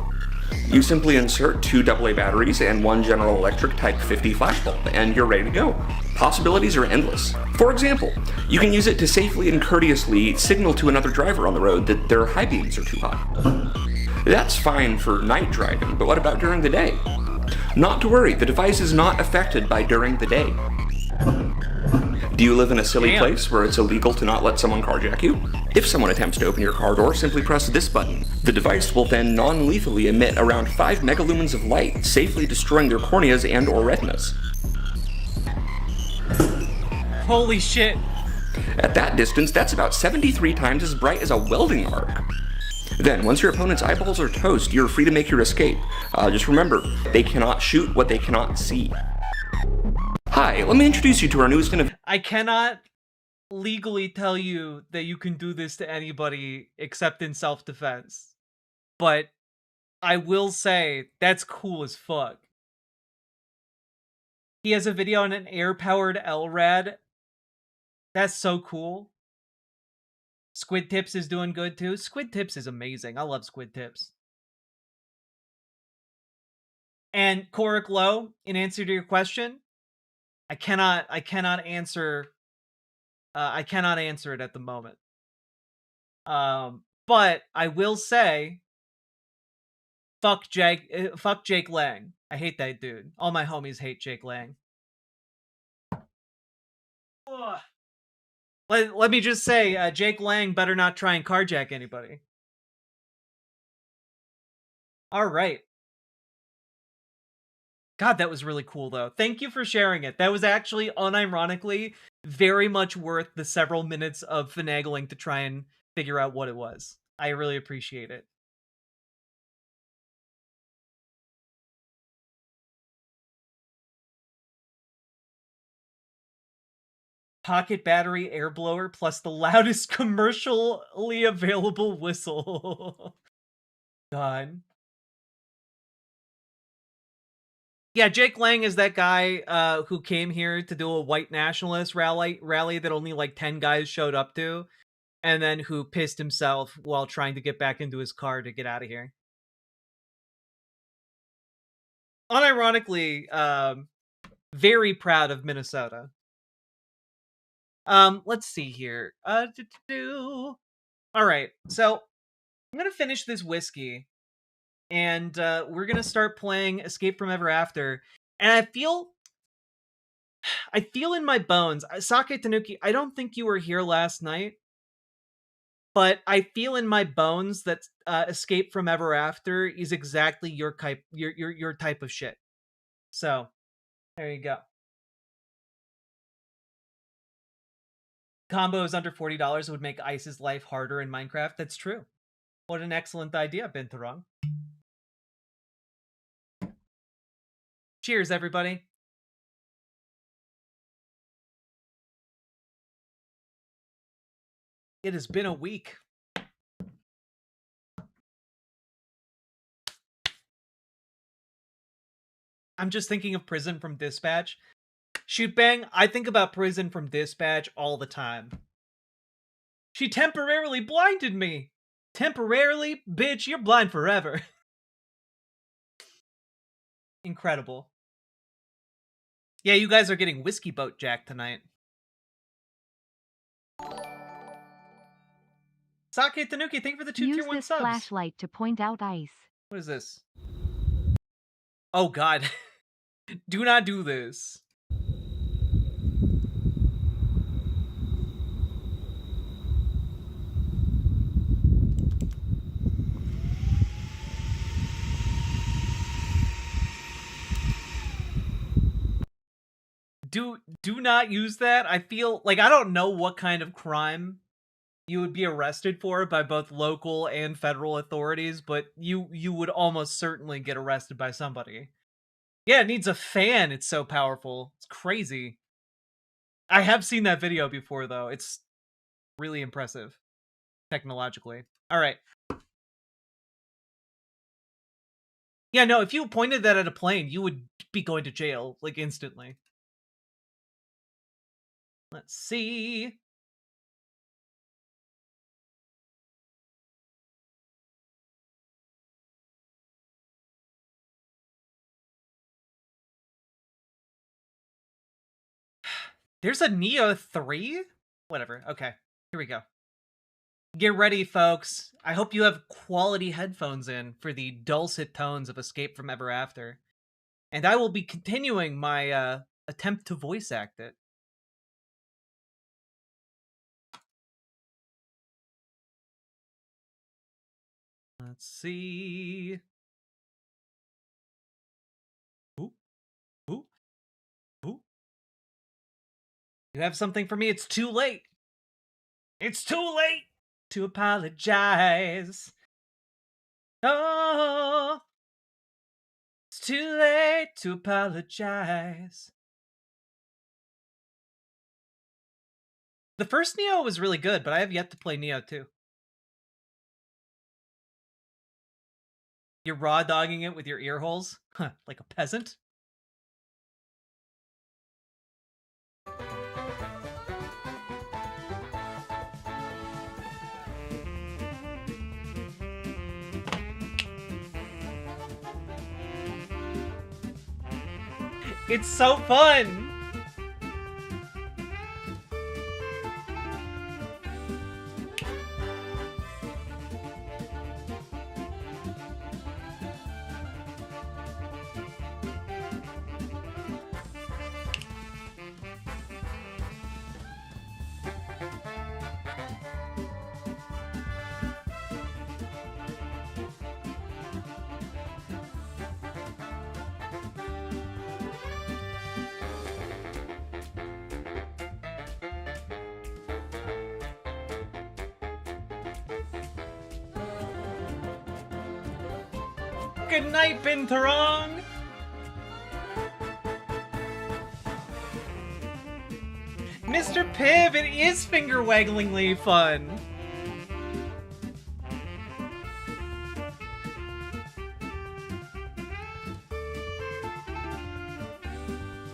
You simply insert 2 AA batteries and 1 General Electric Type 50 flash bulb, and you're ready to go. Possibilities are endless. For example, you can use it to safely and courteously signal to another driver on the road that their high beams are too hot. That's fine for night driving, but what about during the day? Not to worry, the device is not affected by during the day. Do you live in a silly place where it's illegal to not let someone carjack you? If someone attempts to open your car door, simply press this button. The device will then non-lethally emit around 5 megalumens of light, safely destroying their corneas and or retinas. Holy shit. At that distance, that's about 73 times as bright as a welding arc. Then, once your opponent's eyeballs are toast, you're free to make your escape. Just remember, they cannot shoot what they cannot see. Hi, let me introduce you to our newest innovation. I cannot legally tell you that you can do this to anybody except in self-defense. But I will say, that's cool as fuck. He has a video on an air-powered LRAD. That's so cool. Squid Tips is doing good too. Squid Tips is amazing. I love Squid Tips. And Cory Lieu, in answer to your question, I cannot answer it at the moment. But I will say, fuck Jake Lang. I hate that dude. All my homies hate Jake Lang. Ugh. Let me just say, Jake Lang better not try and carjack anybody. All right. God, that was really cool, though. Thank you for sharing it. That was actually, unironically, very much worth the several minutes of finagling to try and figure out what it was. I really appreciate it. Pocket battery air blower plus the loudest commercially available whistle. God. Yeah, Jake Lang is that guy who came here to do a white nationalist rally that only like 10 guys showed up to, and then who pissed himself while trying to get back into his car to get out of here. Unironically, very proud of Minnesota. Let's see here. All right, so I'm gonna finish this whiskey, and we're gonna start playing Escape from Ever After. And I feel I feel in my bones, Sake Tanuki, I don't think you were here last night, but I feel in my bones that Escape from Ever After is exactly your type, your type of shit. So, there you go. Combos under $40 would make Ice's life harder in Minecraft. That's true. What an excellent idea, Binturong. Cheers, everybody. It has been a week. I'm just thinking of Prison from Dispatch. Shoot bang, I think about Prison from Dispatch all the time. She temporarily blinded me. Temporarily? Bitch, you're blind forever. Incredible. Yeah, you guys are getting Whiskey Boat Jack tonight. Sake Tanuki, thank you for the 2 tier 1 Use subs. this flashlight to point out ice. What is this? Oh god. Do not do this. Do not use that. I feel like I don't know what kind of crime you would be arrested for by both local and federal authorities, but you would almost certainly get arrested by somebody. Yeah, it needs a fan. It's so powerful. It's crazy. I have seen that video before, though. It's really impressive technologically. All right. Yeah, no, if you pointed that at a plane, you would be going to jail, like, instantly. Let's see. There's a Neo 3? Whatever. Okay. Here we go. Get ready, folks. I hope you have quality headphones in for the dulcet tones of Escape from Ever After. And I will be continuing my attempt to voice act it. Let's see. Ooh. Ooh. Ooh. You have something for me? It's too late. It's too late to apologize. Oh. It's too late to apologize. The first Neo was really good, but I have yet to play Neo 2. You're raw dogging it with your ear holes? Huh, like a peasant? It's so fun! Good night, Binturong! Mr. Piv, it is finger-wagglingly fun!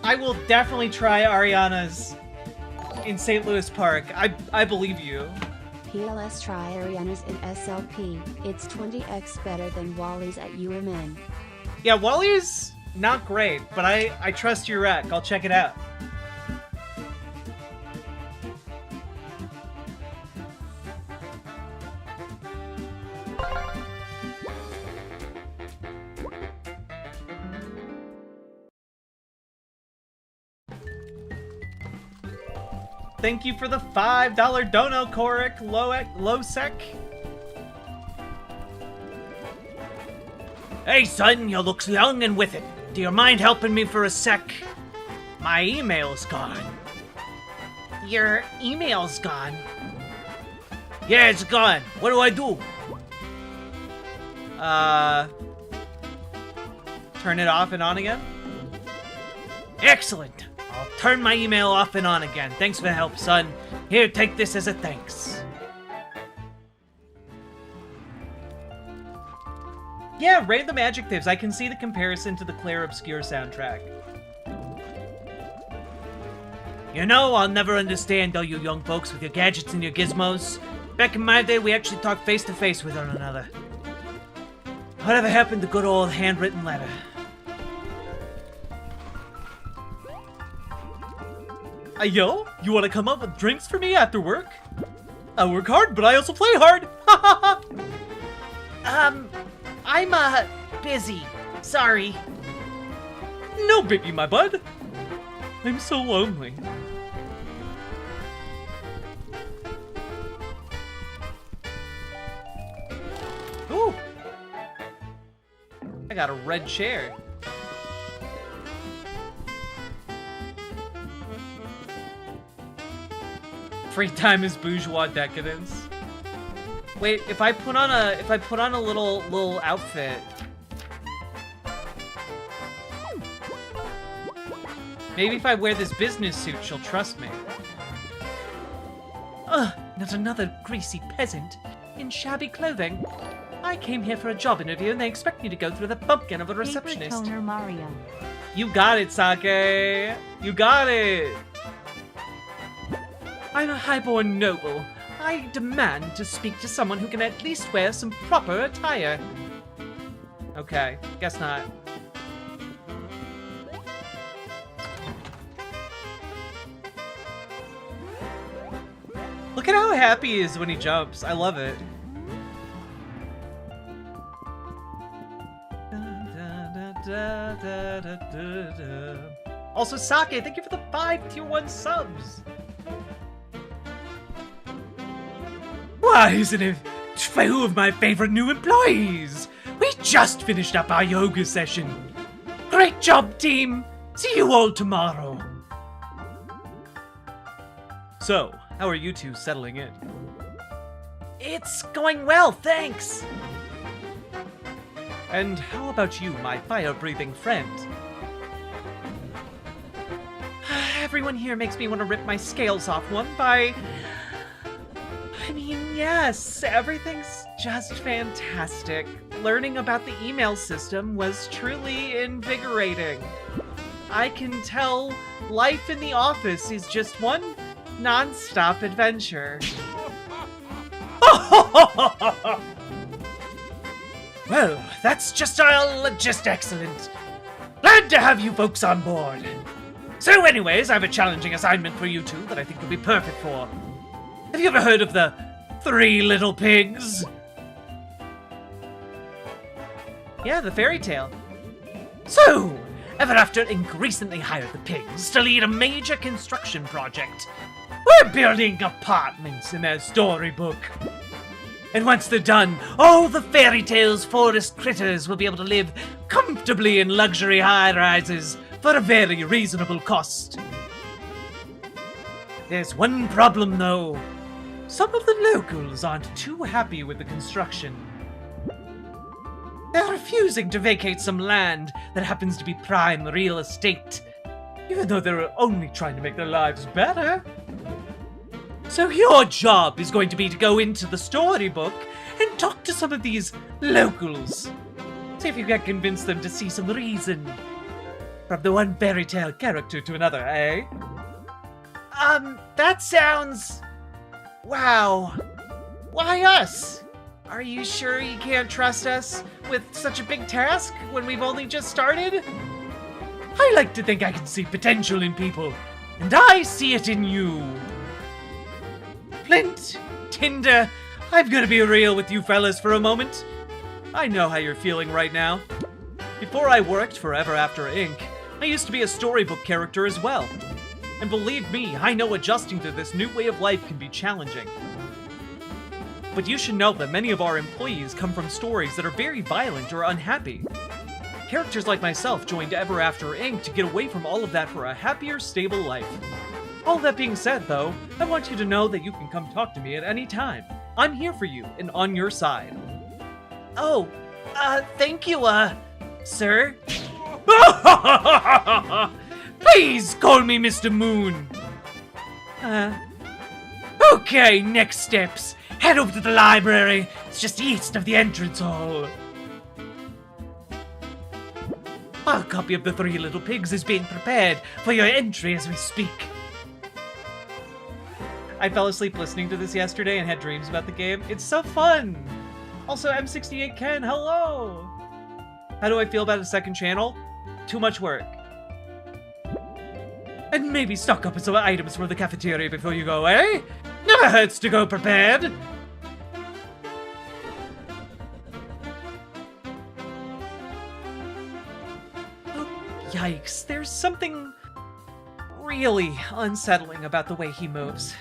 I will definitely try Ariana's in St. Louis Park. I believe you. PLS try Ariana's in SLP. It's 20x better than Wally's at UMN. Yeah, Wally's not great, but I trust your rec. I'll check it out. Thank you for the $5 dono, Cory Losek. Hey, son, you look young and with it. Do you mind helping me for a sec? My email's gone. Your email's gone? Yeah, it's gone. What do I do? Turn it off and on again? Excellent. I'll turn my email off and on again. Thanks for the help, son. Here, take this as a thanks. Yeah, random adjectives. I can see the comparison to the Claire Obscure soundtrack. You know, I'll never understand all you young folks with your gadgets and your gizmos. Back in my day, we actually talked face-to-face with one another. Whatever happened to good old handwritten letter? Yo, you want to come up with drinks for me after work? I work hard, but I also play hard. I'm busy. Sorry. No biggie, my bud. I'm so lonely. Ooh. I got a red chair. Free time is bourgeois decadence. Wait, if I put on a little outfit. Maybe if I wear this business suit, she'll trust me. Ugh, not another greasy peasant in shabby clothing. I came here for a job interview and they expect me to go through the bumpkin of a receptionist. Paper toner Mario. You got it, Sake. You got it. I'm a highborn noble. I demand to speak to someone who can at least wear some proper attire. Okay, guess not. Look at how happy he is when he jumps. I love it. Also, Sake, thank you for the 5 tier 1 subs. Why, isn't it two of my favorite new employees? We just finished up our yoga session. Great job, team. See you all tomorrow. So, how are you two settling in? It's going well, thanks. And how about you, my fire-breathing friend? Everyone here makes me want to rip my scales off one by... I mean, yes, everything's just fantastic. Learning about the email system was truly invigorating. I can tell life in the office is just one non-stop adventure. Well, that's just excellent. Glad to have you folks on board. So anyways, I have a challenging assignment for you two that I think you'll be perfect for. Have you ever heard of the 3 Little Pigs? Yeah, the fairy tale. So, ever after Inc. recently hired the pigs to lead a major construction project. We're building apartments in their storybook. And once they're done, all the fairy tale's forest critters will be able to live comfortably in luxury high-rises for a very reasonable cost. There's one problem, though. Some of the locals aren't too happy with the construction. They're refusing to vacate some land that happens to be prime real estate, even though they're only trying to make their lives better. So your job is going to be to go into the storybook and talk to some of these locals. See if you can convince them to see some reason from the one fairy tale character to another, eh? That sounds... Wow. Why us? Are you sure you can't trust us with such a big task when we've only just started? I like to think I can see potential in people, and I see it in you. Flint, Tinder, I'm gonna be real with you fellas for a moment. I know how you're feeling right now. Before I worked for Ever After Inc., I used to be a storybook character as well. And believe me, I know adjusting to this new way of life can be challenging. But you should know that many of our employees come from stories that are very violent or unhappy. Characters like myself joined Ever After Inc. to get away from all of that for a happier, stable life. All that being said, though, I want you to know that you can come talk to me at any time. I'm here for you and on your side. Oh, thank you, sir. Please call me Mr. Moon. Okay, next steps. Head over to the library. It's just east of the entrance hall. A copy of The Three Little Pigs is being prepared for your entry as we speak. I fell asleep listening to this yesterday and had dreams about the game. It's so fun! Also, M68 Ken, hello! How do I feel about a second channel? Too much work. And maybe stock up on some items for the cafeteria before you go away? Never hurts to go prepared! Yikes, there's something really unsettling about the way he moves.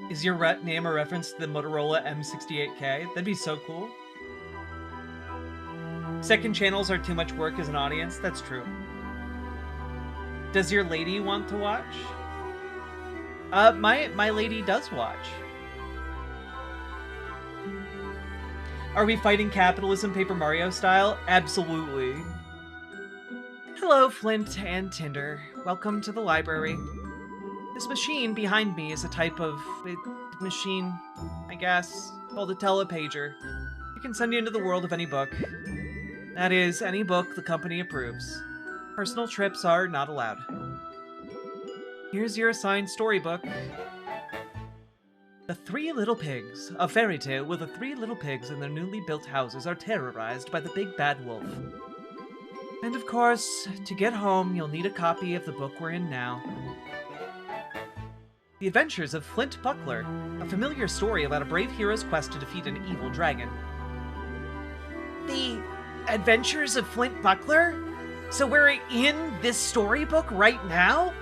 Is your name a reference to the Motorola M68K? That'd be so cool. Second channels are too much work as an audience. That's true. Does your lady want to watch? My lady does watch. Are we fighting capitalism Paper Mario style? Absolutely. Hello, Flint and Tinder. Welcome to the library. This machine behind me is a type of machine, I guess, called a telepager. It can send you into the world of any book. That is, any book the company approves. Personal trips are not allowed. Here's your assigned storybook. The Three Little Pigs, a fairy tale where the three little pigs in their newly built houses are terrorized by the big bad wolf. And of course, to get home, you'll need a copy of the book we're in now. The Adventures of Flint Buckler, a familiar story about a brave hero's quest to defeat an evil dragon. The Adventures of Flint Buckler? So we're in this storybook right now?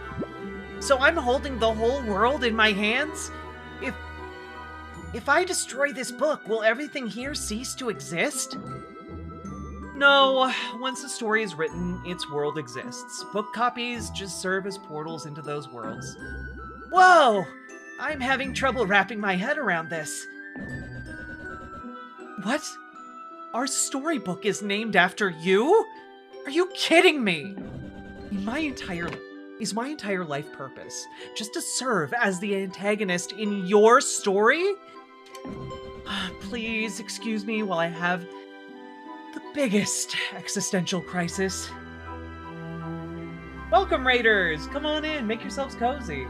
So I'm holding the whole world in my hands? If I destroy this book, will everything here cease to exist? No, once a story is written, its world exists. Book copies just serve as portals into those worlds. Whoa! I'm having trouble wrapping my head around this. What? Our storybook is named after you? Are you kidding me? Is my entire life purpose just to serve as the antagonist in your story? Please excuse me while I have the biggest existential crisis. Welcome, Raiders! Come on in, make yourselves cozy.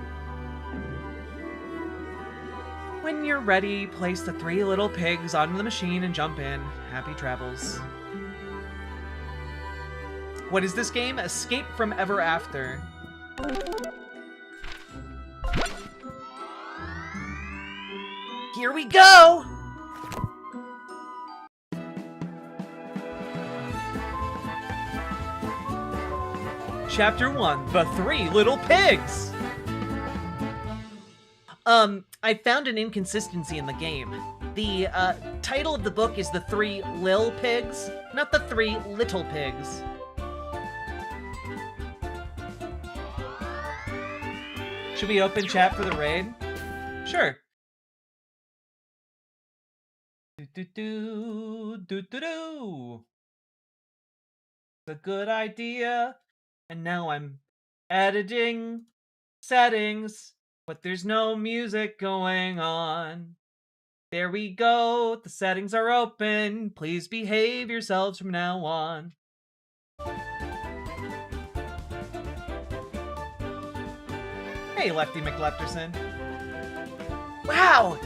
When you're ready, place the three little pigs onto the machine and jump in. Happy travels. What is this game? Escape from Ever After. Here we go! Chapter 1, The Three Little Pigs! I found an inconsistency in the game. The, title of the book is The Three Lil Pigs, not The Three Little Pigs. Should we open chat for the raid? Sure. Do-do-do. It's a good idea. And now I'm editing settings, but there's no music going on. There we go. The settings are open. Please behave yourselves from now on. Hey, Lefty McLefterson. Wow!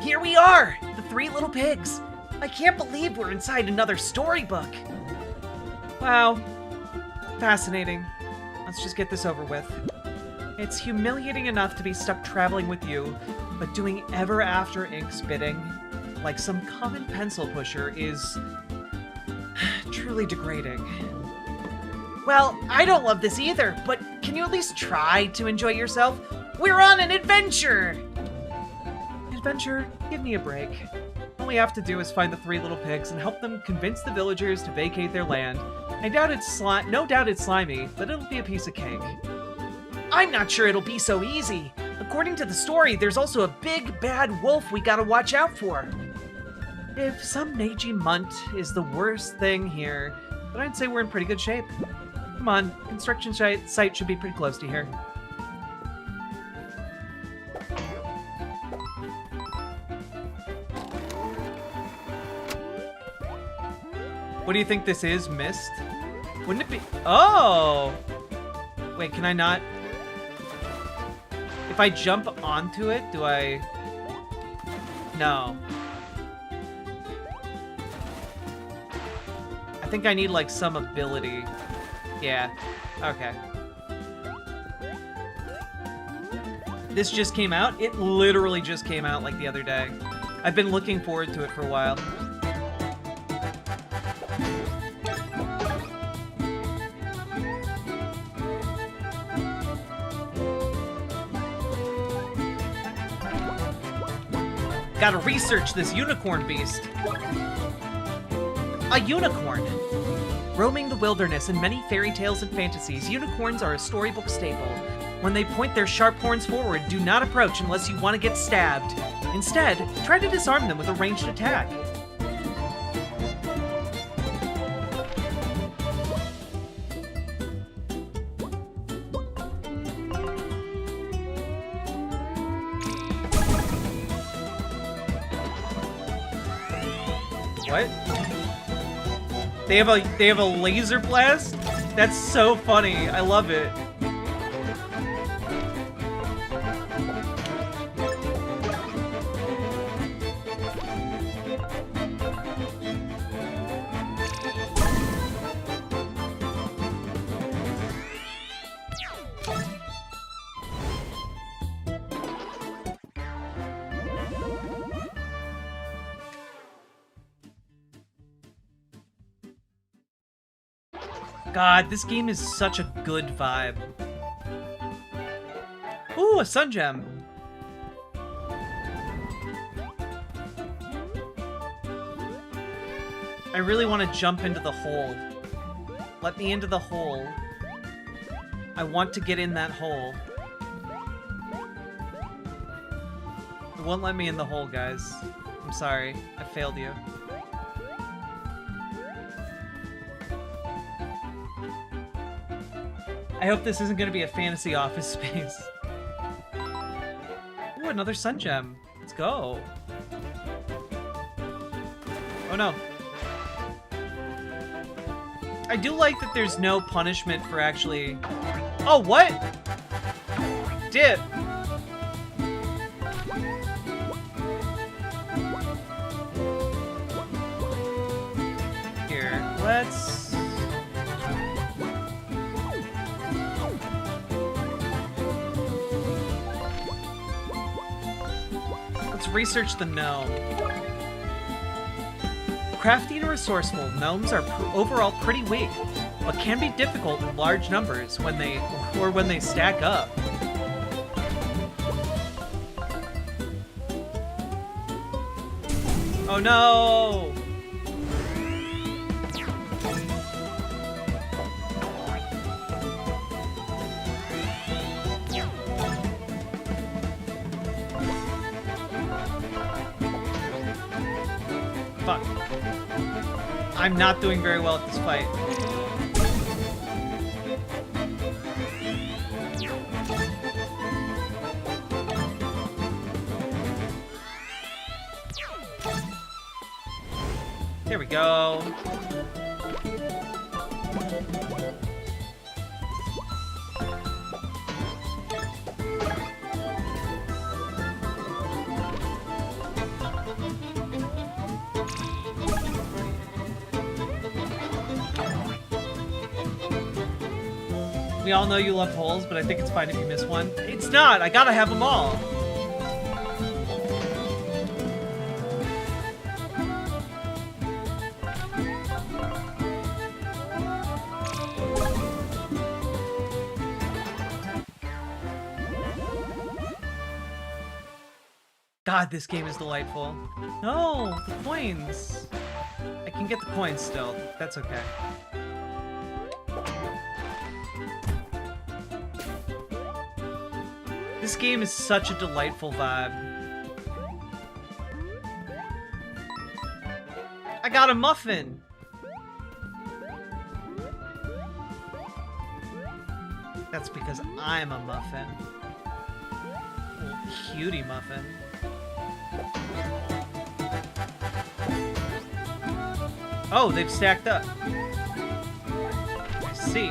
Here we are! The Three Little Pigs! I can't believe we're inside another storybook! Wow. Fascinating. Let's just get this over with. It's humiliating enough to be stuck traveling with you, but doing ever after Ink's bidding, like some common pencil pusher, is truly degrading. Well, I don't love this either, but can you at least try to enjoy yourself? We're on an adventure! Adventure, give me a break. All we have to do is find the Three Little Pigs and help them convince the villagers to vacate their land. I doubt it's no doubt it's slimy, but it'll be a piece of cake. I'm not sure it'll be so easy. According to the story, there's also a big bad wolf we gotta watch out for. If some Neji Munt is the worst thing here, then I'd say we're in pretty good shape. Come on, construction site should be pretty close to here. What do you think this is, Mist? Wouldn't it be? Oh! Wait, can I not? If I jump onto it, do I? No. I think I need like some ability. Yeah. Okay. This just came out? It literally just came out like the other day. I've been looking forward to it for a while. Gotta research this unicorn beast. A unicorn. Roaming the wilderness in many fairy tales and fantasies, unicorns are a storybook staple. When they point their sharp horns forward, do not approach unless you want to get stabbed. Instead, try to disarm them with a ranged attack. What? They have a laser blast? That's so funny. I love it. God, this game is such a good vibe. Ooh, a sun gem. I really want to jump into the hole. Let me into the hole. I want to get in that hole. It won't let me in the hole, guys. I'm sorry. I failed you. I hope this isn't going to be a fantasy office space. Ooh, another sun gem. Let's go. Oh no. I do like that there's no punishment for actually... Oh, what? Dip. Here, let's... research the gnome. Crafty and resourceful, gnomes are overall pretty weak, but can be difficult in large numbers when they stack up. Oh no! Fuck. I'm not doing very well at this fight. go. We all know you love holes, but I think it's fine if you miss one. It's not! I gotta have them all! God, this game is delightful. No, the coins. I can get the coins still. That's okay. This game is such a delightful vibe. I got a muffin! That's because I'm a muffin. Little cutie muffin. Oh, they've stacked up. I see.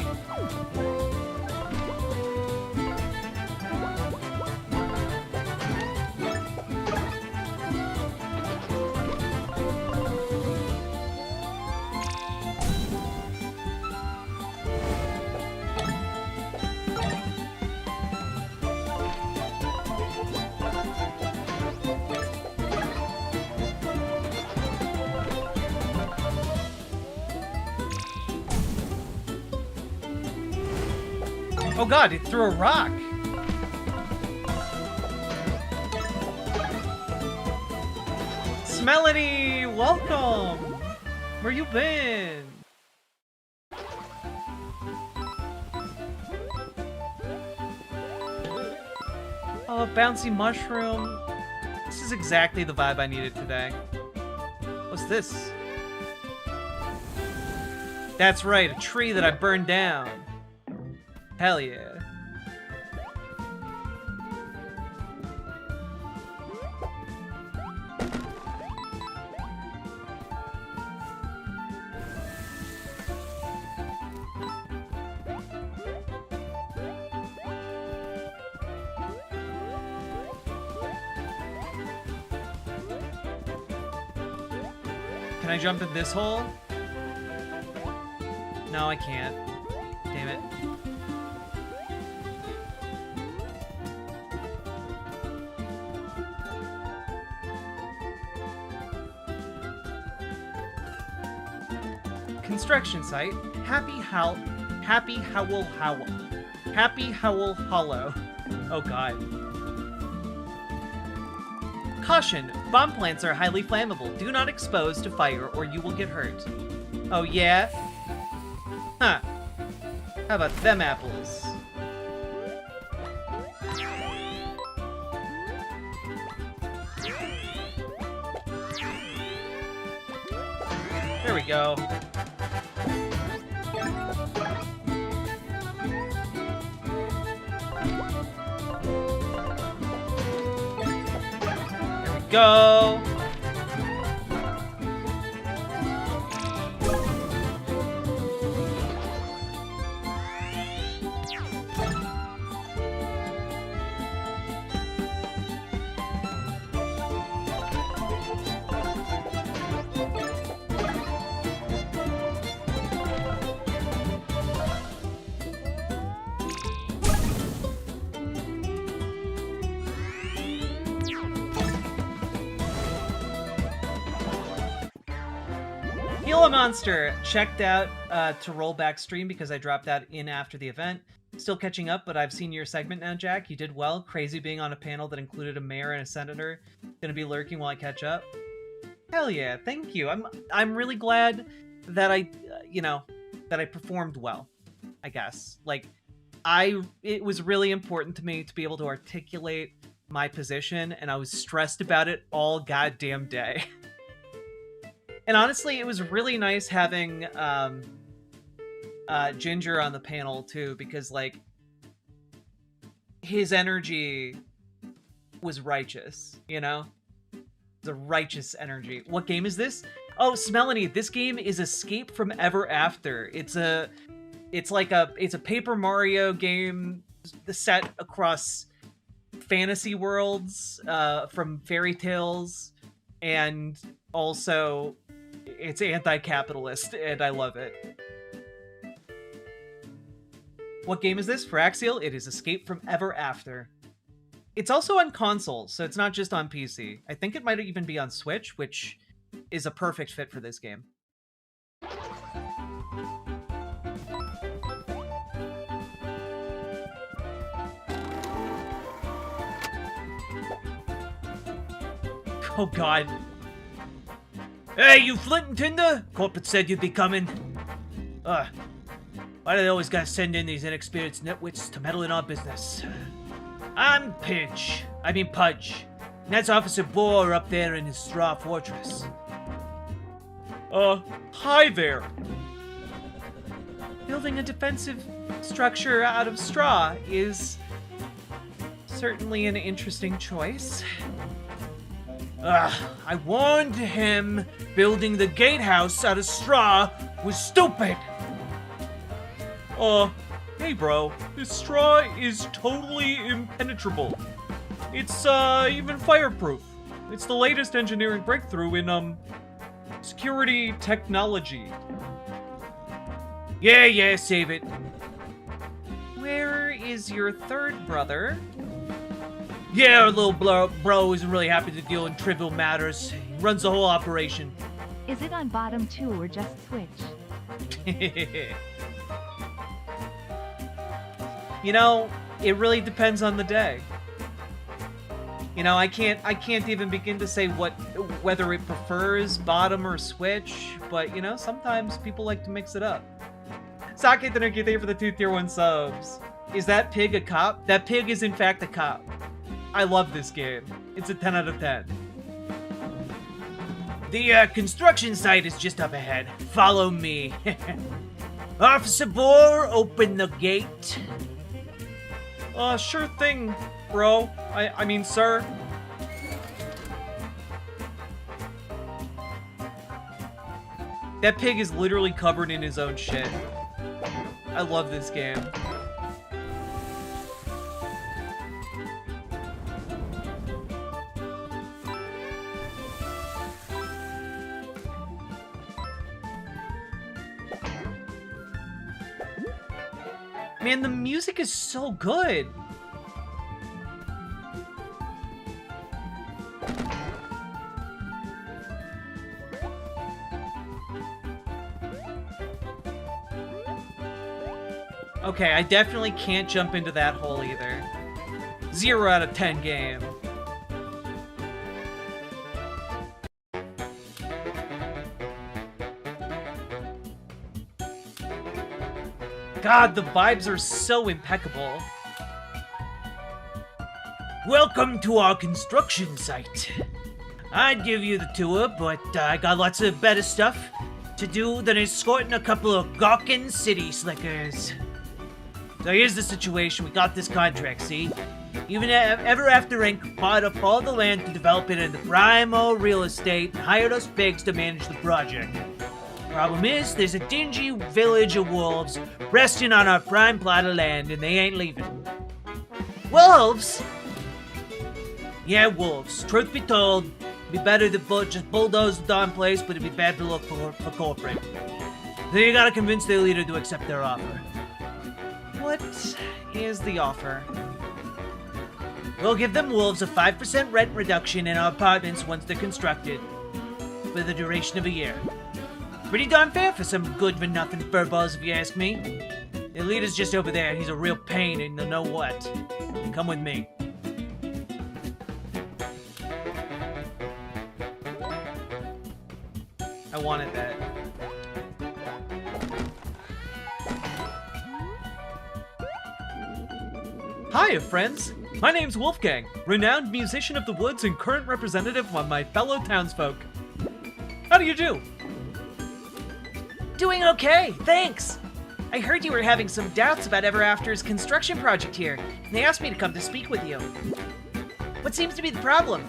Oh god, it threw a rock! Smelly, welcome! Where you been? Oh, bouncy mushroom. This is exactly the vibe I needed today. What's this? That's right, a tree that I burned down. Hell yeah. Can I jump in this hole? No, I can't. Damn it. Construction site. Happy Howl Hollow. Oh god. Caution! Bomb plants are highly flammable. Do not expose to fire or you will get hurt. Oh yeah? Huh. How about them apples? There we go. There we go. Gila Monster checked out to roll back stream because I dropped that in after the event. Still catching up, but I've seen your segment now, Jack. You did well. Crazy being on a panel that included a mayor and a senator. Gonna be lurking while I catch up. Hell yeah, thank you. I'm really glad that I performed well, I guess. Like, it was really important to me to be able to articulate my position, and I was stressed about it all goddamn day. And honestly, it was really nice having Ginger on the panel too, because like his energy was righteous, you know? The righteous energy. What game is this? Oh, Smelanie, this game is Escape from Ever After. It's a Paper Mario game set across fantasy worlds from fairy tales, and also it's anti-capitalist, and I love it. What game is this? For Axial, it is Escape from Ever After. It's also on console, so it's not just on PC. I think it might even be on Switch, which is a perfect fit for this game. Oh god. Hey, you Flint and Tinder? Corporate said you'd be coming. Why do they always gotta send in these inexperienced nitwits to meddle in our business? I'm Pudge. And that's Officer Bohr up there in his straw fortress. Hi there. Building a defensive structure out of straw is certainly an interesting choice. I warned him building the gatehouse out of straw was stupid. Hey bro, this straw is totally impenetrable. It's, even fireproof. It's the latest engineering breakthrough in, security technology. Yeah, save it. Where is your third brother? Yeah, our little bro isn't really happy to deal in trivial matters. He runs the whole operation. Is it on bottom 2 or just Switch? You know, it really depends on the day. You know, I can't even begin to say whether it prefers bottom or Switch, but you know, sometimes people like to mix it up. Sake Tanuki, thank you for the 2 tier 1 subs. Is that pig a cop? That pig is in fact a cop. I love this game. It's a 10 out of 10. The construction site is just up ahead. Follow me. Officer Bohr, open the gate. Sure thing, bro. I mean, sir. That pig is literally covered in his own shit. I love this game. Man, the music is so good. Okay, I definitely can't jump into that hole either. 0 out of 10 game. God, the vibes are so impeccable. Welcome to our construction site. I'd give you the tour, but I got lots of better stuff to do than escorting a couple of gawking city slickers. So here's the situation. We got this contract, see? Even Ever After Inc. bought up all the land to develop it into primo real estate and hired us pigs to manage the project. Problem is, there's a dingy village of wolves resting on our prime plot of land, and they ain't leaving. Wolves? Yeah, wolves. Truth be told, it'd be better to just bulldoze the darn place, but it'd be bad to look for corporate. So you gotta convince their leader to accept their offer. What is the offer? We'll give them wolves a 5% rent reduction in our apartments once they're constructed, for the duration of a year. Pretty darn fair for some good-for-nothing furballs, if you ask me. The leader's just over there. He's a real pain in the know-what. Come with me. I wanted that. Hiya, friends! My name's Wolfgang, renowned musician of the woods and current representative of my fellow townsfolk. How do you do? Doing okay, thanks! I heard you were having some doubts about Ever After's construction project here, and they asked me to come to speak with you. What seems to be the problem?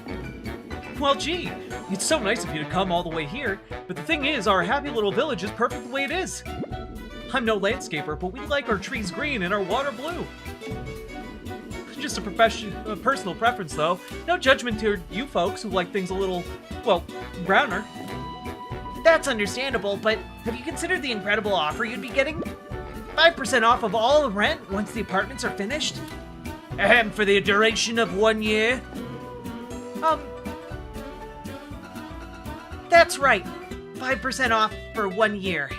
Well, gee, it's so nice of you to come all the way here, but the thing is, our happy little village is perfect the way it is. I'm no landscaper, but we like our trees green and our water blue. Just a personal preference, though. No judgment to you folks who like things a little, well, browner. That's understandable, but have you considered the incredible offer you'd be getting? 5% off of all the rent once the apartments are finished? For the duration of 1 year? That's right. 5% off for 1 year.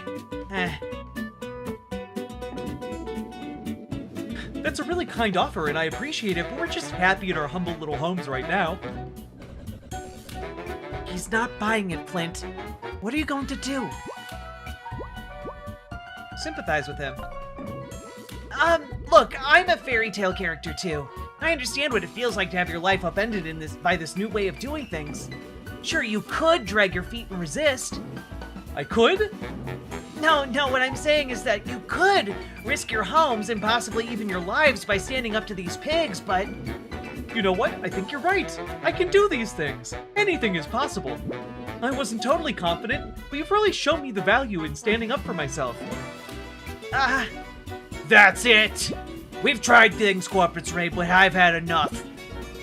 That's a really kind offer, and I appreciate it, but we're just happy in our humble little homes right now. He's not buying it, Flint. What are you going to do? Sympathize with him. Look, I'm a fairy tale character too. I understand what it feels like to have your life upended by this new way of doing things. Sure, you could drag your feet and resist. I could? No, what I'm saying is that you could risk your homes and possibly even your lives by standing up to these pigs, but... You know what? I think you're right. I can do these things. Anything is possible. I wasn't totally confident, but you've really shown me the value in standing up for myself. That's it! We've tried things, Corporate Ray, but I've had enough.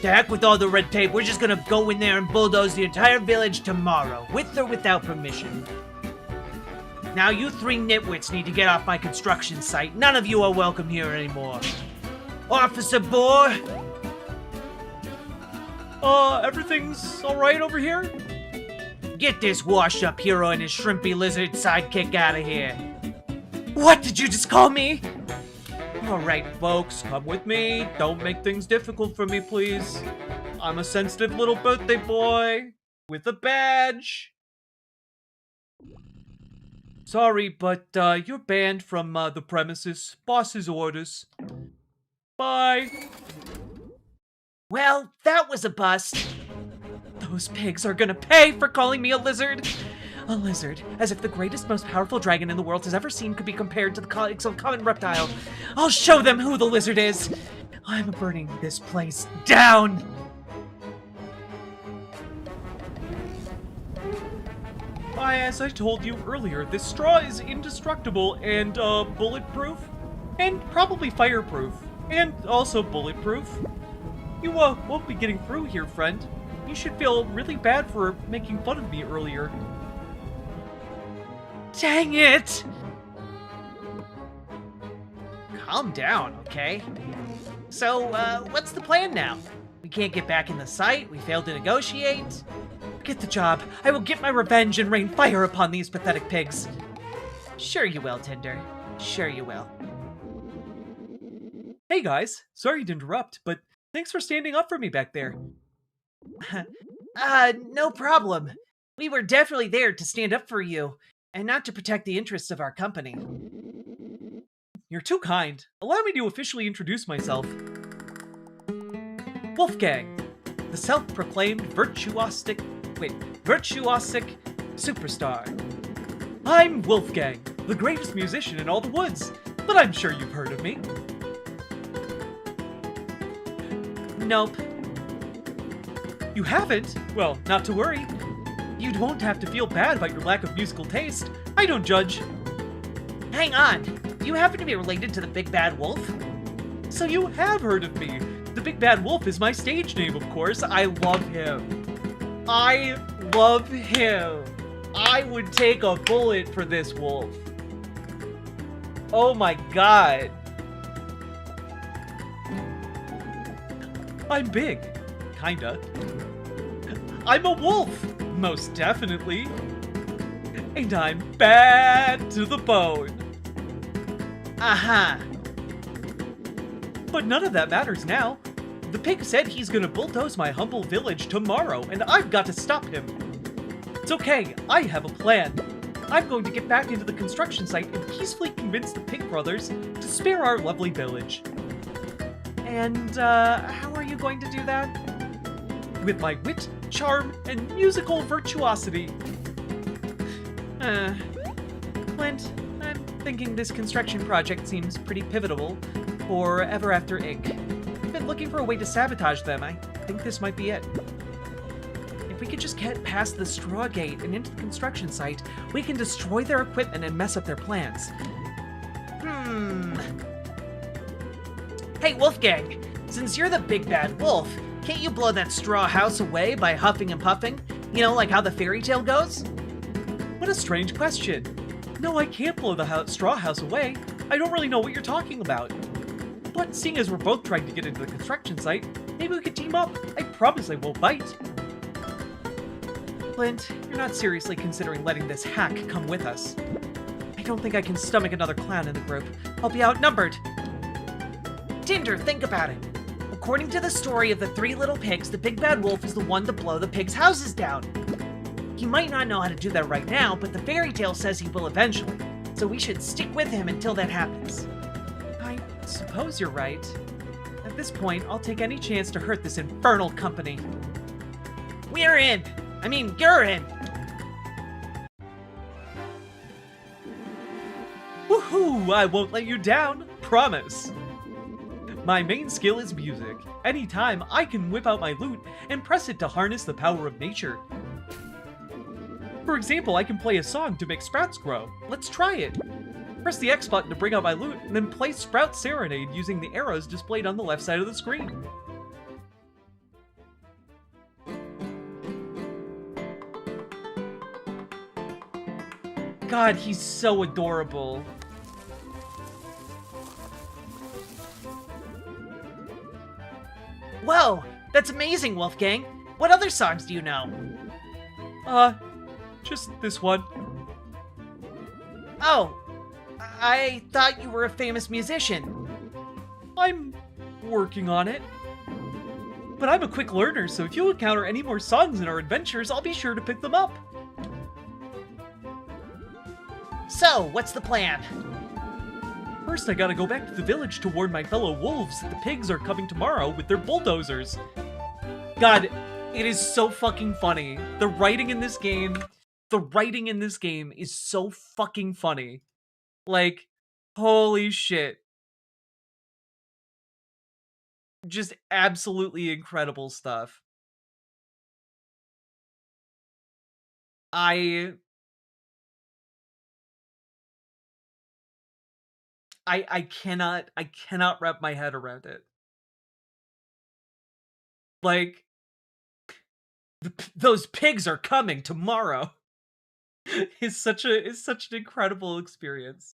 To heck with all the red tape, we're just gonna go in there and bulldoze the entire village tomorrow, with or without permission. Now you three nitwits need to get off my construction site. None of you are welcome here anymore. Officer Bohr? Everything's alright over here? Get this washed-up hero and his shrimpy lizard sidekick out of here. What did you just call me? Alright, folks, come with me. Don't make things difficult for me, please. I'm a sensitive little birthday boy with a badge. Sorry, but you're banned from the premises. Boss's orders. Bye. Well, that was a bust. Those pigs are gonna pay for calling me a lizard. A lizard, as if the greatest, most powerful dragon in the world has ever seen could be compared to the common reptile. I'll show them who the lizard is. I'm burning this place down. As I told you earlier, this straw is indestructible and bulletproof, and probably fireproof, and also bulletproof. You won't be getting through here, friend. You should feel really bad for making fun of me earlier. Dang it! Calm down, okay? So, what's the plan now? We can't get back in the site, we failed to negotiate. Get the job. I will get my revenge and rain fire upon these pathetic pigs. Sure you will, Tinder. Sure you will. Hey guys, sorry to interrupt, but thanks for standing up for me back there. No problem. We were definitely there to stand up for you, and not to protect the interests of our company. You're too kind. Allow me to officially introduce myself. Wolfgang, the self-proclaimed virtuosic superstar. I'm Wolfgang, the greatest musician in all the woods, but I'm sure you've heard of me. Nope. You haven't? Well, not to worry. You won't have to feel bad about your lack of musical taste. I don't judge. Hang on. Do you happen to be related to the Big Bad Wolf? So you have heard of me. The Big Bad Wolf is my stage name, of course. I love him. I love him. I would take a bullet for this wolf. Oh my god. I'm big. Kinda. I'm a wolf. Most definitely. And I'm bad to the bone. Uh-huh. But none of that matters now. The pig said he's gonna bulldoze my humble village tomorrow, and I've got to stop him. It's okay, I have a plan. I'm going to get back into the construction site and peacefully convince the Pig Brothers to spare our lovely village. And, how are you going to do that? With my wit, charm, and musical virtuosity. Clint, I'm thinking this construction project seems pretty pivotal for Ever After Inc. I've been looking for a way to sabotage them. I think this might be it. If we could just get past the straw gate and into the construction site, we can destroy their equipment and mess up their plans. Hey, Wolfgang, since you're the big bad wolf, can't you blow that straw house away by huffing and puffing? You know, like how the fairy tale goes? What a strange question. No, I can't blow the straw house away. I don't really know what you're talking about. But seeing as we're both trying to get into the construction site, maybe we could team up. I promise I won't bite. Flint, you're not seriously considering letting this hack come with us. I don't think I can stomach another clown in the group. I'll be outnumbered. Tinder, think about it. According to the story of the 3 little pigs, the big bad wolf is the one to blow the pigs' houses down. He might not know how to do that right now, but the fairy tale says he will eventually, so we should stick with him until that happens. I suppose you're right. At this point, I'll take any chance to hurt this infernal company. We're in! I mean, you're in! Woohoo! I won't let you down! Promise! My main skill is music. Anytime, I can whip out my lute and press it to harness the power of nature. For example, I can play a song to make sprouts grow. Let's try it. Press the X button to bring out my lute, and then play Sprout Serenade using the arrows displayed on the left side of the screen. God, he's so adorable. Whoa, that's amazing, Wolfgang. What other songs do you know? Just this one. Oh, I thought you were a famous musician. I'm working on it. But I'm a quick learner, so if you encounter any more songs in our adventures, I'll be sure to pick them up. So, what's the plan? First, I gotta go back to the village to warn my fellow wolves that the pigs are coming tomorrow with their bulldozers. God, it is so fucking funny. The writing in this game is so fucking funny. Like, holy shit. Just absolutely incredible stuff. I cannot wrap my head around it. Like, those pigs are coming tomorrow. It's such an incredible experience.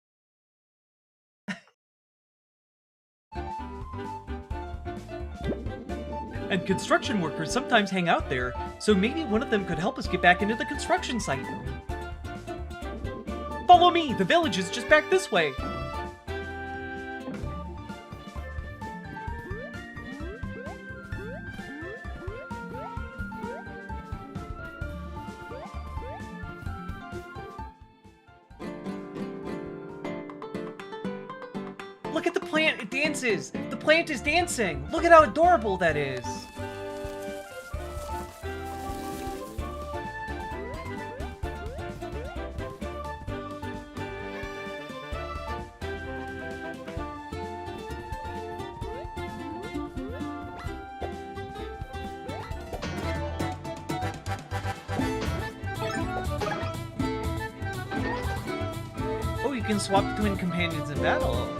And construction workers sometimes hang out there, so maybe one of them could help us get back into the construction site. Follow me, the village is just back this way. Look at the plant, it dances! The plant is dancing! Look at how adorable that is! Oh, you can swap between companions in battle.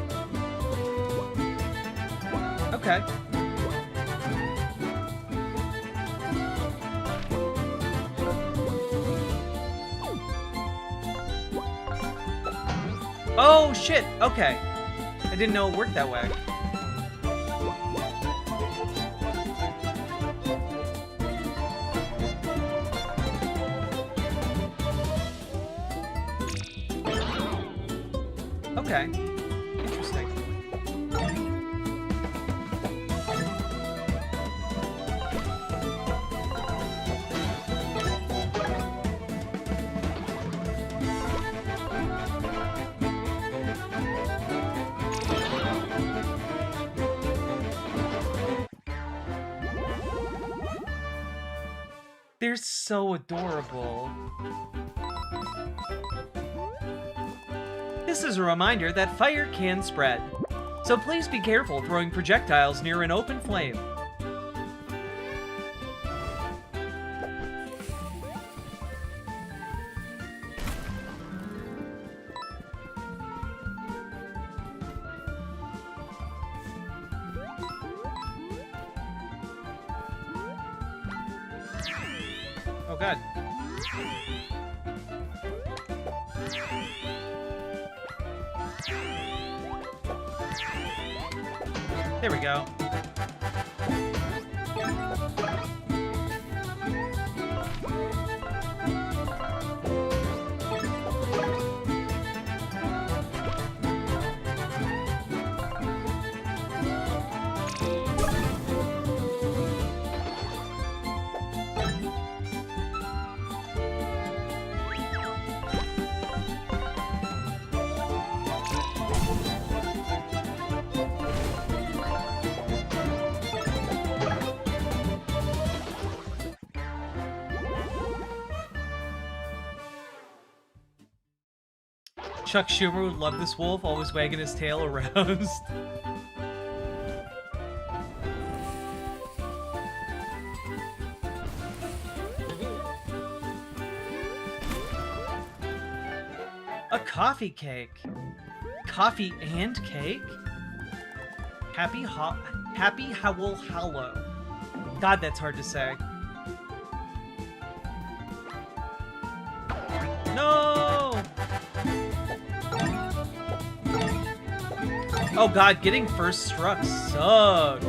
Okay. Oh, shit! Okay. I didn't know it worked that way. Okay. Interesting. They're so adorable. This is a reminder that fire can spread, so please be careful throwing projectiles near an open flame. Oh god. There we go. Chuck Schumer would love this wolf, always wagging his tail aroused. A coffee cake. Coffee and cake? Happy Howl Hollow. God, that's hard to say. No! Oh god, getting first struck sucks.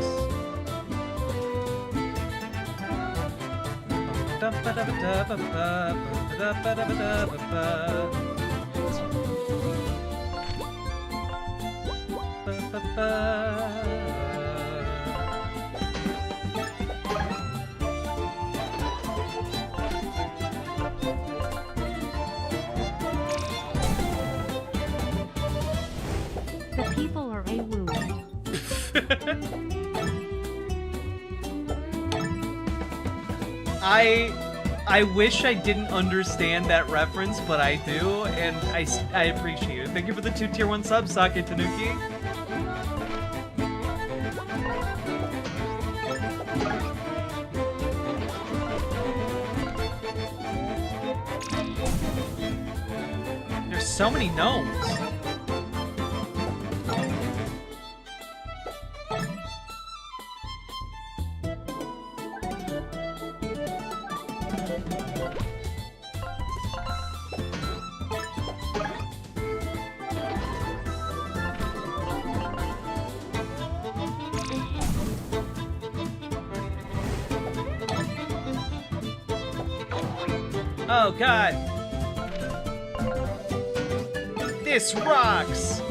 The people are a woo. I wish I didn't understand that reference, but I do, and I appreciate it. Thank you for the 2 tier 1 subs, Sake Tanuki. There's so many gnomes. Oh god! This rocks!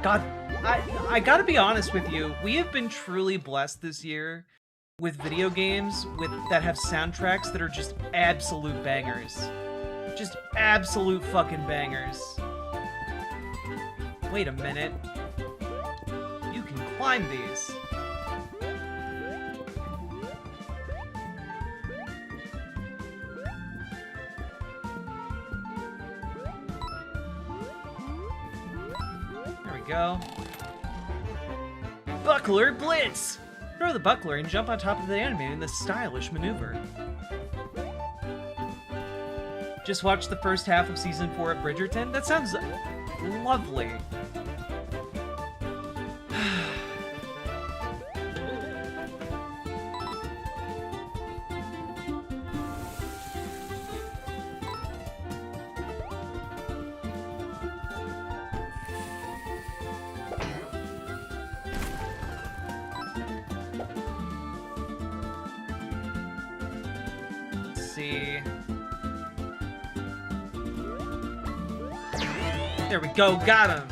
God, I gotta be honest with you, we have been truly blessed this year with video games that have soundtracks that are just absolute bangers. Just absolute fucking bangers. Wait a minute. You can climb these. There we go. Buckler Blitz! Throw the buckler and jump on top of the enemy in this stylish maneuver. Just watched the first half of Season 4 at Bridgerton? That sounds lovely. See. There we go, got him.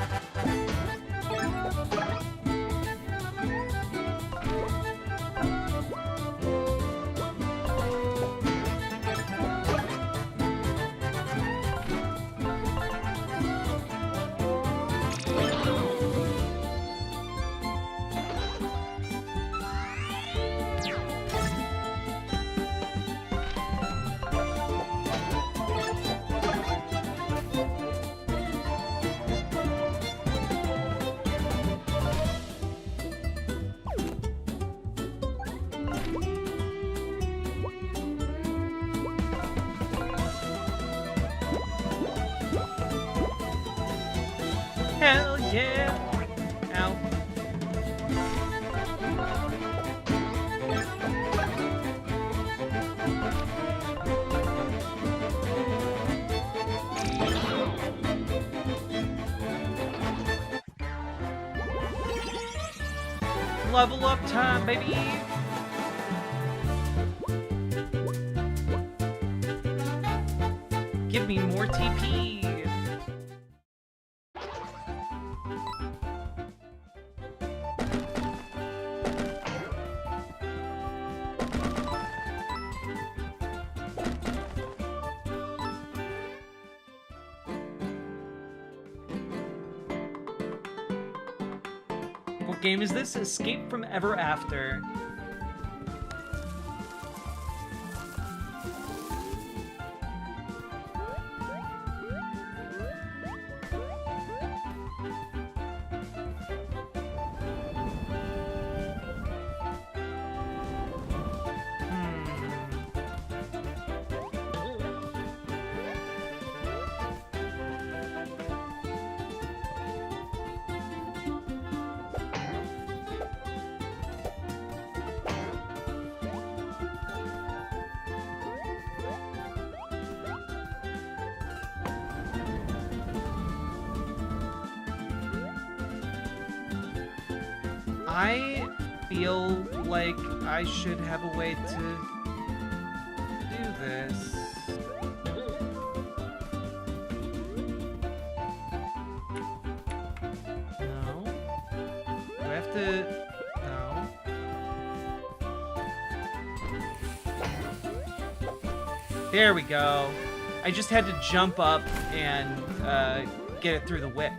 Hell yeah! Ow. Level up time, baby! Give me more TP! What game is this? Escape from Ever After. I feel like I should have a way to do this. No. Do I have to... No. There we go. I just had to jump up and get it through the wick.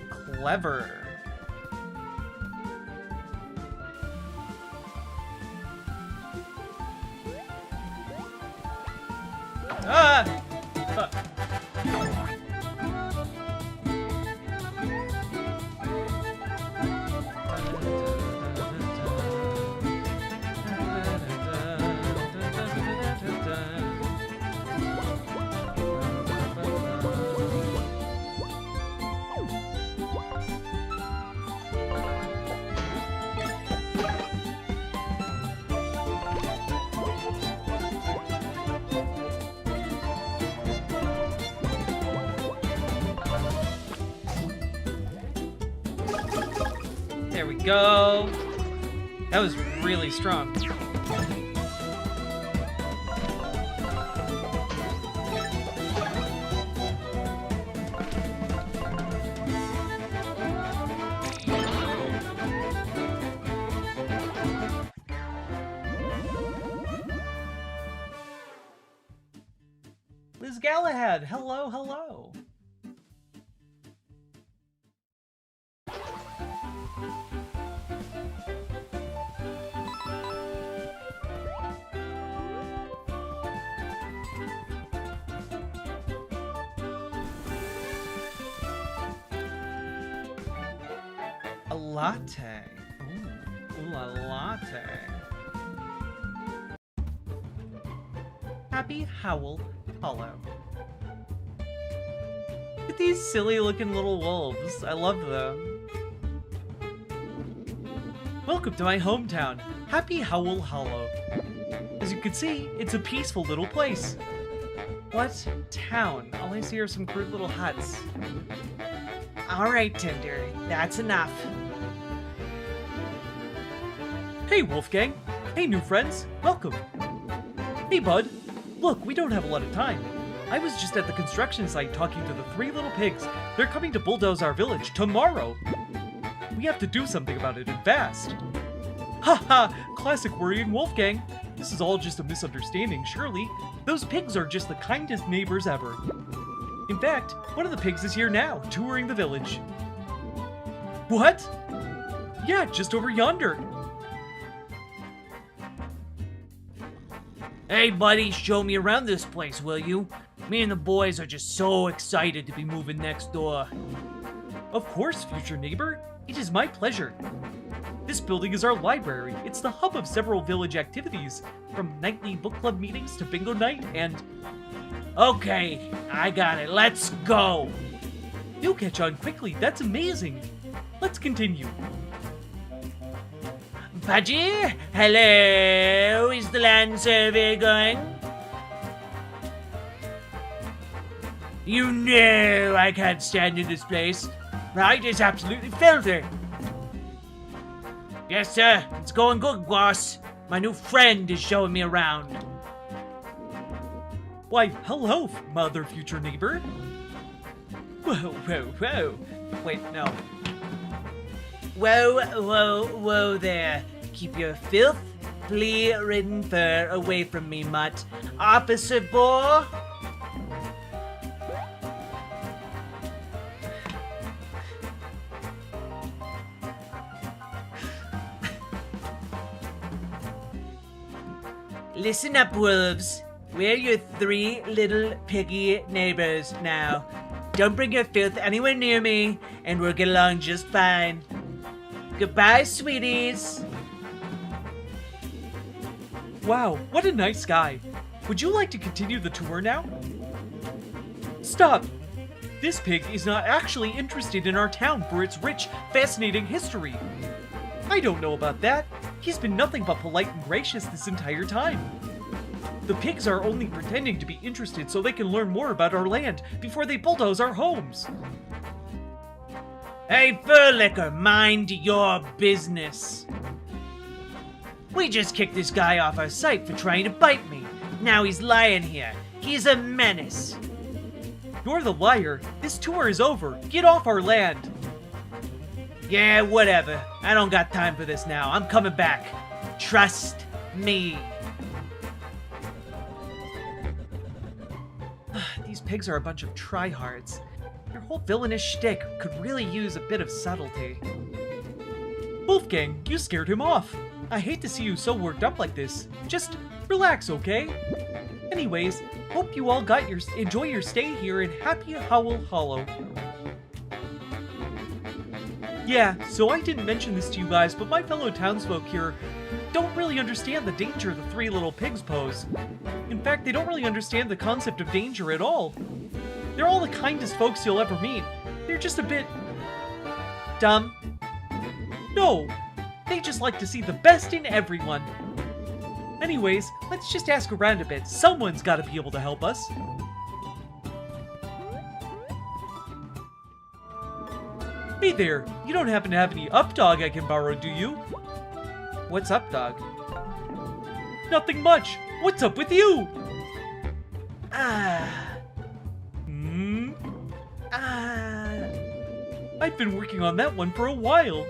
Clever. Ah! Fuck. There we go. That was really strong. Liz Galahad, hello, hello. A latte. Ooh, a latte. Happy Howl Hollow. Look at these silly looking little wolves. I love them. Welcome to my hometown, Happy Howl Hollow. As you can see, it's a peaceful little place. What town? All I see are some crude little huts. Alright, Tinder, that's enough. Hey, Wolfgang. Hey, new friends. Welcome. Hey, bud. Look, we don't have a lot of time. I was just at the construction site talking to the 3 little pigs. They're coming to bulldoze our village tomorrow. We have to do something about it and fast. Haha, classic worrying Wolfgang. This is all just a misunderstanding, surely. Those pigs are just the kindest neighbors ever. In fact, one of the pigs is here now, touring the village. What? Yeah, just over yonder. Hey, buddy, show me around this place, will you? Me and the boys are just so excited to be moving next door. Of course, future neighbor. It is my pleasure. This building is our library. It's the hub of several village activities, from nightly book club meetings to bingo night and... Okay, I got it. Let's go. You'll catch on quickly. That's amazing. Let's continue. Pudgy? Hello? Is the land survey going? You know I can't stand in this place. Right? It's absolutely filthy. Yes, sir. It's going good, boss. My new friend is showing me around. Why, hello, mother future neighbor. Whoa, whoa, whoa. Wait, no. Whoa, whoa, whoa there. Keep your filth, flea-ridden fur away from me, mutt. Officer boy. Listen up, wolves. We're your 3 little piggy neighbors now. Don't bring your filth anywhere near me, and we'll get along just fine. Goodbye, sweeties. Wow, what a nice guy. Would you like to continue the tour now? Stop! This pig is not actually interested in our town for its rich, fascinating history. I don't know about that. He's been nothing but polite and gracious this entire time. The pigs are only pretending to be interested so they can learn more about our land before they bulldoze our homes. Hey, Furlicker, mind your business. We just kicked this guy off our site for trying to bite me. Now he's lying here. He's a menace. You're the liar. This tour is over. Get off our land. Yeah, whatever. I don't got time for this now. I'm coming back. Trust me. These pigs are a bunch of tryhards. Their whole villainous shtick could really use a bit of subtlety. Wolfgang, you scared him off. I hate to see you so worked up like this. Just relax, okay? Anyways, hope you all enjoy your stay here in Happy Howl Hollow. Yeah, so I didn't mention this to you guys, but my fellow townsfolk here don't really understand the danger the 3 little pigs pose. In fact, they don't really understand the concept of danger at all. They're all the kindest folks you'll ever meet. They're just a bit... dumb. No, they just like to see the best in everyone. Anyways, let's just ask around a bit. Someone's gotta be able to help us. Hey there, you don't happen to have any Updog I can borrow, do you? What's Updog? Nothing much. What's up with you? I've been working on that one for a while.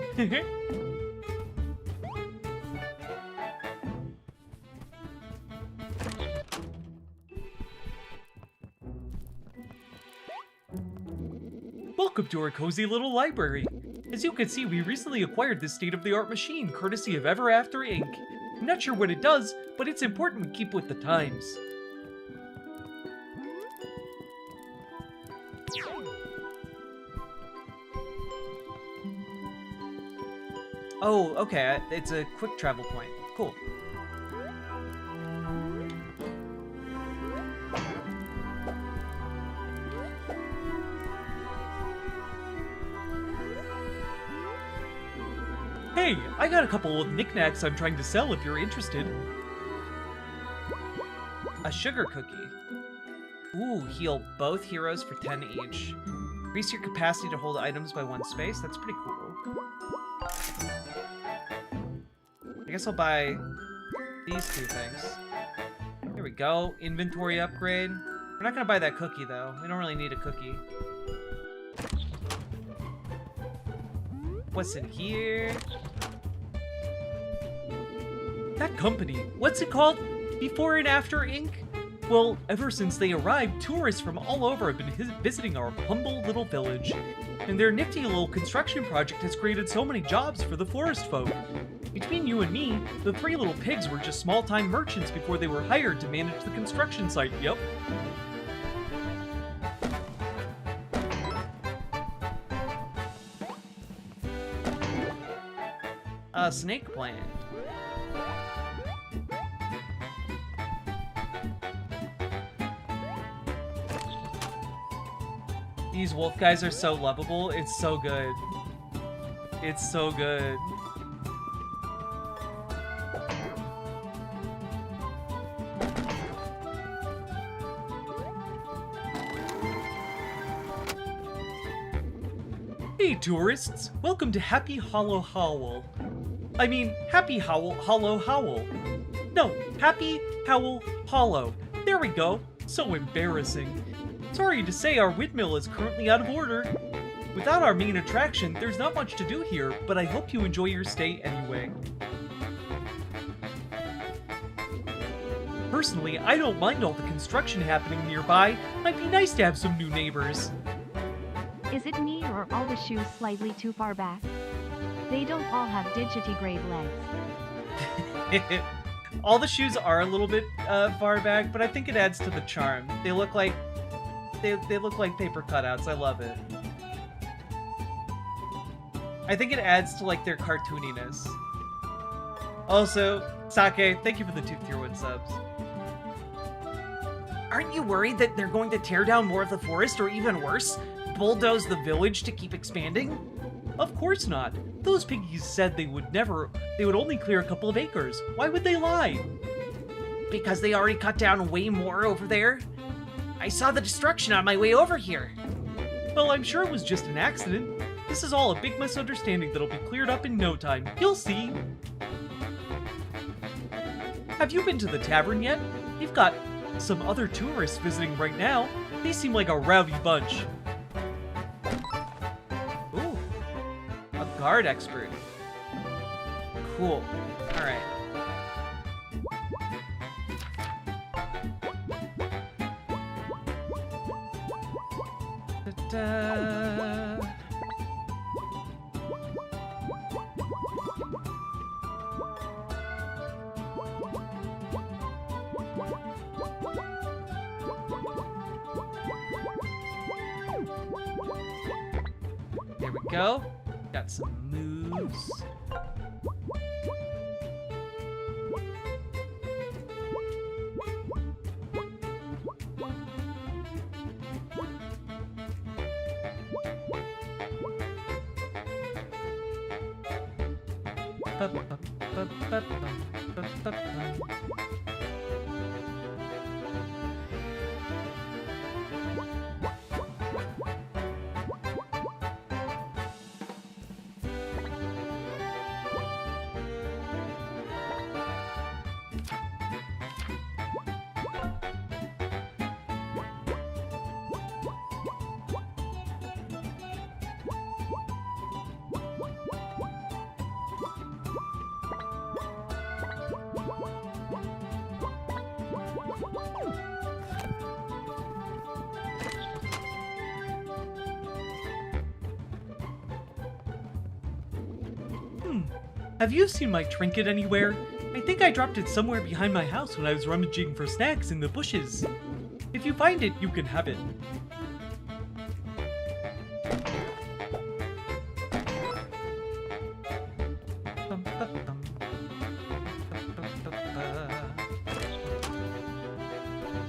Welcome to our cozy little library. As you can see, we recently acquired this state-of-the-art machine, courtesy of Ever After Inc. I'm not sure what it does, but it's important we keep with the times. Oh, okay, it's a quick travel point. Cool. Hey, I got a couple of knickknacks I'm trying to sell if you're interested. A sugar cookie. Ooh, heal both heroes for 10 each. Increase your capacity to hold items by 1 space. That's pretty cool. I guess I'll buy these 2 things. Here we go. Inventory upgrade. We're not gonna buy that cookie though. We don't really need a cookie. What's in here? That company, what's it called? Before and After Inc? Well, ever since they arrived, tourists from all over have been visiting our humble little village. And their nifty little construction project has created so many jobs for the forest folk. Between you and me, the 3 little pigs were just small-time merchants before they were hired to manage the construction site, yep. A snake plant. These wolf guys are so lovable. It's so good. It's so good. Hey tourists, welcome to Happy Hollow Howl. I mean, Happy Howl, Hollow Howl. No, Happy Howl Hollow. There we go. So embarrassing. Sorry to say our windmill is currently out of order. Without our main attraction, there's not much to do here, but I hope you enjoy your stay anyway. Personally, I don't mind all the construction happening nearby. Might be nice to have some new neighbors. Is it me or are all the shoes slightly too far back? They don't all have digitigrade legs. All the shoes are a little bit far back, but I think it adds to the charm. They look like they look like paper cutouts. I love it. I think it adds to like their cartooniness. Also, Sake, thank you for the 2 tier 1 subs. Aren't you worried that they're going to tear down more of the forest, or even worse, bulldoze the village to keep expanding? Of course not. Those piggies said they would only clear a couple of acres. Why would they lie? Because they already cut down way more over there? I saw the destruction on my way over here. Well, I'm sure it was just an accident. This is all a big misunderstanding that'll be cleared up in no time. You'll see. Have you been to the tavern yet? We've got some other tourists visiting right now. They seem like a rowdy bunch. Ooh, a guard expert. Cool. All right. Ta-da. There we go. Got some moves. Have you seen my trinket anywhere? I think I dropped it somewhere behind my house when I was rummaging for snacks in the bushes. If you find it, you can have it.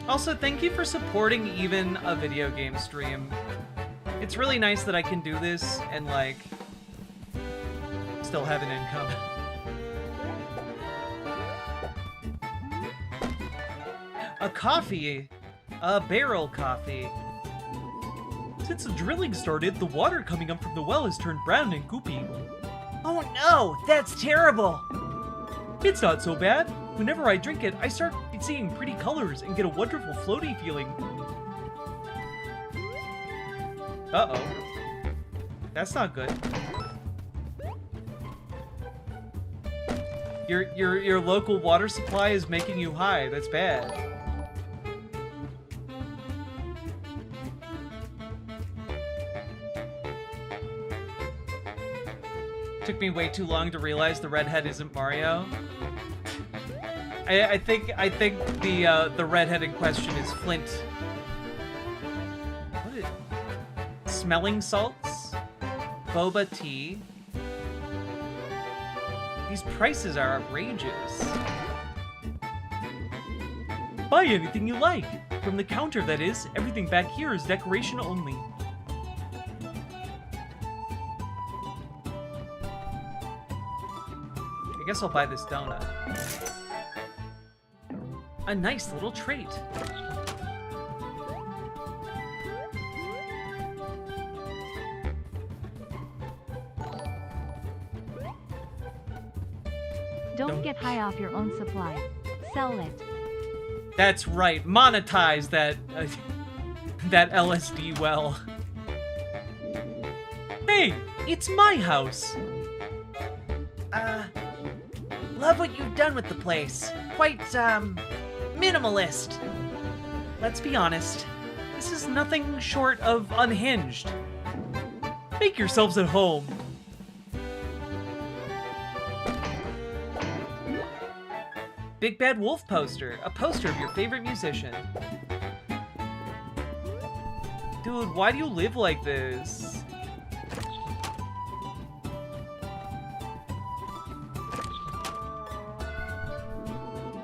Also, thank you for supporting even a video game stream. It's really nice that I can do this and, like, still have an income. A coffee. A barrel coffee. Since the drilling started, the water coming up from the well has turned brown and goopy. Oh no, that's terrible! It's not so bad. Whenever I drink it, I start seeing pretty colors and get a wonderful floaty feeling. Uh-oh. That's not good. Your local water supply is making you high. That's bad. Took me way too long to realize the redhead isn't Mario. I think the redhead in question is Flint. What is smelling salts? Boba tea. These prices are outrageous. Buy anything you like. From the counter, that is. Everything back here is decoration only. I guess I'll buy this donut. A nice little trait. Don't get high off your own supply. Sell it. That's right. Monetize that that LSD well. Hey, it's my house. Love what you've done with the place. Quite, minimalist. Let's be honest. This is nothing short of unhinged. Make yourselves at home. Big Bad Wolf poster. A poster of your favorite musician. Dude, why do you live like this?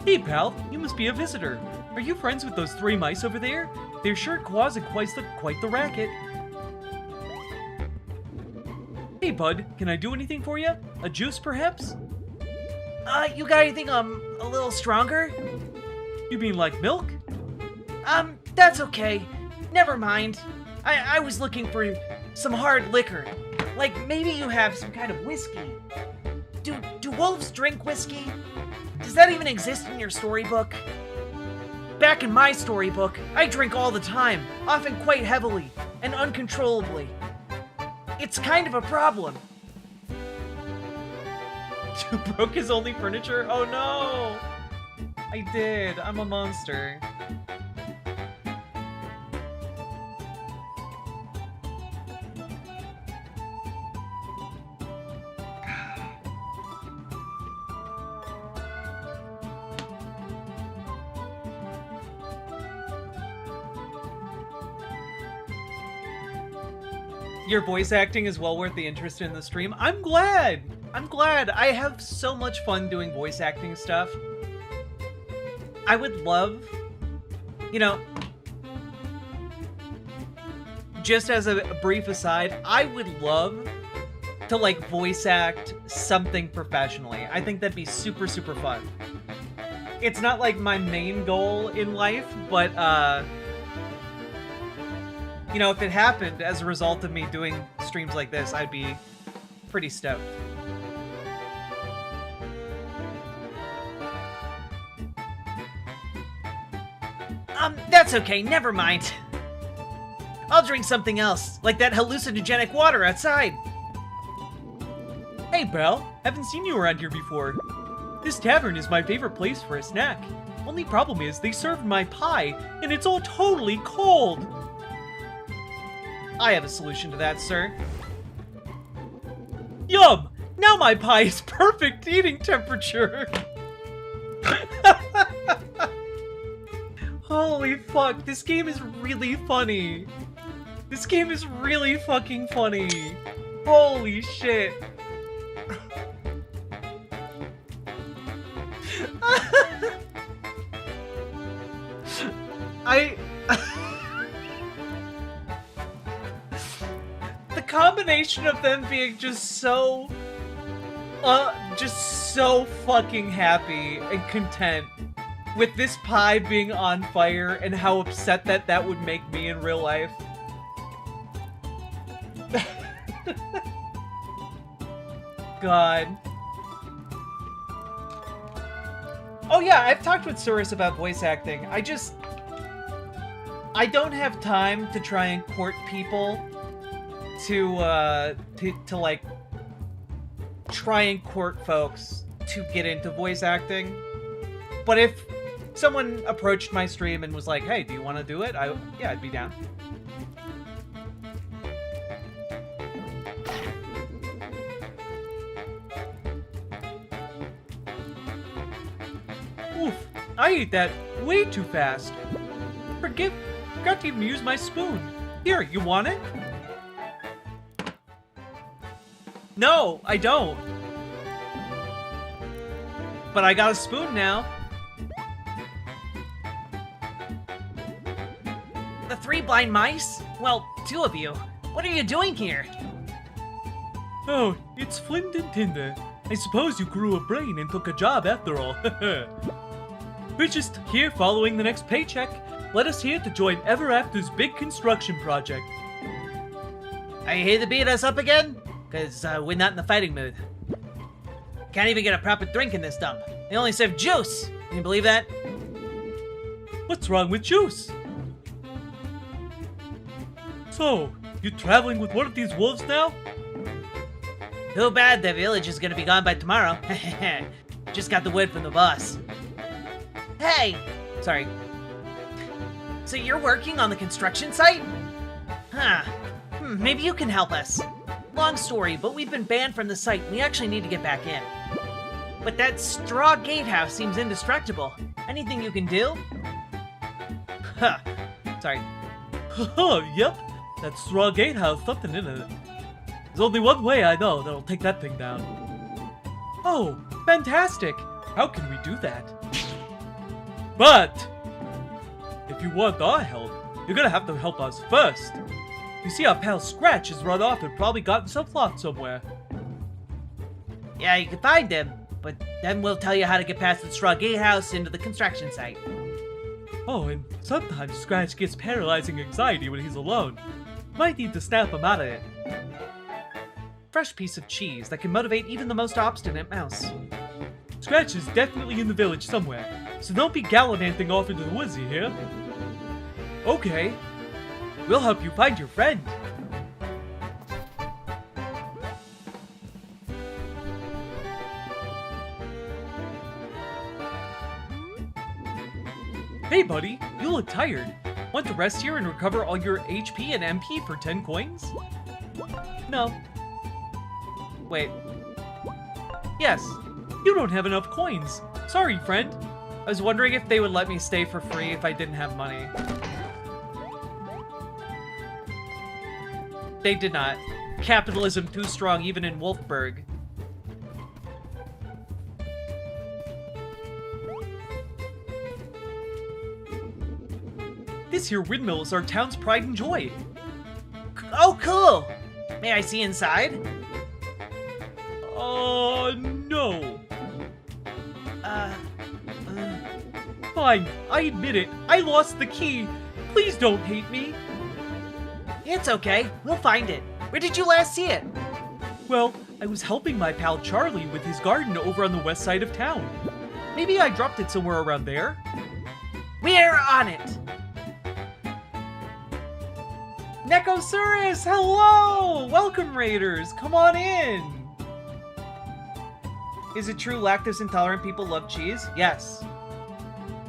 Hey, pal. You must be a visitor. Are you friends with those 3 mice over there? They're sure causing quite the racket. Hey, bud. Can I do anything for you? A juice, perhaps? You got anything, a little stronger? You mean like milk? That's okay. Never mind. I was looking for some hard liquor. Like, maybe you have some kind of whiskey. Do wolves drink whiskey? Does that even exist in your storybook? Back in my storybook, I drink all the time, often quite heavily and uncontrollably. It's kind of a problem. You broke his only furniture? Oh no! I did. I'm a monster. Your voice acting is well worth the interest in the stream. I'm glad! I'm glad. I have so much fun doing voice acting stuff. I would love, you know, just as a brief aside, I would love to like voice act something professionally. I think that'd be super, super fun. It's not like my main goal in life, but you know, if it happened as a result of me doing streams like this, I'd be pretty stoked. That's okay, never mind. I'll drink something else, like that hallucinogenic water outside. Hey, pal. Haven't seen you around here before. This tavern is my favorite place for a snack. Only problem is they served my pie, and it's all totally cold. I have a solution to that, sir. Yum! Now my pie is perfect eating temperature. Holy fuck, this game is really funny. This game is really fucking funny. Holy shit. The combination of them being just so fucking happy and content with this pie being on fire and how upset that would make me in real life. God. Oh yeah, I've talked with Surus about voice acting. I don't have time to try and court people to like try and court folks to get into voice acting. But if someone approached my stream and was like, "Hey, do you want to do it?" Yeah, I'd be down. Oof, I ate that way too fast. Forgot to even use my spoon. Here, you want it? No, I don't. But I got a spoon now. The 3 blind mice? Well, 2 of you. What are you doing here? Oh, it's Flint and Tinder. I suppose you grew a brain and took a job after all. We're just here following the next paycheck. Let us here to join Ever After's big construction project. Are you here to beat us up again? Because we're not in the fighting mood. Can't even get a proper drink in this dump. They only serve juice. Can you believe that? What's wrong with juice? So, you traveling with one of these wolves now? Too bad the village is gonna be gone by tomorrow. Just got the word from the boss. Hey! Sorry. So you're working on the construction site? Huh. Maybe you can help us. Long story, but we've been banned from the site and we actually need to get back in. But that straw gatehouse seems indestructible. Anything you can do? Huh. Sorry. Yep. That straw gatehouse, something in it. There's only one way I know that'll take that thing down. Oh, fantastic! How can we do that? But if you want our help, you're gonna have to help us first. You see, our pal Scratch has run off and probably gotten some lost somewhere. Yeah, you can find him, but then we'll tell you how to get past the straw gatehouse into the construction site. Oh, and sometimes Scratch gets paralyzing anxiety when he's alone. Might need to snap him out of it. Fresh piece of cheese that can motivate even the most obstinate mouse. Scratch is definitely in the village somewhere, so don't be gallivanting off into the woods, you hear? Okay. We'll help you find your friend. Hey buddy, you look tired. Want to rest here and recover all your HP and MP for 10 coins? No. Wait. Yes, you don't have enough coins. Sorry, friend. I was wondering if they would let me stay for free if I didn't have money. They did not. Capitalism too strong even in Wolfburg. This here windmill is our town's pride and joy. Oh, cool! May I see inside? No. Fine, I admit it. I lost the key. Please don't hate me. It's okay. We'll find it. Where did you last see it? Well, I was helping my pal Charlie with his garden over on the west side of town. Maybe I dropped it somewhere around there. We're on it! Nekosaurus, hello! Welcome, Raiders. Come on in. Is it true lactose intolerant people love cheese? Yes.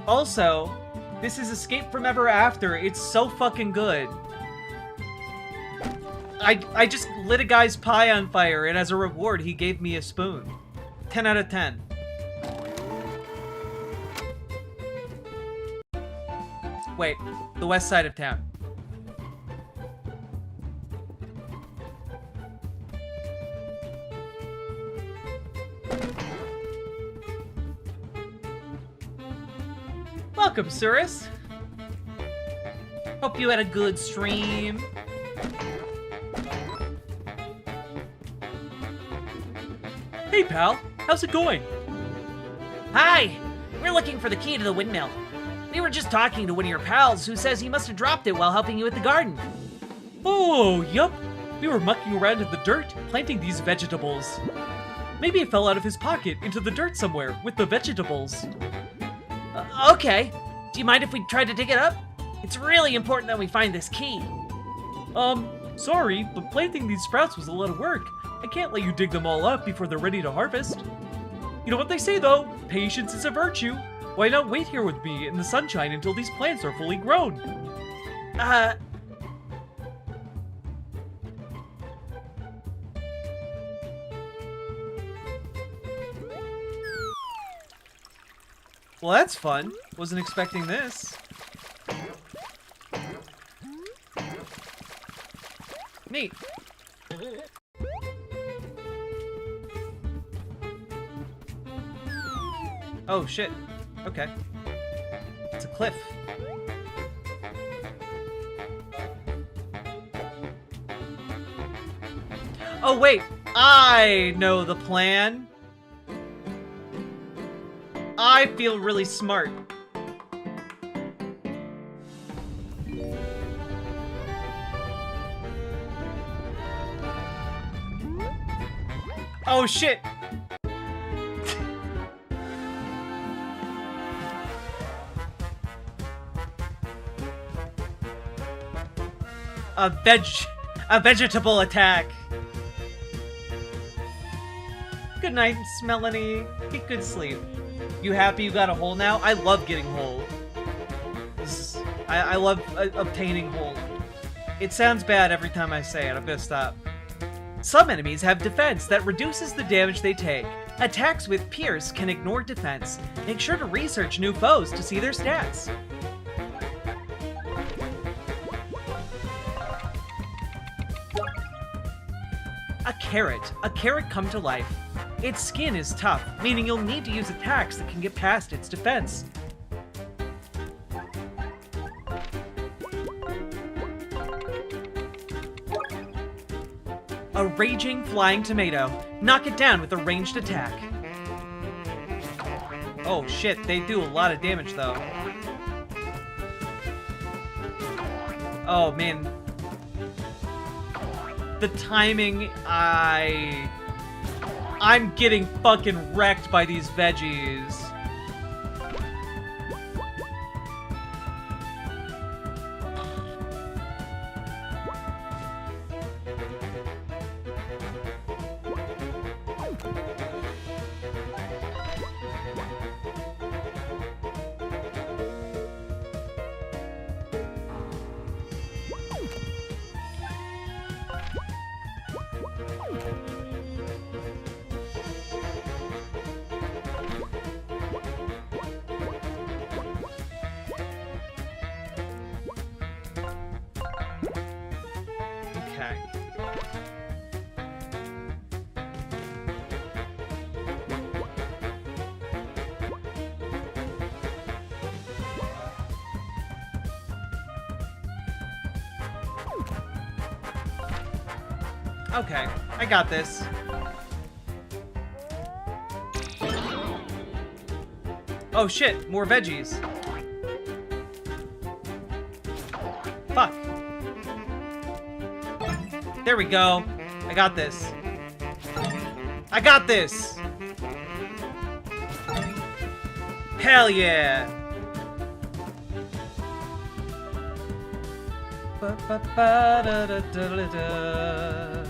Also, this is Escape from Ever After. It's so fucking good. I just lit a guy's pie on fire, and as a reward, he gave me a spoon. 10 out of 10. Wait, the west side of town. Welcome, Surus. Hope you had a good stream. Hey, pal. How's it going? Hi! We're looking for the key to the windmill. We were just talking to one of your pals who says he must have dropped it while helping you with the garden. Oh, yup. We were mucking around in the dirt, planting these vegetables. Maybe it fell out of his pocket into the dirt somewhere with the vegetables. Okay. Do you mind if we try to dig it up? It's really important that we find this key. Sorry, but planting these sprouts was a lot of work. I can't let you dig them all up before they're ready to harvest. You know what they say though, patience is a virtue. Why not wait here with me in the sunshine until these plants are fully grown? Well, that's fun. Wasn't expecting this. Neat. Oh, shit. Okay. It's a cliff. Oh, wait. I know the plan. I feel really smart. Oh, shit. a vegetable attack. Good night, Melanie. Get good sleep. You happy you got a hole now? I love getting hole. I love obtaining hole. It sounds bad every time I say it. I'm gonna stop. Some enemies have defense that reduces the damage they take. Attacks with Pierce can ignore defense. Make sure to research new foes to see their stats. A carrot. A carrot come to life. Its skin is tough, meaning you'll need to use attacks that can get past its defense. A raging flying tomato. Knock it down with a ranged attack. Oh shit, they do a lot of damage though. Oh man. The timing, I'm getting fucking wrecked by these veggies. Okay. Okay, I got this. Oh shit, more veggies. Fuck. There we go. I got this. I got this! Hell yeah! Ba-ba-ba-da-da-da-da-da.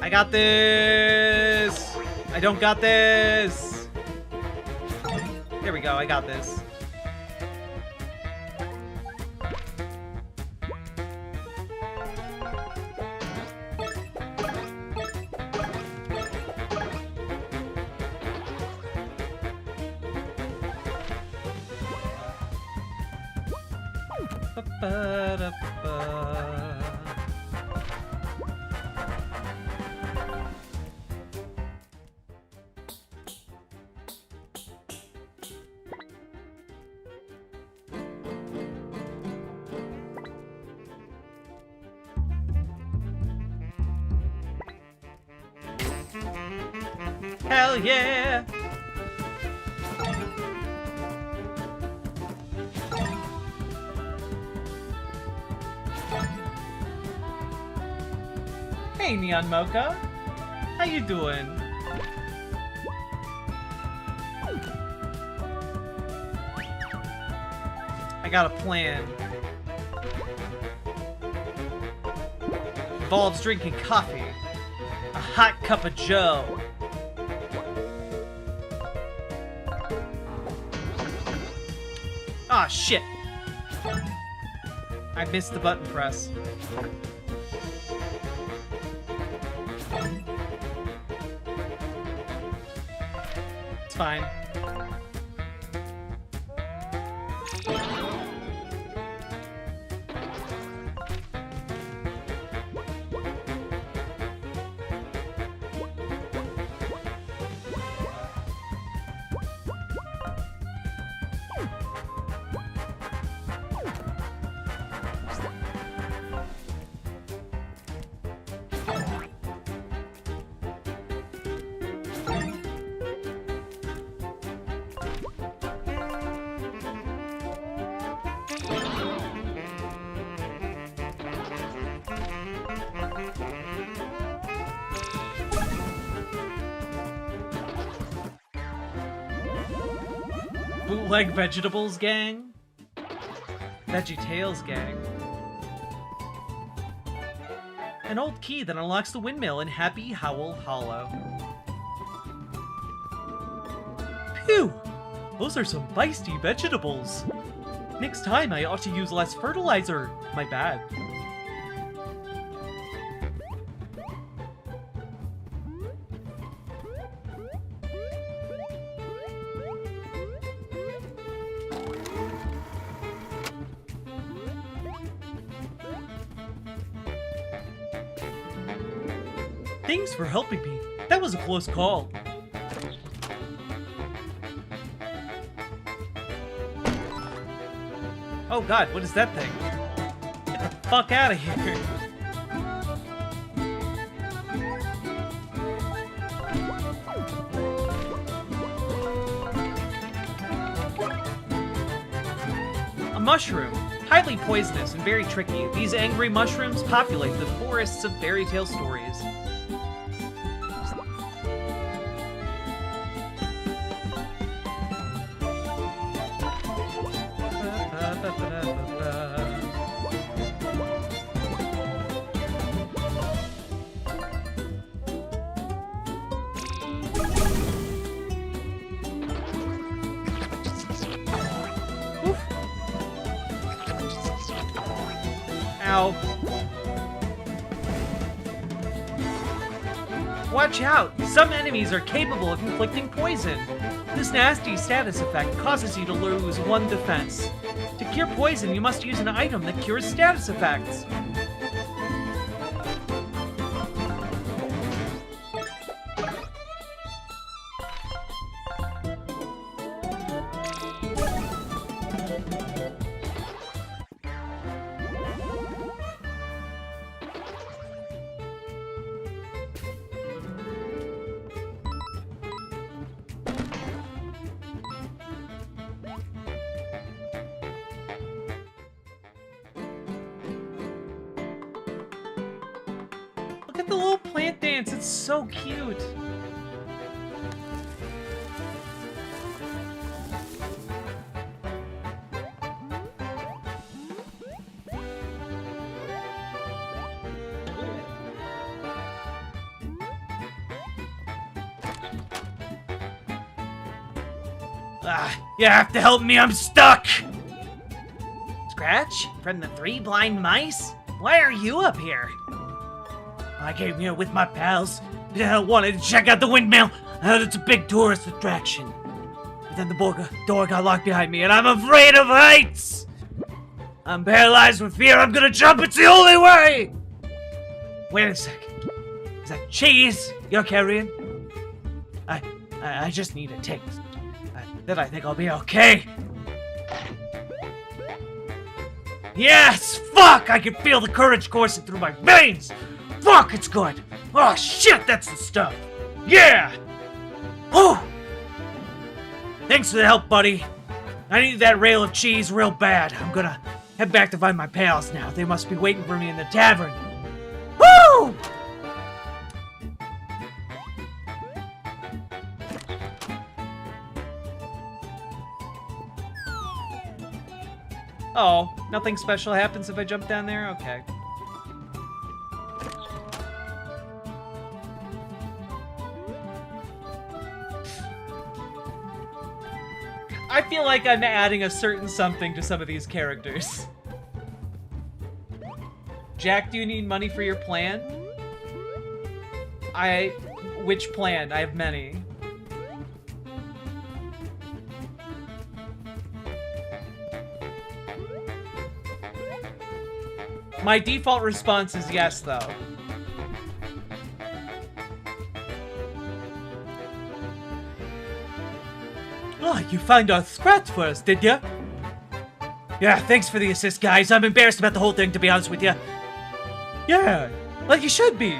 I got this! I don't got this! There we go, I got this. Ba-ba-da-ba. Hell yeah! Hey, Neon Mocha. How you doing? I got a plan. Involves drinking coffee. A hot cup of joe. Ah, shit. I missed the button press. It's fine. Bootleg Vegetables Gang? VeggieTales Gang. An old key that unlocks the windmill in Happy Howl Hollow. Phew! Those are some feisty vegetables. Next time I ought to use less fertilizer. My bad. Thanks for helping me. That was a close call. Oh god, what is that thing? Get the fuck out of here. A mushroom. Highly poisonous and very tricky, these angry mushrooms populate the forests of fairy tale stories. Ow. Watch out! Some enemies are capable of inflicting poison. This nasty status effect causes you to lose 1 defense. To cure poison, you must use an item that cures status effects. Look at the little plant dance, it's so cute. You have to help me, I'm stuck! Scratch? From the 3 blind mice? Why are you up here? I came here with my pals. I wanted to check out the windmill. I heard it's a big tourist attraction. But then the door got locked behind me, and I'm afraid of heights! I'm paralyzed with fear. I'm gonna jump. It's the only way! Wait a second. Is that cheese you're carrying? I just need a taste. Then I think I'll be okay. Yes! Fuck! I can feel the courage coursing through my veins! Fuck, it's good! Oh shit, that's the stuff! Yeah! Whew! Thanks for the help, buddy. I need that rail of cheese real bad. I'm gonna head back to find my pals now. They must be waiting for me in the tavern. Woo! Oh, nothing special happens if I jump down there? Okay. I feel like I'm adding a certain something to some of these characters. Jack, do you need money for your plan? Which plan? I have many. My default response is yes, though. Oh, you found our scratch for us, did ya? Yeah, thanks for the assist, guys. I'm embarrassed about the whole thing, to be honest with you. Yeah, like you should be.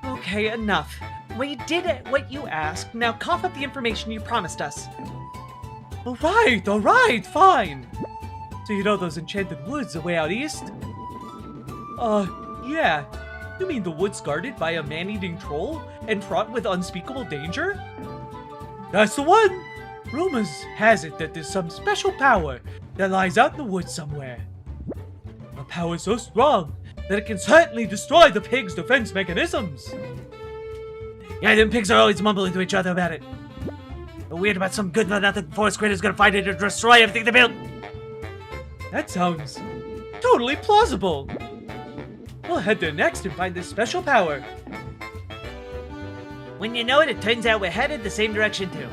Okay, enough. We did what you asked. Now cough up the information you promised us. All right, fine. So you know those enchanted woods away out east? Yeah. You mean the woods guarded by a man-eating troll and fraught with unspeakable danger? That's the one! Rumors has it that there's some special power that lies out in the woods somewhere. A power so strong that it can certainly destroy the pigs' defense mechanisms. Yeah, them pigs are always mumbling to each other about it. They're weird about some good-for-nothing forest creature's gonna find it and destroy everything they built. That sounds totally plausible. We'll head there next and find this special power. When you know it, it turns out we're headed the same direction too.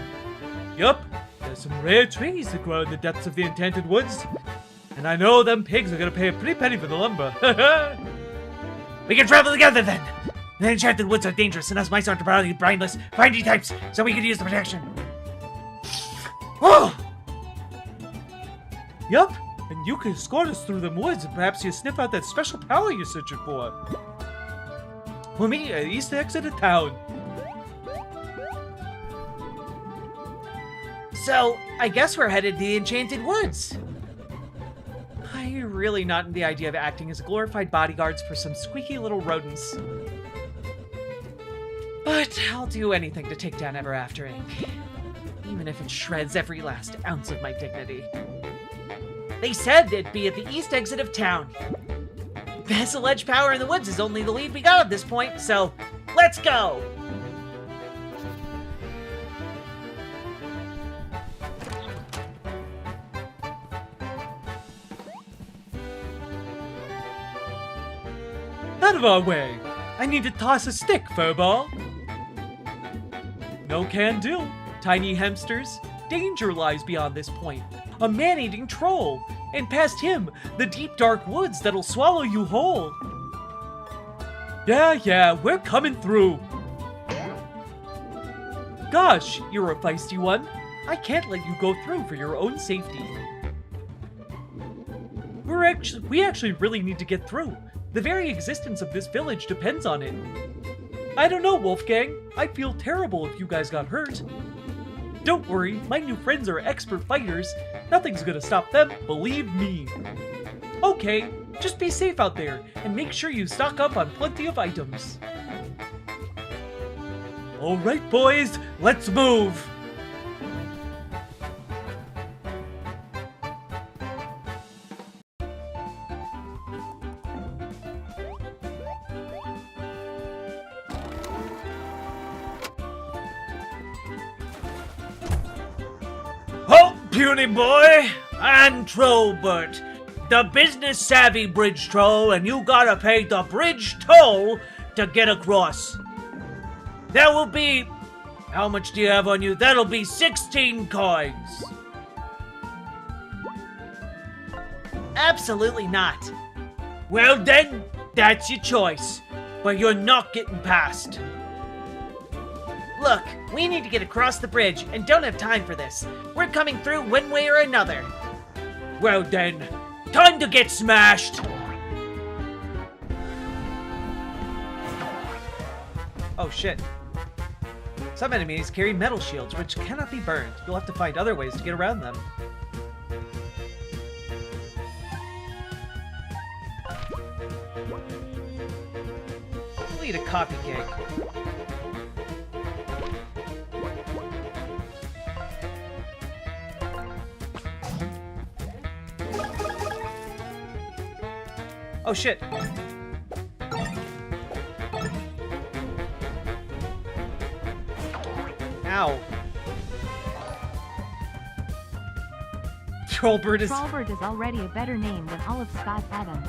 Yup, there's some rare trees that grow in the depths of the Enchanted Woods. And I know them pigs are gonna pay a pretty penny for the lumber. We can travel together then! The Enchanted Woods are dangerous, and us mice aren't probably brainless, findy types, so we could use the protection. Oh! Yup, and you can escort us through them woods, and perhaps you sniff out that special power you're searching for. We'll meet you at the east exit of town. So, I guess we're headed to the Enchanted Woods. I'm really not in the idea of acting as glorified bodyguards for some squeaky little rodents. But I'll do anything to take down Ever After Inc., even if it shreds every last ounce of my dignity. They said it'd be at the east exit of town. This alleged power in the woods is only the lead we got at this point, so let's go! Out of our way! I need to toss a stick, Furball! No can do. Tiny hamsters. Danger lies beyond this point. A man-eating troll. And past him, the deep dark woods that'll swallow you whole. Yeah, we're coming through. Gosh, you're a feisty one. I can't let you go through for your own safety. We actually really need to get through. The very existence of this village depends on it. I don't know, Wolfgang. I'd feel terrible if you guys got hurt. Don't worry, my new friends are expert fighters. Nothing's gonna stop them, believe me. Okay, just be safe out there, and make sure you stock up on plenty of items. Alright, boys, let's move! Puny boy, I'm Trollbert, the business-savvy bridge troll, and you gotta pay the bridge toll to get across. That will be... How much do you have on you? That'll be 16 coins. Absolutely not. Well then, that's your choice, but you're not getting past. Look, we need to get across the bridge and don't have time for this. We're coming through one way or another. Well then, time to get smashed! Oh shit. Some enemies carry metal shields which cannot be burned. You'll have to find other ways to get around them. We'll eat a coffee cake. Oh shit. Ow. Trollbert is already a better name than all of Scott Adams.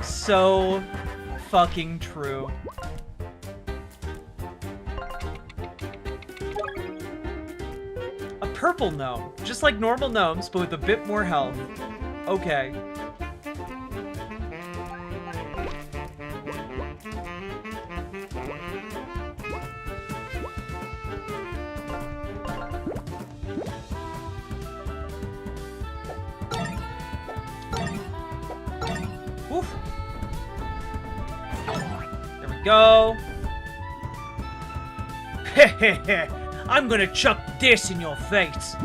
so fucking true. A purple gnome. Just like normal gnomes, but with a bit more health. Okay. Oof. There we go. I'm gonna chuck this in your face.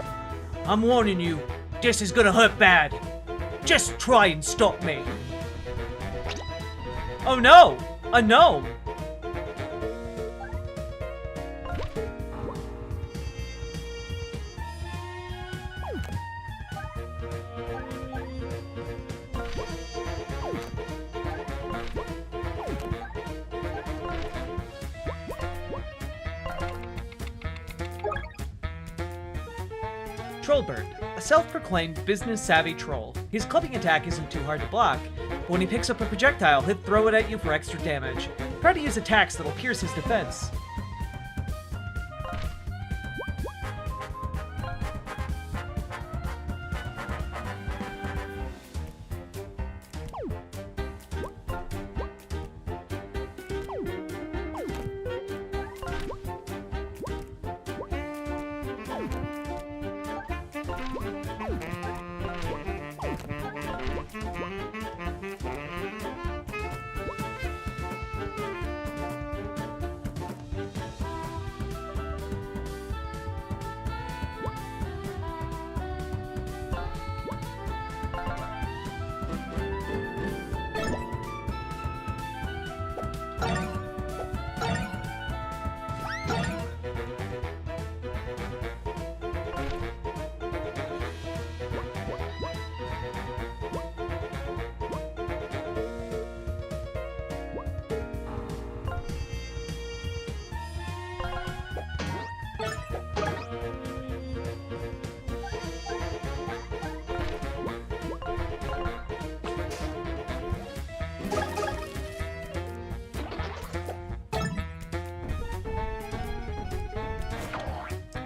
I'm warning you, this is gonna hurt bad. Just try and stop me. Oh no! A gnome! Trollbird, a self-proclaimed business-savvy troll. His clubbing attack isn't too hard to block, but when he picks up a projectile, he'll throw it at you for extra damage. Try to use attacks that'll pierce his defense.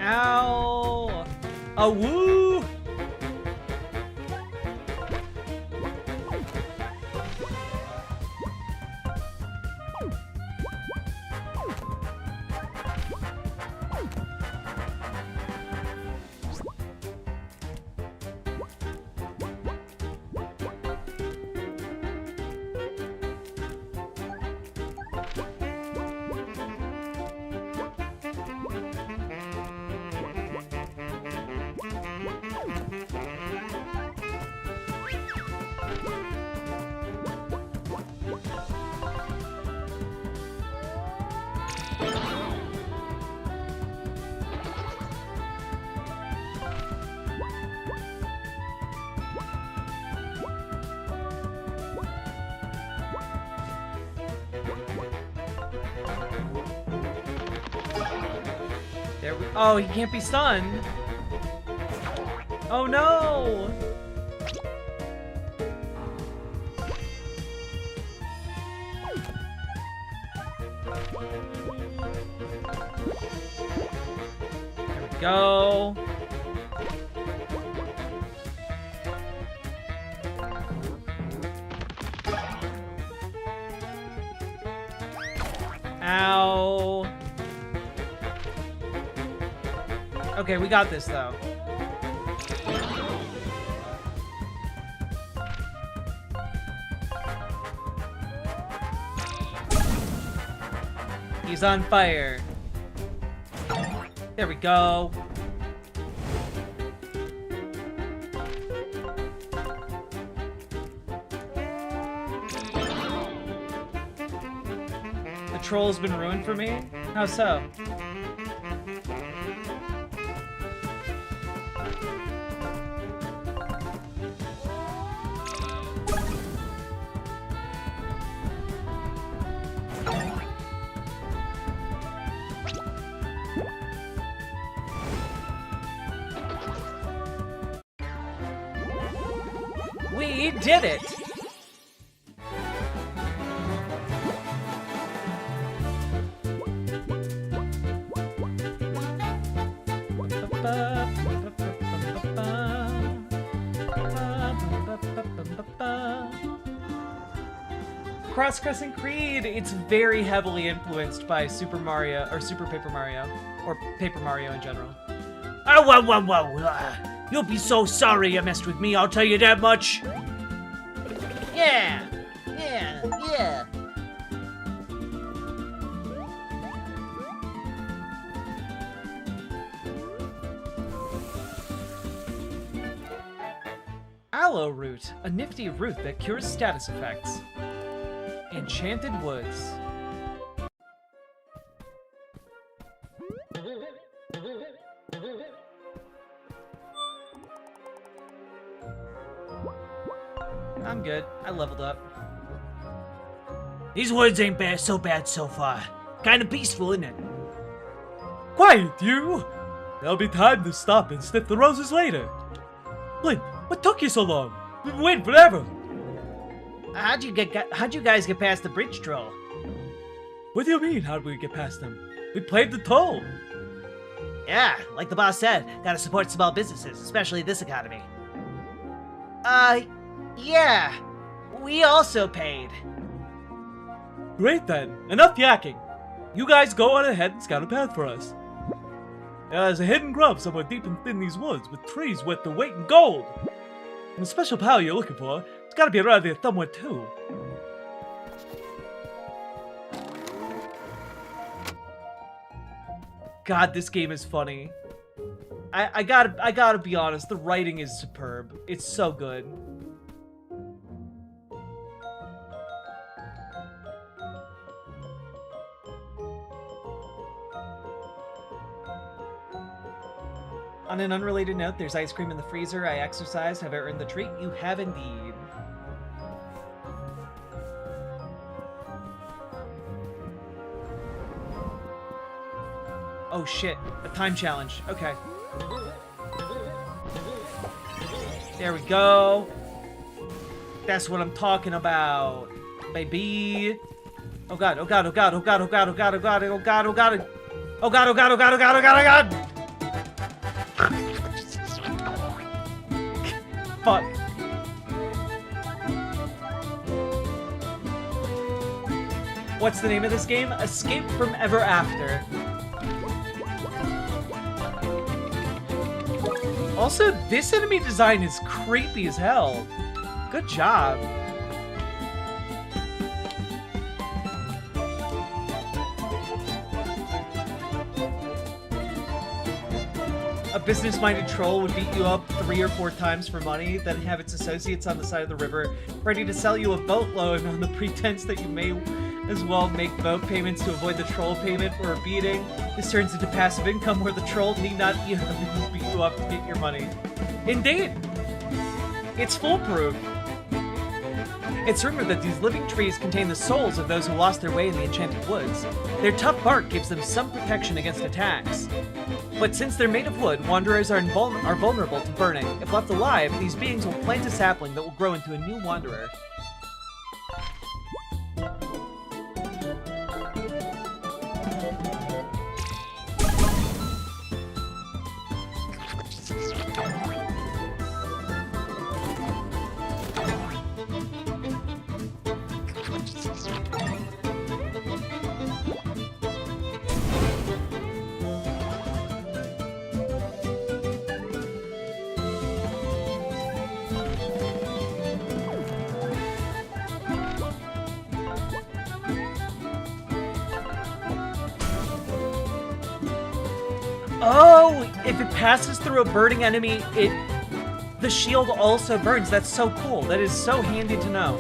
Ow! A woo! There we— oh, he can't be stunned. Oh no! There we go. Ow. Okay, we got this though. He's on fire. There we go. The troll's been ruined for me? How so? We did it! Cross Crescent Creed! It's very heavily influenced by Super Mario, or Super Paper Mario, or Paper Mario in general. Oh, whoa. You'll be so sorry you messed with me, I'll tell you that much. Yeah. Aloe Root, a nifty root that cures status effects. Enchanted Woods. I'm good. I leveled up. These woods ain't so bad so far. Kinda peaceful, isn't it? Quiet, you! There'll be time to stop and sniff the roses later. Flint, what took you so long? We've been waiting forever. How'd you guys get past the bridge troll? What do you mean, how'd we get past them? We played the toll. Yeah, like the boss said, gotta support small businesses, especially this economy. Yeah. We also paid. Great then. Enough yakking. You guys go on ahead and scout a path for us. There's a hidden grove somewhere deep in these woods with trees worth their weight in gold. And the special power you're looking for, it's gotta be around here somewhere too. God, this game is funny. I gotta be honest, the writing is superb. It's so good. On an unrelated note, there's ice cream in the freezer. I exercised. Have I earned the treat? You have indeed. Oh shit, a time challenge. Okay. There we go. That's what I'm talking about, baby. Oh god, oh god, oh god, oh god, oh god, oh god, oh god, oh god, oh god, oh god, oh god, oh god, oh god, oh god, oh god. Fuck. What's the name of this game? Escape from Ever After. Also, this enemy design is creepy as hell. Good job. A business-minded troll would beat you up 3 or 4 times for money, then have its associates on the side of the river ready to sell you a boatload on the pretense that you may as well make boat payments to avoid the troll payment or a beating. This turns into passive income where the troll need not beat you up to get your money. Indeed! It's foolproof. It's rumored that these living trees contain the souls of those who lost their way in the enchanted woods. Their tough bark gives them some protection against attacks. But since they're made of wood, wanderers are vulnerable to burning. If left alive, these beings will plant a sapling that will grow into a new wanderer. Oh, if it passes through a burning enemy, the shield also burns. That's so cool. That is so handy to know.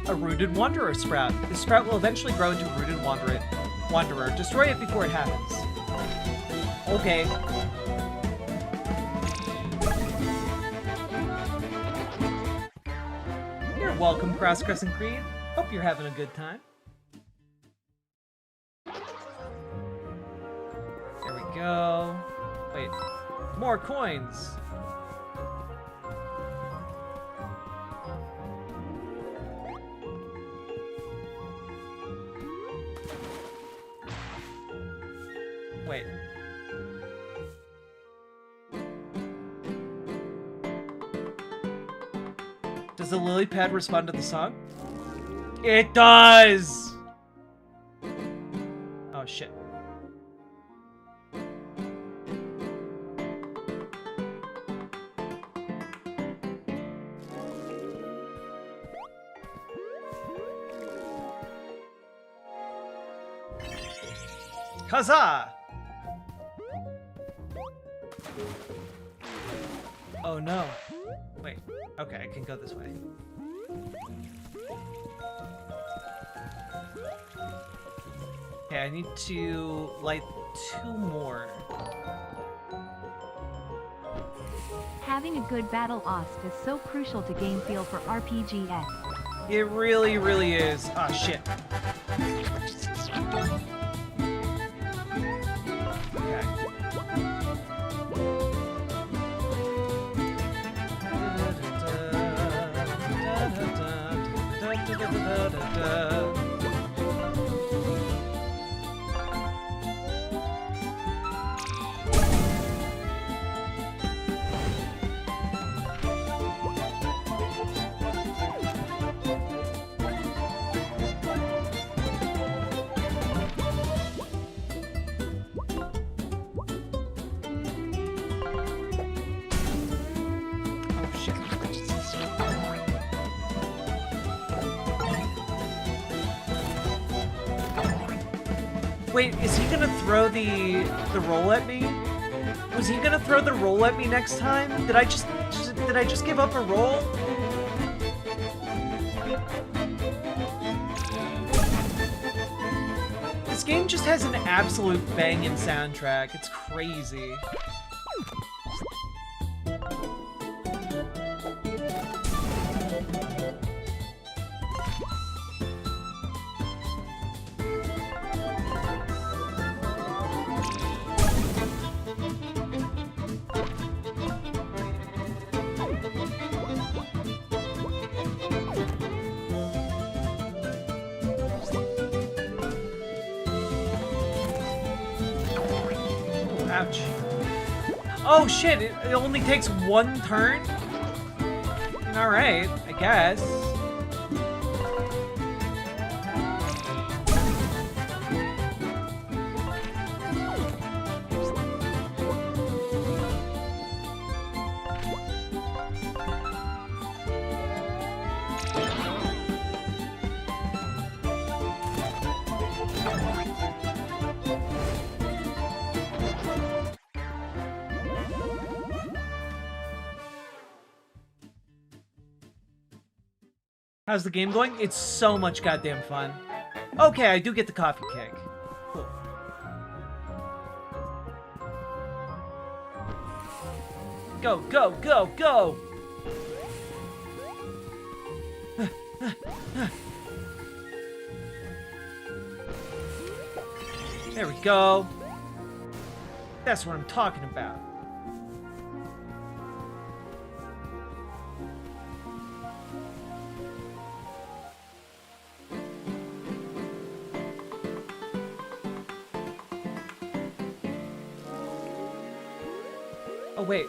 A rooted wanderer sprout. The sprout will eventually grow into a rooted wanderer. Destroy it before it happens. Okay. You're welcome, Cross Crescent Creed. Hope you're having a good time. There we go. Wait. More coins. Wait. Does the lily pad respond to the song? It does! Oh, shit. Huzzah! Oh no. Wait. Okay, I can go this way. Okay, I need to light 2 more. Having a good battle ost is so crucial to game feel for RPGs. It really, really is. Ah, shit. Wait, is he gonna throw the roll at me? Was he gonna throw the roll at me next time? Did I just give up a roll? This game just has an absolute banging soundtrack. It's crazy. Ouch. Oh shit, it only takes 1 turn? Alright, I guess. How's the game going? It's so much goddamn fun. Okay, I do get the coffee cake. Cool. Go, go, go, go! There we go. That's what I'm talking about. Oh, wait.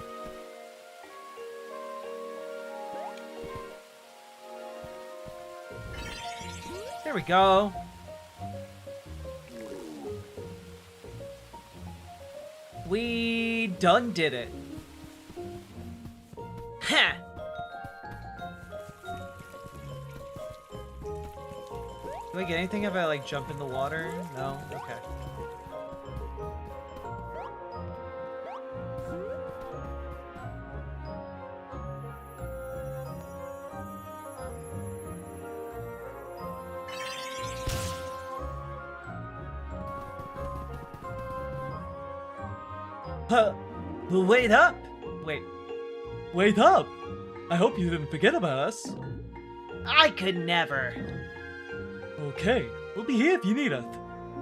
There we go. We done did it. Ha! Do I get anything if I, like, jump in the water? No? Okay. Wait up! Wait up! I hope you didn't forget about us. I could never. Okay, we'll be here if you need us.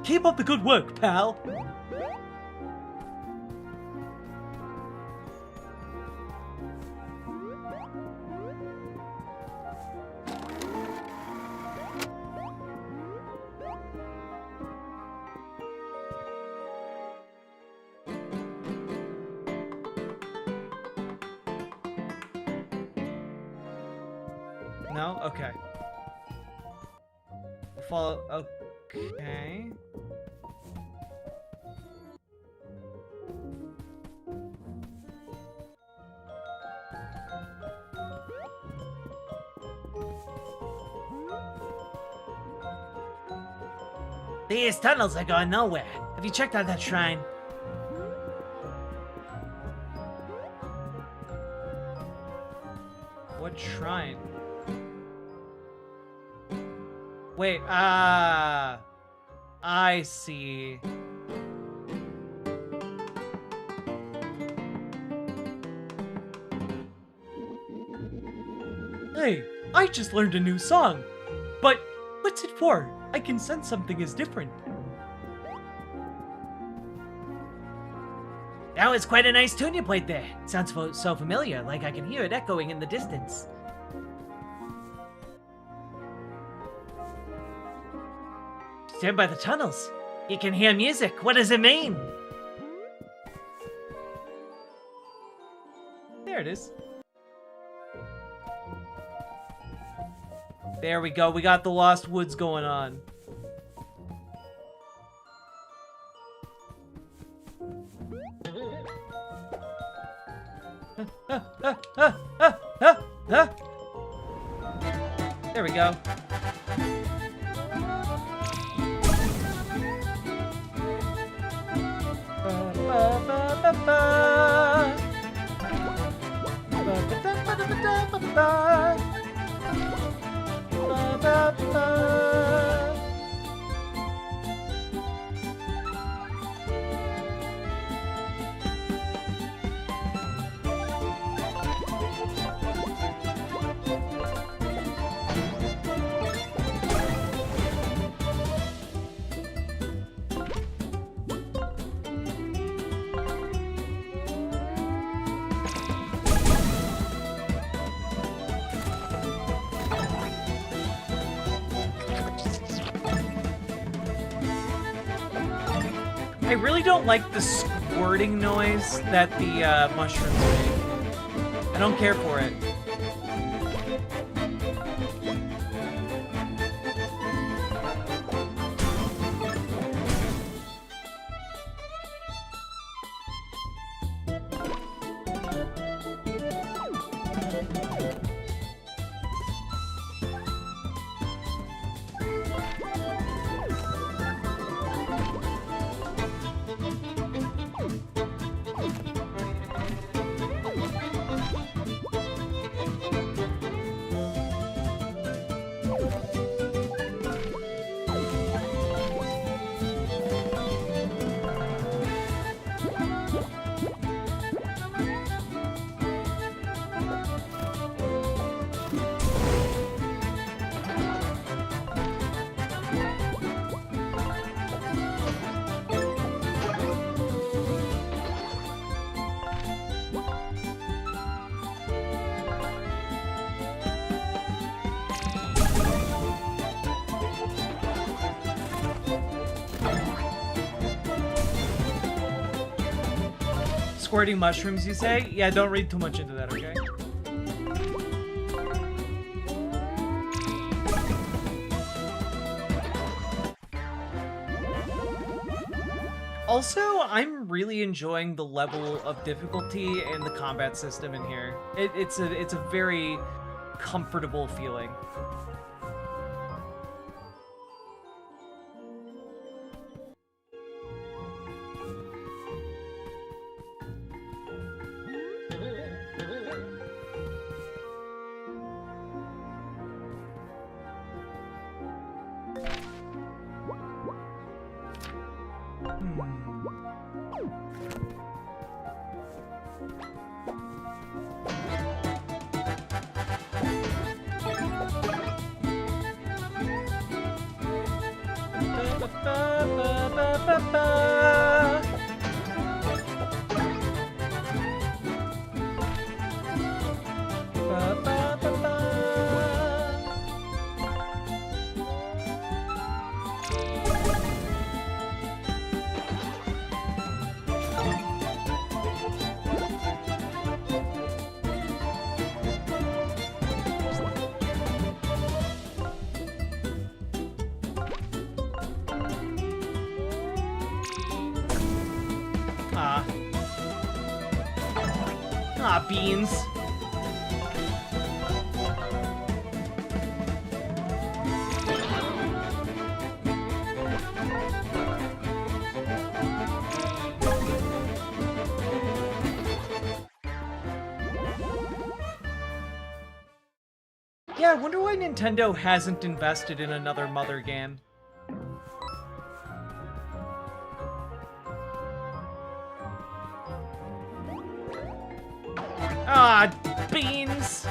Keep up the good work, pal. No? Okay. Follow. Okay. These tunnels are going nowhere. Have you checked out that shrine? What shrine? Wait, I see. Hey, I just learned a new song. But what's it for? I can sense something is different. That was quite a nice tune you played there. Sounds so familiar, like I can hear it echoing in the distance. Stand by the tunnels. You can hear music. What does it mean? There it is. There we go. We got the Lost Woods going on. There we go. I really don't like the squirting noise that the mushrooms make. I don't care for it. Squirting mushrooms, you say? Yeah, don't read too much into that, okay? Also, I'm really enjoying the level of difficulty and the combat system in here. It's a very comfortable feeling. Beans. Yeah, I wonder why Nintendo hasn't invested in another Mother game. Ah, beans.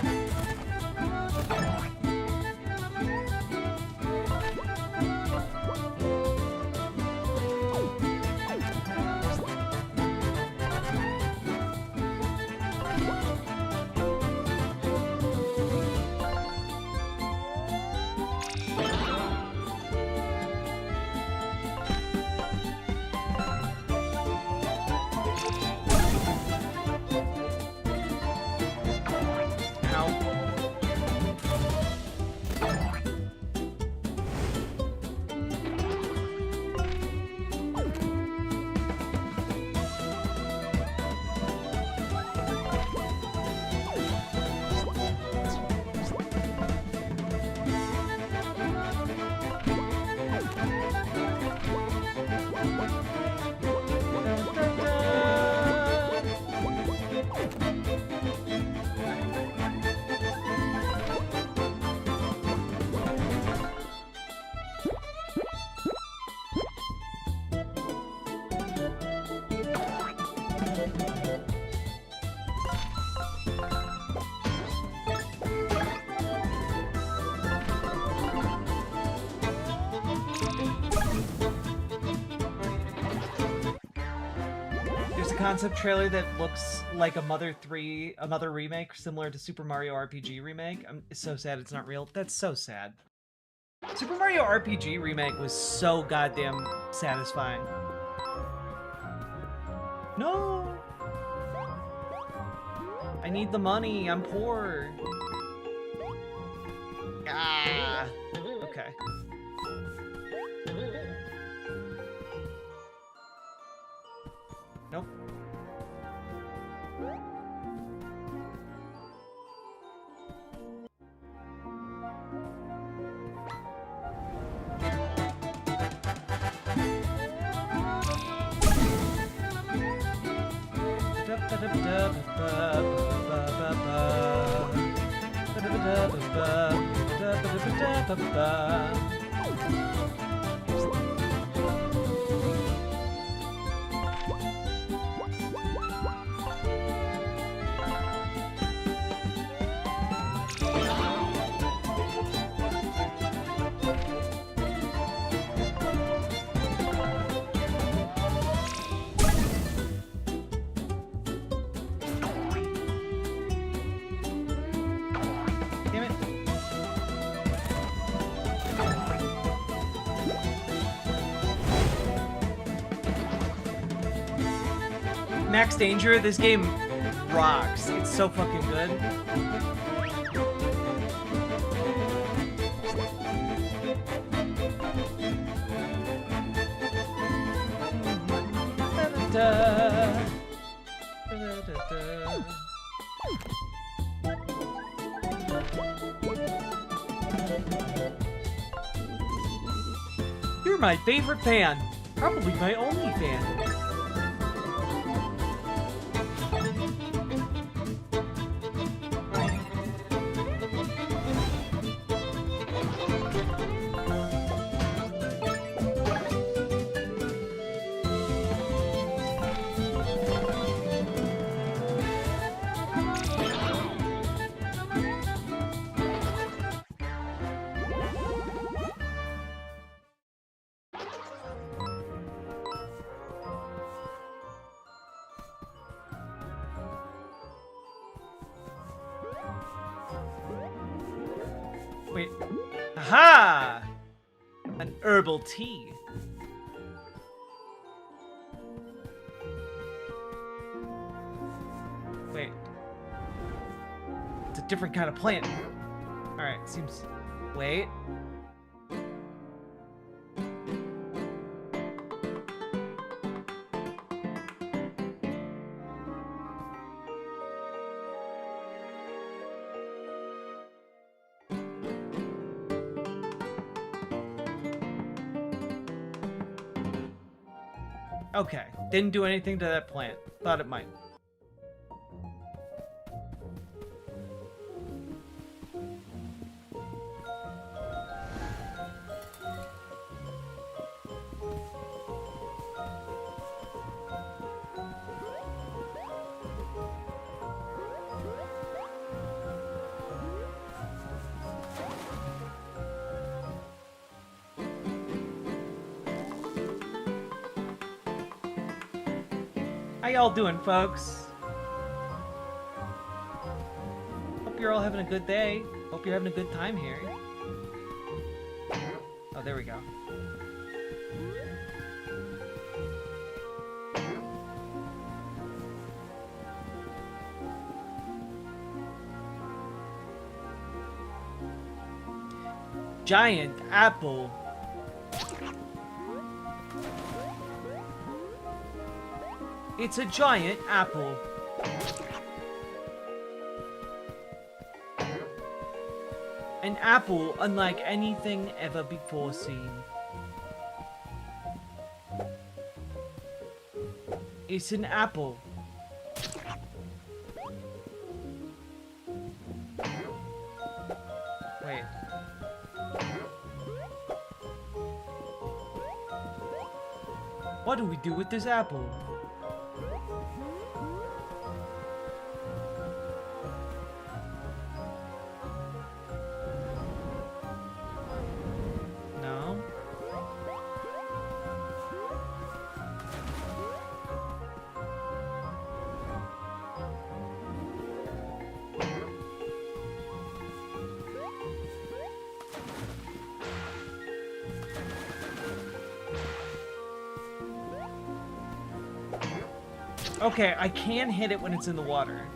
There's a concept trailer that looks like a Mother remake, similar to Super Mario RPG remake. It's so sad it's not real. That's so sad. Super Mario RPG remake was so goddamn satisfying. No! I need the money. I'm poor. Ah. Okay. Nope. Max Danger, this game rocks. It's so fucking good. You're my favorite fan. Probably my only fan. Wait. Aha! An herbal tea. Wait. It's a different kind of plant. Alright, seems... Wait. Okay, didn't do anything to that plant. Thought it might. y'all doing, folks? Hope you're all having a good day. Hope you're having a good time here. Oh, there we go. Giant apple. It's a giant apple. An apple unlike anything ever before seen. It's an apple. Wait. What do we do with this apple? No. Okay, I can hit it when it's in the water.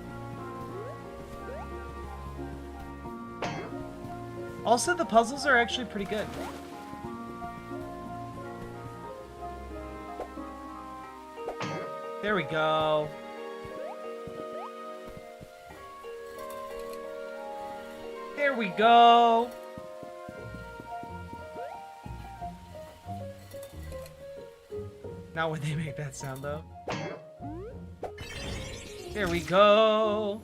Also, the puzzles are actually pretty good. There we go. There we go. Not when they make that sound, though. There we go.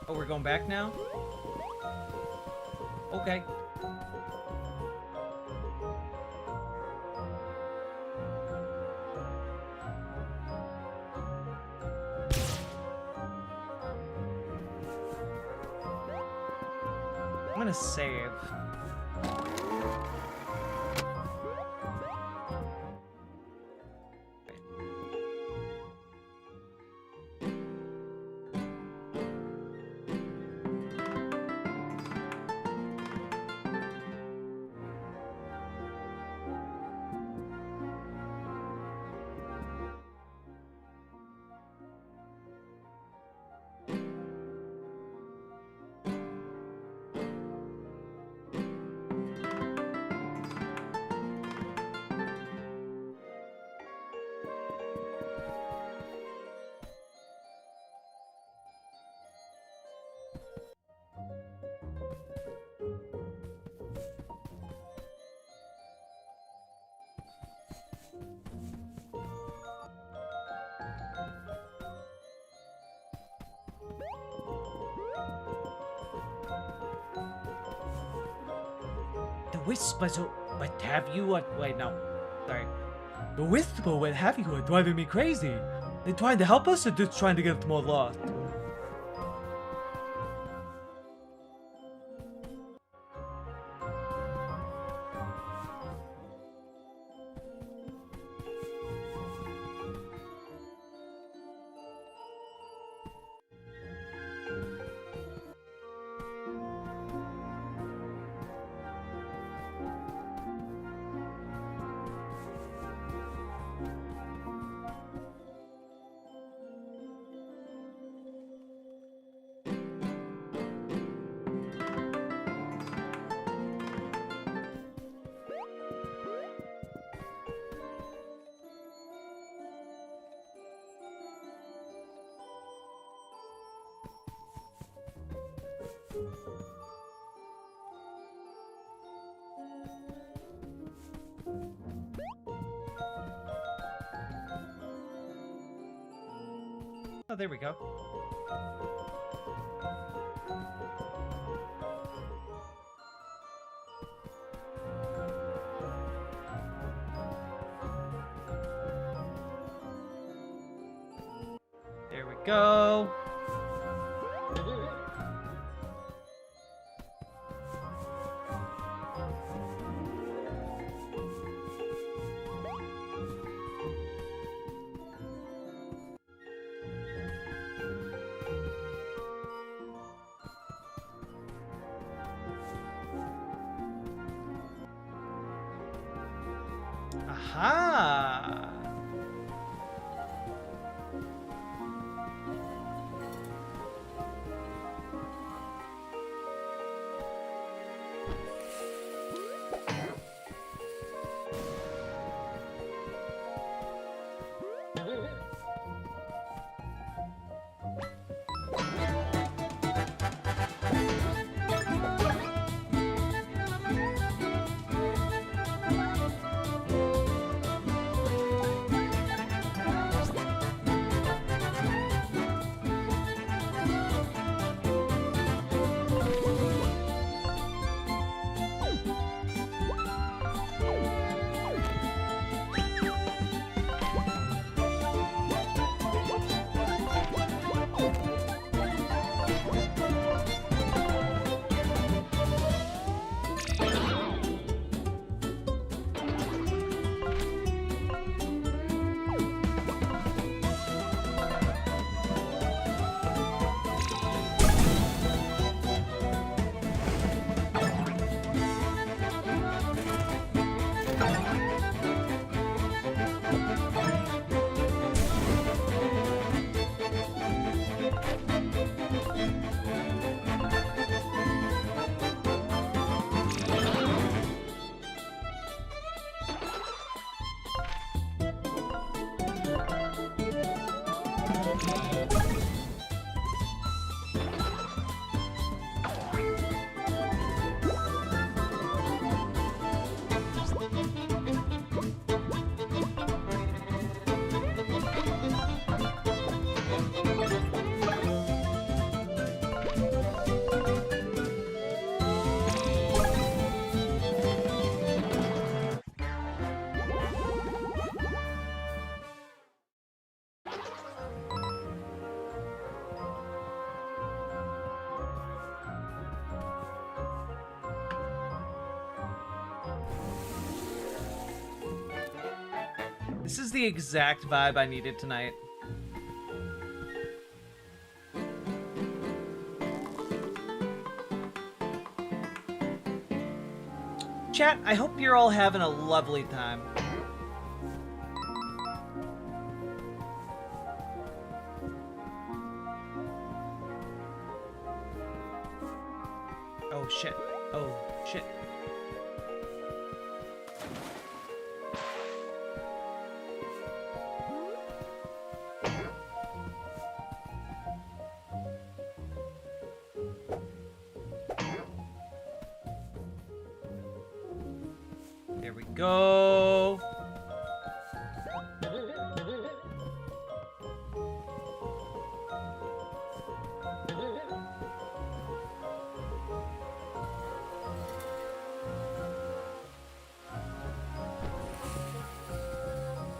Oh, we're going back now? Okay. I'm gonna save. The whispers, but have you wait, no. Sorry. The whisper would have you are driving me crazy. They trying to help us or just trying to get us more lost? Oh, there we go. There we go. Aha! This is the exact vibe I needed tonight. Chat, I hope you're all having a lovely time. Oh shit. Oh shit. There we go.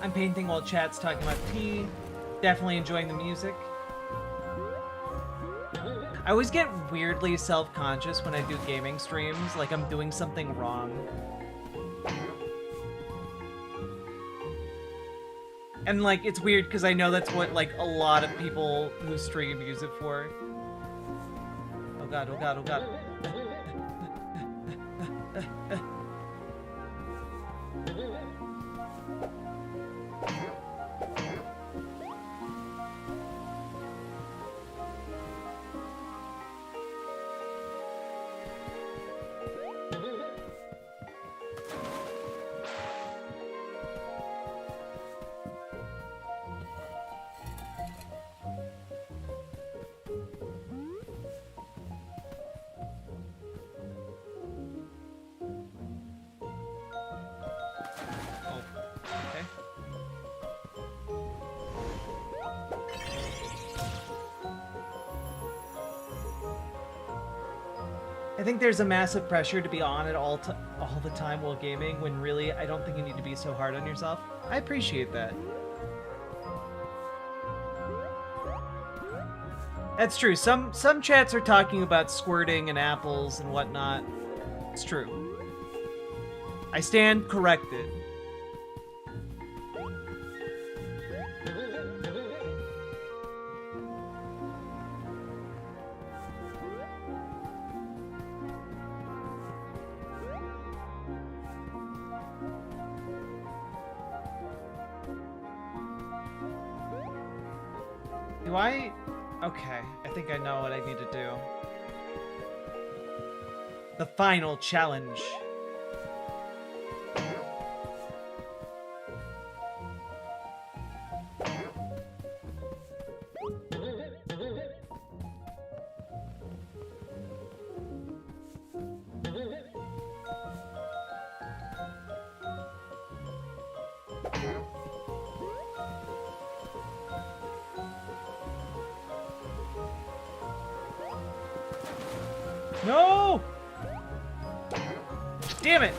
I'm painting while chat's talking about tea. Definitely enjoying the music. I always get weirdly self-conscious when I do gaming streams, like I'm doing something wrong. And like, it's weird because I know that's what like a lot of people who stream use it for. Oh god, oh god, oh god. I think there's a massive pressure to be on it all the time while gaming, when really I don't think you need to be so hard on yourself. I appreciate that. That's true. Some chats are talking about squirting and apples and whatnot. It's true. I stand corrected. Do I? Okay, I think I know what I need to do. The final challenge. No! Damn it!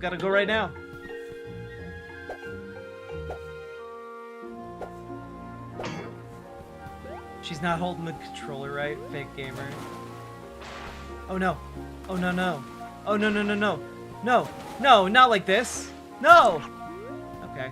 Gotta go right now. She's not holding the controller right, fake gamer. Oh no. Oh no no. Oh no no no no. No. No, not like this. No! Okay.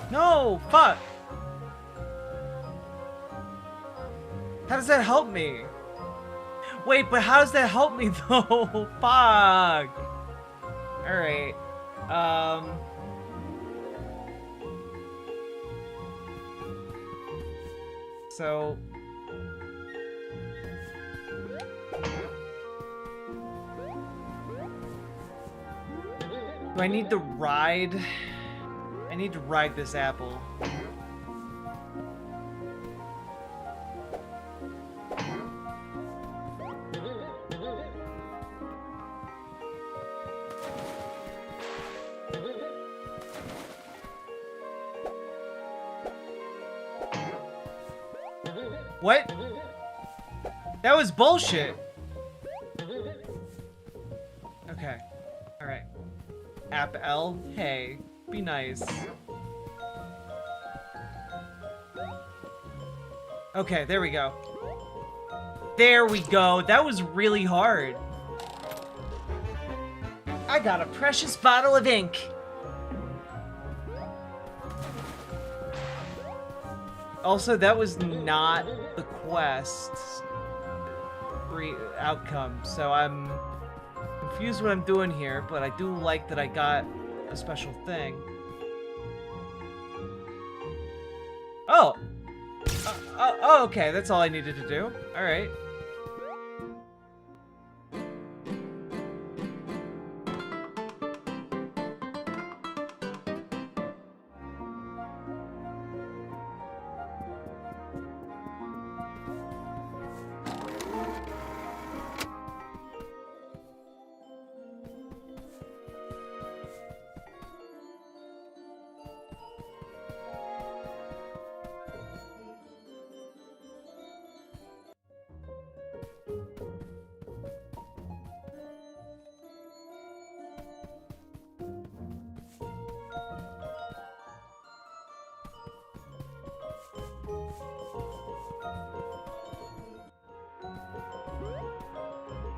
No! Fuck! How does that help me? Wait, but how does that help me though? Fuck! Alright. So... do I need to ride? I need to ride this apple. What? That was bullshit. Okay. Alright. App L, hey. Be nice. Okay, there we go. There we go. That was really hard. I got a precious bottle of ink. Also, that was not the quest's outcome, so I'm confused what I'm doing here, but I do like that I got a special thing. Oh! Oh, okay, that's all I needed to do. Alright.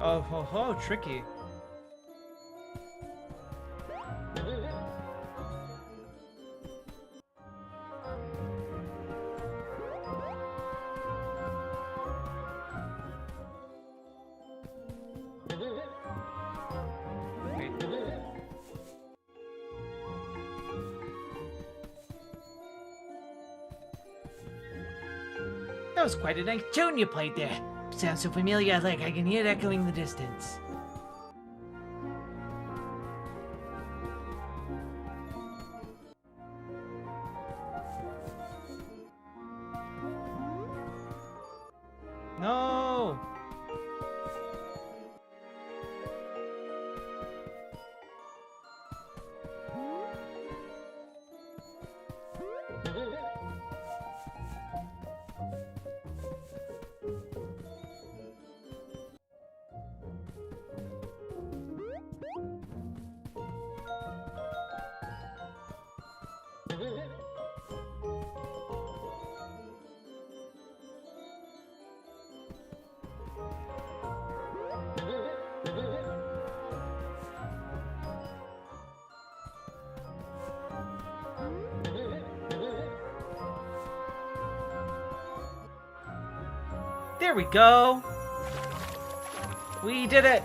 Oh ho ho, tricky. Wait. That was quite a nice tune you played there. Sounds so familiar, like I can hear it echoing in the distance. No! There we go. We did it.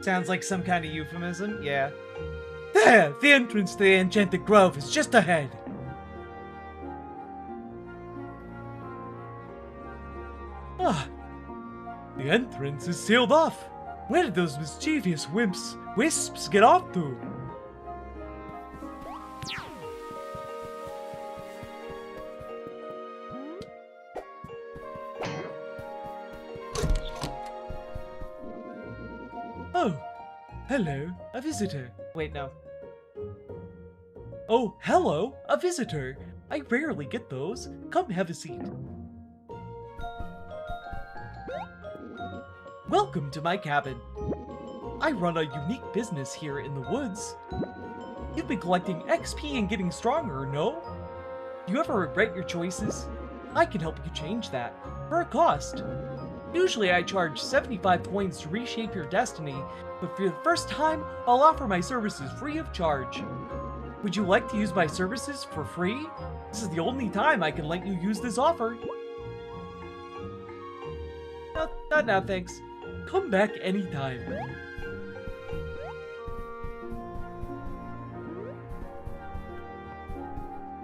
Sounds like some kind of euphemism. Yeah. There! The entrance to the Enchanted Grove is just ahead. Ah. The entrance is sealed off. Where did those mischievous wisps get off to? Oh, hello, a visitor. Wait, no. Oh, hello, a visitor. I rarely get those. Come have a seat. Welcome to my cabin. I run a unique business here in the woods. You've been collecting XP and getting stronger, no? Do you ever regret your choices? I can help you change that, for a cost. Usually I charge 75 coins to reshape your destiny, but for the first time, I'll offer my services free of charge. Would you like to use my services for free? This is the only time I can let you use this offer. No, not now, thanks. Come back anytime.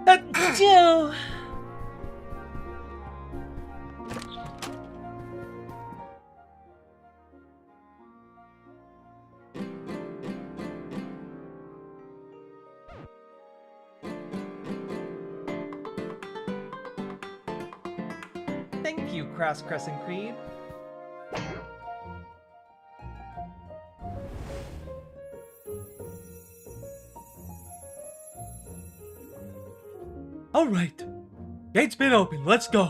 Achoo! Thank you, Cross Crescent Creed. All right. Gate's been open. Let's go.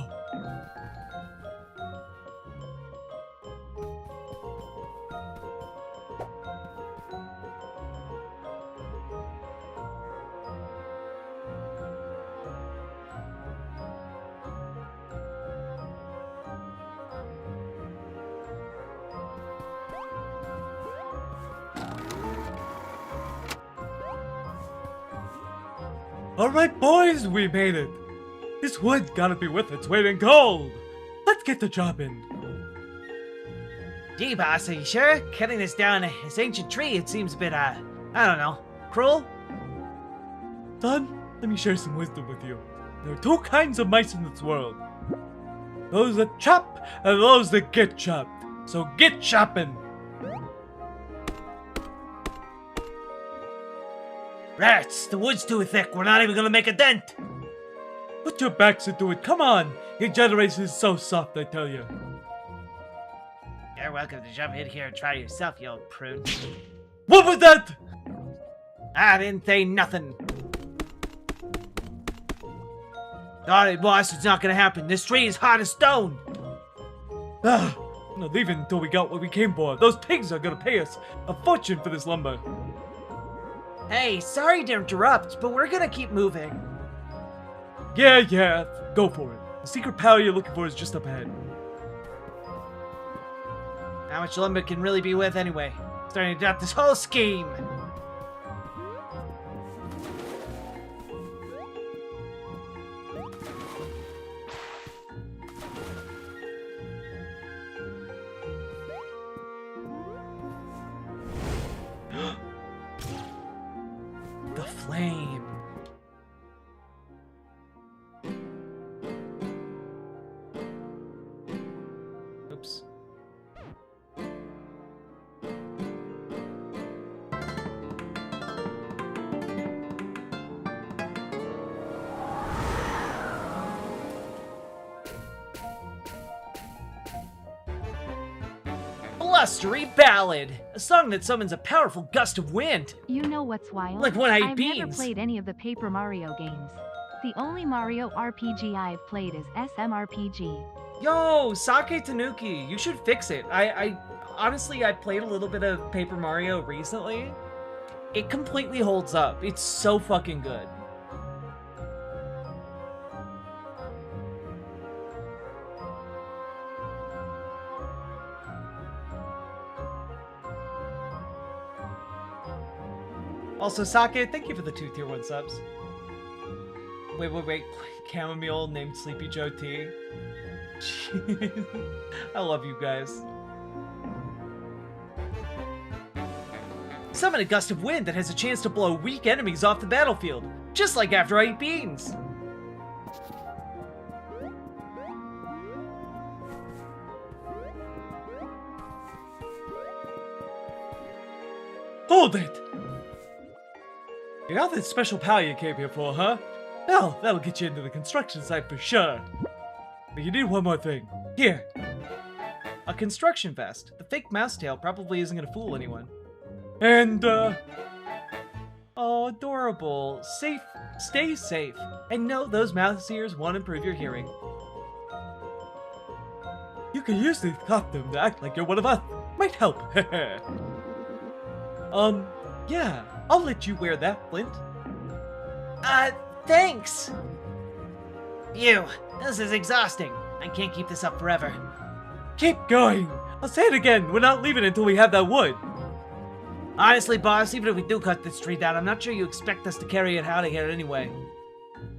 Alright boys, we made it! This wood's gotta be worth its weight in gold! Let's get the job in! Gee, boss, are you sure? Cutting this down this ancient tree, it seems a bit, I don't know, cruel? Son, let me share some wisdom with you. There are two kinds of mice in this world. Those that chop, and those that get chopped. So get chopping! Rats, the wood's too thick, we're not even gonna make a dent! Put your backs into it, come on! Your generation is so soft, I tell you. You're welcome to jump in here and try yourself, you old prune. What was that? I didn't say nothing. Sorry, boss, it's not gonna happen. This tree is hard as stone. Ah, I'm not leaving until we got what we came for. Those pigs are gonna pay us a fortune for this lumber. Hey, sorry to interrupt, but we're gonna keep moving. Yeah, go for it. The secret power you're looking for is just up ahead. How much lumber can really be worth anyway? Starting to doubt this whole scheme. The flame. Oops. Blustery Ballad, a song that summons a powerful gust of wind. You know what's wild? Like when I eat I've never beans. played any of the Paper Mario games. The only Mario RPG I've played is SMRPG. Yo, Sake Tanuki, you should fix it. I honestly, I played a little bit of Paper Mario recently. It completely holds up. It's so fucking good. Also, Sake, thank you for the 2 tier 1 subs. Wait. Chamomile named Sleepy Joe T. Jeez. I love you guys. Summon a gust of wind that has a chance to blow weak enemies off the battlefield, just like after I eat beans. Hold it! You got that special power you came here for, huh? Well, that'll get you into the construction site for sure. But you need one more thing. Here. A construction vest. The fake mouse tail probably isn't gonna fool anyone. And, Oh, adorable. Safe. Stay safe. And no, those mouse ears won't improve your hearing. you can use these costumes to act like you're one of us. Might help. Yeah. I'll let you wear that, Flint. Thanks. You, this is exhausting. I can't keep this up forever. Keep going. I'll say it again. We're not leaving until we have that wood. Honestly, boss, even if we do cut this tree down, I'm not sure you expect us to carry it out of here anyway.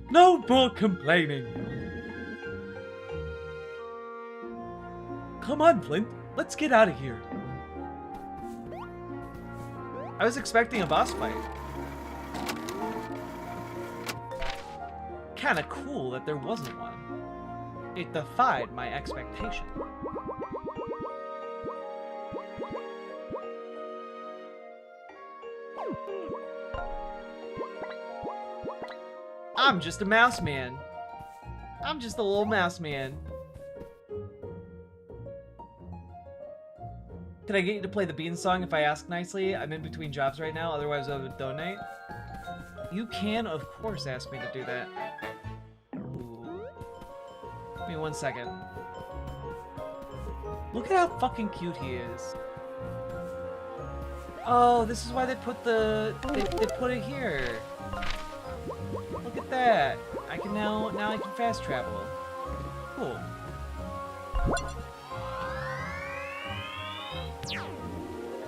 No more complaining. Come on, Flint. Let's get out of here. I was expecting a boss fight. Kinda cool that there wasn't one. It defied my expectation. I'm just a mouse man. I'm just a little mouse man. Can I get you to play the Bean song if I ask nicely? I'm in between jobs right now, otherwise I would donate. You can, of course, ask me to do that. Ooh. Give me 1 second. Look at how fucking cute he is. Oh, this is why they put the... They put it here. Look at that. I can now I can fast travel. Cool.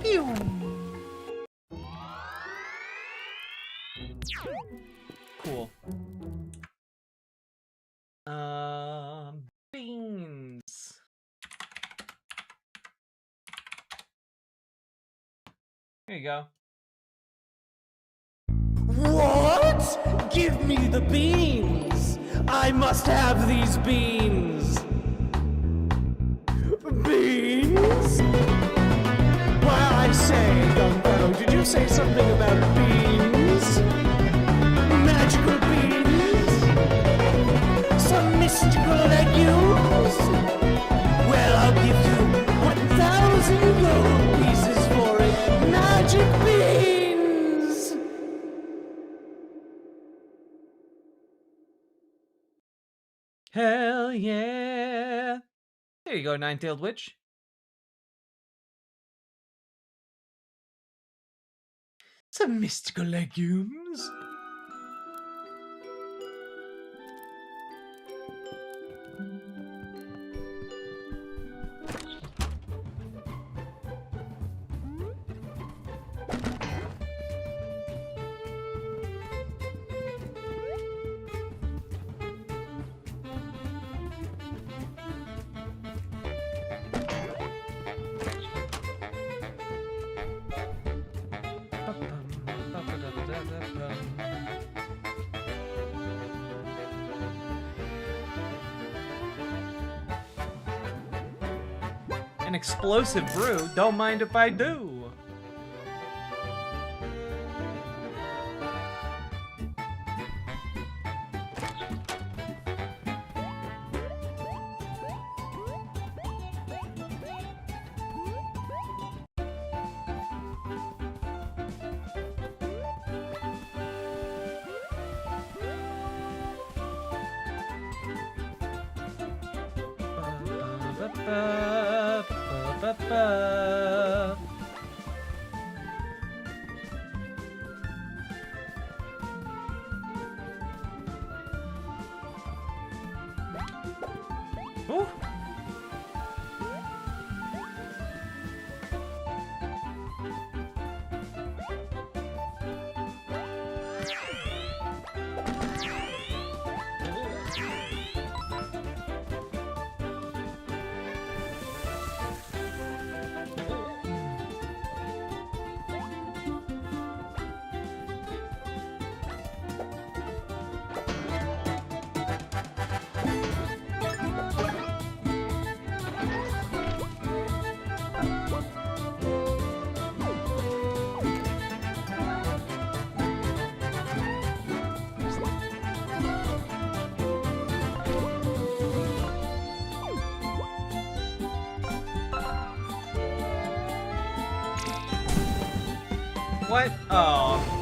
Pew! Cool. Beans. Here you go. What? Give me the beans! I must have these beans! Beans? Why, I say, young fellow, did you say something about beans? Magical beans? Some mystical legumes? Well, I'll give you 1,000 gold pieces for it. Magic beans! Hell yeah! There you go, Nine-Tailed Witch. Some mystical legumes. An explosive brew? Don't mind if I do. Ooh. What? Oh.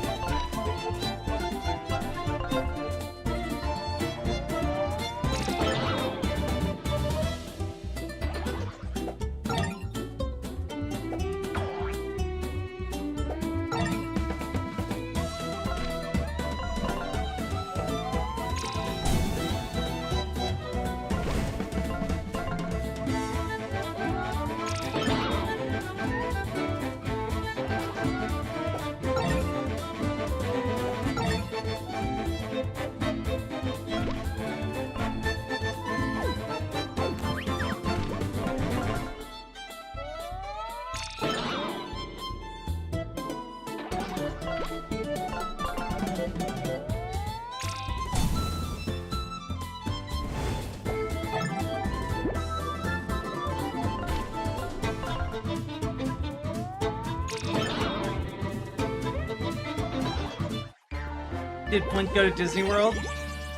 Did Blink go to Disney World?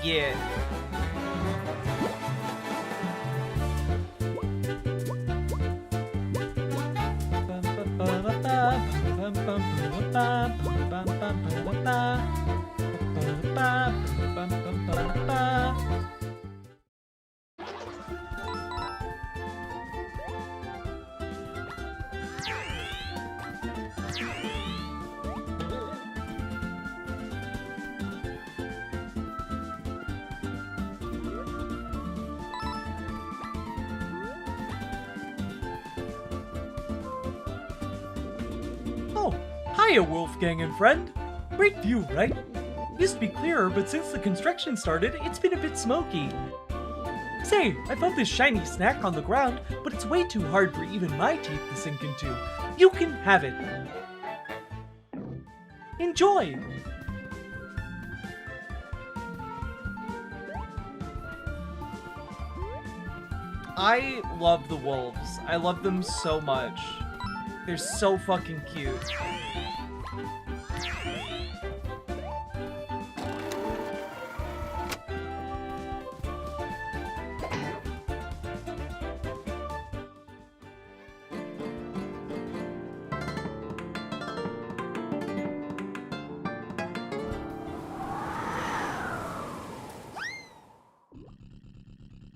Yeah. Oh, hiya, Wolfgang and friend. Great view, right? Used to be clearer, but since the construction started, it's been a bit smoky. Say, I found this shiny snack on the ground, but it's way too hard for even my teeth to sink into. You can have it. Enjoy! I love the wolves. I love them so much. They're so fucking cute.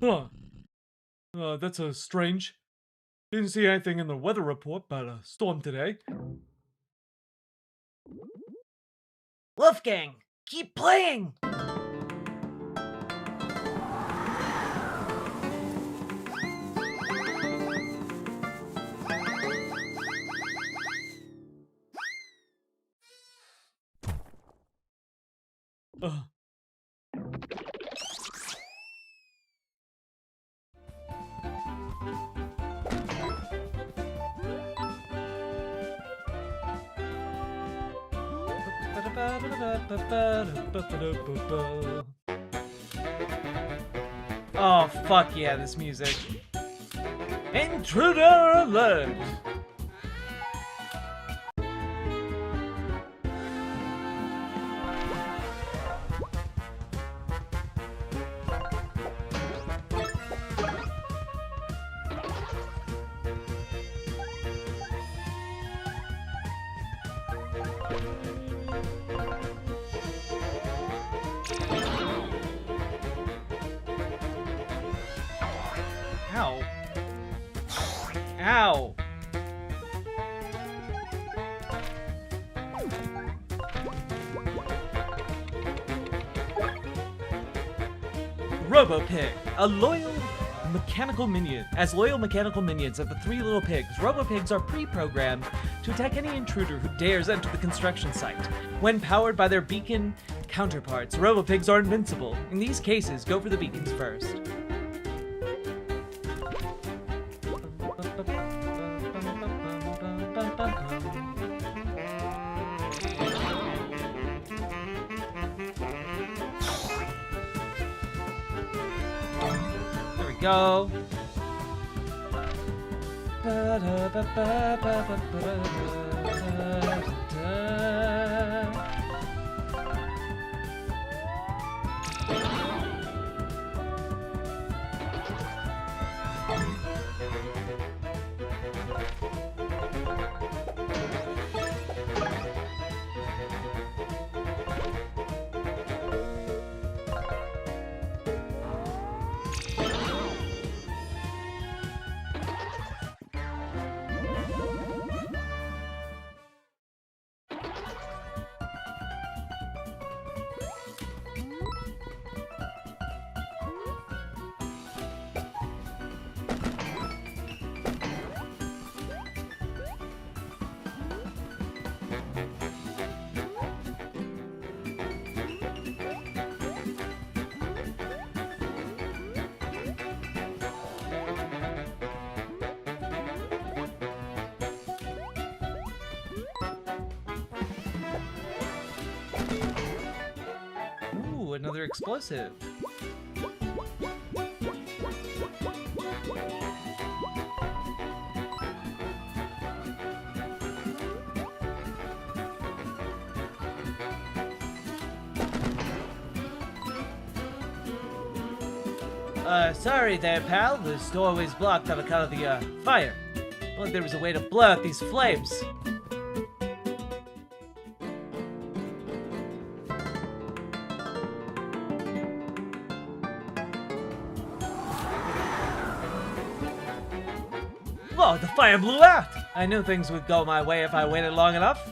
Huh. That's strange. Didn't see anything in the weather report about a storm today. Wolfgang, keep playing! Oh, fuck yeah, this music. Intruder alert! Ow. Ow. RoboPig, a loyal mechanical minion. As loyal mechanical minions of the Three Little Pigs, RoboPigs are pre-programmed to attack any intruder who dares enter the construction site. When powered by their beacon counterparts, RoboPigs are invincible. In these cases, go for the beacons first. There we go. another explosive. Sorry there, pal. The doorway's blocked on account of the, fire. Well, there was a way to blow out these flames. Whoa, the fire blew out! I knew things would go my way if I waited long enough.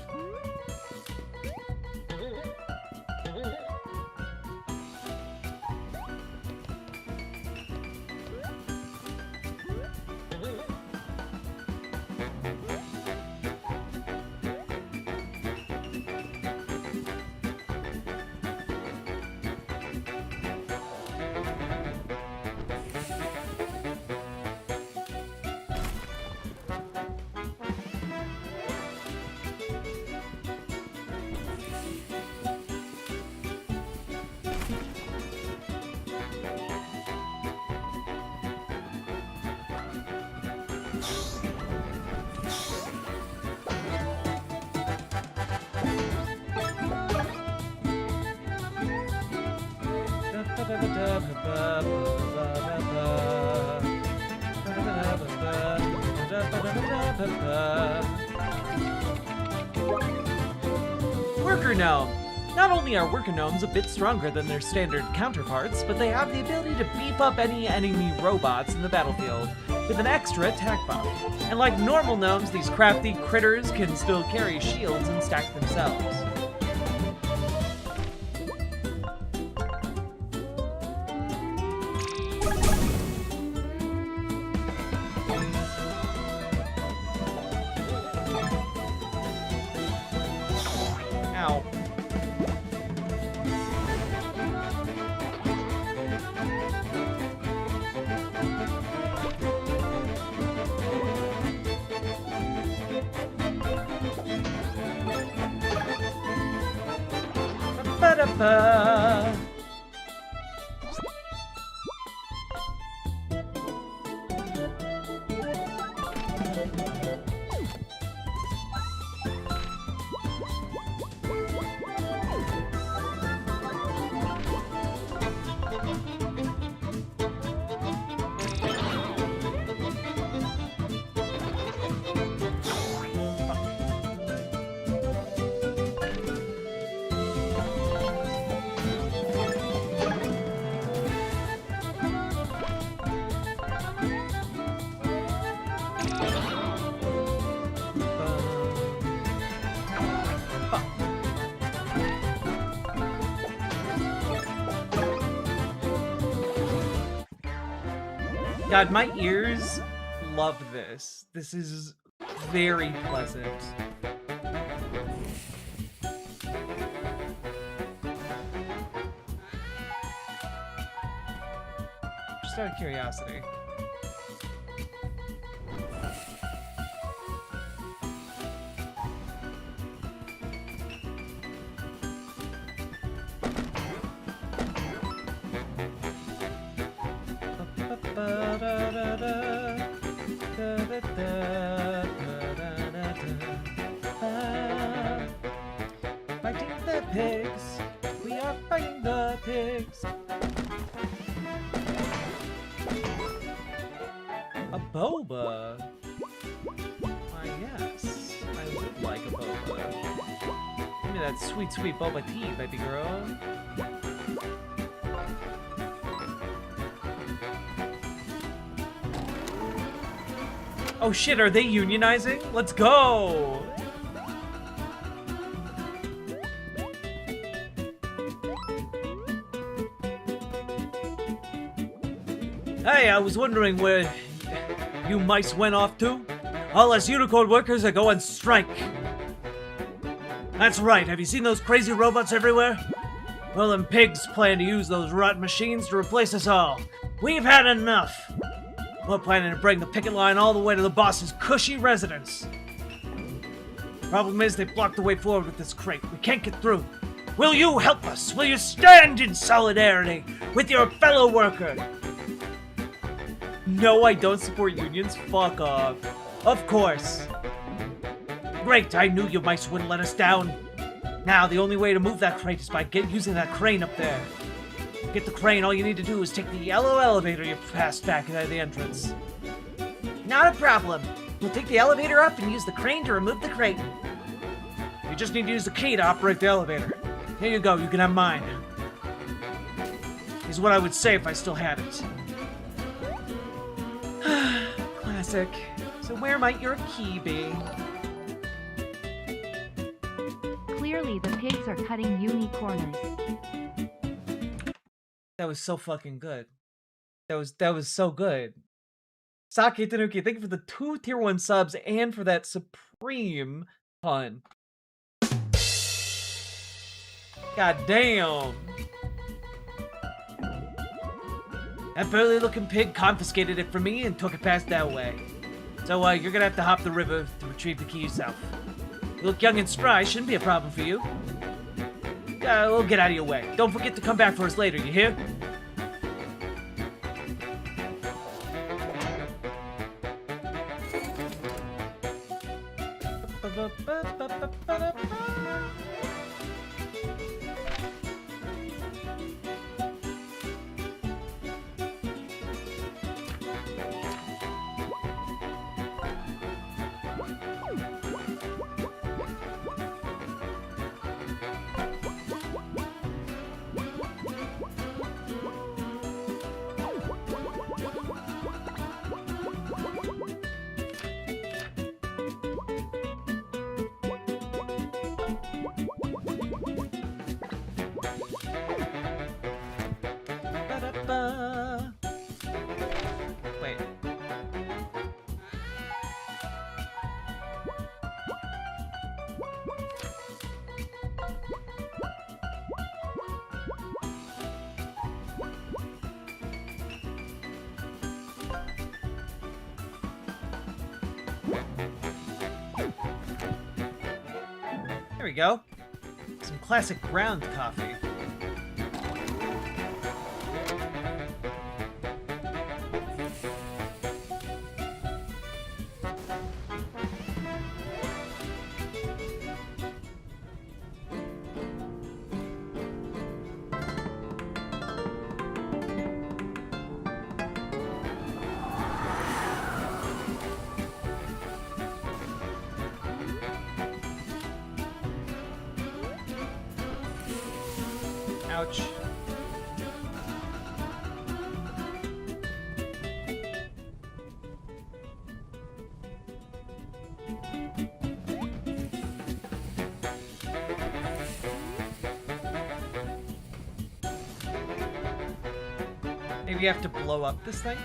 Worker gnome. Not only are worker gnomes a bit stronger than their standard counterparts, but they have the ability to beef up any enemy robots in the battlefield with an extra attack buff. And like normal gnomes, these crafty critters can still carry shields and stack themselves. Ow. Ba-da-ba. God, my ears love this. This is very pleasant. Just out of curiosity. Fighting the pigs. We are fighting the pigs. A boba. Why, yes. I would like a boba. Give me that sweet, sweet boba tea, baby girl. Oh shit, are they unionizing? Let's go! Hey, I was wondering where you mice went off to? All us unicorn workers are going strike. That's right, have you seen those crazy robots everywhere? Well, them pigs plan to use those rot machines to replace us all. We've had enough. We're planning to bring the picket line all the way to the boss's cushy residence. Problem is, they blocked the way forward with this crate. We can't get through. Will you help us? Will you stand in solidarity with your fellow worker? No, I don't support unions. Fuck off. Of course. Great, I knew you mice wouldn't let us down. Now, the only way to move that crate is by using that crane up there. Get the crane, all you need to do is take the yellow elevator you passed back at the entrance. Not a problem. We'll take the elevator up and use the crane to remove the crate. You just need to use the key to operate the elevator. Here you go, you can have mine. Is what I would say if I still had it. Classic. So where might your key be? Clearly the pigs are cutting uni corners. That was so fucking good. That was so good. Sake Tanuki, thank you for the 2 tier 1 subs and for that supreme pun. God damn. That burly looking pig confiscated it from me and took it past that way. So you're gonna have to hop the river to retrieve the key yourself. You look young and spry, shouldn't be a problem for you. We'll get out of your way. Don't forget to come back for us later, you hear? Wait. There we go. Some classic ground coffee. Ouch. Maybe you have to blow up this thing?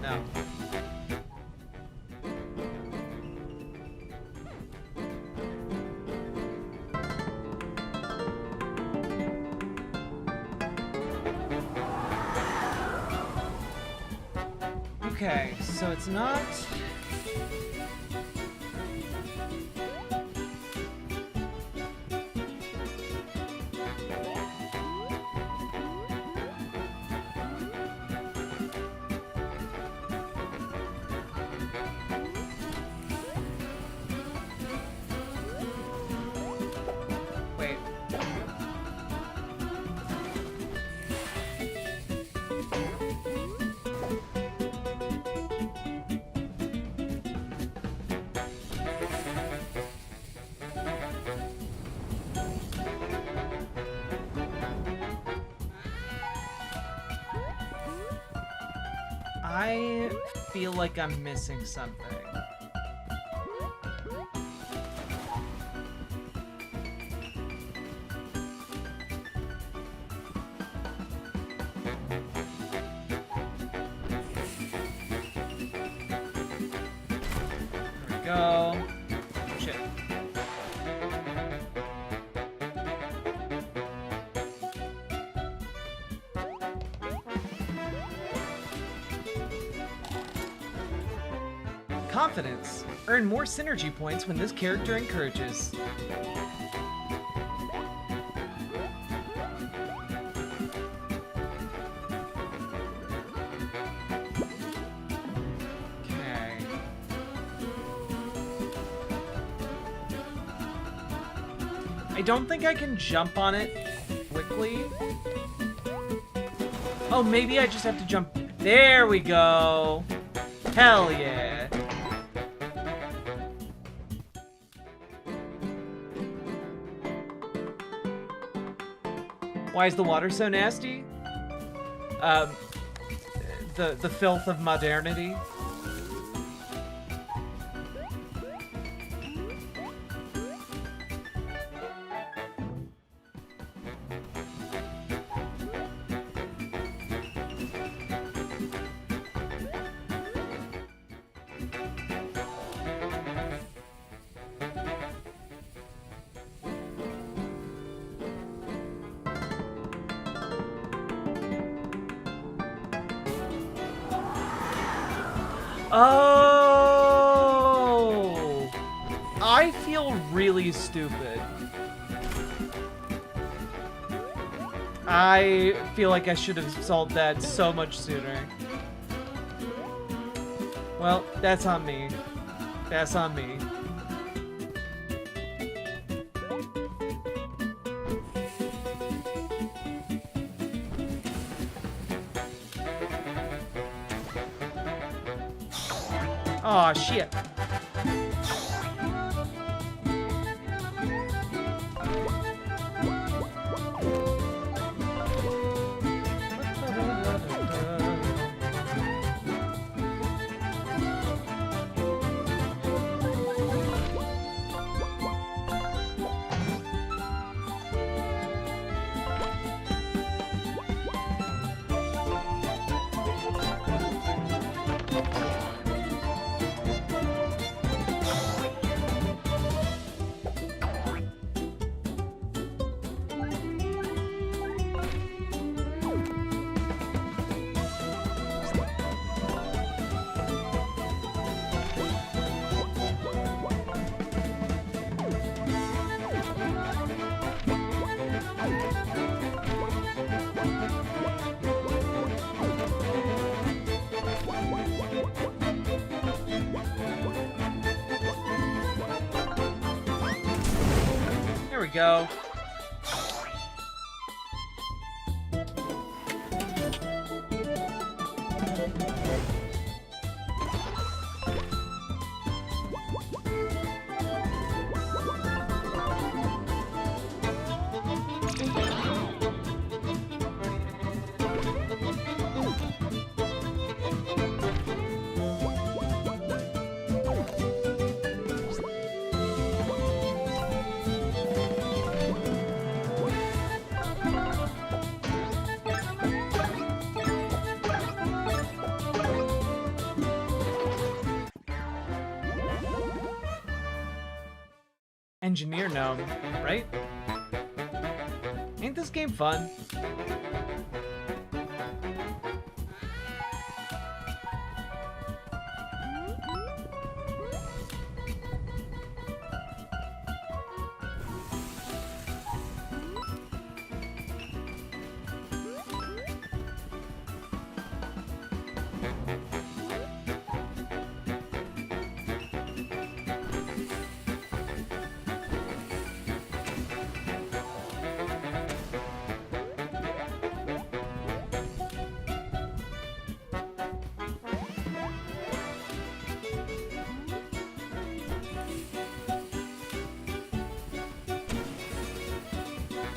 No. Okay, so it's not... Wait. I feel like I'm missing something. There we go. Shit. Confidence. Earn more synergy points when this character encourages. Okay. I don't think I can jump on it quickly. Oh, maybe I just have to jump. There we go. Hell yeah. Why is the water so nasty? The filth of modernity. Oh! I feel really stupid. I feel like I should have solved that so much sooner. Well, that's on me. That's on me. Aw, shit. There we go. Engineer gnome, right? Ain't this game fun?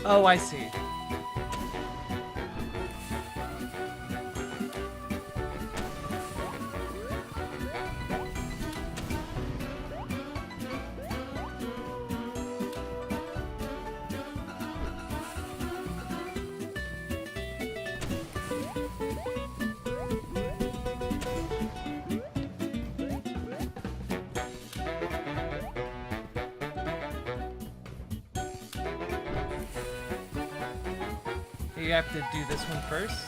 Oh, I see. You have to do this one first.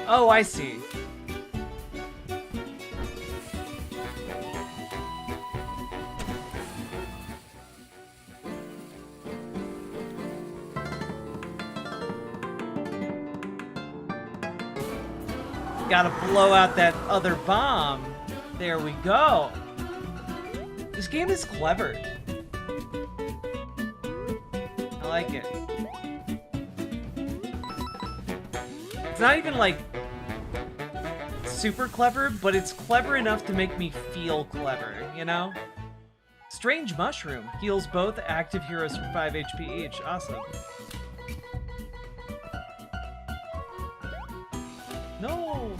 Oh, I see. Gotta blow out that other bomb. There we go. This game is clever. I like it. It's not even like super clever, but it's clever enough to make me feel clever, you know? Strange Mushroom heals both active heroes for 5 HP each. Awesome. No!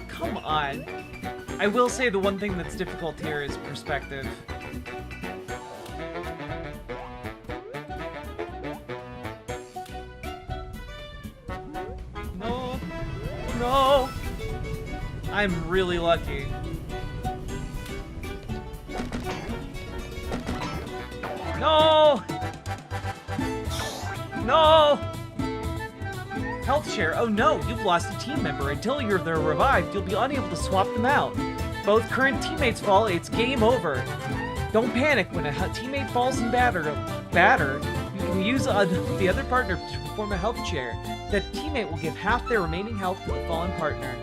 Come on. I will say the one thing that's difficult here is perspective. No. No! I'm really lucky. No! No! Health share. Oh no, you've lost a team member. Until they're revived, you'll be unable to swap them out. Both current teammates fall, it's game over. Don't panic. When a teammate falls in batter, you can use the other partner to perform a health share. That teammate will give half their remaining health to the fallen partner.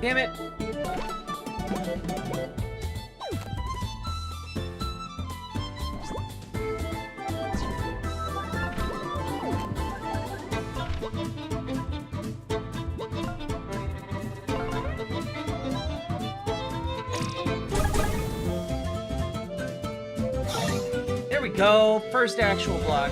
Damn it! There we go, first actual block.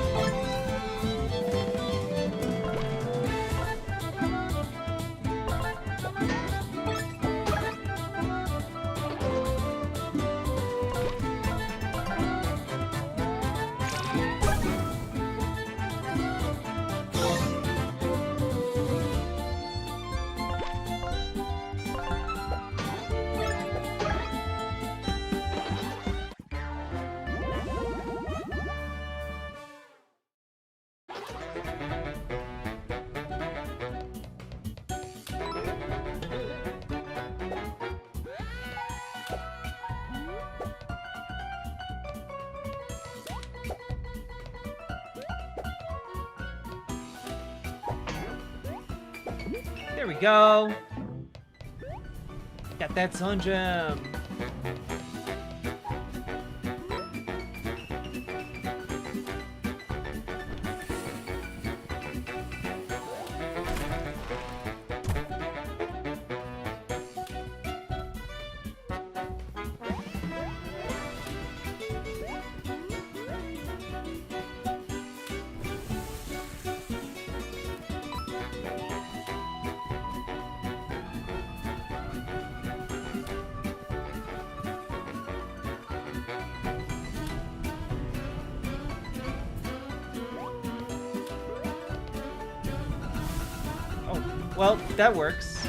There we go. Got that sun gem. Well, that works.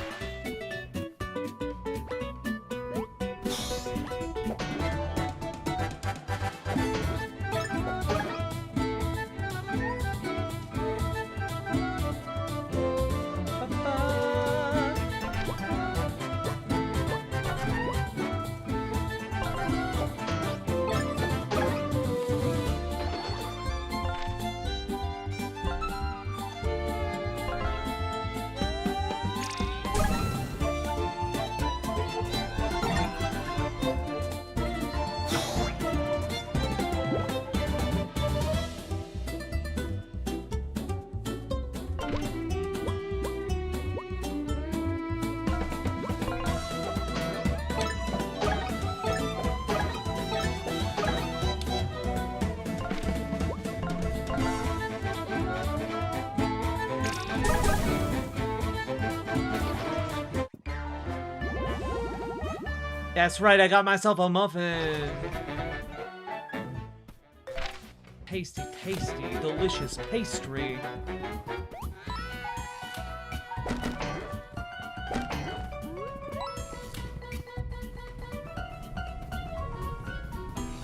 That's right, I got myself a muffin. Tasty, tasty, delicious pastry.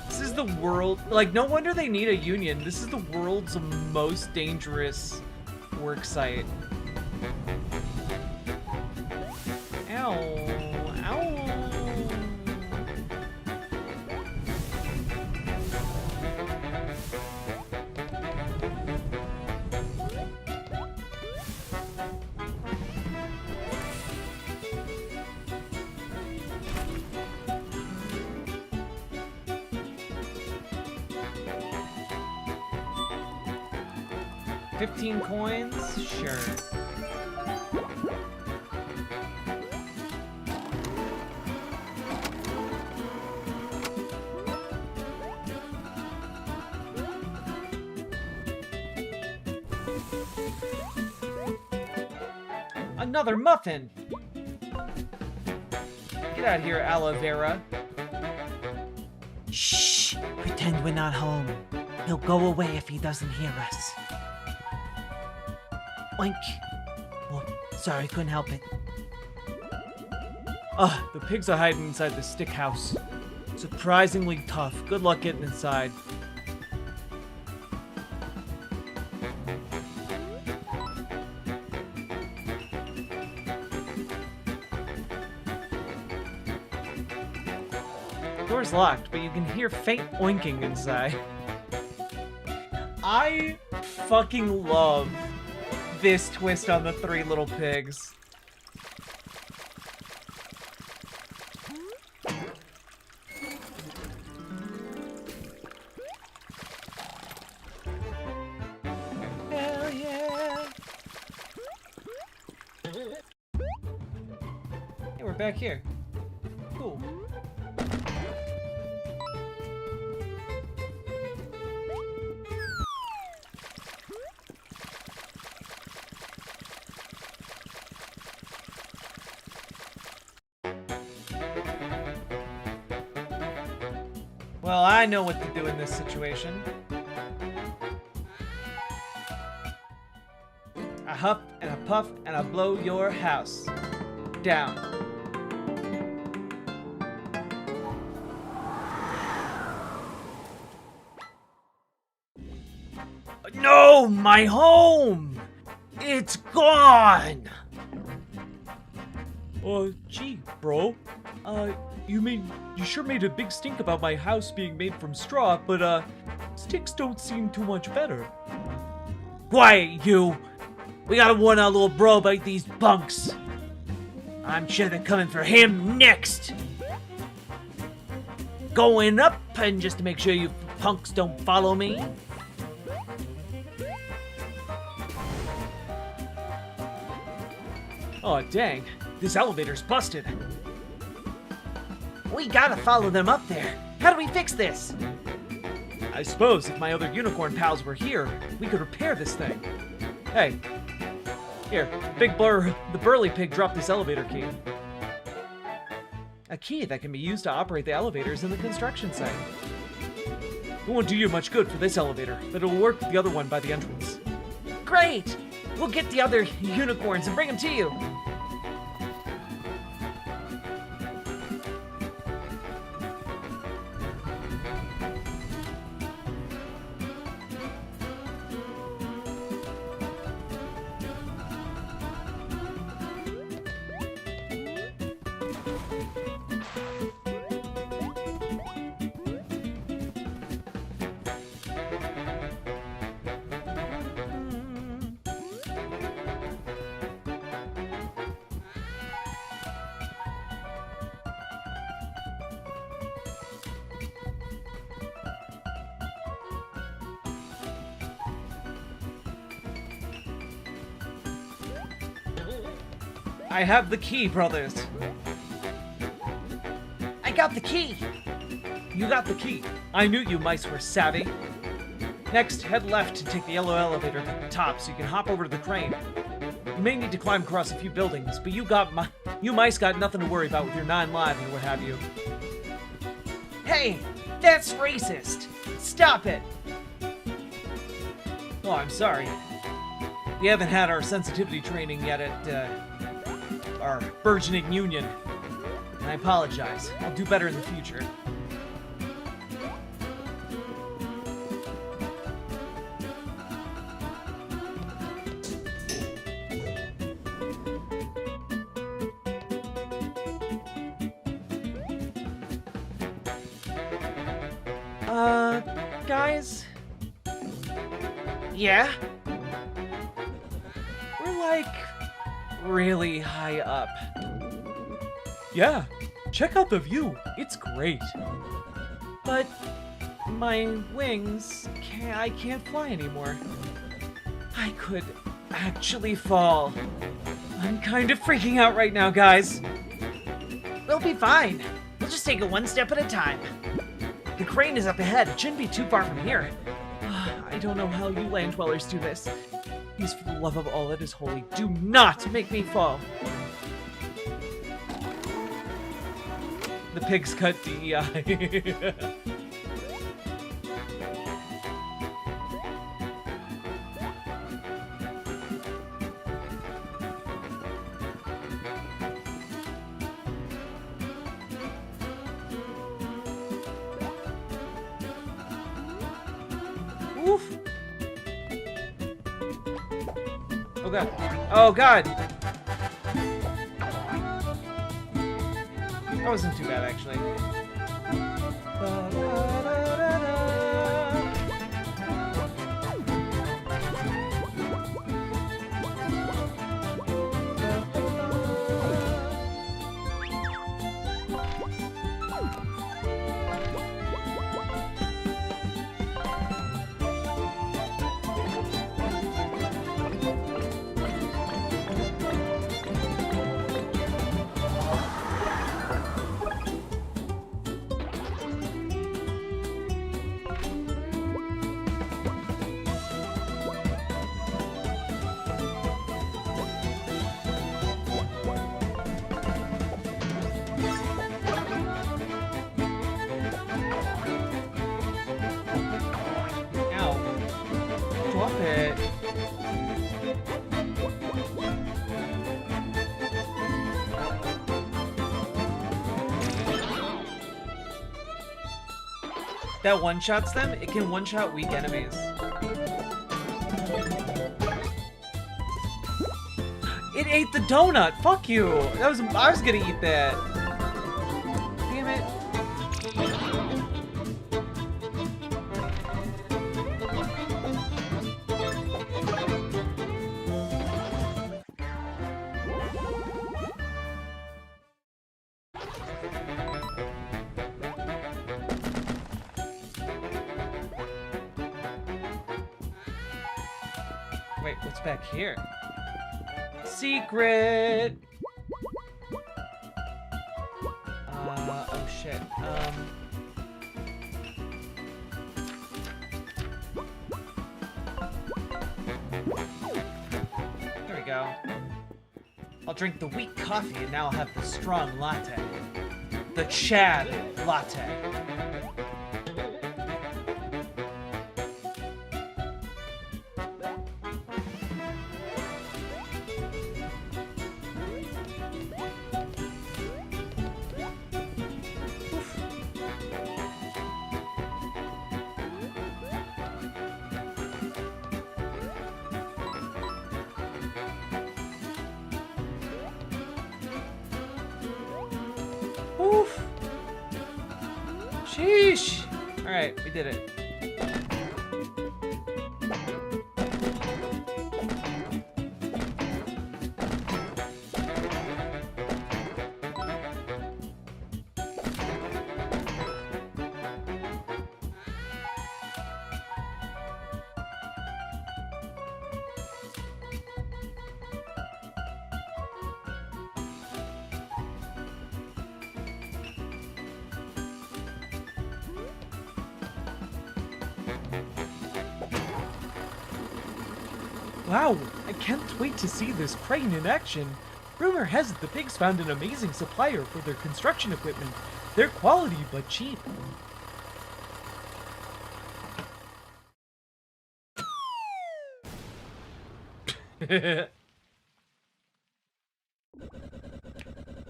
This is the world, like, no wonder they need a union. This is the world's most dangerous work site. Ow, ow. $15 coins? Sure. Another muffin! Get out of here, aloe vera. Shh! Pretend we're not home. He'll go away if he doesn't hear us. Oink. Oh, sorry, couldn't help it. Ugh, the pigs are hiding inside the stick house. Surprisingly tough. Good luck getting inside. Door's locked, but you can hear faint oinking inside. I fucking love this twist on the Three Little Pigs. Hell yeah! Hey, we're back here. Cool. Well, I know what to do in this situation. I huff and I puff and I blow your house down. No, my home! It's gone! Gee, bro. You sure made a big stink about my house being made from straw, but, sticks don't seem too much better. Quiet, you! We gotta warn our little bro about these punks. I'm sure they're coming for him next. Going up, and just to make sure you punks don't follow me. Oh, dang. This elevator's busted. We gotta follow them up there. How do we fix this? I suppose if my other unicorn pals were here, we could repair this thing. Hey. Here, the burly pig dropped this elevator key. A key that can be used to operate the elevators in the construction site. It won't do you much good for this elevator, but it'll work with the other one by the entrance. Great! We'll get the other unicorns and bring them to you. I have the key, brothers. I got the key. You got the key. I knew you mice were savvy. Next, head left to take the yellow elevator to the top so you can hop over to the crane. You may need to climb across a few buildings, but you got my... You mice got nothing to worry about with your 9 lives or what have you. Hey, that's racist. Stop it. Oh, I'm sorry. We haven't had our sensitivity training yet at our burgeoning union. And I apologize. I'll do better in the future. Guys? Yeah? We're like really high up. Yeah, check out the view. It's great. But my wings, I can't fly anymore. I could actually fall. I'm kind of freaking out right now, guys. We'll be fine. We'll just take it one step at a time. The crane is up ahead. It shouldn't be too far from here. I don't know how you land dwellers do this. Please, for the love of all that is holy, do not make me fall. The pigs cut DEI. Oof. Oh god. Oh god. That wasn't too bad actually. That one-shots them, it can one-shot weak enemies. It ate the donut! Fuck you! I was gonna eat that. Damn it. Wait, what's back here? Secret! Oh shit. There we go. I'll drink the weak coffee and now I'll have the strong latte. The Chad latte. Oof. Sheesh. All right, we did it. Wow, I can't wait to see this crane in action. Rumor has it the pigs found an amazing supplier for their construction equipment. They're quality but cheap.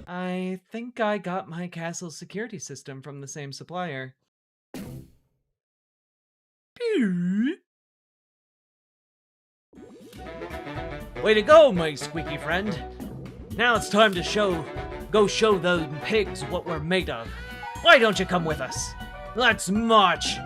I think I got my castle's security system from the same supplier. Way to go, my squeaky friend. Now it's time to go show those pigs what we're made of. Why don't you come with us? Let's march!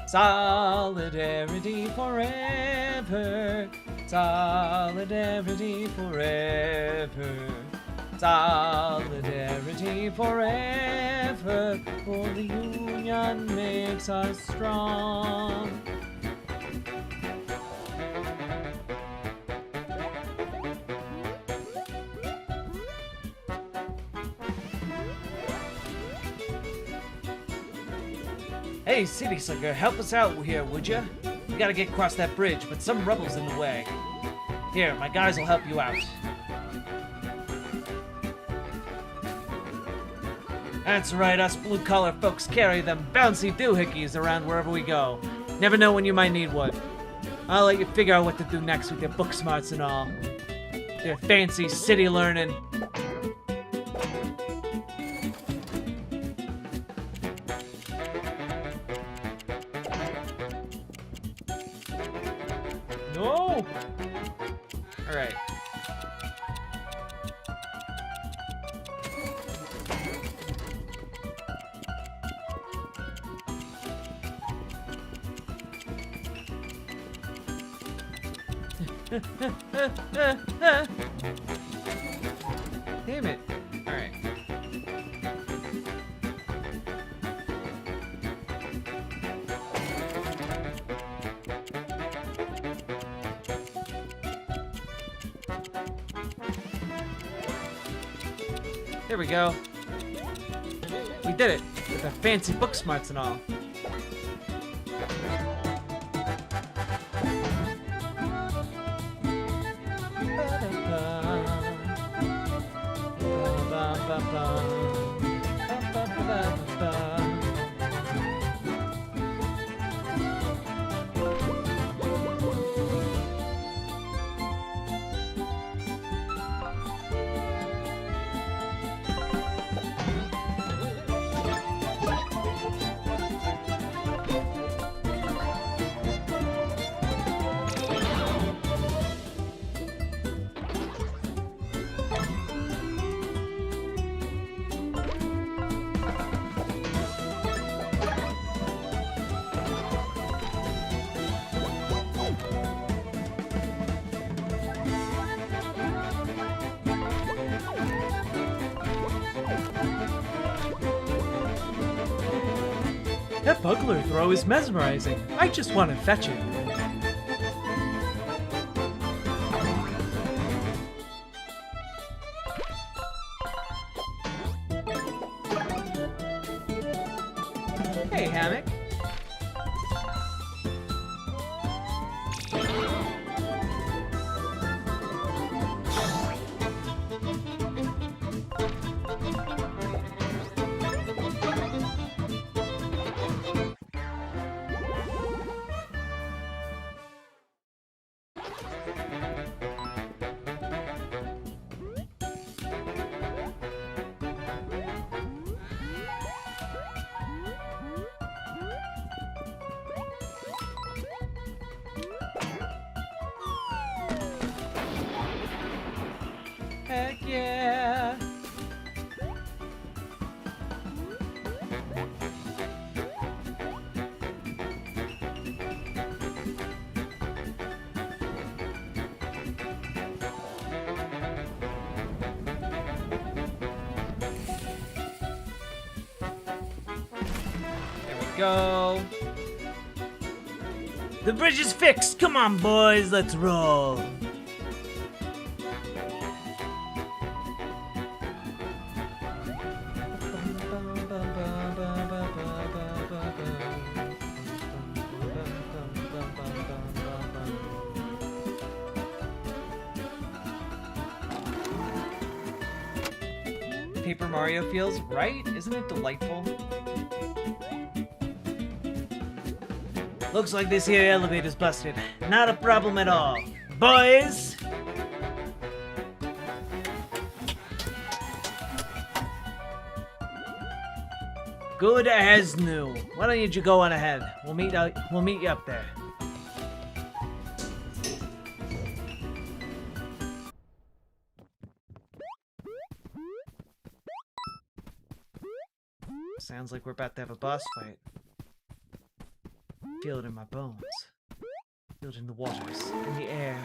Solidarity forever. Solidarity forever. Solidarity forever. For the union makes us strong. Hey, City Slicker, help us out here, would ya? We gotta get across that bridge, but some rubble's in the way. Here, my guys will help you out. That's right, us blue-collar folks carry them bouncy doohickeys around wherever we go. Never know when you might need one. I'll let you figure out what to do next with your book smarts and all. Your fancy city learning. No! Alright. Damn it. Alright. There we go. We did it with our fancy book smarts and all. That bugler throw is mesmerizing. I just want to fetch it. Hey, Hammock. Heck yeah! There we go. The bridge is fixed! Come on, boys, let's roll! Mario feels, right? Isn't it delightful? Looks like this here elevator's busted. Not a problem at all. Boys! Good as new. Why don't you go on ahead? We'll meet you up there. Sounds like we're about to have a boss fight. Feel it in my bones. Feel it in the waters, in the air.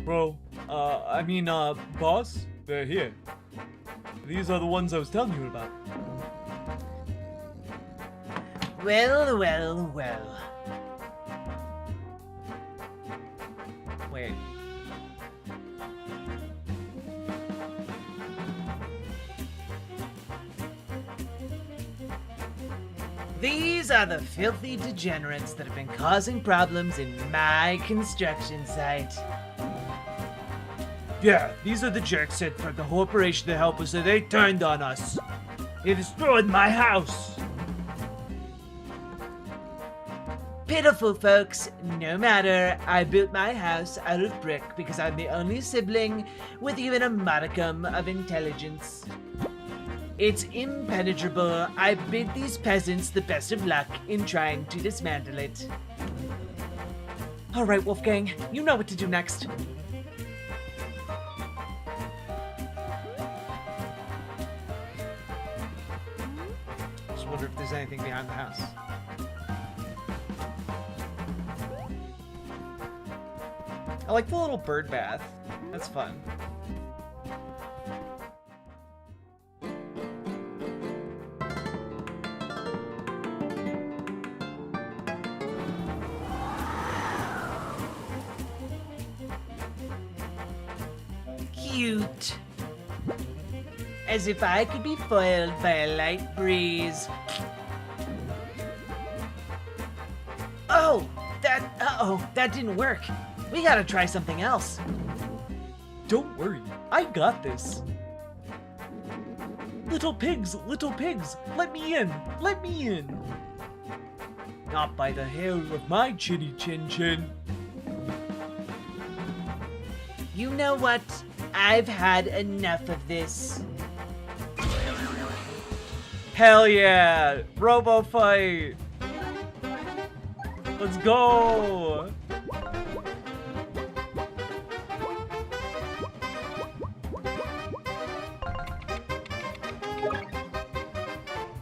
Bro, boss, they're here. These are the ones I was telling you about. Well, well, well. Wait. These are the filthy degenerates that have been causing problems in my construction site. Yeah, these are the jerks sent from the corporation to help us, and they turned on us. They destroyed my house. Pitiful folks, no matter. I built my house out of brick because I'm the only sibling with even a modicum of intelligence. It's impenetrable. I bid these peasants the best of luck in trying to dismantle it. All right, Wolfgang, you know what to do next. Just wonder if there's anything behind the house. I like the little bird bath. That's fun. Cute. As if I could be foiled by a light breeze. Oh, that didn't work. We gotta try something else. Don't worry, I got this. Little pigs, let me in, let me in. Not by the hair of my chinny chin chin. You know what? I've had enough of this. Hell yeah! Robo fight! Let's go!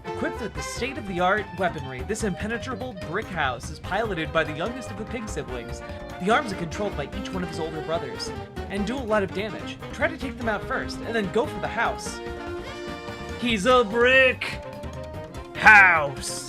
Equipped with the state-of-the-art weaponry, this impenetrable brick house is piloted by the youngest of the pig siblings. The arms are controlled by each one of his older brothers, and do a lot of damage. Try to take them out first, and then go for the house. He's a brick house.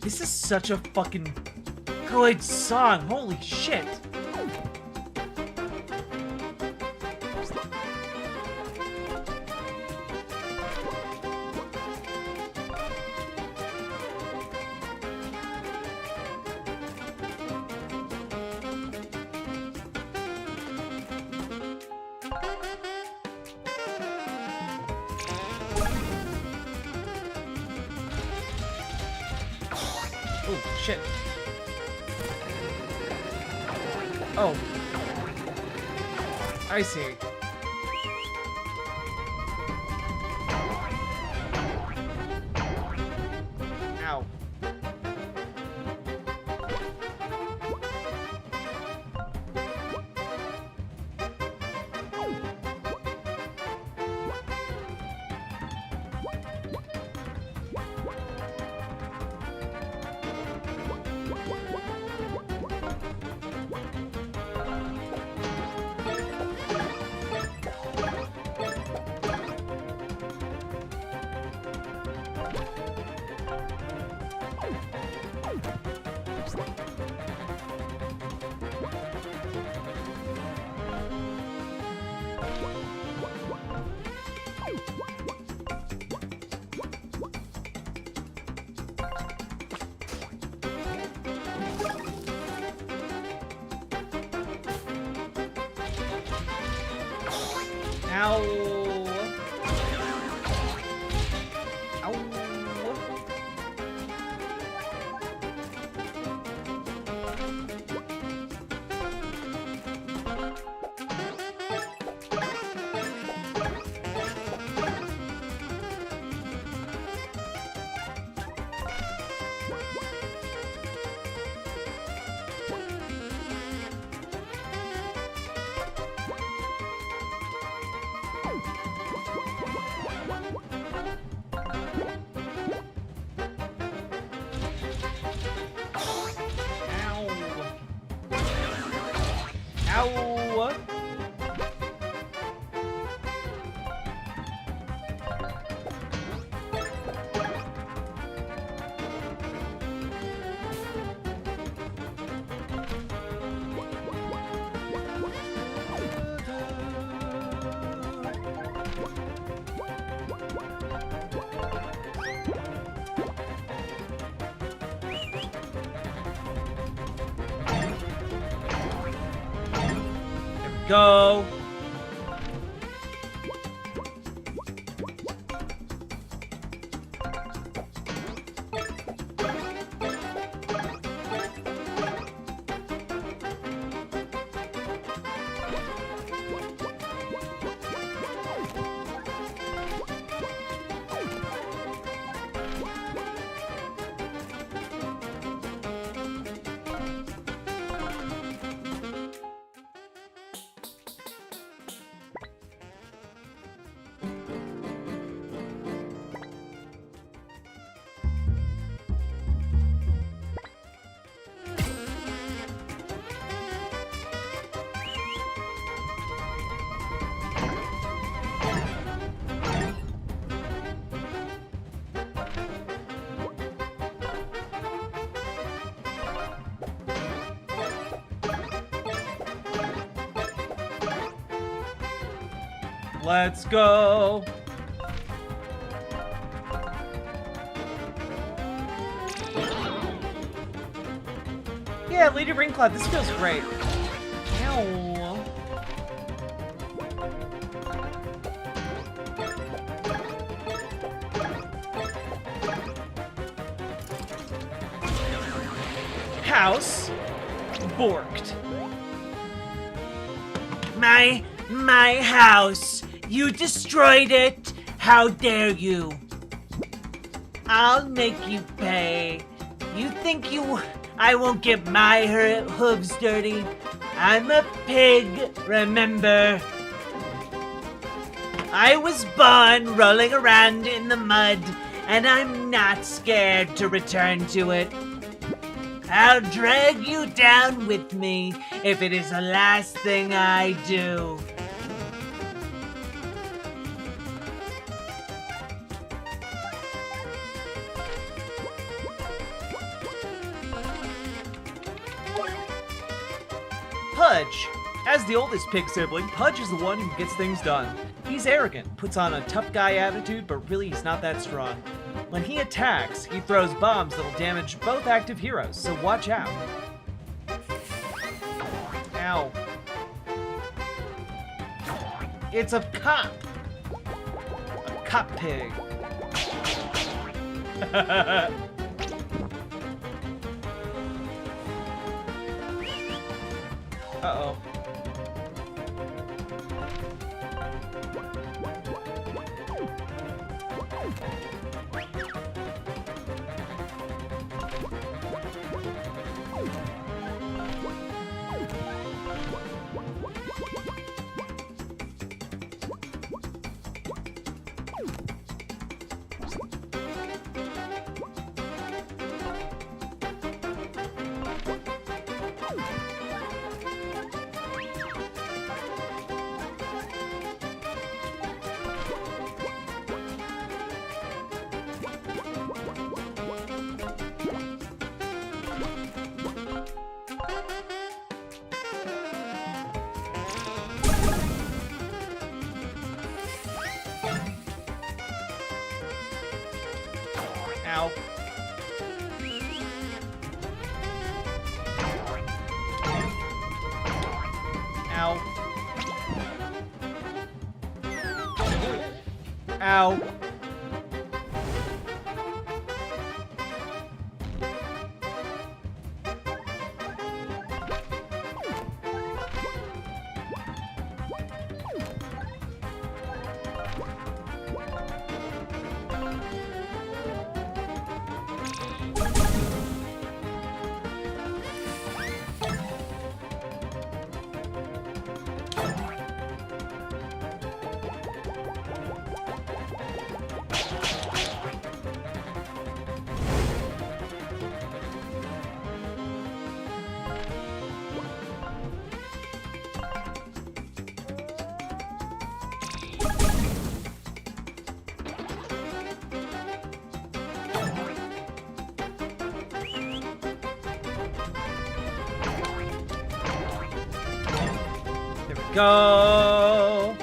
This is such a fucking good song. Holy shit. Oh, shit. Oh. I see. Ow. Ow. Ow. Ow! Go. Let's go. Yeah, Lady Ringcloud, this feels great. Ow. House borked. My house. You destroyed it. How dare you? I'll make you pay. You think I won't get my hooves dirty? I'm a pig, remember? I was born rolling around in the mud, and I'm not scared to return to it. I'll drag you down with me if it is the last thing I do. Pudge. As the oldest pig sibling, Pudge is the one who gets things done. He's arrogant, puts on a tough guy attitude, but really he's not that strong. When he attacks, he throws bombs that'll damage both active heroes, so watch out. Ow. It's a cop! A cop pig. Uh-oh. Ow. Ow. Ow. Go.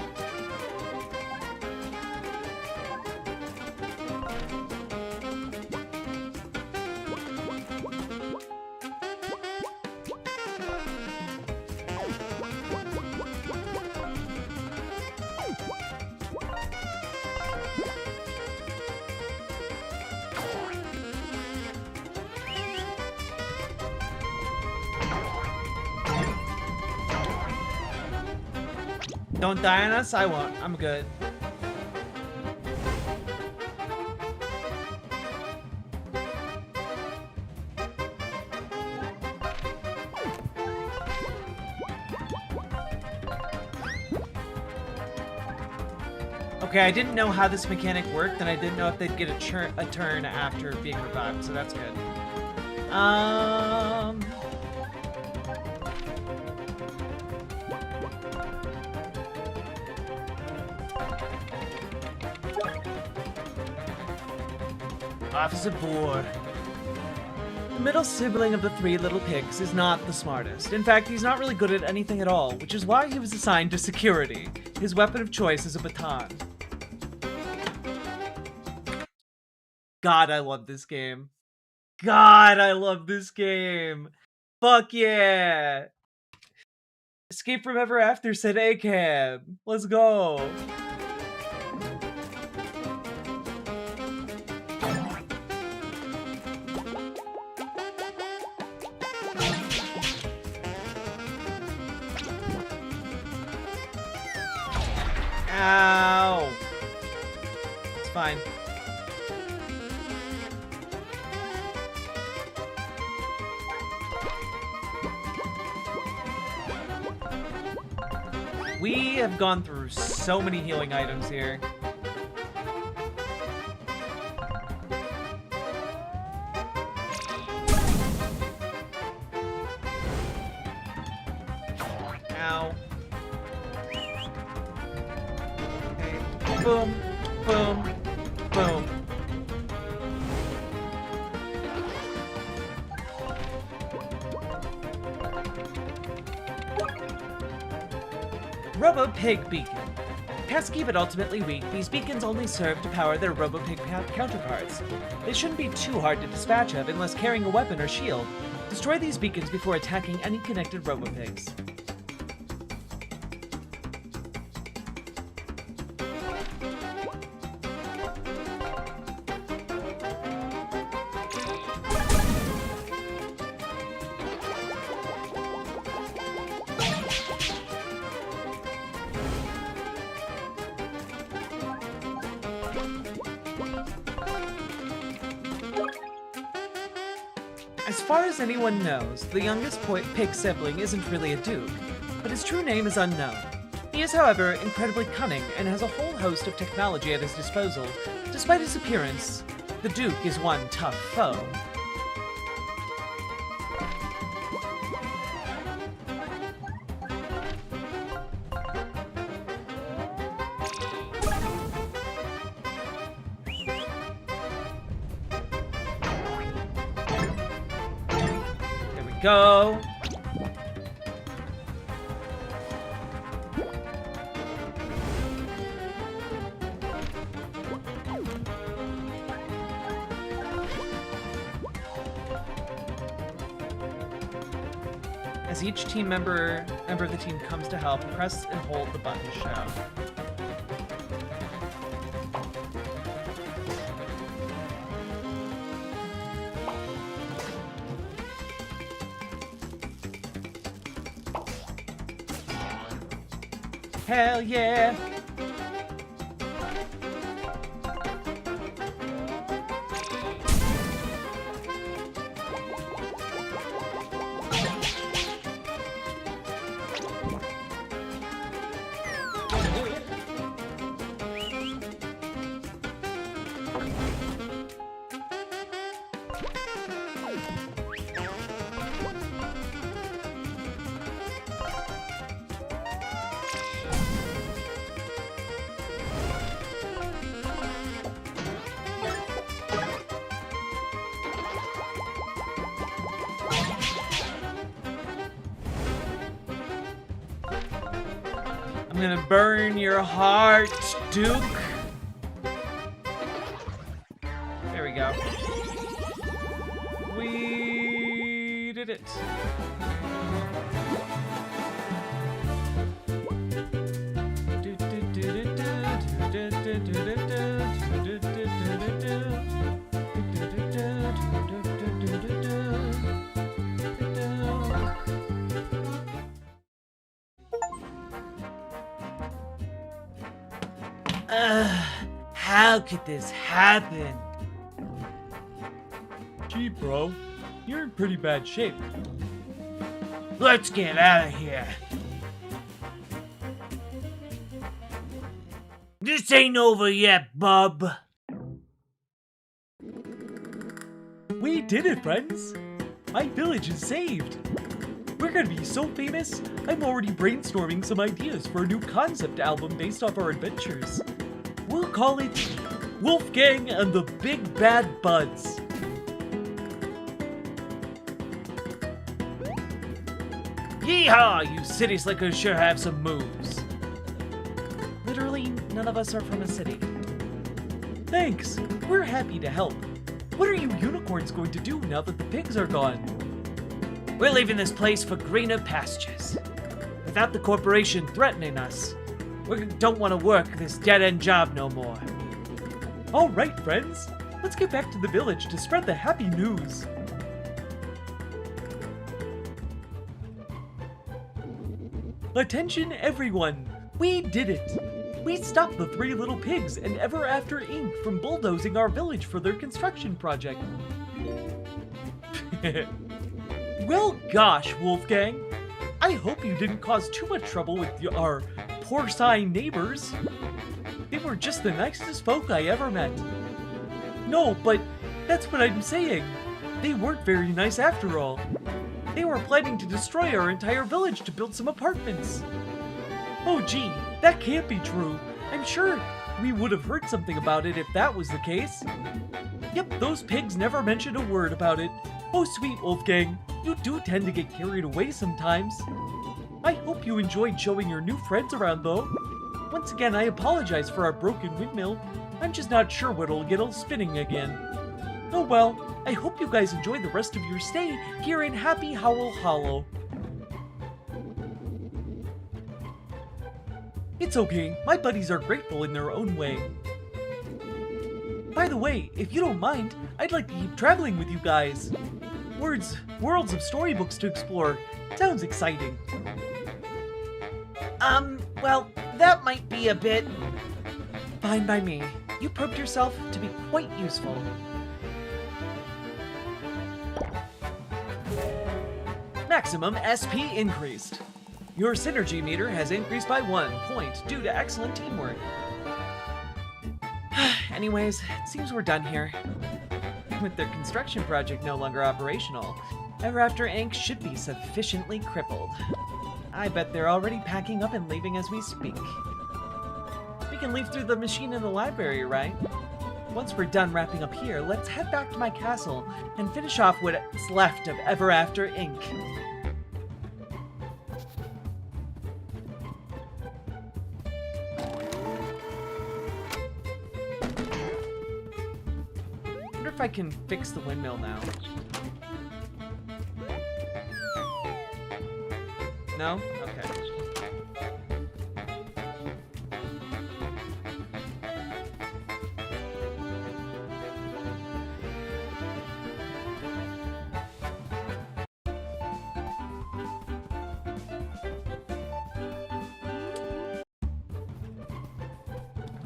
Don't die on us? I won't. I'm good. Okay, I didn't know how this mechanic worked, and I didn't know if they'd get a turn after being revived, so that's good. Officer Boar. The middle sibling of the three little pigs is not the smartest. In fact, he's not really good at anything at all, which is why he was assigned to security. His weapon of choice is a baton. God, I love this game. God, I love this game. Fuck yeah. Escape from Ever After said ACAB. Let's go. Ow. It's fine. We have gone through so many healing items here. Ow. Okay. Boom, boom, boom. Robo-Pig Beacon. Pesky but ultimately weak, these beacons only serve to power their Robo-Pig counterparts. They shouldn't be too hard to dispatch of unless carrying a weapon or shield. Destroy these beacons before attacking any connected Robo-Pigs. As far as anyone knows, the youngest pig sibling isn't really a duke, but his true name is unknown. He is, however, incredibly cunning and has a whole host of technology at his disposal. Despite his appearance, the duke is one tough foe. Go. As each team member of the team comes to help, press and hold the button to show. Hell yeah. I'm gonna burn your heart, Duke. There we go. We did it. How could this happen? Gee, bro, you're in pretty bad shape. Let's get out of here. This ain't over yet, bub. We did it, friends! My village is saved! We're gonna be so famous, I'm already brainstorming some ideas for a new concept album based off our adventures. We'll call it Wolfgang and the Big Bad Buds. Yeehaw! You city slickers sure have some moves. Literally, none of us are from a city. Thanks! We're happy to help. What are you unicorns going to do now that the pigs are gone? We're leaving this place for greener pastures. Without the corporation threatening us, we don't want to work this dead-end job no more. All right, friends. Let's get back to the village to spread the happy news. Attention, everyone! We did it! We stopped the Three Little Pigs and Ever After Inc. from bulldozing our village for their construction project. Well, gosh, Wolfgang. I hope you didn't cause too much trouble with our porcine neighbors. They were just the nicest folk I ever met. No, but that's what I'm saying. They weren't very nice after all. They were planning to destroy our entire village to build some apartments. Oh gee, that can't be true. I'm sure we would have heard something about it if that was the case. Yep, those pigs never mentioned a word about it. Oh sweet Wolfgang, you do tend to get carried away sometimes. I hope you enjoyed showing your new friends around though. Once again, I apologize for our broken windmill. I'm just not sure what'll get us spinning again. Oh well, I hope you guys enjoy the rest of your stay here in Happy Howl Hollow. It's okay, my buddies are grateful in their own way. By the way, if you don't mind, I'd like to keep traveling with you guys. Worlds of storybooks to explore. Sounds exciting. Well, that might be a bit... Fine by me. You proved yourself to be quite useful. Maximum SP increased. Your synergy meter has increased by 1 point due to excellent teamwork. Anyways, it seems we're done here. With their construction project no longer operational, Ever After Inc. should be sufficiently crippled. I bet they're already packing up and leaving as we speak. We can leave through the machine in the library, right? Once we're done wrapping up here, let's head back to my castle and finish off what's left of Ever After Inc. I wonder if I can fix the windmill now. No? Okay.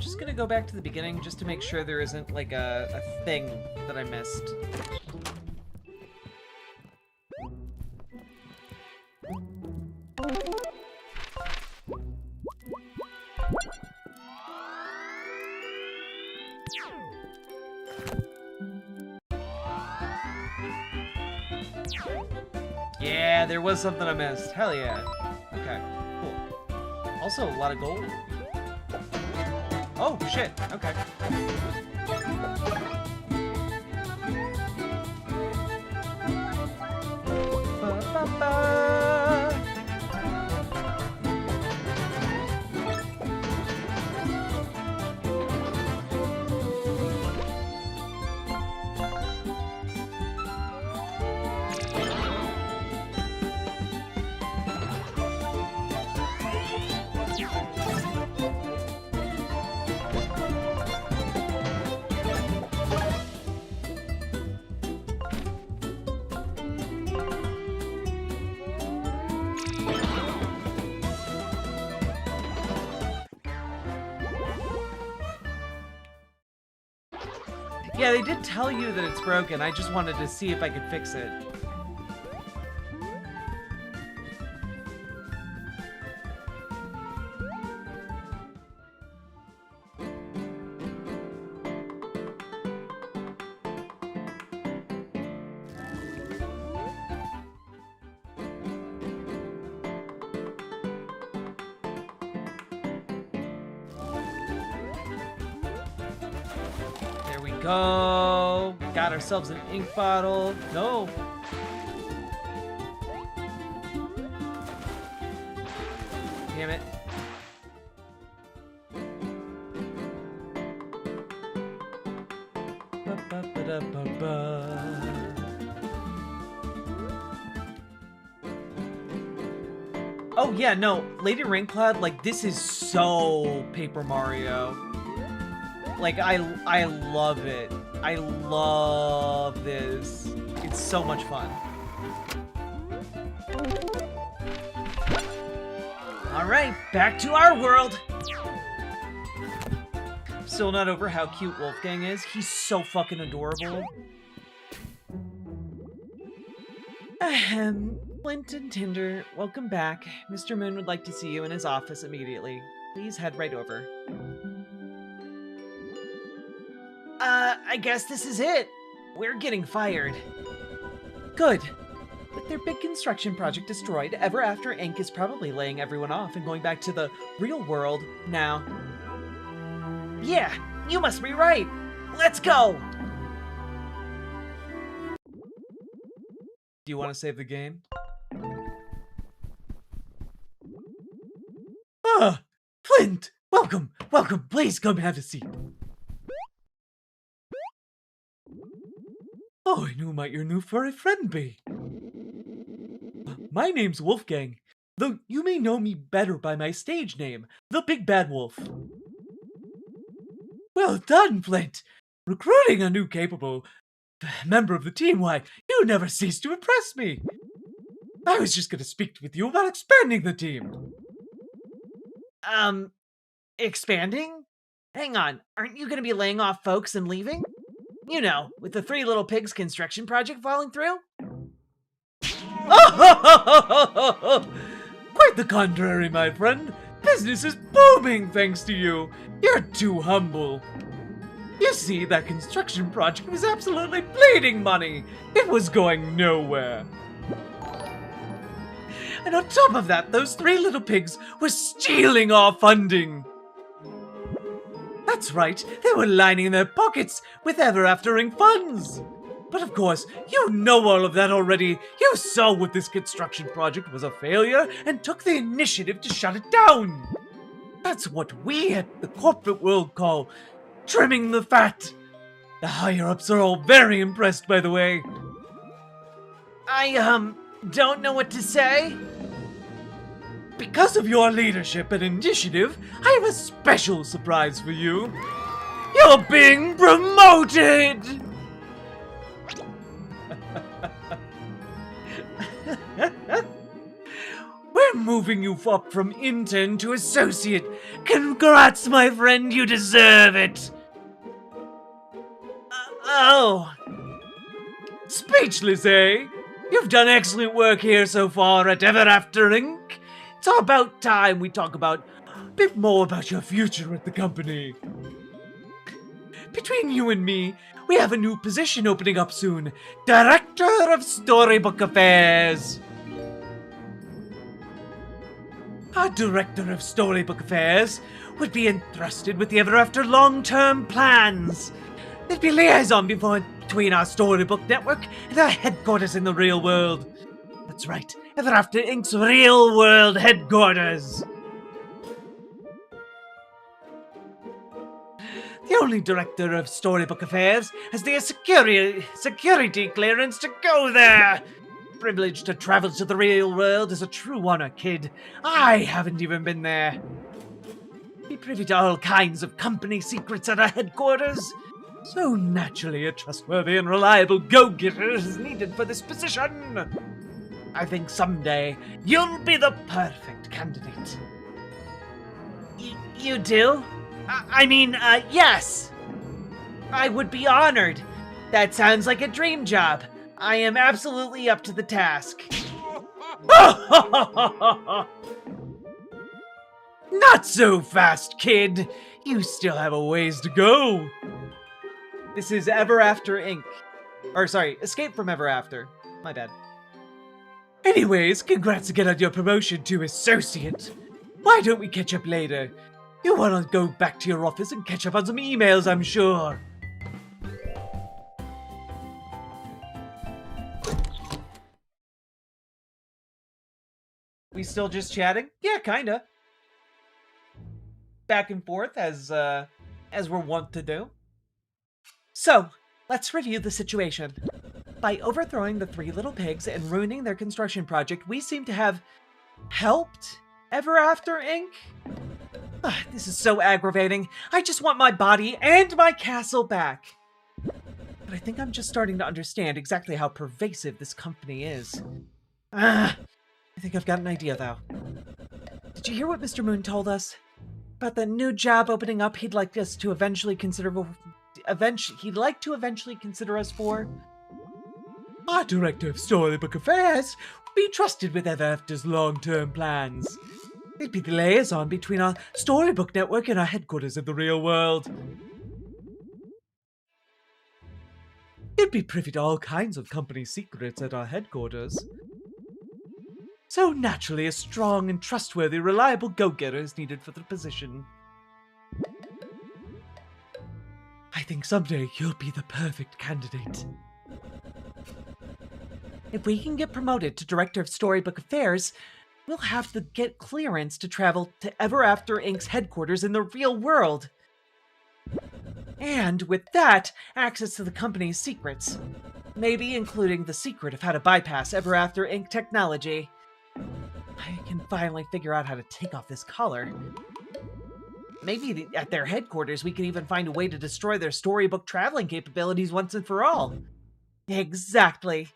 just gonna go back to the beginning just to make sure there isn't like a thing that I missed. Yeah, there was something I missed. Hell yeah. Okay, cool. Also, a lot of gold. Oh, shit. Okay. Yeah, they did tell you that it's broken. I just wanted to see if I could fix it. Go! Got ourselves an ink bottle. No! Damn it. Oh yeah, no, Lady Raincloud, like, this is so Paper Mario. Like, I love it. I love this. It's so much fun. Alright, back to our world! Still not over how cute Wolfgang is. He's so fucking adorable. Ahem. Flint and Tinder, welcome back. Mr. Moon would like to see you in his office immediately. Please head right over. I guess this is it. We're getting fired. Good. With their big construction project destroyed, Ever After Inc. is probably laying everyone off and going back to the real world now. Yeah, you must be right. Let's go! Do you want to save the game? Ah! Flint! Welcome! Welcome! Please come have a seat. Oh, and who might your new furry friend be? My name's Wolfgang, though you may know me better by my stage name, the Big Bad Wolf. Well done, Flint! Recruiting a new capable member of the team, why, you never cease to impress me! I was just gonna speak with you about expanding the team. Expanding? Hang on, aren't you gonna be laying off folks and leaving? You know, with the Three Little Pigs construction project falling through? Oh! Quite the contrary, my friend. Business is booming thanks to you. You're too humble. You see, that construction project was absolutely bleeding money. It was going nowhere. And on top of that, those Three Little Pigs were stealing our funding. That's right, they were lining their pockets with ever-aftering funds. But of course, you know all of that already. You saw what this construction project was a failure and took the initiative to shut it down. That's what we at the corporate world call trimming the fat. The higher-ups are all very impressed, by the way. I, don't know what to say. Because of your leadership and initiative, I have a special surprise for you. You're being promoted! We're moving you up from intern to associate. Congrats, my friend, you deserve it. Oh. Speechless, eh? You've done excellent work here so far at Ever After Inc. It's about time we talk about a bit more about your future at the company. Between you and me, we have a new position opening up soon. Director of Storybook Affairs. Our Director of Storybook Affairs would be entrusted with the Ever After long-term plans. There'd be liaison between our Storybook network and our headquarters in the real world. That's right, Ever After Inc.'s real world headquarters. The only Director of Storybook Affairs has the security clearance to go there. Privileged to travel to the real world is a true honor, kid. I haven't even been there. Be privy to all kinds of company secrets at our headquarters. So naturally, a trustworthy and reliable go-getter is needed for this position. I think someday you'll be the perfect candidate. You do? Yes! I would be honored. That sounds like a dream job. I am absolutely up to the task. Not so fast, kid. You still have a ways to go. This is Ever After Inc. Or sorry, Escape from Ever After. My bad. Anyways, congrats again on your promotion to associate. Why don't we catch up later? You want to go back to your office and catch up on some emails, I'm sure. We still just chatting? Yeah, kinda. Back and forth as we're wont to do. So, let's review the situation. By overthrowing the three little pigs and ruining their construction project, we seem to have helped Ever After Inc. This is so aggravating. I just want my body and my castle back. But I think I'm just starting to understand exactly how pervasive this company is. I think I've got an idea, though. Did you hear what Mr. Moon told us? About the new job opening up he'd like us to eventually consider us for? Our Director of Storybook Affairs will be trusted with Ever After's long-term plans. It'd be the liaison between our Storybook network and our headquarters in the real world. You'd be privy to all kinds of company secrets at our headquarters. So naturally, a strong and trustworthy, reliable go-getter is needed for the position. I think someday you'll be the perfect candidate. If we can get promoted to Director of Storybook Affairs, we'll have to get clearance to travel to Ever After Inc.'s headquarters in the real world. And with that, access to the company's secrets. Maybe including the secret of how to bypass Ever After Inc. technology. I can finally figure out how to take off this collar. Maybe at their headquarters we can even find a way to destroy their storybook traveling capabilities once and for all. Exactly.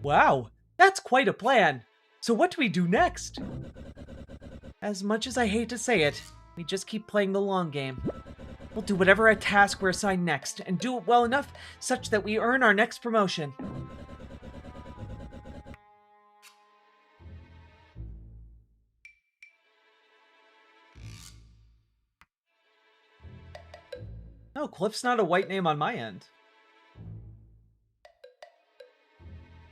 Wow, that's quite a plan. So what do we do next? As much as I hate to say it, we just keep playing the long game. We'll do whatever task we're assigned next, and do it well enough such that we earn our next promotion. No, Cliff's not a white name on my end.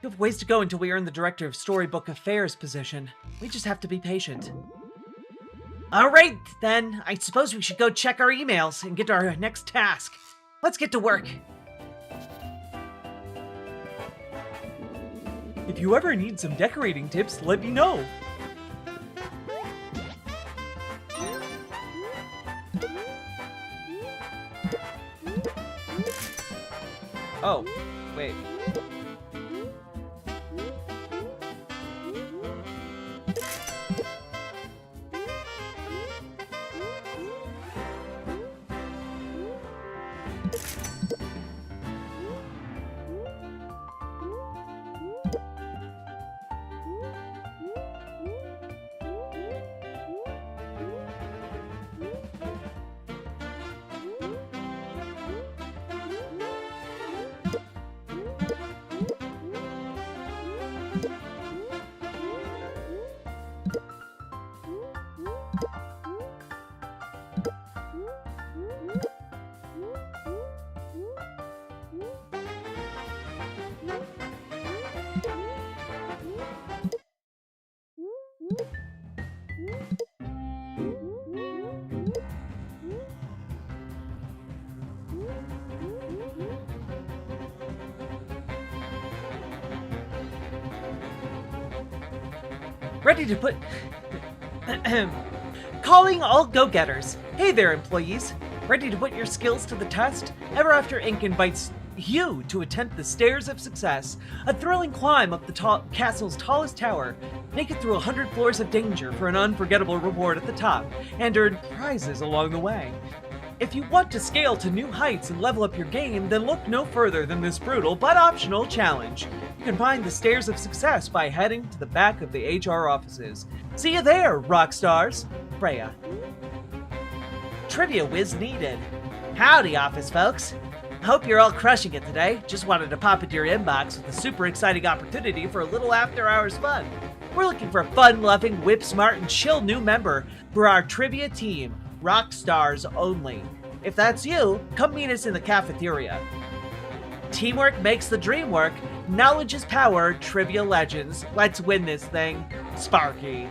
You have ways to go until we earn the Director of Storybook Affairs position. We just have to be patient. Alright, then. I suppose we should go check our emails and get to our next task. Let's get to work. If you ever need some decorating tips, let me know. Oh, wait. Ready to put... Calling all go-getters. Hey there, employees. Ready to put your skills to the test? Ever After Inc. invites you to attempt the Stairs of Success, a thrilling climb up the castle's tallest tower. Make it through 100 floors of danger for an unforgettable reward at the top, and earn prizes along the way. If you want to scale to new heights and level up your game, then look no further than this brutal but optional challenge. You can find the Stairs of Success by heading to the back of the HR offices. See you there, rock stars. Freya. Trivia whiz needed. Howdy, office folks. Hope you're all crushing it today. Just wanted to pop into your inbox with a super exciting opportunity for a little after-hours fun. We're looking for a fun-loving, whip-smart, and chill new member for our trivia team, rock stars only. If that's you, come meet us in the cafeteria. Teamwork makes the dream work. Knowledge is power, trivia legends. Let's win this thing. Sparky.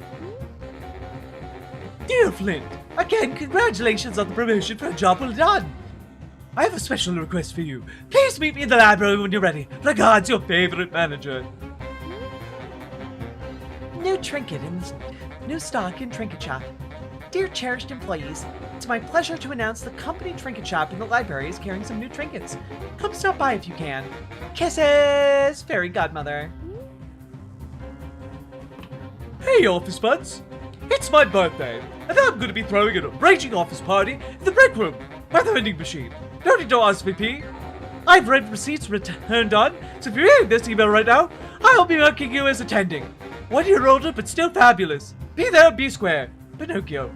Dear Flint, again, congratulations on the promotion for a job well done. I have a special request for you. Please meet me in the library when you're ready. Regards, your favorite manager. New trinket in the new stock in Trinket Shop. Dear cherished employees, it's my pleasure to announce the company Trinket Shop in the library is carrying some new trinkets. Come stop by if you can. Kisses, Fairy Godmother. Hey, office buds. It's my birthday, and I'm going to be throwing a raging office party in the break room by the vending machine. Don't need to RSVP. I've read receipts returned on, so if you're hearing this email right now, I'll be marking you as attending. 1 year older, but still fabulous. Be there, be square. Pinocchio.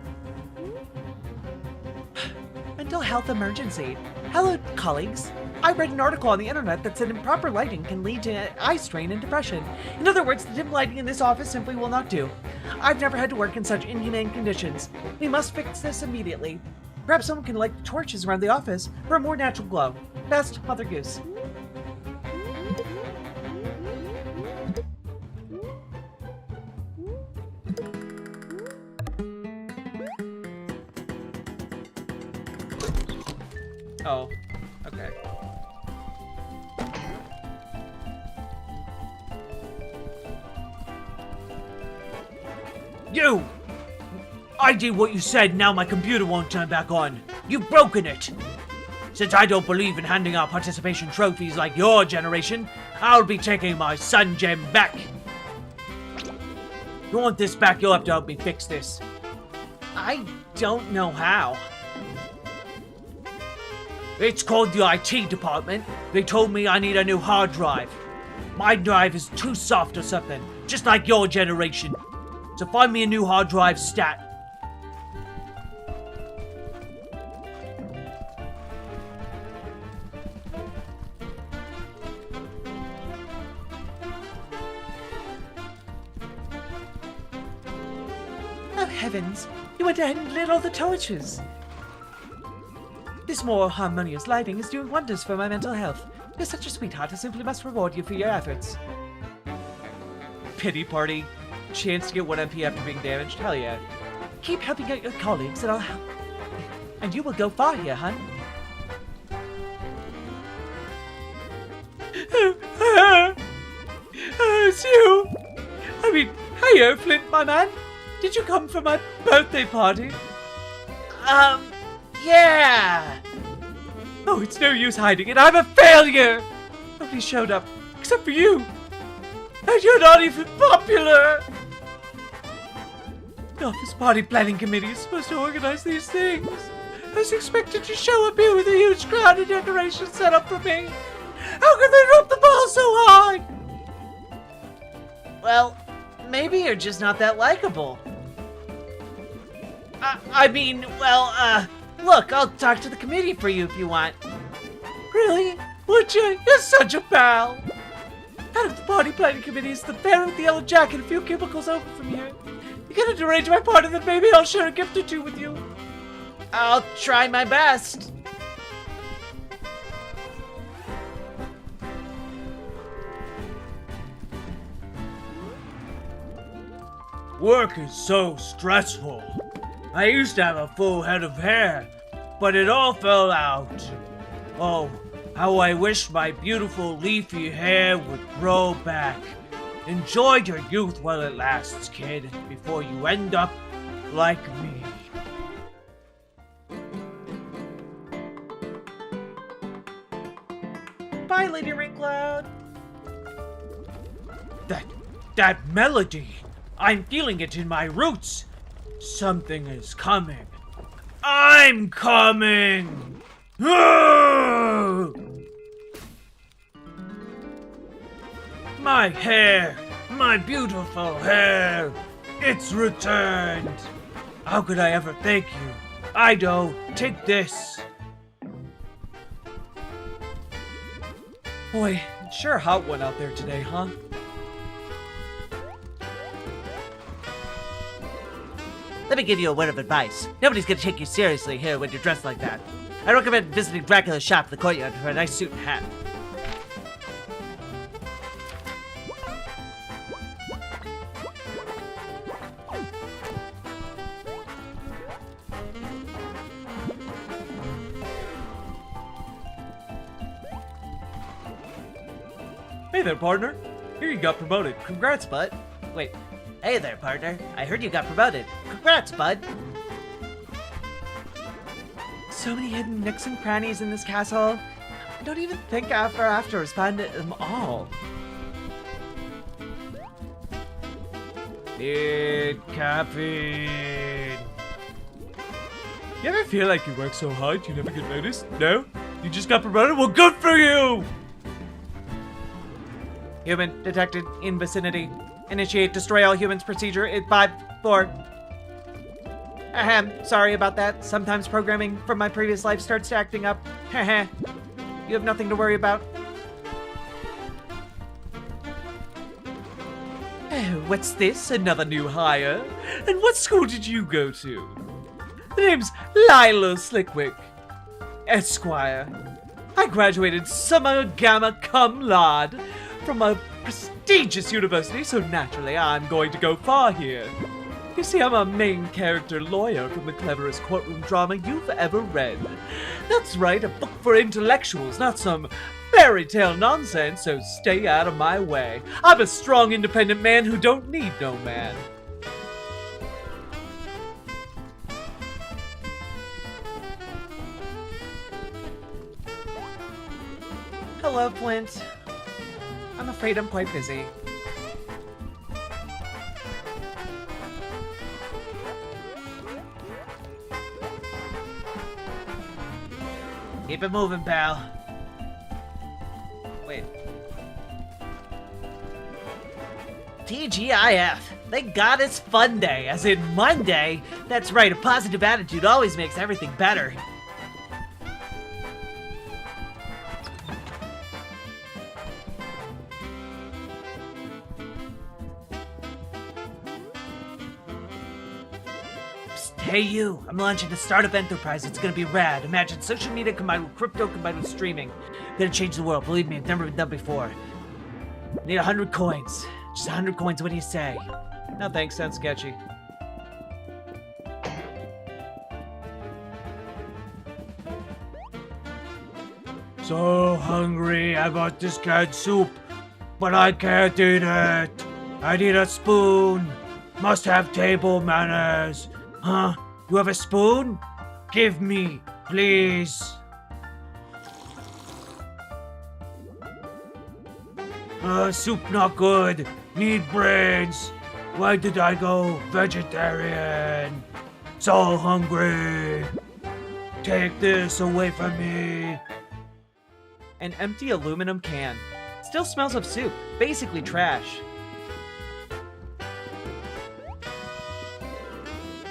Mental health emergency. Hello, colleagues. I read an article on the internet that said improper lighting can lead to eye strain and depression. In other words, the dim lighting in this office simply will not do. I've never had to work in such inhumane conditions. We must fix this immediately. Perhaps someone can light the torches around the office for a more natural glow. Best, Mother Goose. Oh, okay. You! I did what you said, now my computer won't turn back on. You've broken it! Since I don't believe in handing out participation trophies like your generation, I'll be taking my Sun Gem back. You want this back, you'll have to help me fix this. I don't know how. It's called the IT department. They told me I need a new hard drive. My drive is too soft or something, just like your generation. So find me a new hard drive stat. Oh heavens, you went ahead and lit all the torches. This more harmonious lighting is doing wonders for my mental health. You're such a sweetheart, I simply must reward you for your efforts. Pity party. Chance to get 1 MP after being damaged? Hell yeah. Keep helping out your colleagues and I'll help. And you will go far here, hun. It's you! I mean, hey, Flint, my man. Did you come for my birthday party? Yeah! Oh, it's no use hiding it. I'm a failure! Nobody showed up, except for you. And you're not even popular! The office party planning committee is supposed to organize these things. I was expected to show up here with a huge crowd and decoration set up for me. How could they drop the ball so high? Well, maybe you're just not that likable. Look, I'll talk to the committee for you if you want. Really? Would you? You're such a pal. Head of the party planning committee is the bear with the yellow jacket a few cubicles over from here. You get to arrange my party, then maybe I'll share a gift or two with you. I'll try my best. Work is so stressful. I used to have a full head of hair, but it all fell out. Oh, how I wish my beautiful leafy hair would grow back. Enjoy your youth while it lasts, kid, before you end up like me. Bye, Lady Ringcloud. That melody! I'm feeling it in my roots! Something is coming. I'm coming! Ah! My hair! My beautiful hair! It's returned! How could I ever thank you? Ido, take this! Boy, it's sure a hot one out there today, huh? Let me give you a word of advice. Nobody's gonna take you seriously here when you're dressed like that. I recommend visiting Dracula's shop in the courtyard for a nice suit and hat. Hey there, partner. Here you got promoted. Congrats, bud. Wait. Hey there, partner. I heard you got promoted. Congrats, bud. So many hidden nooks and crannies in this castle. I don't even think I have to respond to them all. Need caffeine. You ever feel like you work so hard you never get noticed? No? You just got promoted? Well, good for you! Human detected in vicinity. Initiate destroy all humans procedure in 5, 4. Ahem, sorry about that. Sometimes programming from my previous life starts acting up. Heh. You have nothing to worry about. What's this? Another new hire? And what school did you go to? The name's Lila Slickwick, Esquire. I graduated summa gamma cum laude from a prestigious university, so naturally I'm going to go far here. You see, I'm a main character lawyer from the cleverest courtroom drama you've ever read. That's right, a book for intellectuals, not some fairy tale nonsense, so stay out of my way. I'm a strong, independent man who don't need no man. Hello, Flint. I'm afraid I'm quite busy. Keep it moving, pal. Wait. TGIF. Thank God it's fun day, as in Monday. That's right, a positive attitude always makes everything better. Hey you, I'm launching a startup enterprise. It's gonna be rad. Imagine social media combined with crypto combined with streaming. Gonna change the world. Believe me, it's never been done before. Need 100 coins. Just 100 coins, what do you say? No thanks, sounds sketchy. So hungry, I bought this canned soup, but I can't eat it. I need a spoon. Must have table manners. Huh? You have a spoon? Give me, please. Soup not good. Need brains. Why did I go vegetarian? So hungry. Take this away from me. An empty aluminum can. Still smells of soup. Basically trash.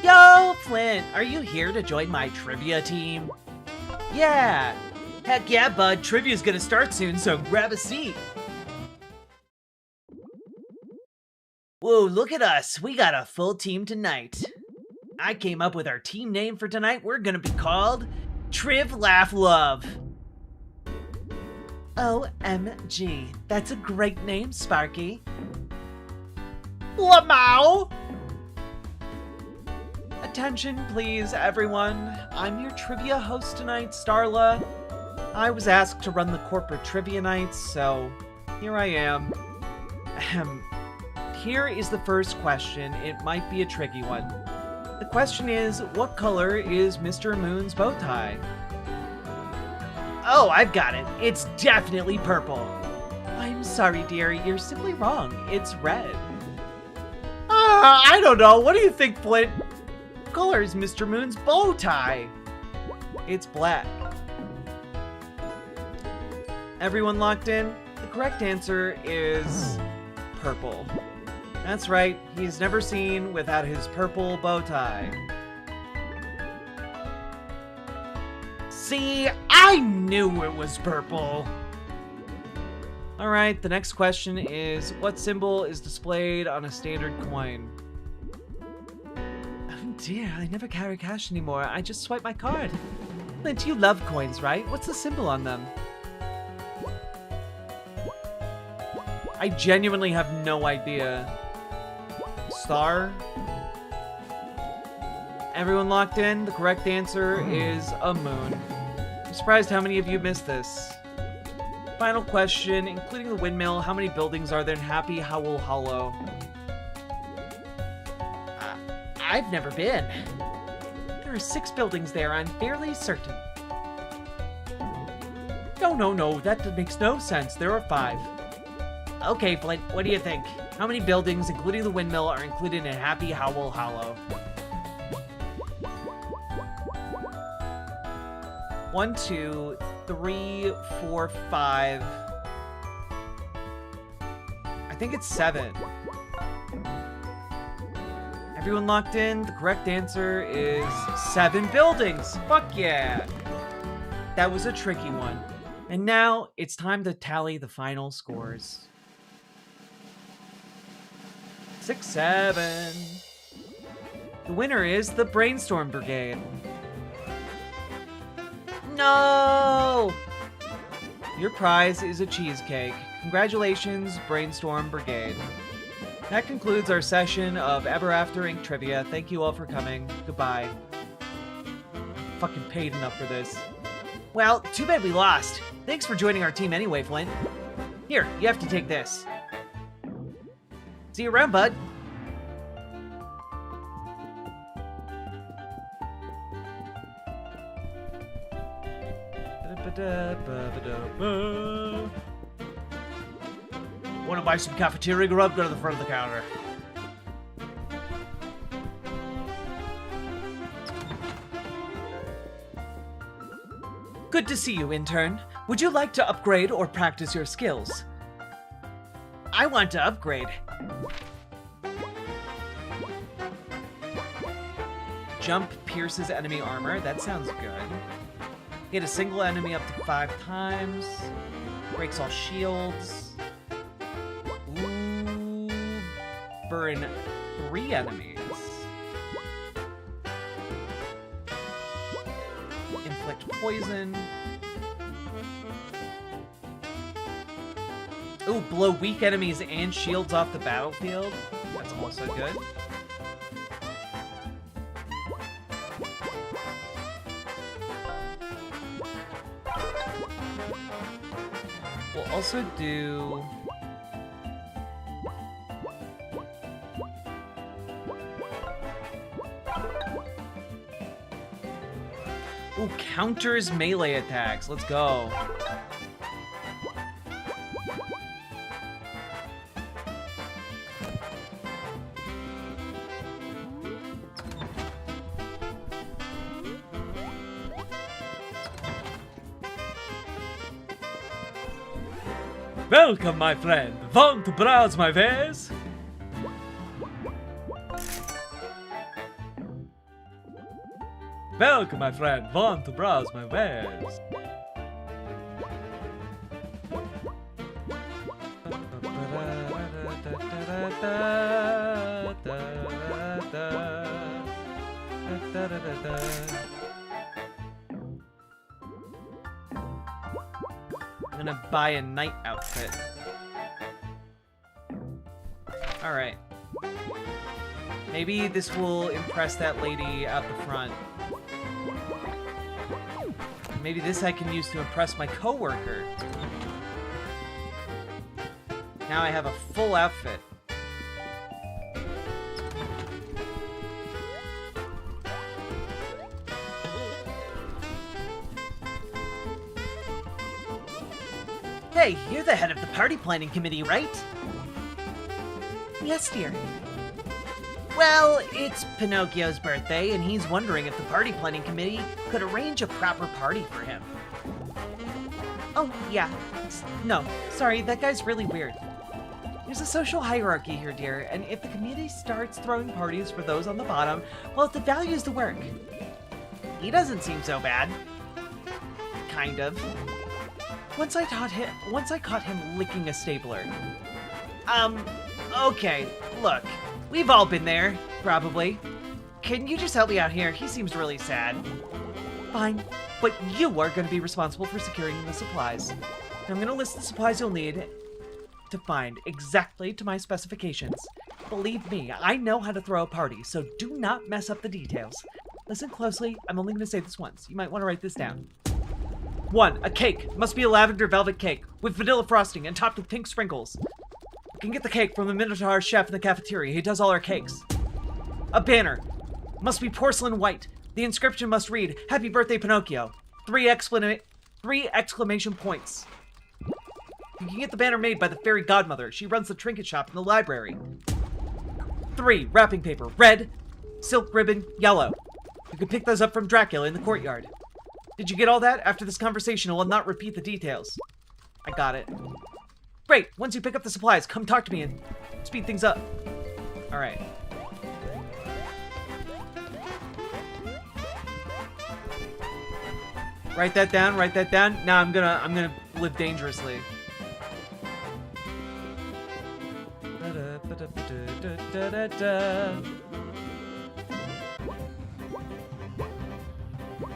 Yo, Flint, are you here to join my trivia team? Yeah. Heck yeah, bud. Trivia's gonna start soon, so grab a seat. Whoa, look at us. We got a full team tonight. I came up with our team name for tonight. We're gonna be called Triv Laugh Love. OMG. That's a great name, Sparky. Lamau! Attention, please, everyone. I'm your trivia host tonight, Starla. I was asked to run the corporate trivia nights, so here I am. here is the first question. It might be a tricky one. The question is, what color is Mr. Moon's bow tie? Oh, I've got it. It's definitely purple. I'm sorry, dear. You're simply wrong. It's red. I don't know. What do you think, Flint? What color is Mr. Moon's bow tie? It's black. Everyone locked in? The correct answer is purple. That's right. He's never seen without his purple bow tie. See, I knew it was purple. Alright, the next question is, what symbol is displayed on a standard coin? Oh dear, I never carry cash anymore. I just swipe my card. Clint, you love coins, right? What's the symbol on them? I genuinely have no idea. Star? Everyone locked in? The correct answer is a moon. I'm surprised how many of you missed this. Final question, including the windmill, how many buildings are there in Happy Howl Hollow? I've never been. There are 6 buildings there, I'm fairly certain. No, that makes no sense. There are 5. Okay, Flint, what do you think? How many buildings, including the windmill, are included in Happy Howl Hollow? 1, 2, 3, 4, 5. I think it's 7. Everyone locked in? The correct answer is 7 buildings. Fuck yeah. That was a tricky one. And now it's time to tally the final scores. 6-7. The winner is the Brainstorm Brigade. No! Your prize is a cheesecake. Congratulations, Brainstorm Brigade. That concludes our session of Ever After Inc. Trivia. Thank you all for coming. Goodbye. Fucking paid enough for this. Well, too bad we lost. Thanks for joining our team anyway, Flint. Here, you have to take this. See you around, bud. Want to buy some cafeteria grub? Go to the front of the counter. Good to see you, intern. Would you like to upgrade or practice your skills? I want to upgrade. Jump pierces enemy armor. That sounds good. Hit a single enemy up to 5 times. Breaks all shields. Ooh. Burn 3 enemies. Inflict poison. Ooh, blow weak enemies and shields off the battlefield. That's also good. We'll also do... Ooh, counters melee attacks. Let's go. Welcome, my friend. Want to browse my wares? Welcome, my friend. Want to browse my wares? I'm gonna buy a knight outfit. Alright. Maybe this will impress that lady out the front. Maybe this I can use to impress my coworker. Now I have a full outfit. Hey, you're the head of the party planning committee, right? Yes, dear. Well, it's Pinocchio's birthday, and he's wondering if the party planning committee could arrange a proper party for him. Oh, yeah. No, sorry, that guy's really weird. There's a social hierarchy here, dear, and if the community starts throwing parties for those on the bottom, well, it devalues the work. He doesn't seem so bad. Kind of. Once I caught him licking a stapler. Okay, look. We've all been there, probably. Can you just help me out here? He seems really sad. Fine, but you are going to be responsible for securing the supplies. I'm going to list the supplies you'll need to find exactly to my specifications. Believe me, I know how to throw a party, so do not mess up the details. Listen closely, I'm only going to say this once. You might want to write this down. 1. A cake. Must be a lavender velvet cake with vanilla frosting and topped with pink sprinkles. You can get the cake from the Minotaur chef in the cafeteria. He does all our cakes. A banner. Must be porcelain white. The inscription must read, "Happy Birthday, Pinocchio." 3 exclamation points. You can get the banner made by the fairy godmother. She runs the trinket shop in the library. 3. Wrapping paper. Red. Silk ribbon. Yellow. You can pick those up from Dracula in the courtyard. Did you get all that? After this conversation, I will not repeat the details. I got it. Great. Once you pick up the supplies, come talk to me and speed things up. All right. Write that down. Write that down. Now I'm gonna live dangerously.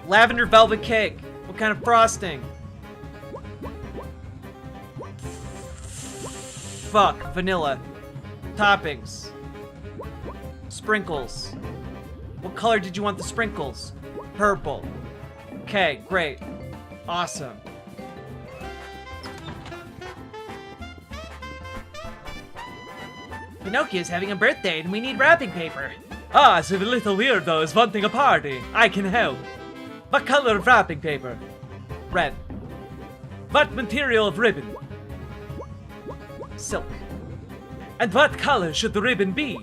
Lavender velvet cake. What kind of frosting? Fuck. Vanilla. Toppings. Sprinkles. What color did you want the sprinkles? Purple. Okay, great. Awesome. Pinocchio's having a birthday and we need wrapping paper. Ah, so the little weirdo is wanting a party. I can help. What color of wrapping paper? Red. What material of ribbon? Silk. And what color should the ribbon be?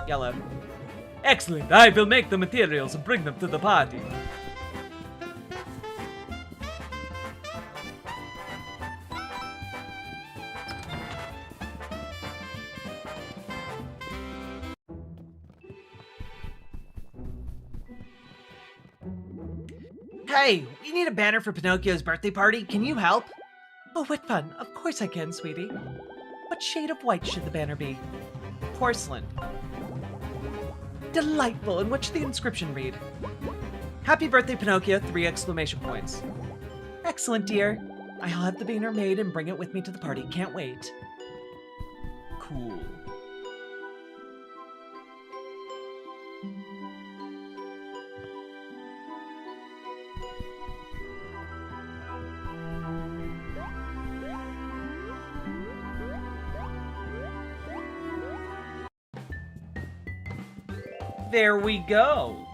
Yellow. Excellent. I will make the materials and bring them to the party. Hey, we need a banner for Pinocchio's birthday party. Can you help? Oh, what fun. Of course I can, sweetie. What shade of white should the banner be? Porcelain. Delightful. And what should the inscription read? Happy birthday, Pinocchio, 3 exclamation points. Excellent, dear. I'll have the banner made and bring it with me to the party. Can't wait. Cool. There we go.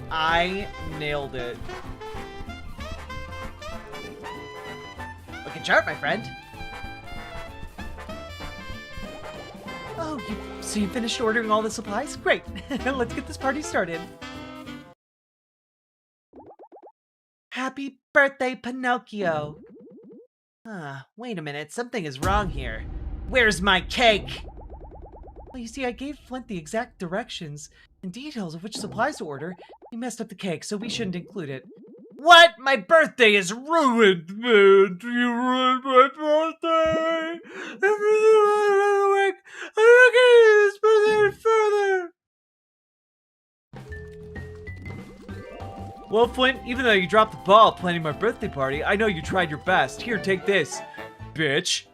I nailed it. Looking sharp, my friend. Oh, so you finished ordering all the supplies? Great. Let's get this party started. Happy birthday, Pinocchio. Wait a minute. Something is wrong here. Where's my cake? Well, you see, I gave Flint the exact directions and details of which supplies to order. He messed up the cake, so we shouldn't include it. What? My birthday is ruined, man. You ruined my birthday. I'm not getting this birthday any further. Well, Flint, even though you dropped the ball planning my birthday party, I know you tried your best. Here, take this, bitch.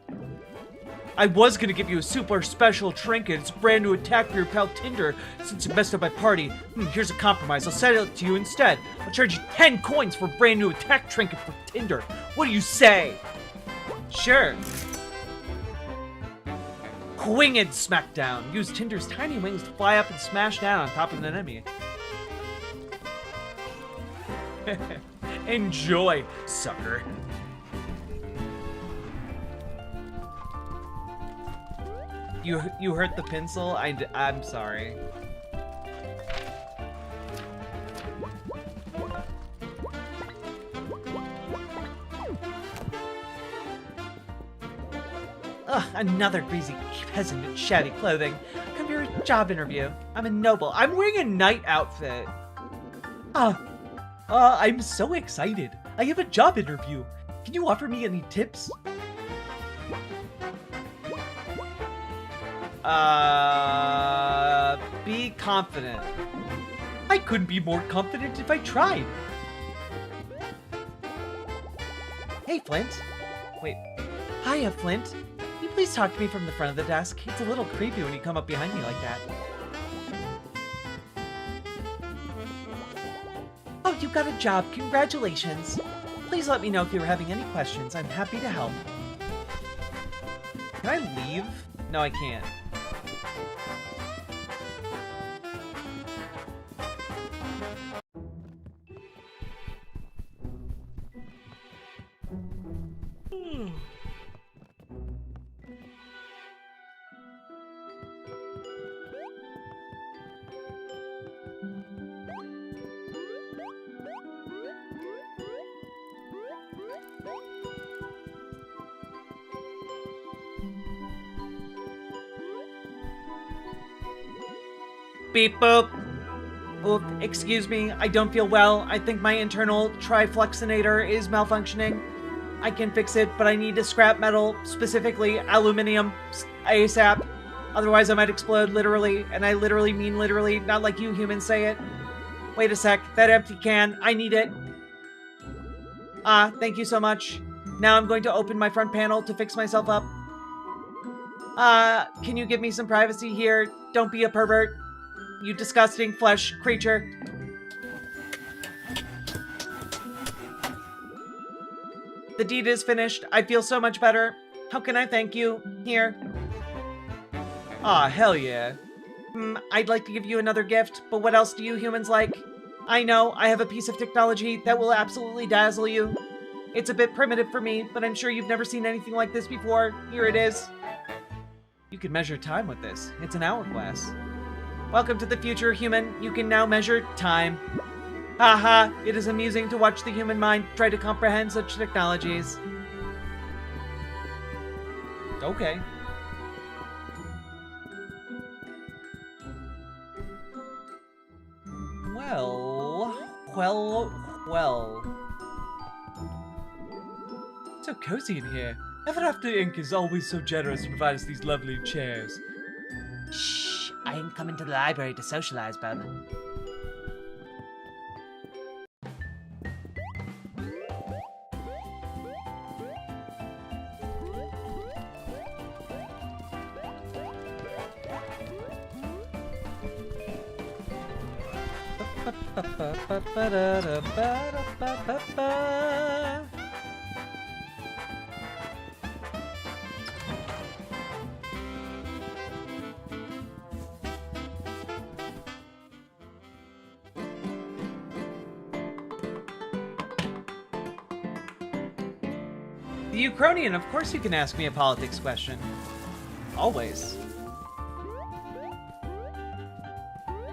I was gonna give you a super special trinket. It's a brand new attack for your pal Tinder since you messed up my party. Here's a compromise. I'll sell it to you instead. I'll charge you 10 coins for a brand new attack trinket for Tinder. What do you say? Sure. winged smackdown. Use Tinder's tiny wings to fly up and smash down on top of an enemy. Enjoy, sucker. You hurt the pencil? I'm sorry. Ugh, another greasy peasant in shabby clothing. Come to your job interview. I'm a noble. I'm wearing a knight outfit. I'm so excited. I have a job interview. Can you offer me any tips? Be confident. I couldn't be more confident if I tried. Hey, Flint. Wait. Hiya, Flint. Can you please talk to me from the front of the desk? It's a little creepy when you come up behind me like that. Oh, you got a job. Congratulations. Please let me know if you're having any questions. I'm happy to help. Can I leave? No, I can't. Beep boop. Oh, excuse me, I don't feel well. I think my internal trifluxinator is malfunctioning. I can fix it, but I need to scrap metal, specifically aluminium, ASAP. Otherwise I might explode, literally. And I literally mean literally, not like you humans say it. Wait a sec, that empty can, I need it. Thank you so much. Now I'm going to open my front panel to fix myself up. Can you give me some privacy here? Don't be a pervert. You disgusting flesh creature. The deed is finished. I feel so much better. How can I thank you? Here. Aw, hell yeah. I'd like to give you another gift, but what else do you humans like? I know, I have a piece of technology that will absolutely dazzle you. It's a bit primitive for me, but I'm sure you've never seen anything like this before. Here it is. You can measure time with this. It's an hourglass. Welcome to the future, human. You can now measure time. Haha, it is amusing to watch the human mind try to comprehend such technologies. Okay. Well. So cozy in here. Ever After Inc. is always so generous to provide us these lovely chairs. Shh, I ain't coming to the library to socialize, bub. The Ukrainian, of course you can ask me a politics question. Always.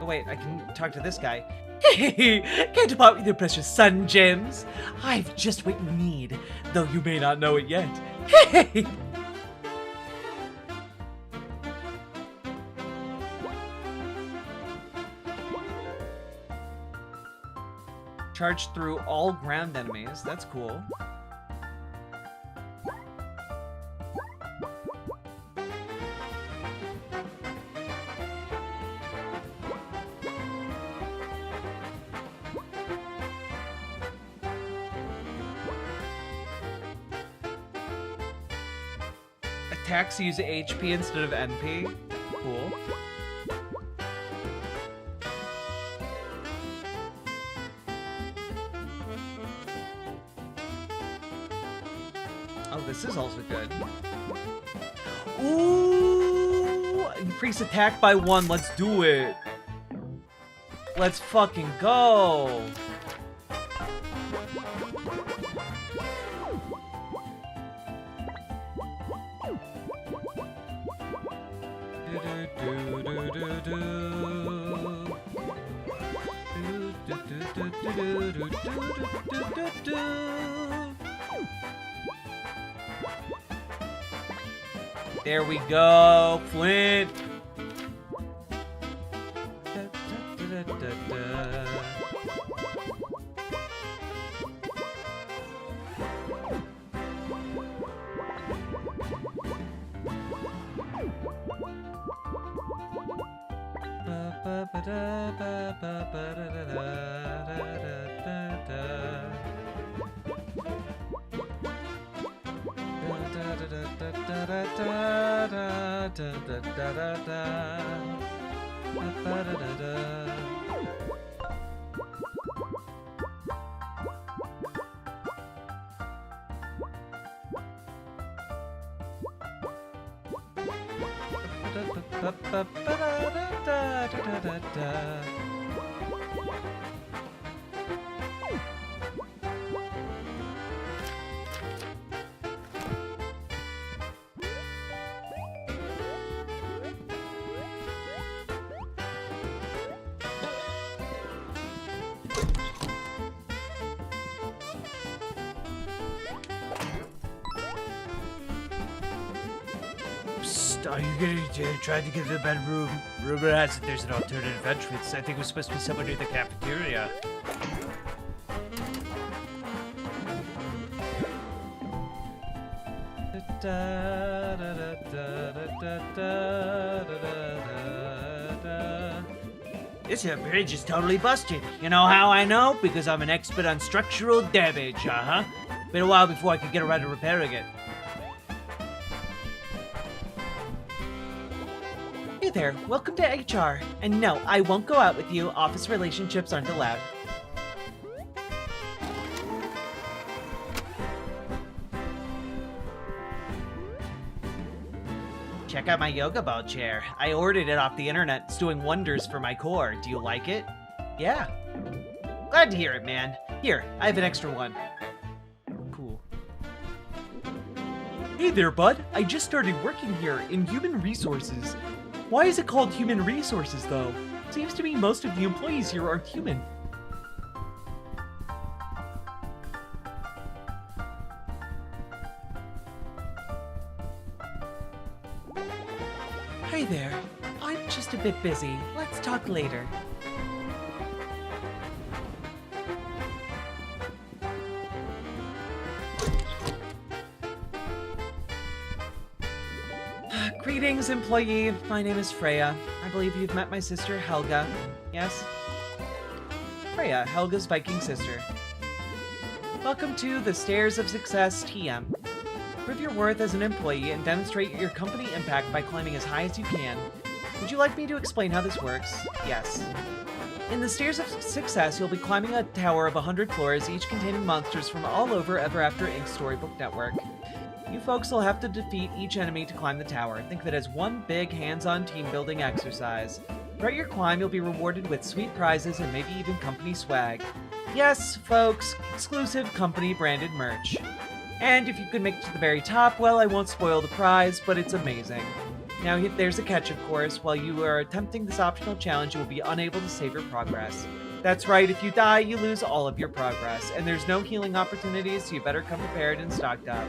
Oh wait, I can talk to this guy. Hey, care to part with your precious sun gems? I've just what you need, though you may not know it yet. Hey! Charge through all ground enemies, that's cool. Attacks use HP instead of NP. Cool. Oh, this is also good. Ooh! increase attack by 1. Let's do it. Let's fucking go. There we go, Flint. Are you going to try to get to the bedroom? Rumor has it there's an alternative entrance. I think it was supposed to be somewhere near the cafeteria. This here bridge is totally busted. You know how I know? Because I'm an expert on structural damage, Been a while before I could get around to repairing it. Hey there, welcome to HR. And no, I won't go out with you. Office relationships aren't allowed. Check out my yoga ball chair. I ordered it off the internet. It's doing wonders for my core. Do you like it? Yeah. Glad to hear it, man. Here, I have an extra one. Cool. Hey there, bud. I just started working here in human resources. Why is it called human resources, though? Seems to me most of the employees here are human. Hi there. I'm just a bit busy. Let's talk later. Greetings, employee. My name is Freya. I believe you've met my sister, Helga. Yes? Freya, Helga's Viking sister. Welcome to the Stairs of Success TM. Prove your worth as an employee and demonstrate your company impact by climbing as high as you can. Would you like me to explain how this works? Yes. In the Stairs of Success, you'll be climbing a tower of 100 floors, each containing monsters from all over Ever After Inc. Storybook Network. You folks will have to defeat each enemy to climb the tower. Think of it as one big hands-on team-building exercise. Throughout your climb, you'll be rewarded with sweet prizes and maybe even company swag. Yes, folks, exclusive company-branded merch. And if you could make it to the very top, well, I won't spoil the prize, but it's amazing. Now, there's a catch, of course. While you are attempting this optional challenge, you will be unable to save your progress. That's right, if you die, you lose all of your progress, and there's no healing opportunities, so you better come prepared and stocked up.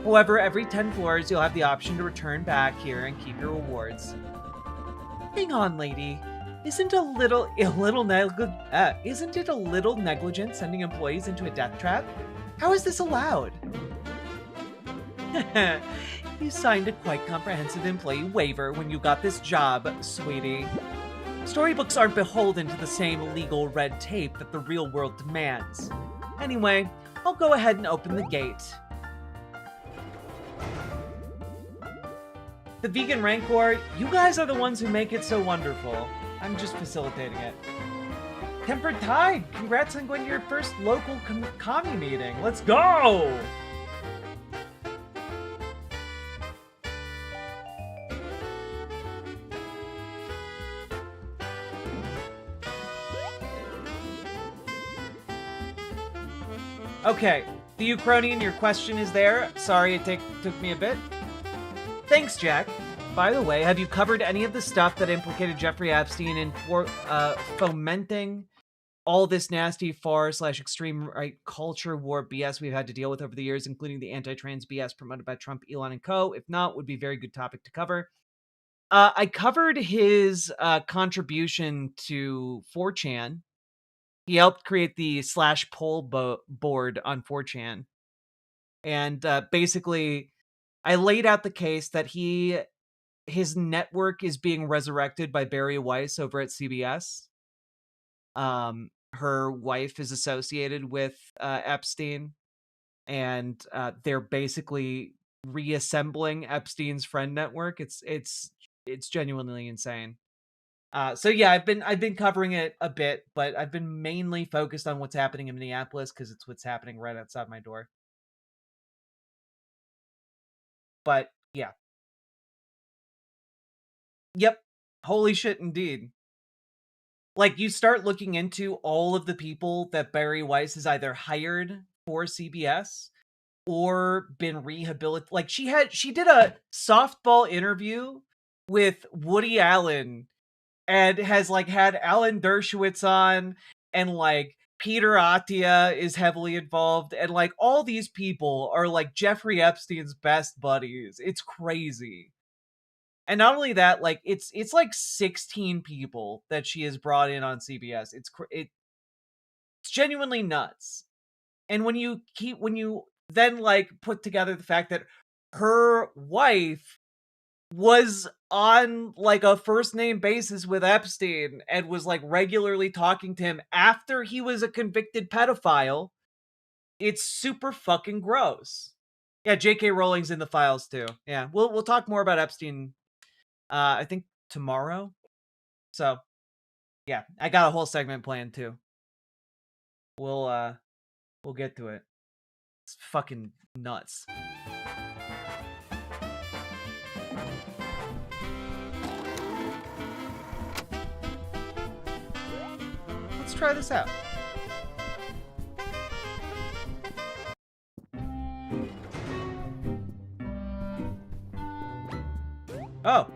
However, every 10 floors, you'll have the option to return back here and keep your rewards. Hang on, lady. Isn't it a little negligent sending employees into a death trap? How is this allowed? You signed a quite comprehensive employee waiver when you got this job, sweetie. Storybooks aren't beholden to the same legal red tape that the real world demands. Anyway, I'll go ahead and open the gate. The Vegan Rancor, you guys are the ones who make it so wonderful. I'm just facilitating it. Tempered Tide, congrats on going to your first local commie meeting. Let's go! Okay, the Ukrainian, your question is there. Sorry it took me a bit. Thanks, Jack. By the way, have you covered any of the stuff that implicated Jeffrey Epstein in fomenting all this nasty far/extreme right culture war BS we've had to deal with over the years, including the anti-trans BS promoted by Trump, Elon, and co? If not, would be a very good topic to cover. I covered his contribution to 4chan. He helped create the /poll board on 4chan. And basically, I laid out the case that his network is being resurrected by Barry Weiss over at CBS. Her wife is associated with Epstein, and they're basically reassembling Epstein's friend network. It's genuinely insane. So yeah, I've been covering it a bit, but I've been mainly focused on what's happening in Minneapolis because it's what's happening right outside my door. But yeah. Yep. Holy shit, indeed. Like, you start looking into all of the people that Barry Weiss has either hired for CBS or been rehabilitated. Like, she did a softball interview with Woody Allen and has, like, had Alan Dershowitz on, and, like, Peter Attia is heavily involved, and, like, all these people are, like, Jeffrey Epstein's best buddies. It's crazy. And not only that, like, it's like 16 people that she has brought in on CBS. It's genuinely nuts. And when you then, like, put together the fact that her wife was on, like, a first name basis with Epstein and was, like, regularly talking to him after he was a convicted pedophile, it's super fucking gross. Yeah, J.K. Rowling's in the files too. Yeah, we'll talk more about Epstein I think tomorrow. So, yeah, I got a whole segment planned too. We'll get to it. It's fucking nuts. Let's try this out. Oh.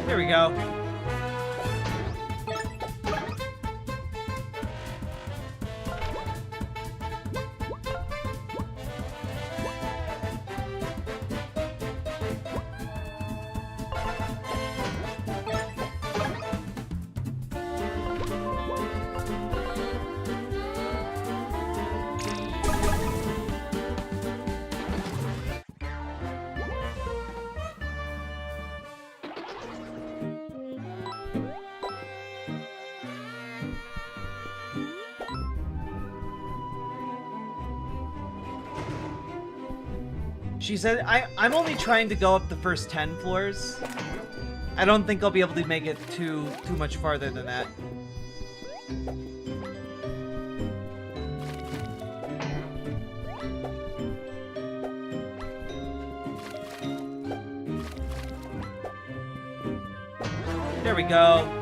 There we go. She said, I'm only trying to go up the first 10 floors. I don't think I'll be able to make it too much farther than that. There we go.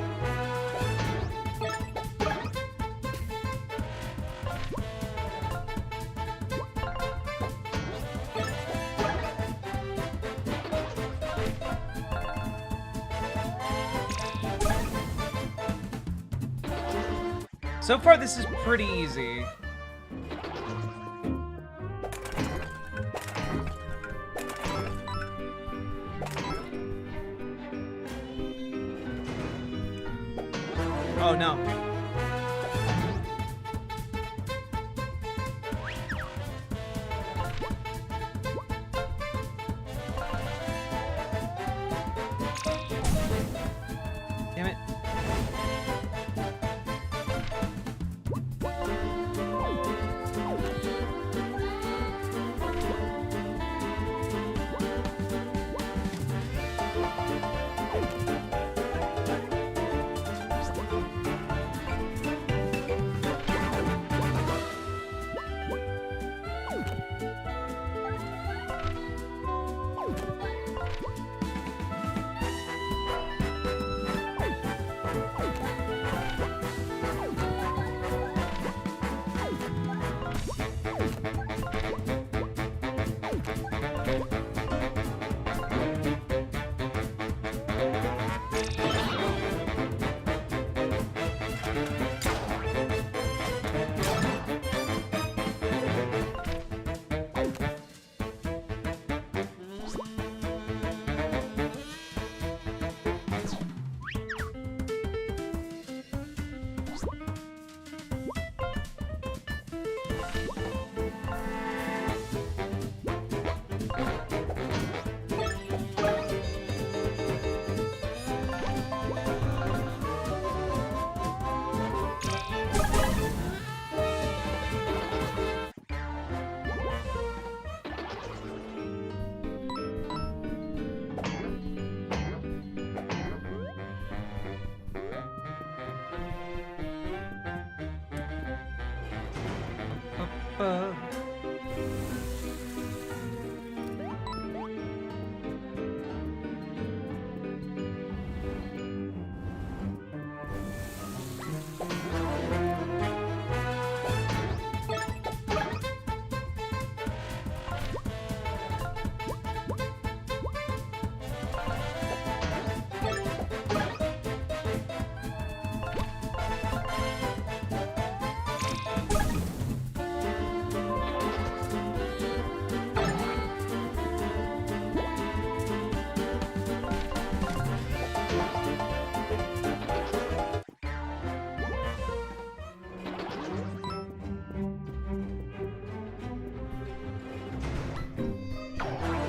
So far, this is pretty easy. Oh no. Damn it.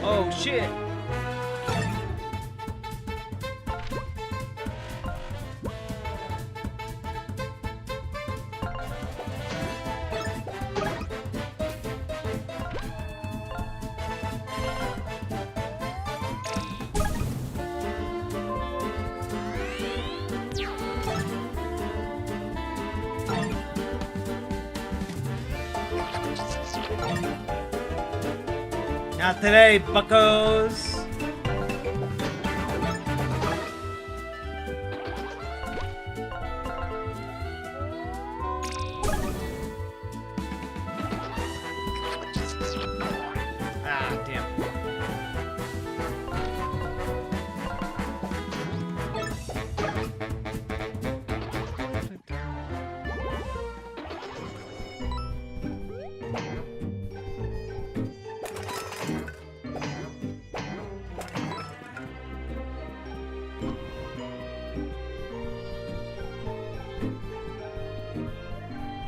Oh shit. Not today, buckos. Ah, damn.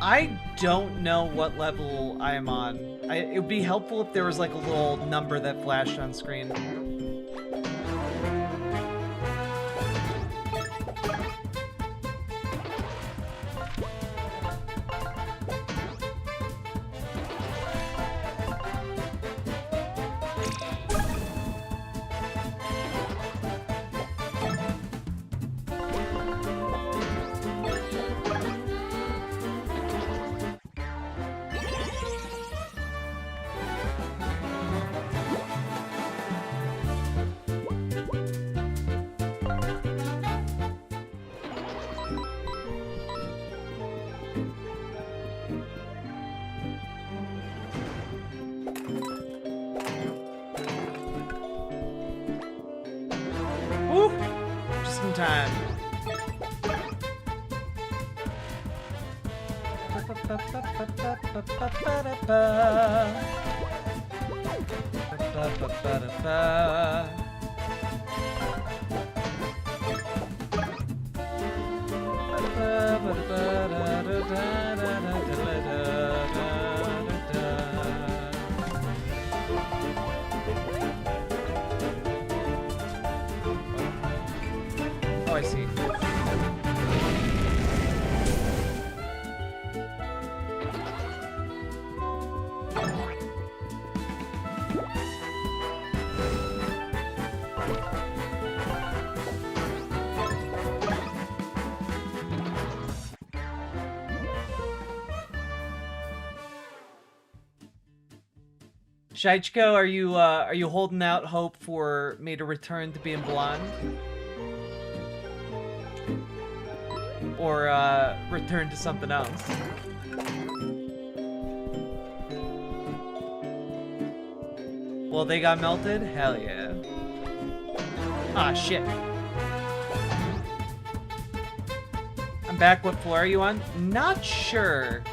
I don't know what level I'm on. It would be helpful if there was like a little number that flashed on screen. Oh, I see. Shaichiko, are you holding out hope for me to return to being blonde? Or return to something else? Well, they got melted? Hell yeah. Ah, shit. I'm back. What floor are you on? Not sure.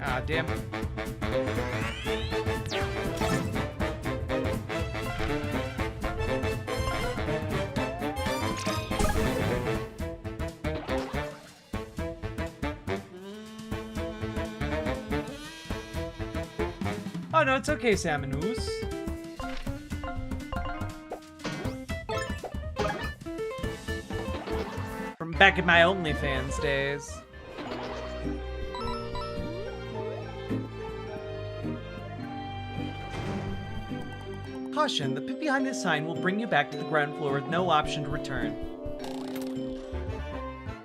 Ah, damn it. Oh no, it's okay, Salmonous. From back in my OnlyFans days. Caution, the pit behind this sign will bring you back to the ground floor with no option to return.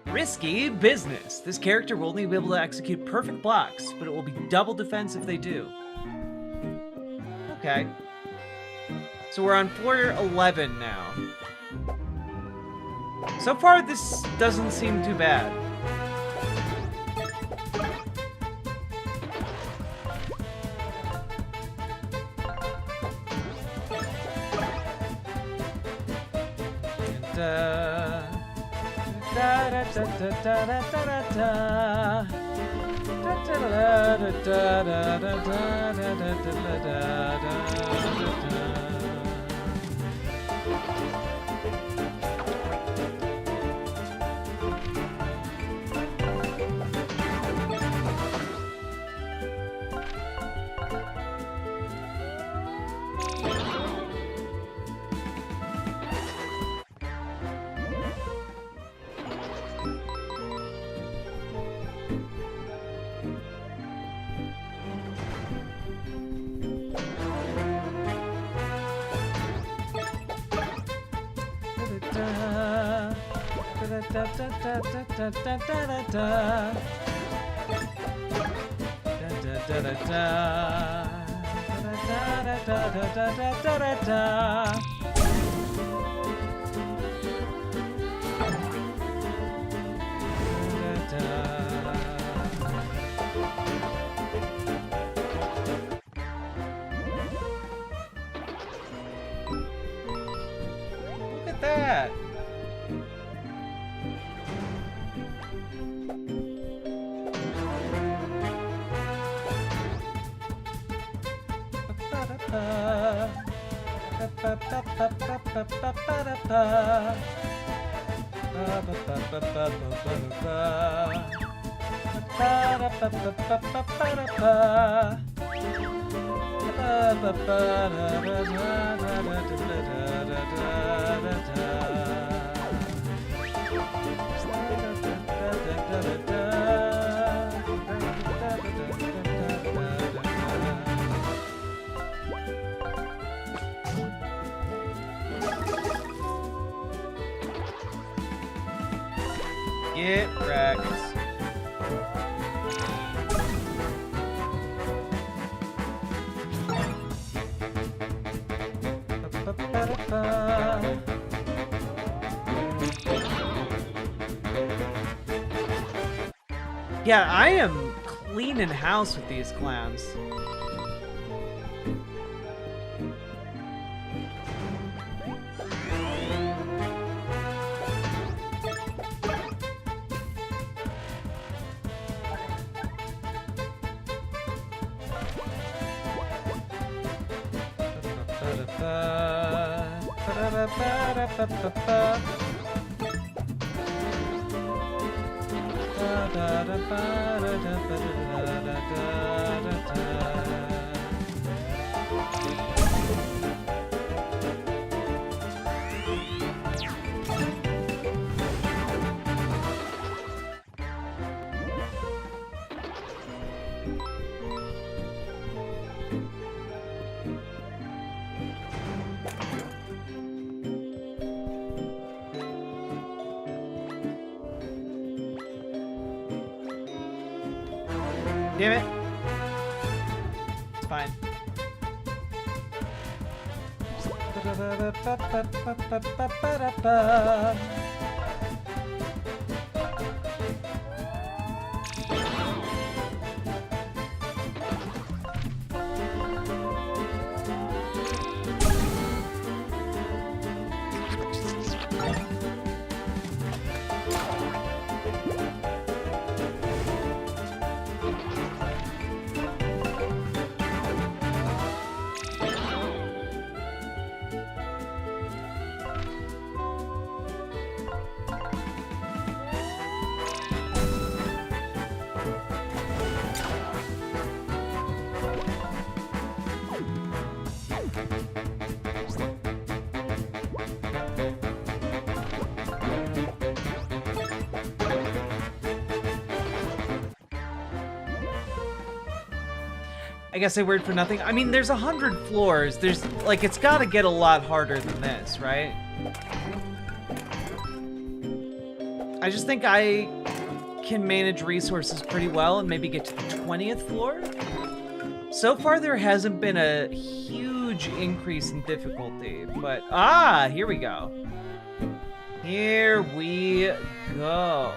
Risky business. This character will only be able to execute perfect blocks, but it will be double defense if they do. Okay. So we're on floor 11 now. So far, this doesn't seem too bad. Look at that. Get wrecked. Yeah, I am cleaning house with these clams. Damn it. It's fine. I guess I word for nothing. I mean, there's 100 floors. There's, like, it's gotta get a lot harder than this, right? I just think I can manage resources pretty well and maybe get to the 20th floor. So far, there hasn't been a huge increase in difficulty, but here we go. Here we go.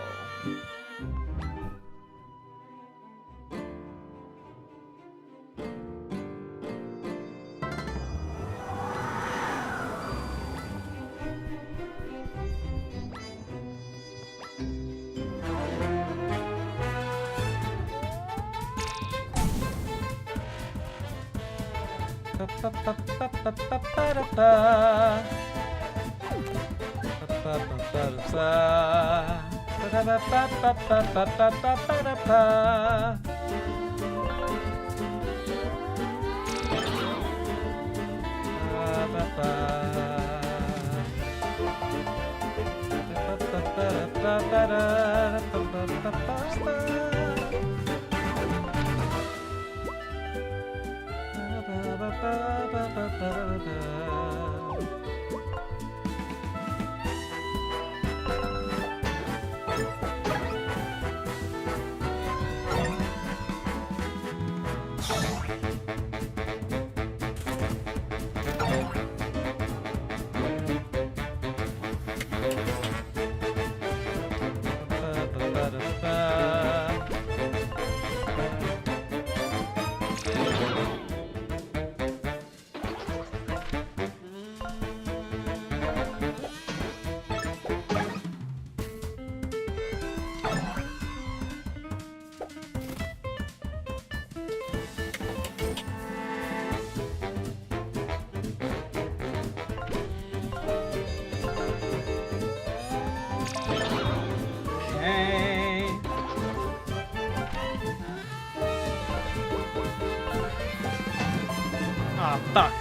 Fuck.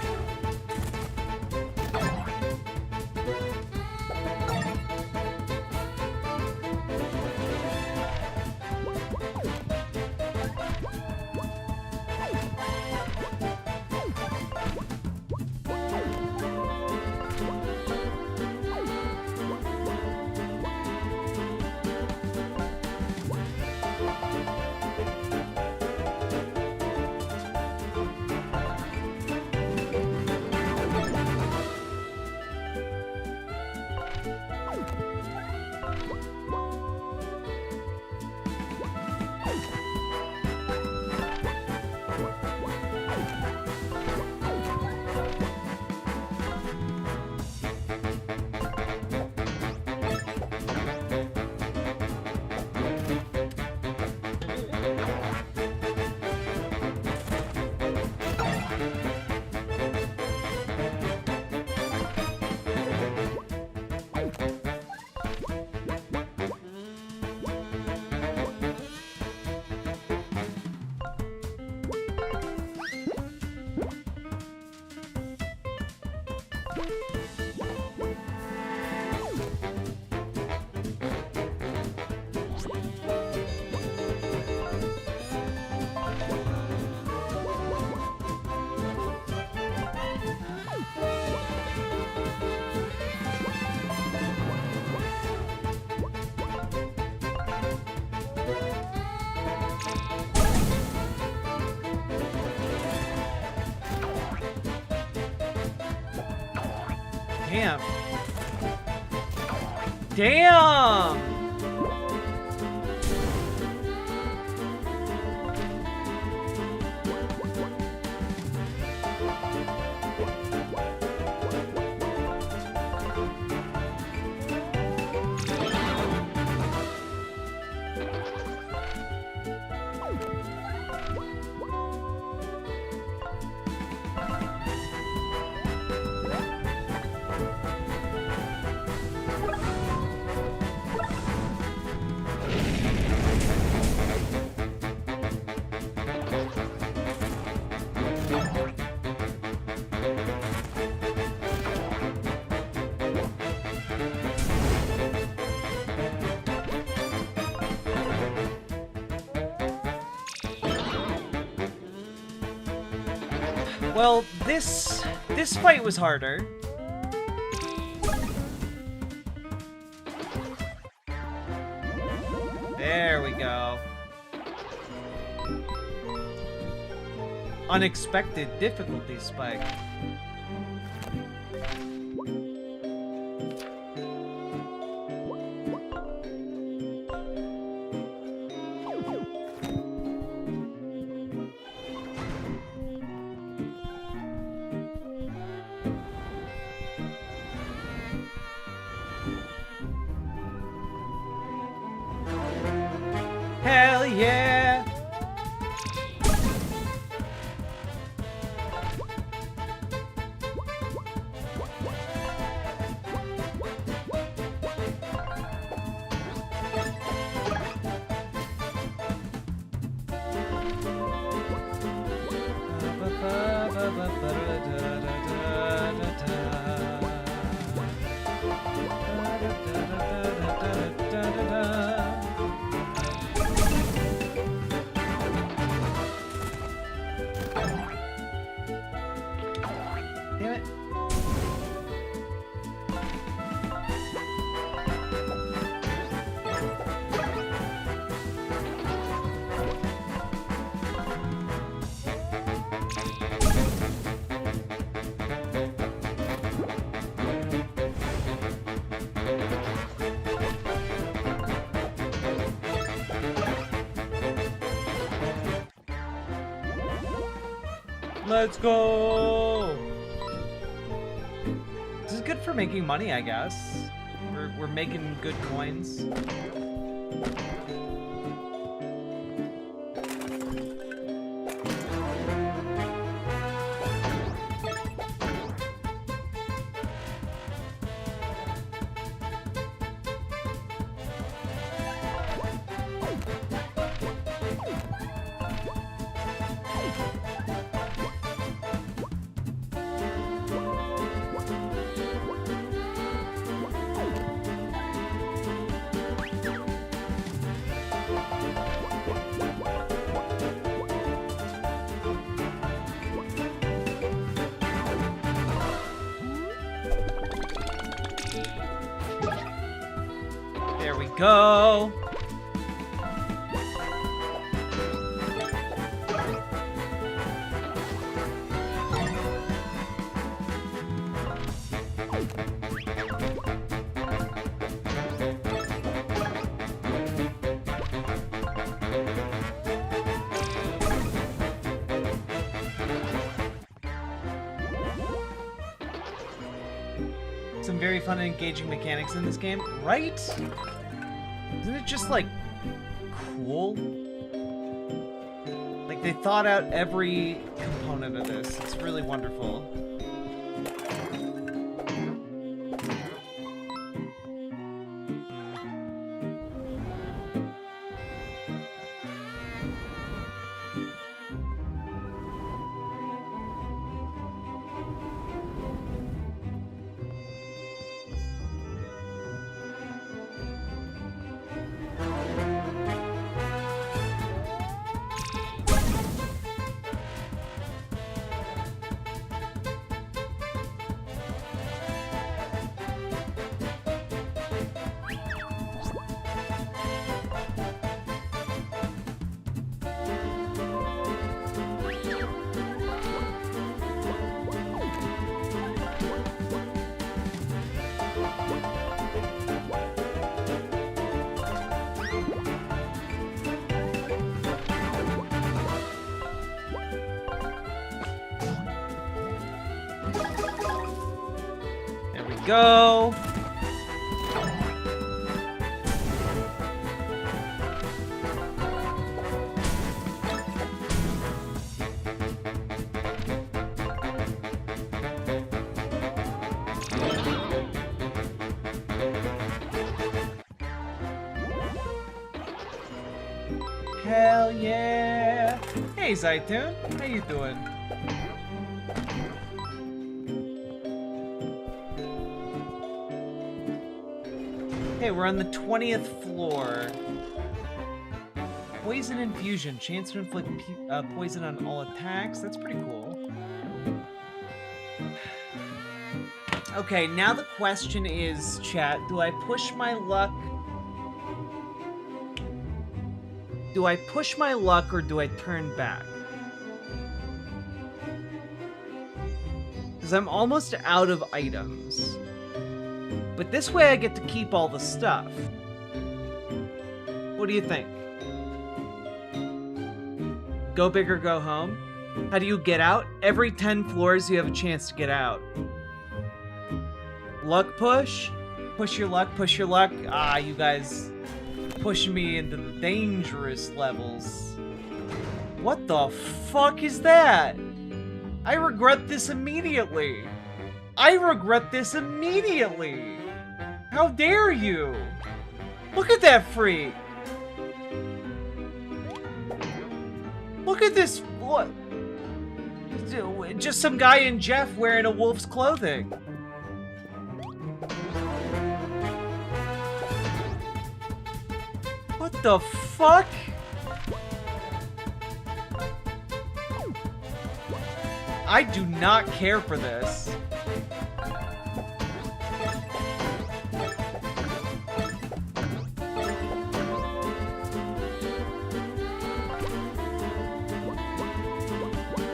Damn. Damn! Well, this fight was harder. There we go. Unexpected difficulty spike. Hell yeah! Damn it. Let's go! This is good for making money, I guess. We're making good coins. There we go. Some very fun and engaging mechanics in this game, right? Isn't it just, like, cool? Like, they thought out every component of this. It's really wonderful. go. Hell yeah! Hey Zaytoon, how you doing? Okay, we're on the 20th floor. Poison infusion. Chance to inflict poison on all attacks. That's pretty cool. Okay, now the question is, chat, do I push my luck? Do I push my luck or do I turn back? Because I'm almost out of items. But this way I get to keep all the stuff. What do you think? Go big or go home? How do you get out? Every 10 floors you have a chance to get out. Luck push? Push your luck, push your luck. Ah, you guys push me into the dangerous levels. What the fuck is that? I regret this immediately. I regret this immediately. How dare you? Look at that freak. Look at this. What? Just some guy in Jeff wearing a wolf's clothing. What the fuck? I do not care for this.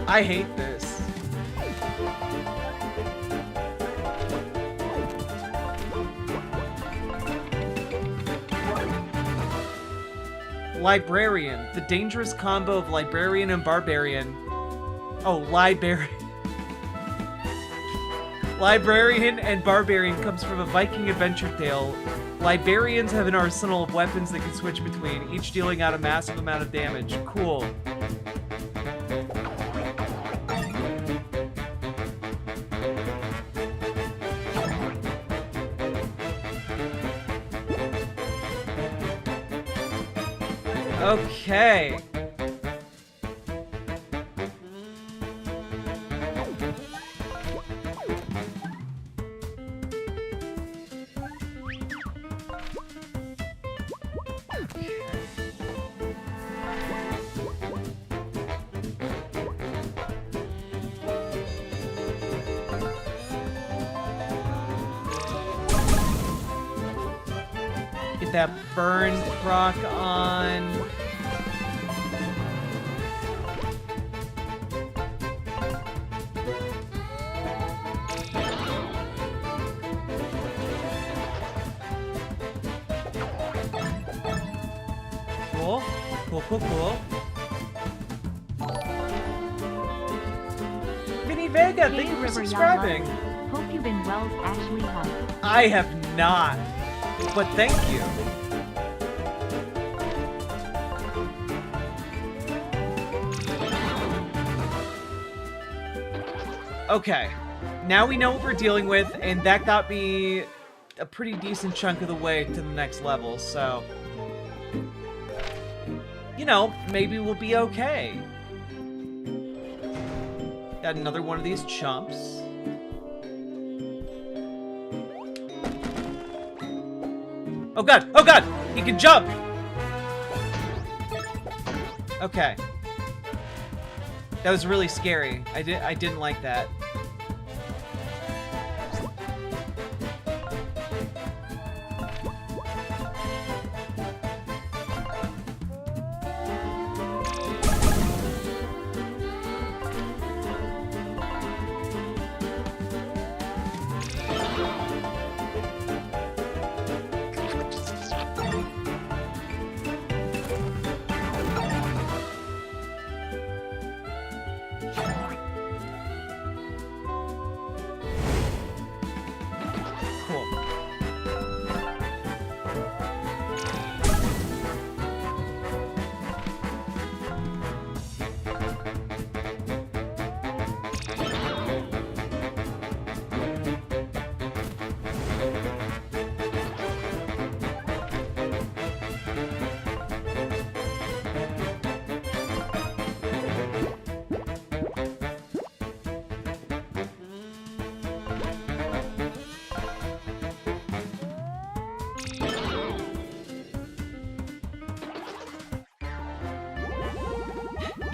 I hate this. Librarian. The dangerous combo of librarian and barbarian. Oh, librarian. Librarian and barbarian comes from a Viking adventure tale. Librarians have an arsenal of weapons they can switch between, each dealing out a massive amount of damage. Cool. Okay. Get that burn proc on. Cool. Vinny Vega, thank you for subscribing. Hope you've been well, Ashley Hunt. I have not, but thank you. Okay, now we know what we're dealing with, and that got me a pretty decent chunk of the way to the next level, so... You know, maybe we'll be okay. Got another one of these chumps. Oh god! Oh god! He can jump! Okay. That was really scary. I didn't like that.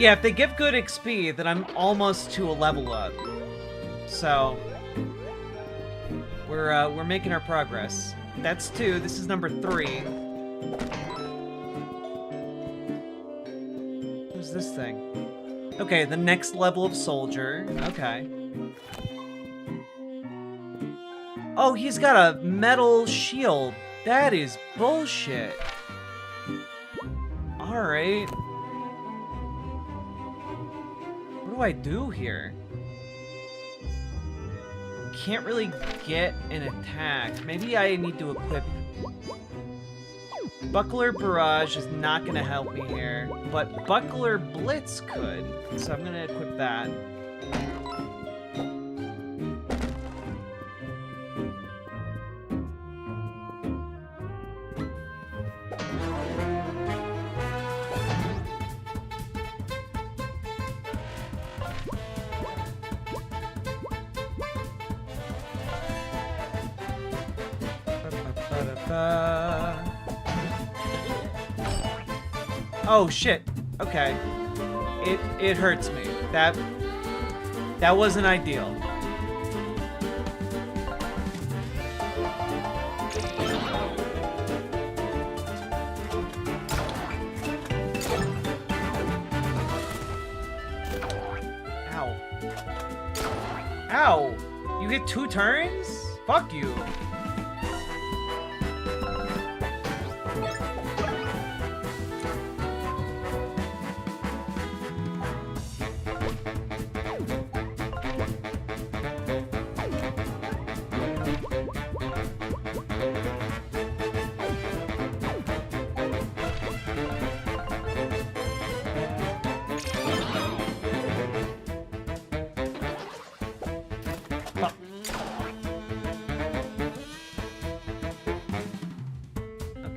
Yeah, if they give good XP, then I'm almost to a level up. So we're making our progress. That's 2. This is number 3. Who's this thing? Okay, the next level of soldier. Okay. Oh, he's got a metal shield. That is bullshit. Alright. What do I do here? Can't really get an attack. Maybe I need to equip... Buckler Barrage is not going to help me here, but Buckler Blitz could. So I'm going to equip that. Oh shit. Okay. It hurts me. That wasn't ideal. Ow. Ow! You get 2 turns? Fuck you.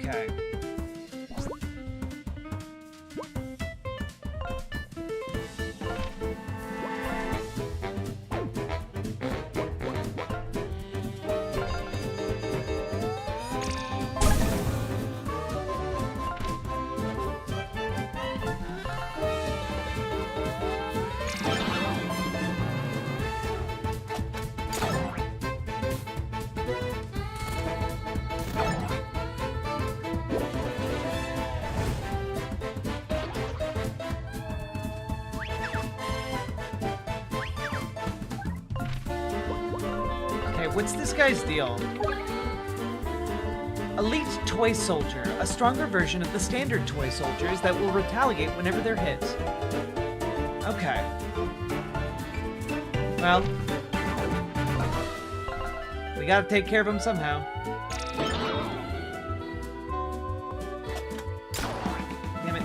Okay. What's this guy's deal? Elite Toy Soldier, a stronger version of the standard toy soldiers that will retaliate whenever they're hit. Okay. Well, we gotta take care of him somehow. Damn it.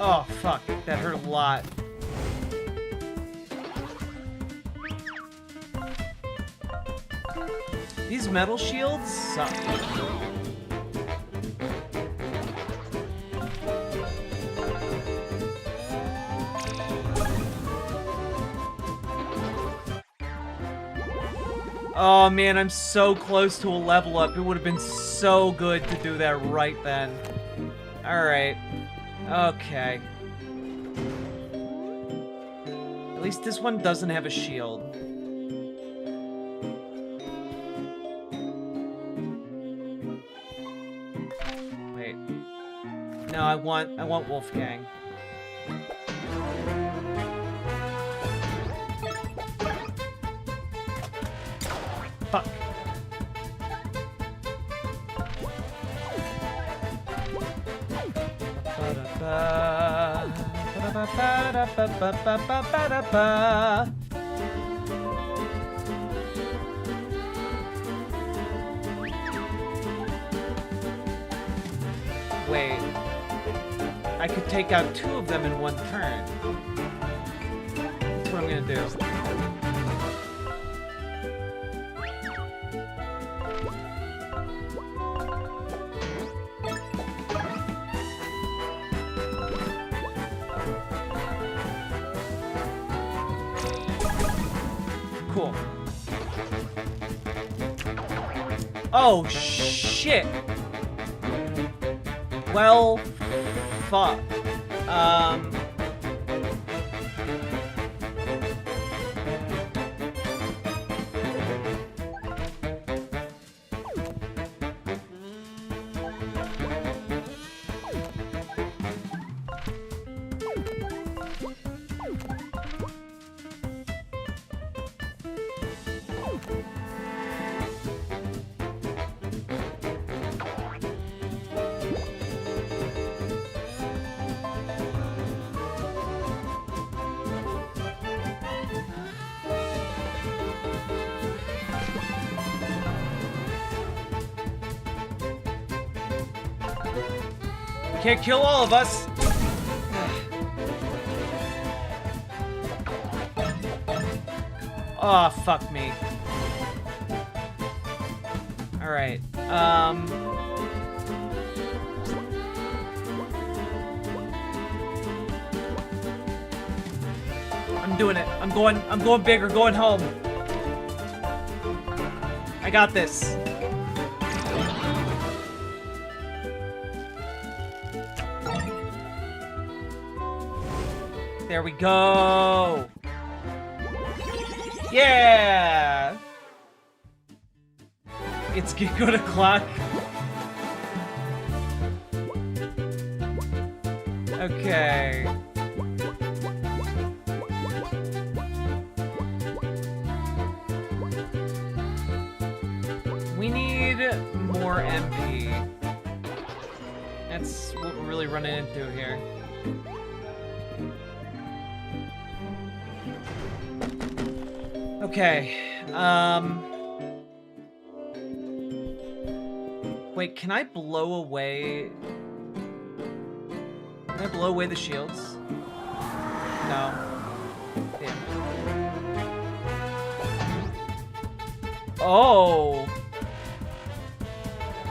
Oh, fuck. That hurt a lot. These metal shields suck. Oh man, I'm so close to a level up. It would have been so good to do that right then. Alright. Okay. At least this one doesn't have a shield. Wait. No, I want Wolfgang. Fuck. Wait. I could take out 2 of them in one turn. what I'm gonna do. Cool. Oh, shit. Well, fuck. Can't kill all of us. Oh, fuck me. Alright, I'm doing it. I'm going big or going home. I got this. There we go. Yeah. It's good o'clock. Okay. We need more MP. That's what we're really running into here. Okay, wait, can I blow away... Can I blow away the shields? No. Damn. Oh!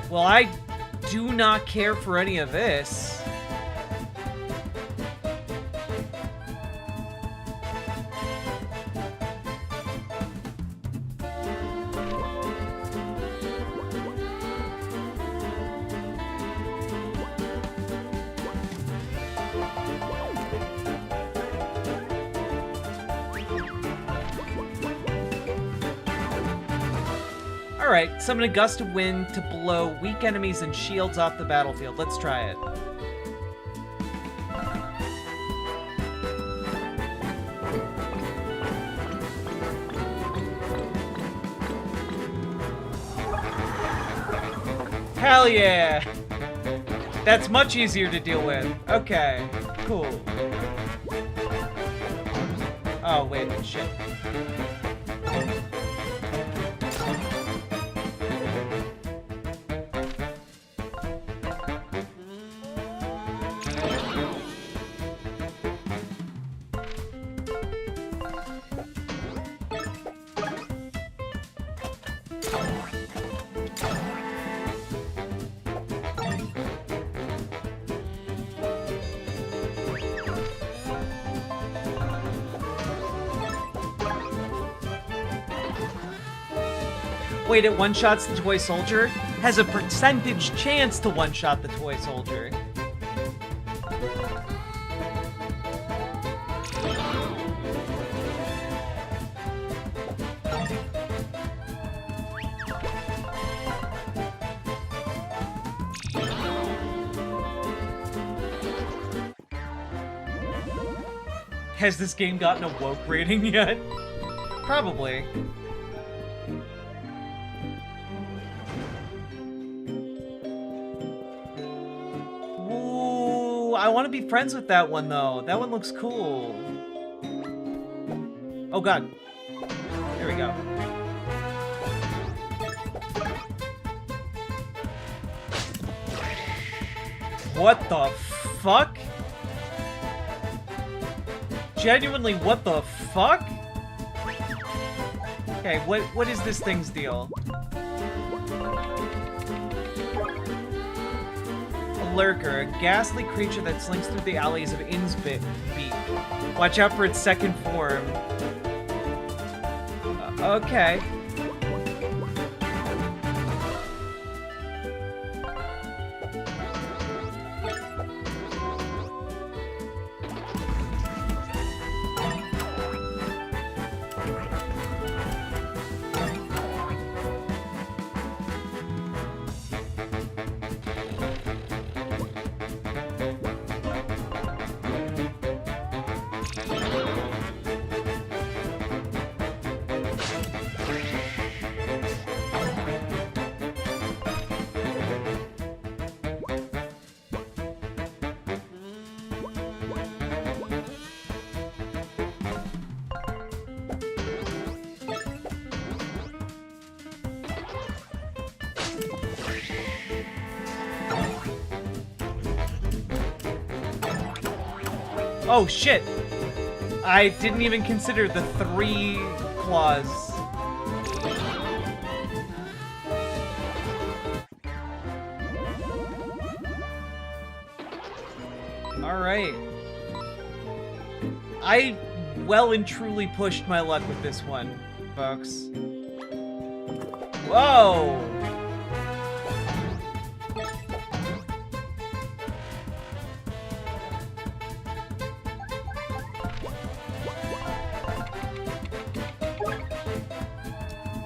Well, I do not care for any of this. Alright, summon a gust of wind to blow weak enemies and shields off the battlefield. Let's try it. Hell yeah! That's much easier to deal with. Okay, cool. Oh, wait, shit. Wait, it one-shots the toy soldier? Has a percentage chance to one-shot the toy soldier. Has this game gotten a woke rating yet? Probably. I want to be friends with that one, though. That one looks cool. Oh, God. There we go. What the fuck? Genuinely, what the fuck? Okay, what is this thing's deal? A lurker, a ghastly creature that slinks through the alleys of Innsbeek. Watch out for its second form. Okay. Oh shit! I didn't even consider the 3 claws. Alright. I well and truly pushed my luck with this one, folks. Whoa!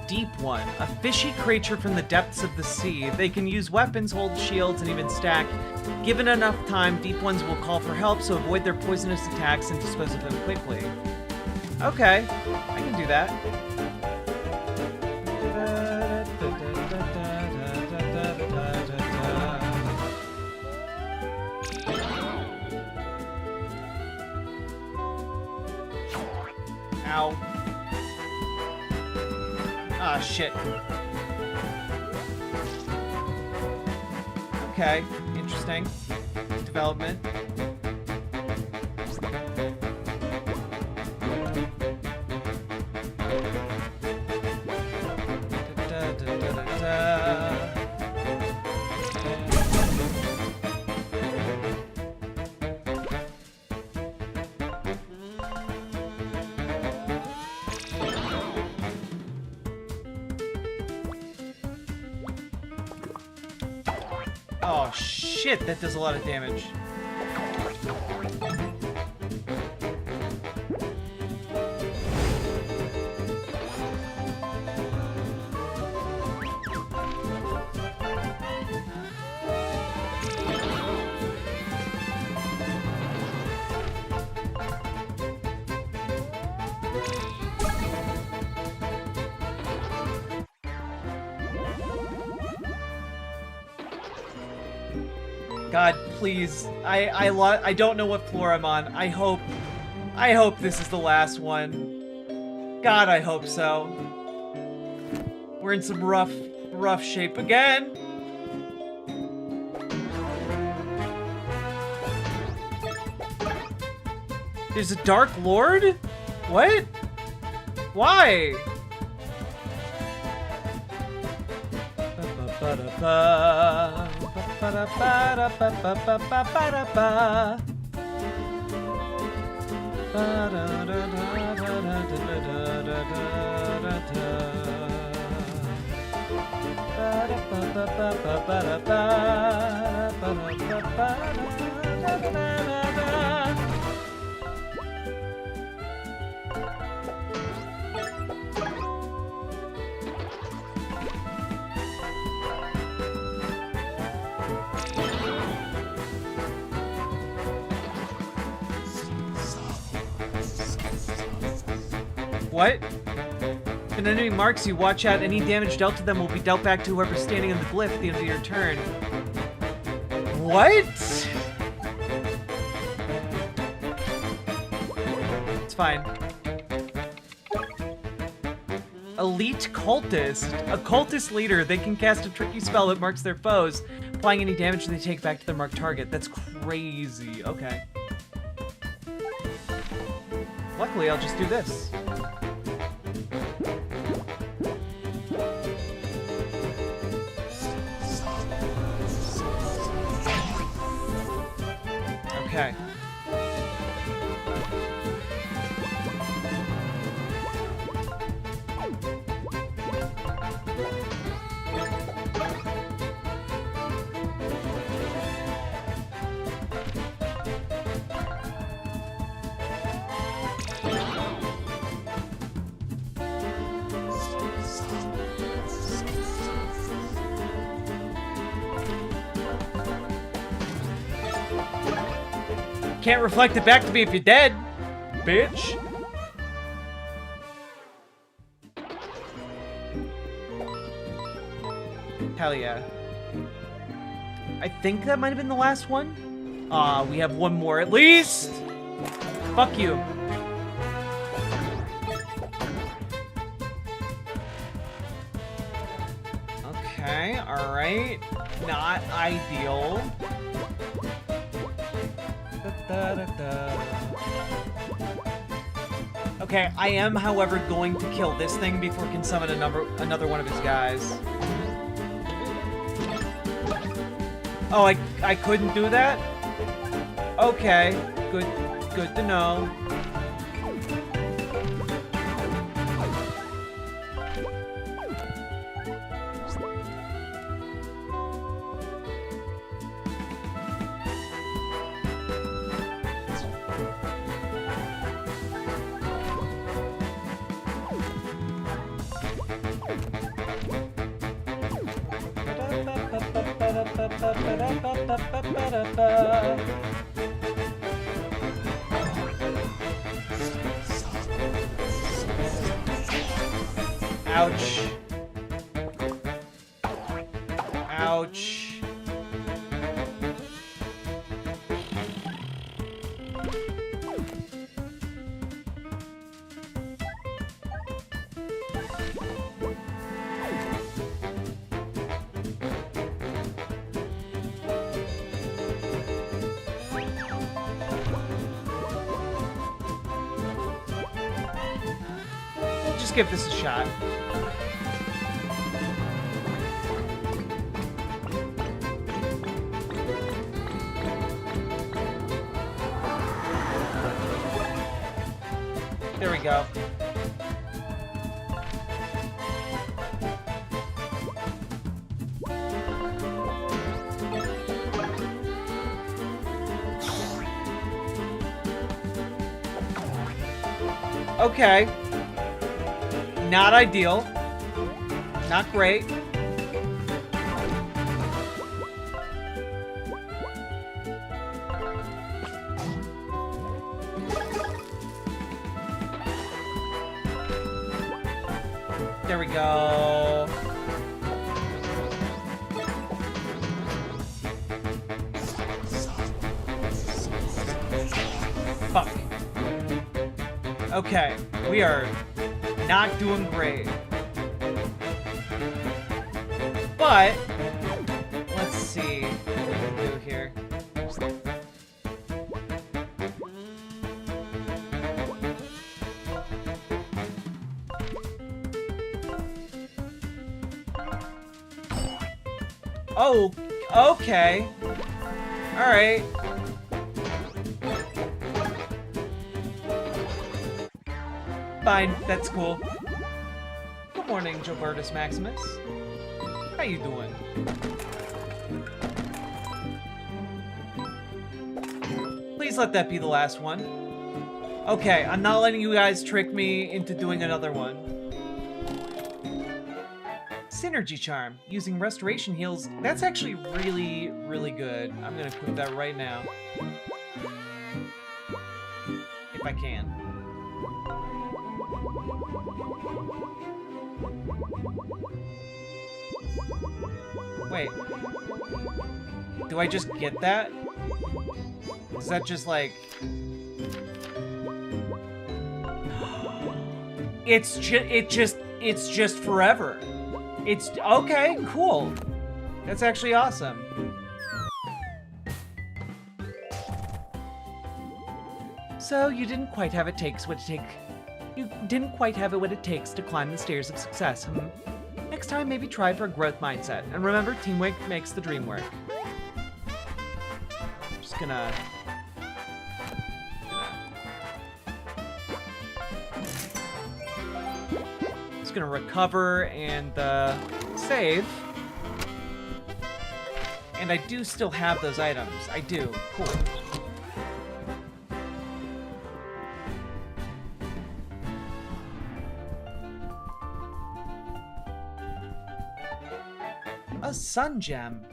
Deep One, a fishy creature from the depths of the sea. They can use weapons, hold shields, and even stack. Given enough time, Deep Ones will call for help, so avoid their poisonous attacks and dispose of them quickly. Okay, I can do that. Ow. Ah, shit. Okay, interesting. Development. Oh shit, that does a lot of damage. God, please. I don't know what floor I'm on. I hope this is the last one. God, I hope so. We're in some rough shape again. There's a Dark Lord? What? Why? What? If an enemy marks you, watch out. Any damage dealt to them will be dealt back to whoever's standing on the glyph at the end of your turn. What? It's fine. Elite Cultist. A cultist leader. They can cast a tricky spell that marks their foes, applying any damage they take back to their marked target. That's crazy. Okay. Luckily, I'll just do this. Okay. Can't reflect it back to me if you're dead, bitch. Hell yeah. I think that might have been the last one. We have one more at least. Fuck you. Okay, alright. Not ideal. Okay, I am, however, going to kill this thing before it can summon another one of his guys. Oh, I couldn't do that? Okay, good to know. Ouch. Ouch. We'll just give this a shot. There we go. Okay. Not ideal. Not great. There we go. Fuck. Okay, we are not doing great. But let's see what we can do here. Oh, okay. All right. Fine, that's cool. Good morning, Gilbertus Maximus. How you doing? Please let that be the last one. Okay, I'm not letting you guys trick me into doing another one. Synergy Charm, using Restoration Heals. That's actually really, really good. I'm gonna equip that right now. If I can. Wait. Do I just get that? Is that just like... It's just forever. It's okay, cool. That's actually awesome. So you didn't quite have it takes what it take. You didn't quite have it what it takes to climb the stairs of success. Next time, maybe try for a growth mindset. And remember, teamwork makes the dream work. Just gonna recover and save. And I do still have those items. I do. Cool. A sun gem.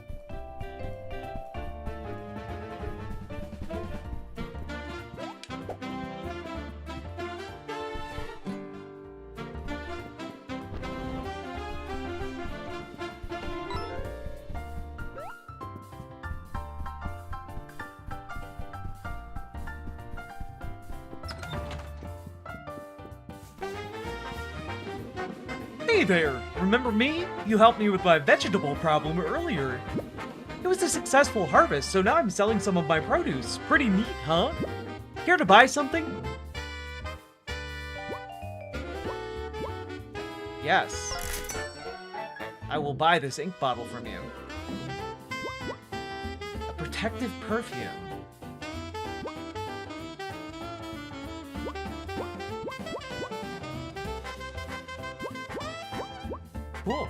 Hey there! Remember me? You helped me with my vegetable problem earlier. It was a successful harvest, so now I'm selling some of my produce. Pretty neat, huh? Care to buy something? Yes. I will buy this ink bottle from you. A protective perfume. Cool.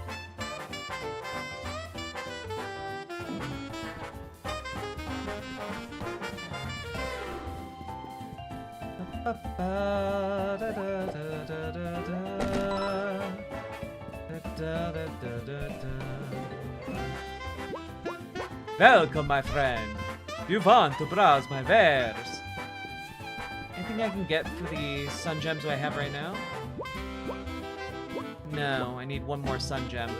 Welcome, my friend. You want to browse my wares? Anything I can get for the sun gems I have right now? No, I need one more sun gem.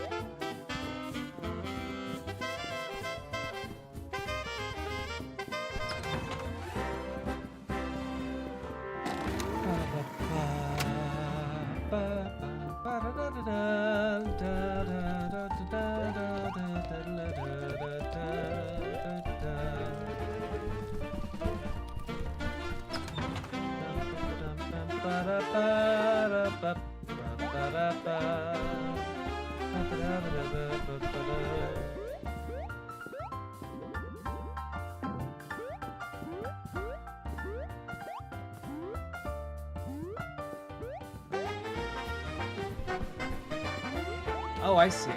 Oh, I see.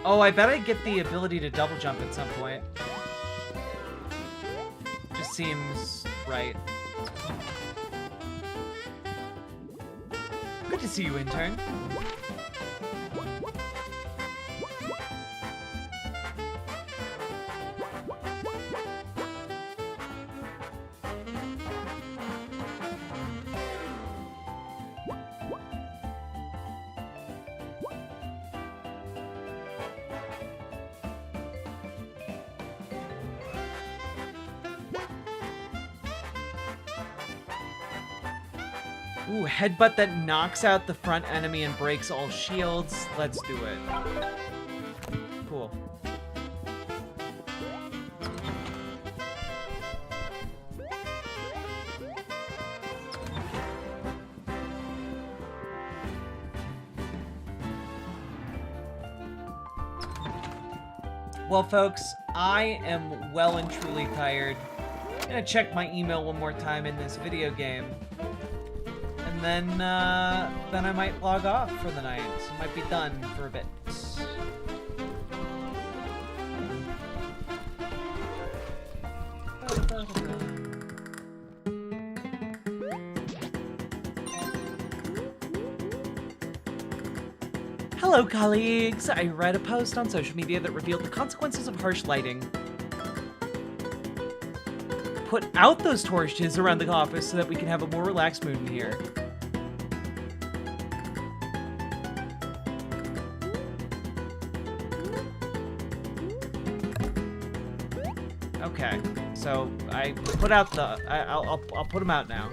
Oh, I bet I get the ability to double jump at some point. Just seems right. Good to see you, intern. Ooh, headbutt that knocks out the front enemy and breaks all shields. Let's do it. Cool. Well, folks, I am well and truly tired. I'm gonna check my email one more time in this video game. And then I might log off for the night. Might be done for a bit. Hello, colleagues! I read a post on social media that revealed the consequences of harsh lighting. Put out those torches around the office so that we can have a more relaxed mood in here. Okay, so I put out the... I'll put them out now.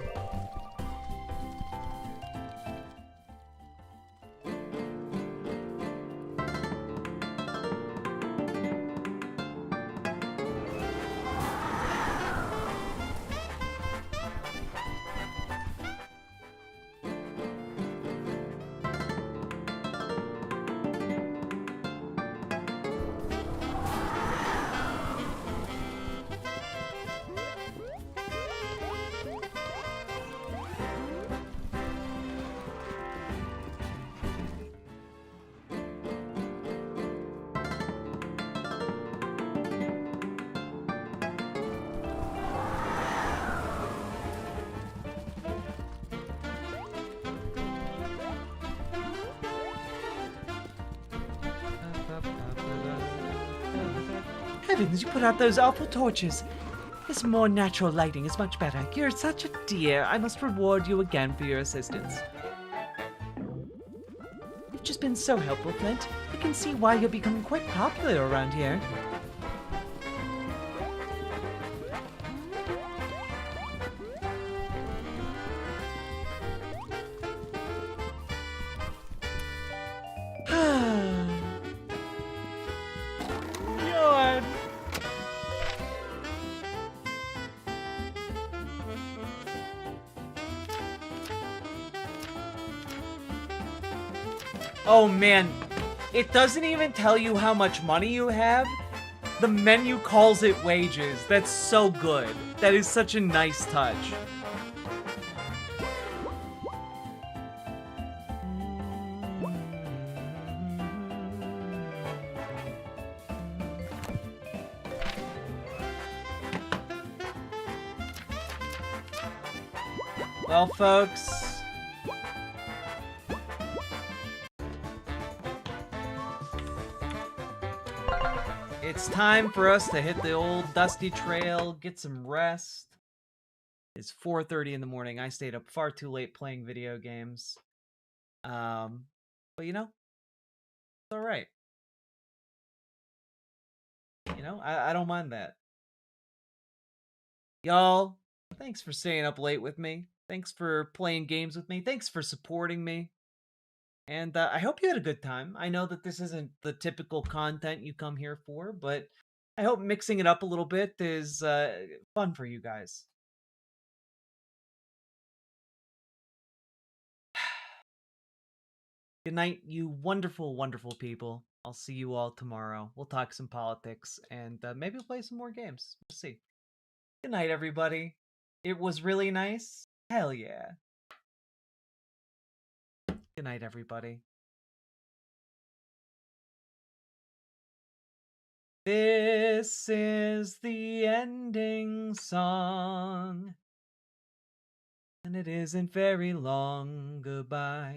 Heavens, you put out those awful torches. This more natural lighting is much better. You're such a dear. I must reward you again for your assistance. You've just been so helpful, Flint. I can see why you're becoming quite popular around here. God. Oh man, it doesn't even tell you how much money you have. The menu calls it wages. That's so good. That is such a nice touch. Well, folks, it's time for us to hit the old dusty trail, get some rest. It's 4:30 in the morning. I stayed up far too late playing video games. But you know, it's all right. You know, I don't mind that. Y'all, thanks for staying up late with me. Thanks for playing games with me. Thanks for supporting me. And I hope you had a good time. I know that this isn't the typical content you come here for, but I hope mixing it up a little bit is fun for you guys. Good night, you wonderful, wonderful people. I'll see you all tomorrow. We'll talk some politics and maybe play some more games. We'll see. Good night, everybody. It was really nice. Hell yeah. Good night, everybody. This is the ending song, and it isn't very long. Goodbye.